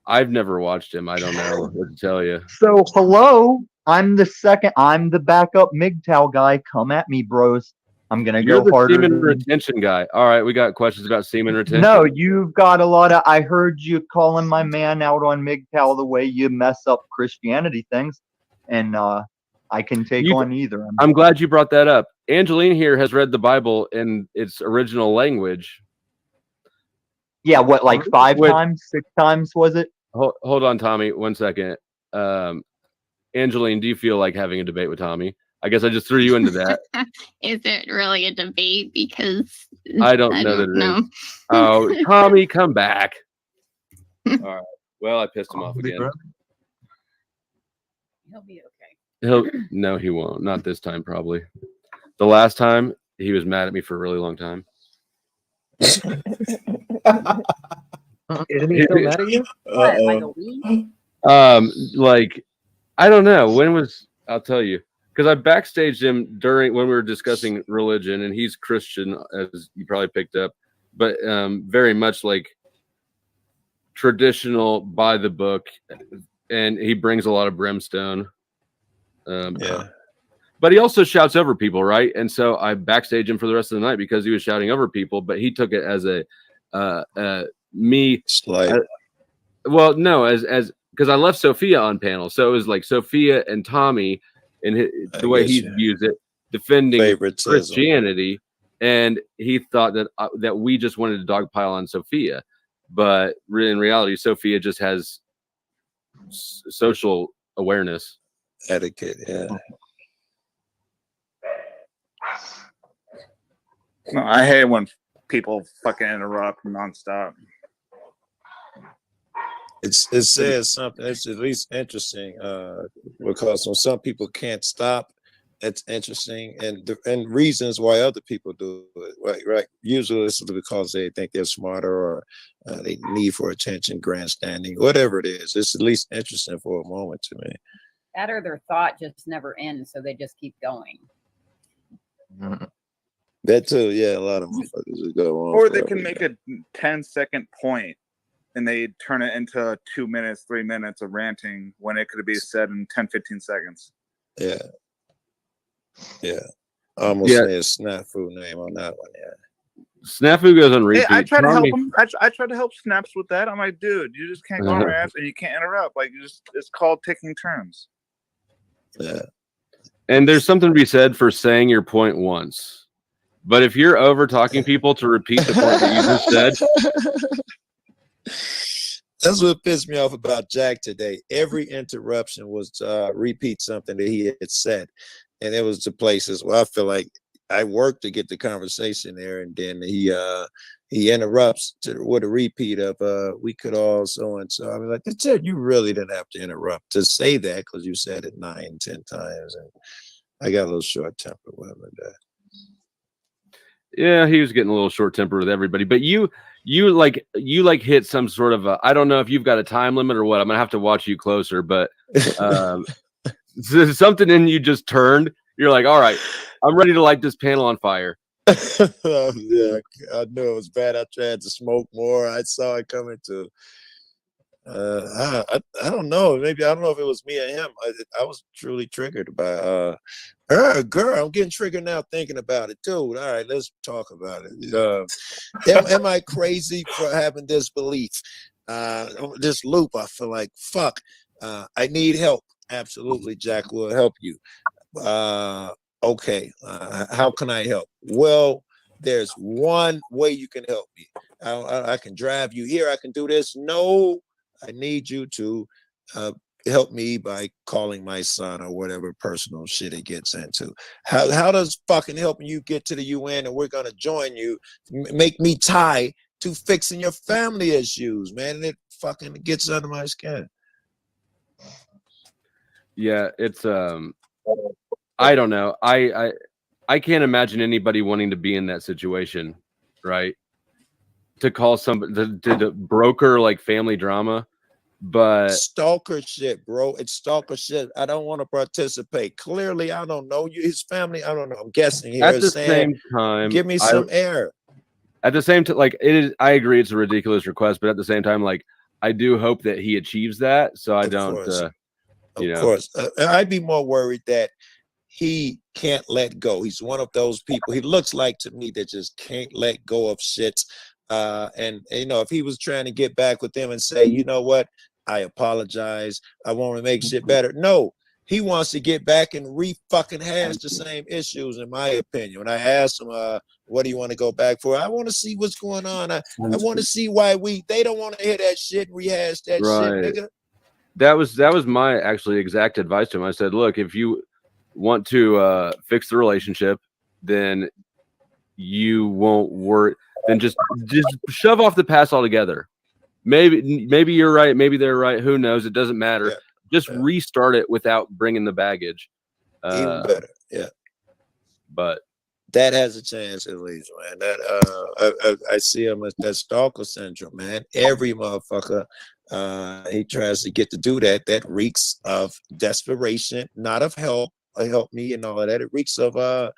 [SPEAKER 10] I've never watched him. I don't know what to tell you.
[SPEAKER 6] So hello, I'm the backup MGTOW guy. Come at me, bros. I'm gonna
[SPEAKER 10] You're
[SPEAKER 6] go
[SPEAKER 10] the
[SPEAKER 6] harder.
[SPEAKER 10] semen
[SPEAKER 6] than-
[SPEAKER 10] retention guy. All right, we got questions about semen retention.
[SPEAKER 6] No, you've got a lot of. I heard you calling my man out on MGTOW the way you mess up Christianity things, and I can take on either.
[SPEAKER 10] I'm glad you brought that up. Angeline here has read the Bible in its original language.
[SPEAKER 6] Yeah, what, like 5
[SPEAKER 10] With-
[SPEAKER 6] times, 6 times was it?
[SPEAKER 10] Hold on, Tommy, 1 second. Angeline, do you feel like having a debate with Tommy? I guess I just threw you into that.
[SPEAKER 19] Is it really a debate? Because
[SPEAKER 10] I don't know that it is.
[SPEAKER 19] know.
[SPEAKER 10] Oh, Tommy, come back. All right. Well, I pissed him off again.
[SPEAKER 9] He'll be okay.
[SPEAKER 10] No, he won't. Not this time, probably. The last time he was mad at me for a really long time.
[SPEAKER 17] Isn't he still mad at you?
[SPEAKER 9] What, like a week?
[SPEAKER 10] Like I don't know when was. I'll tell you because I backstaged him during when we were discussing religion, and he's Christian, as you probably picked up, but very much like traditional by the book, and he brings a lot of brimstone.
[SPEAKER 13] Yeah.
[SPEAKER 10] But he also shouts over people, right? And so I backstage him for the rest of the night because he was shouting over people, but he took it as a me
[SPEAKER 13] slight.
[SPEAKER 10] Well, no, as because I left Sophia on panel, so it was like Sophia and Tommy, and the way he views it, defending
[SPEAKER 13] Favoritism.
[SPEAKER 10] Christianity, and he thought that that we just wanted to dogpile on Sophia, but in reality, Sophia just has social awareness,
[SPEAKER 13] etiquette. Yeah.
[SPEAKER 8] No, I hate when people fucking interrupt nonstop.
[SPEAKER 13] It says something. It's at least interesting because when some people can't stop, it's interesting, and reasons why other people do it. Right. Usually it's because they think they're smarter or they need for attention, grandstanding, whatever it is. It's at least interesting for a moment to me.
[SPEAKER 9] That or their thought just never ends, so they just keep going.
[SPEAKER 13] That too, yeah. A lot of motherfuckers will go on.
[SPEAKER 8] Or they can make a 10-second point and they turn it into 2 minutes, 3 minutes of ranting when it could be said in 10, 15 seconds.
[SPEAKER 13] Yeah. Yeah. I almost said snafu name on that one, yeah.
[SPEAKER 10] Snafu goes on repeat.
[SPEAKER 8] Hey, I try to help him. I try to help Snaps with that. I'm like, dude, you just can't go on our ass and you can't interrupt. Like, it's called taking turns.
[SPEAKER 13] Yeah.
[SPEAKER 10] And there's something to be said for saying your point once. But if you're over talking people to repeat the point that you just said.
[SPEAKER 13] That's what pissed me off about Jack today. Every interruption was repeat something that he had said. And it was to places where I feel like I worked to get the conversation there, and then he interrupts with a repeat of we could all so and so. I mean, like, that's it. You really didn't have to interrupt to say that because you said it 9, 10 times, and I got a little short temper with him today.
[SPEAKER 10] Yeah, he was getting a little short tempered with everybody. But you hit some sort of I don't know if you've got a time limit or what. I'm gonna have to watch you closer, but something in you just turned. You're like, all right, I'm ready to light this panel on fire.
[SPEAKER 13] Yeah, I knew it was bad. I tried to smoke more. I saw it coming too. I don't know. Maybe I don't know if it was me or him. I was truly triggered by girl. I'm getting triggered now thinking about it, dude. All right, let's talk about it. Am I crazy for having this belief? This loop. I feel like fuck. I need help. Absolutely, Jack will help you. Okay, how can I help? Well, there's one way you can help me. I can drive you here. I can do this. No, I need you to help me by calling my son or whatever personal shit it gets into. How does fucking helping you get to the UN and we're gonna join you make me tie to fixing your family issues, man? And it fucking gets under my skin.
[SPEAKER 10] Yeah, it's I don't know. I can't imagine anybody wanting to be in that situation, right? To call somebody to broker like family drama, but
[SPEAKER 13] stalker shit, bro. It's stalker shit. I don't want to participate. Clearly, I don't know you. His family, I don't know. I'm guessing here.
[SPEAKER 10] At the same time,
[SPEAKER 13] give me some air.
[SPEAKER 10] At the same time, like it is. I agree, it's a ridiculous request, but at the same time, like I do hope that he achieves that. So I don't.
[SPEAKER 13] Of course, I'd be more worried that he can't let go. He's one of those people. He looks like to me that just can't let go of shit. And you know, if he was trying to get back with them and say, you know what, I apologize, I want to make shit better. No, he wants to get back and fucking hash the same issues, in my opinion. When I asked him, what do you want to go back for? I want to see what's going on. I want to see why they don't want to hear that shit and rehash that shit, nigga.
[SPEAKER 10] That was my actually exact advice to him. I said, look, if you want to fix the relationship, then you won't worry. Then just shove off the past altogether. maybe you're right, maybe they're right. Who knows? It doesn't matter.
[SPEAKER 13] Yeah.
[SPEAKER 10] Just restart it without bringing the baggage.
[SPEAKER 13] Even better. Yeah.
[SPEAKER 10] But
[SPEAKER 13] that has a chance at least, man. That I see him as that stalker syndrome, man. Every motherfucker he tries to get to do that. That reeks of desperation, not of help me and all of that. It reeks of a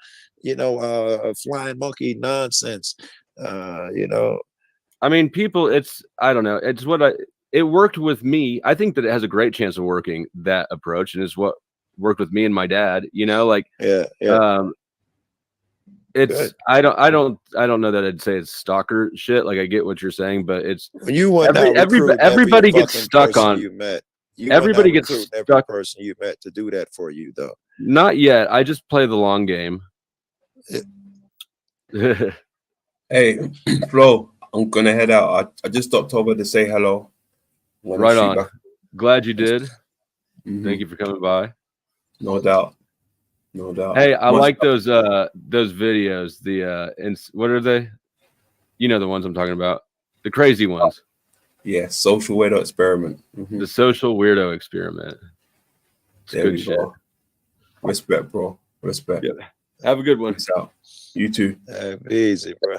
[SPEAKER 13] flying monkey nonsense.
[SPEAKER 10] I mean, people, I don't know. It worked with me. I think that it has a great chance of working, that approach, and is what worked with me and my dad, it's I don't know that I'd say it's stalker shit. Like, I get what you're saying, but it's
[SPEAKER 13] when you went
[SPEAKER 10] everybody gets stuck on everybody gets
[SPEAKER 13] every
[SPEAKER 10] stuck
[SPEAKER 13] person you met to do that for you, though.
[SPEAKER 10] Not yet. I just play the long game.
[SPEAKER 2] Hey, Flo, I'm gonna head out. I just stopped over to say hello.
[SPEAKER 10] Right on. Glad you did. Thank you for coming by.
[SPEAKER 2] No doubt. No doubt.
[SPEAKER 10] Hey, I like those videos. What are they? You know the ones I'm talking about. The crazy ones.
[SPEAKER 2] Yeah, social weirdo experiment.
[SPEAKER 10] The social weirdo experiment. It's
[SPEAKER 2] there
[SPEAKER 10] good
[SPEAKER 2] we
[SPEAKER 10] shit.
[SPEAKER 2] go. Respect, bro. Respect.
[SPEAKER 10] Yeah. Have a good one.
[SPEAKER 2] Peace out. You too.
[SPEAKER 13] Easy, bro.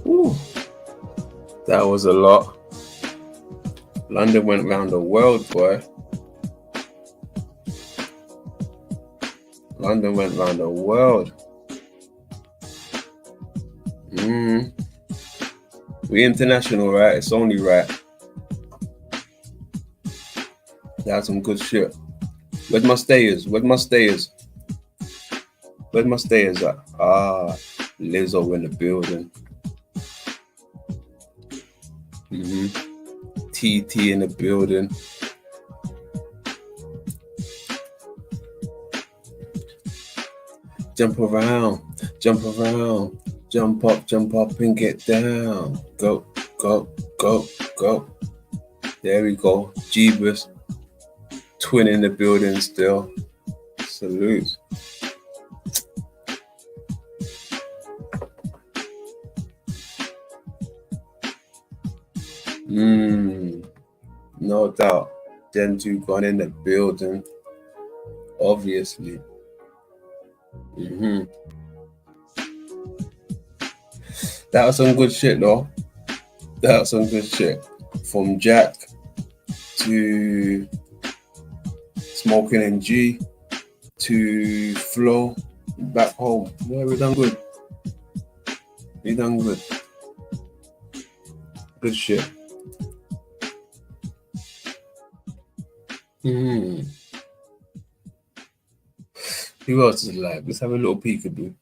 [SPEAKER 2] Ooh, that was a lot. London went around the world, boy. London went around the world. We international, right? It's only right. That's some good shit. Where's my stayers? Where's my stayers? Where's my stayers at? Ah, Lizzo in the building. TT in the building. Jump around, jump up and get down. Go, go, go, go. There we go. Jeebus. Twin in the building still. Salute. No doubt. Gen 2 gone in the building. Obviously. That was some good shit, though. That was some good shit. From Jack to Smoking and G to Flo back home. Yeah, we done good. We done good. Good shit. Who else is alive? Let's have a little peekaboo.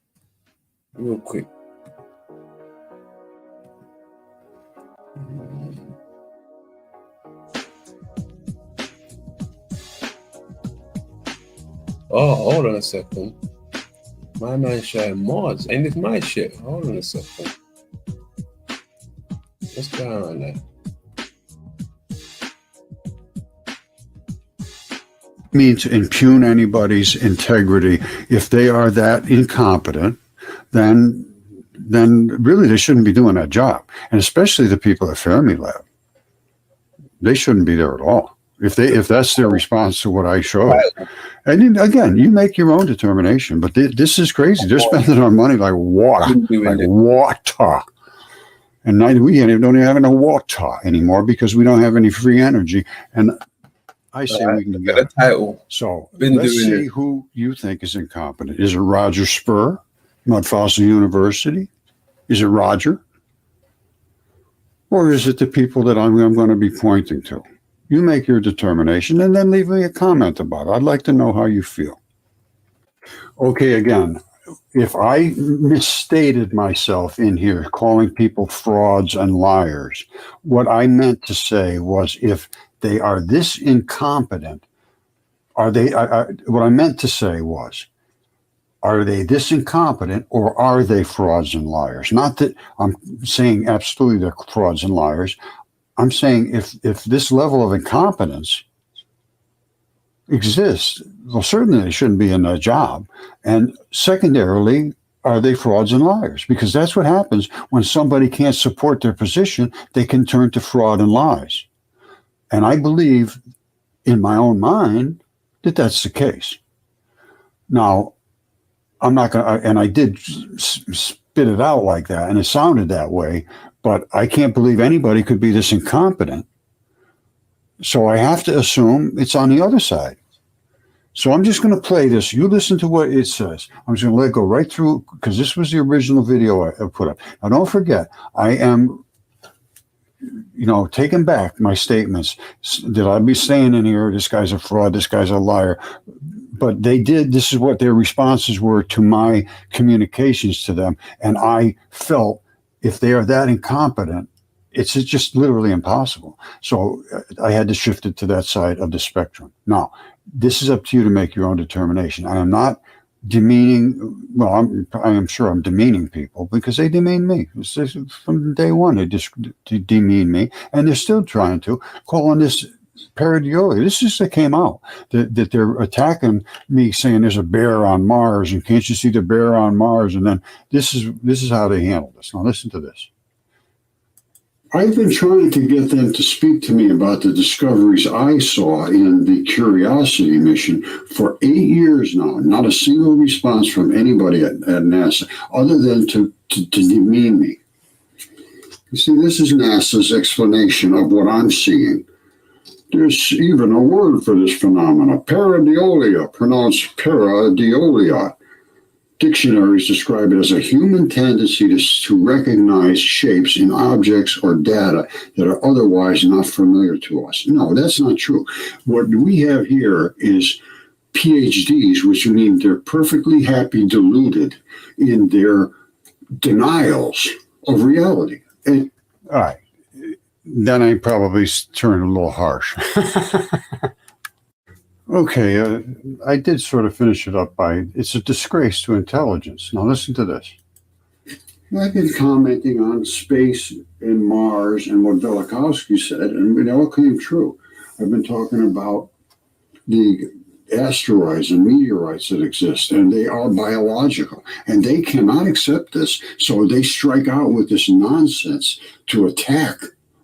[SPEAKER 2] Real quick. Oh, hold on a second. My man's showing mods. Ain't this my shit? Hold on a second. What's going on there?
[SPEAKER 16] Mean to impugn anybody's integrity. If they are that incompetent, then really they shouldn't be doing that job. And especially the people at Fermi Lab. They shouldn't be there at all. If that's their response to what I showed. And again, you make your own determination, but this is crazy. They're spending our money like water. And now we don't even have any water anymore because we don't have any free energy. And I say we can get a
[SPEAKER 2] title.
[SPEAKER 16] So let's see who you think is incompetent. Is it Roger Spur, Mud Fossil University? Is it Roger? Or is it the people that I'm going to be pointing to? You make your determination and then leave me a comment about it. I'd like to know how you feel. Okay, again, if I misstated myself in here, calling people frauds and liars, what I meant to say was if they are this incompetent, what I meant to say was, are they this incompetent or are they frauds and liars? Not that I'm saying absolutely they're frauds and liars. I'm saying if this level of incompetence exist, well, certainly they shouldn't be in that job. And secondarily, are they frauds and liars? Because that's what happens when somebody can't support their position, they can turn to fraud and lies. And I believe in my own mind that that's the case. Now, I'm not going to, and I did spit it out like that, and it sounded that way, but I can't believe anybody could be this incompetent. So I have to assume it's on the other side. So I'm just going to play this. You listen to what it says. I'm just going to let it go right through, because this was the original video I put up. Now, don't forget, I am, taking back my statements. Did I be saying in here, this guy's a fraud, this guy's a liar? But they did, this is what their responses were to my communications to them. And I felt if they are that incompetent, it's just literally impossible. So I had to shift it to that side of the spectrum. Now, this is up to you to make your own determination. I am not demeaning, well, I am sure I'm demeaning people because they demean me. From day one, they just demean me, and they're still trying to call on this pareidolia. This just came out that they're attacking me, saying there's a bear on Mars, and can't you see the bear on Mars? And then this is how they handle this. Now listen to this.
[SPEAKER 15] I've been trying to get them to speak to me about the discoveries I saw in the Curiosity mission for 8 years now. Not a single response from anybody at NASA other than to demean me. You see, this is NASA's explanation of what I'm seeing. There's even a word for this phenomena, pareidolia, pronounced pareidolia. Dictionaries describe it as a human tendency to recognize shapes in objects or data that are otherwise not familiar to us. No, that's not true. What we have here is PhDs, which mean they're perfectly happy deluded in their denials of reality.
[SPEAKER 16] All right. Then I probably turned a little harsh. Okay, I did sort of finish it up by, it's a disgrace to intelligence. Now listen to this.
[SPEAKER 15] I've been commenting on space and Mars and what Velikovsky said, and it all came true. I've been talking about the asteroids and meteorites that exist, and they are biological, and they cannot accept this, so they strike out with this nonsense to attack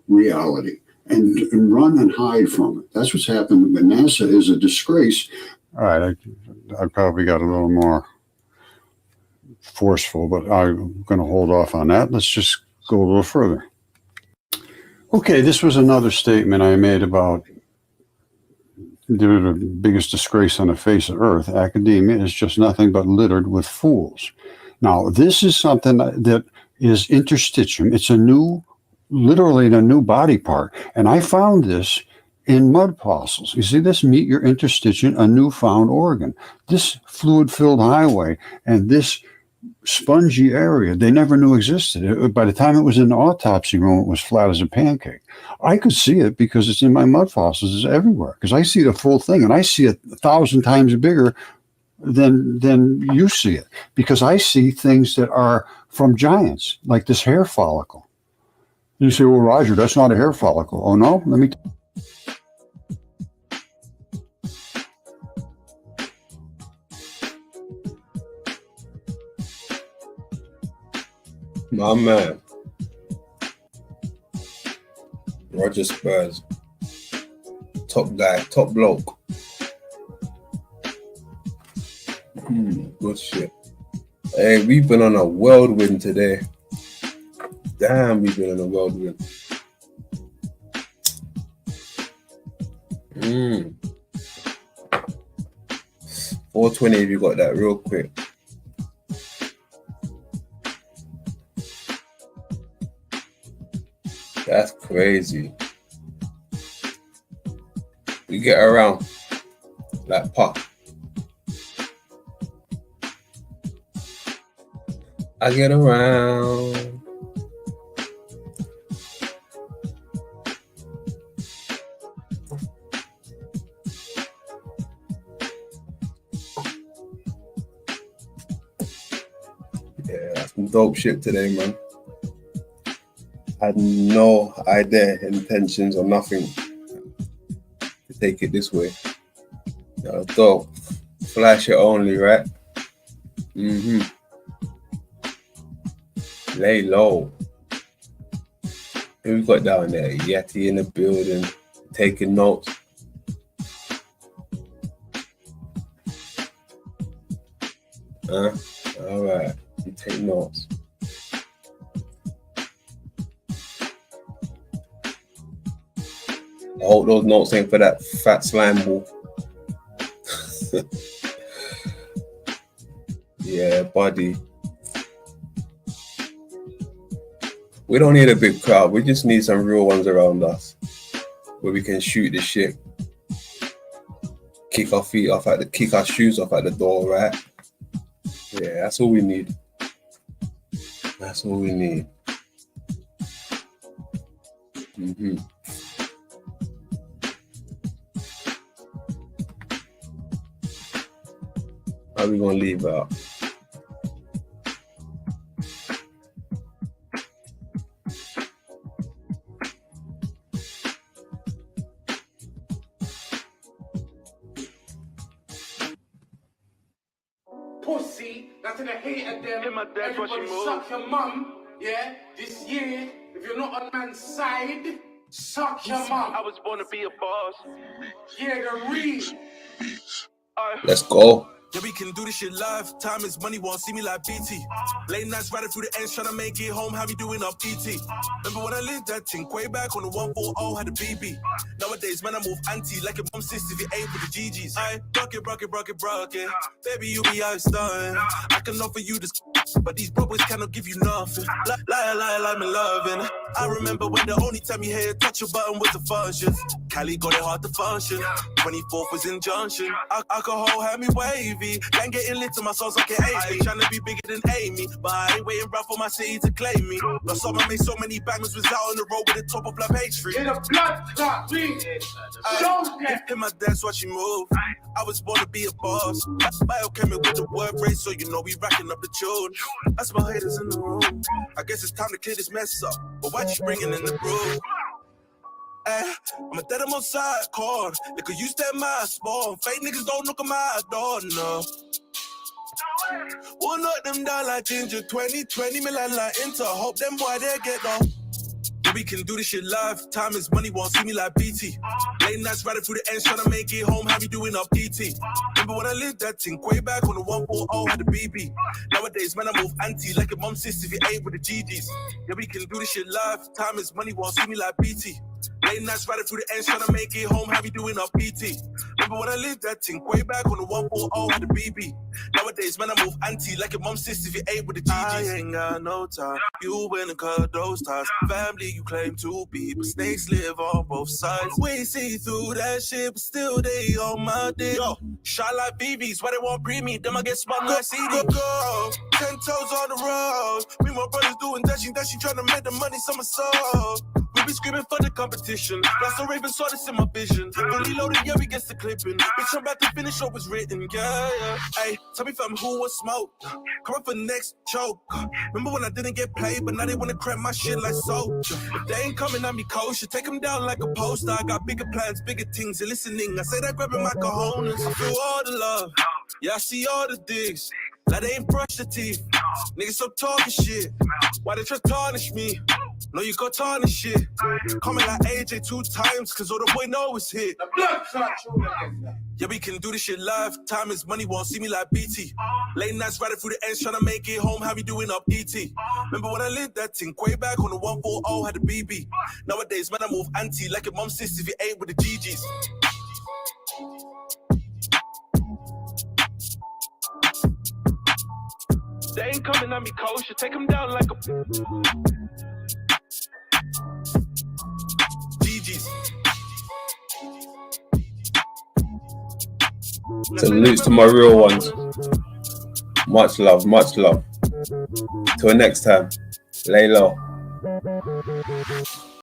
[SPEAKER 15] reality. And run and hide from it. That's what's happened. But NASA is a disgrace.
[SPEAKER 16] All right, I probably got a little more forceful, but I'm going to hold off on that. Let's just go a little further. Okay, this was another statement I made about they're the biggest disgrace on the face of Earth. Academia is just nothing but littered with fools. Now, this is something that is interstitium. It's literally a new body part. And I found this in mud fossils. You see this? Meet your interstitium, a newfound organ. This fluid-filled highway and this spongy area they never knew existed. By the time it was in the autopsy room, it was flat as a pancake. I could see it because it's in my mud fossils. It's everywhere because I see the full thing, and I see it 1,000 times bigger than you see it, because I see things that are from giants, like this hair follicle. You say, well, Roger, that's not a hair follicle. Oh, no? Let me.
[SPEAKER 2] My man. Roger Spurs. Top guy, top bloke. Good shit. Hey, we've been on a whirlwind today. Damn, we've been on a whirlwind. 420 if you got that real quick. That's crazy. We get around like pop. I get around. Yeah, that's some dope shit today, man. I had no idea, intentions or nothing to take it this way. No, dope. Flash it only, right? Mm-hmm. Lay low. Who we got down there? Yeti in the building, taking notes. All right. You take notes. I hope those notes ain't for that fat slime ball. Yeah, buddy. We don't need a big crowd. We just need some real ones around us where we can shoot the shit. Kick our feet off kick our shoes off at the door, right? Yeah, that's all we need. That's all we need. Mm-hmm. How are we gonna leave out?
[SPEAKER 14] Pussy, that's in the hate of them. Everybody suck your mum. Yeah, this year, if you're not on man's side, suck your mum. I was born to be a boss. Yeah, the real.
[SPEAKER 2] Let's go.
[SPEAKER 21] Yeah, we can do this shit live. Time is money, won't see me like BT. Late nights riding through the ends, trying to make it home. How we doing off ET? Remember when I lived that thing way back on the 140, had a BB. Nowadays, man, I move anti like a mom sister if you ain't with the GGs. I broke it. Baby, you be outstanding. I can offer you this, but these brothers cannot give you nothing. Lie, me loving. I remember when the only time you had touch a button was the function. Cali got it hard to function. 24th was in Junction. Alcohol had me wavy. Can't get lit to my soul's like an 80. Trying to be bigger than Amy, but I ain't waiting around for my city to claim me. But someone made so many bangers was out on the road with the top of like pastry.
[SPEAKER 14] In a blood clot, please.
[SPEAKER 21] In my dance, watch she move. I was born to be a boss. Biochemical with the word race, so you know we racking up the tune. That's my haters in the room. I guess it's time to clear this mess up. But what you bringing in the brew? I'm a dead on my side cord. Nigga, you step my spawn. Fake niggas don't look at my door, no. We'll knock them down like ginger. 20 million like Inter. Hope them boy they get off. Yeah, we can do this shit live. Time is money, won't see me like BT. Late nights riding through the ends, trying to make it home. How we doing off ET? Remember when I lived that thing way back on the 140, had a BB. Nowadays, man, I move anti like a mom sister if you ain't with the GGs. Yeah, we can do this shit live. Time is money, won't see me like BT. Late nights riding through the ends, trying to make it home. How we doing off PT? Remember when I lived that thing way back on the 140, had a BB. Nowadays, man, I move anti like a mom sister if you ain't with the GGs. I ain't got no time. You win and cut those ties. Family you claim to be, but snakes live on both sides. We see through that shit, but still they on my dick. Yo, shot like BBs, why they won't breathe me? Them I get spun like CD. Go, 10 toes on the road. Me, my brothers doing dashing, trying to make the money somersault. We be screaming for the competition. Blast the Raven saw this in my vision. Fully loaded, yeah, we gets the clipping. Bitch, I'm about to finish what was written, yeah. Hey, tell me fam, who was smoke? Come up for the next choke. Remember when I didn't get paid, but now they wanna crack my shit like soldier. If they ain't coming at me kosher, take them down like a poster. I got bigger plans, bigger things, they're listening. I say that grabbing my cojones. I feel all the love. Yeah, I see all the digs. Like they ain't brush the teeth. Niggas so talking shit. Why they try to tarnish me? No, you got tarnish shit. Coming like AJ 2 times, cause all the boy know is hit. Yeah, we can do this shit live. Time is money, won't see me like BT. Late nights riding through the ends, trying to make it home. How we doing up ET? Remember when I lived that thing way back on the 140, had a BB. Nowadays, man, I move anti like a mom sister if you ain't with the GGs. They ain't coming at me kosher, take them down like a GG's.
[SPEAKER 2] Salute to my real ones. Much love, much love. Till next time. Lay low.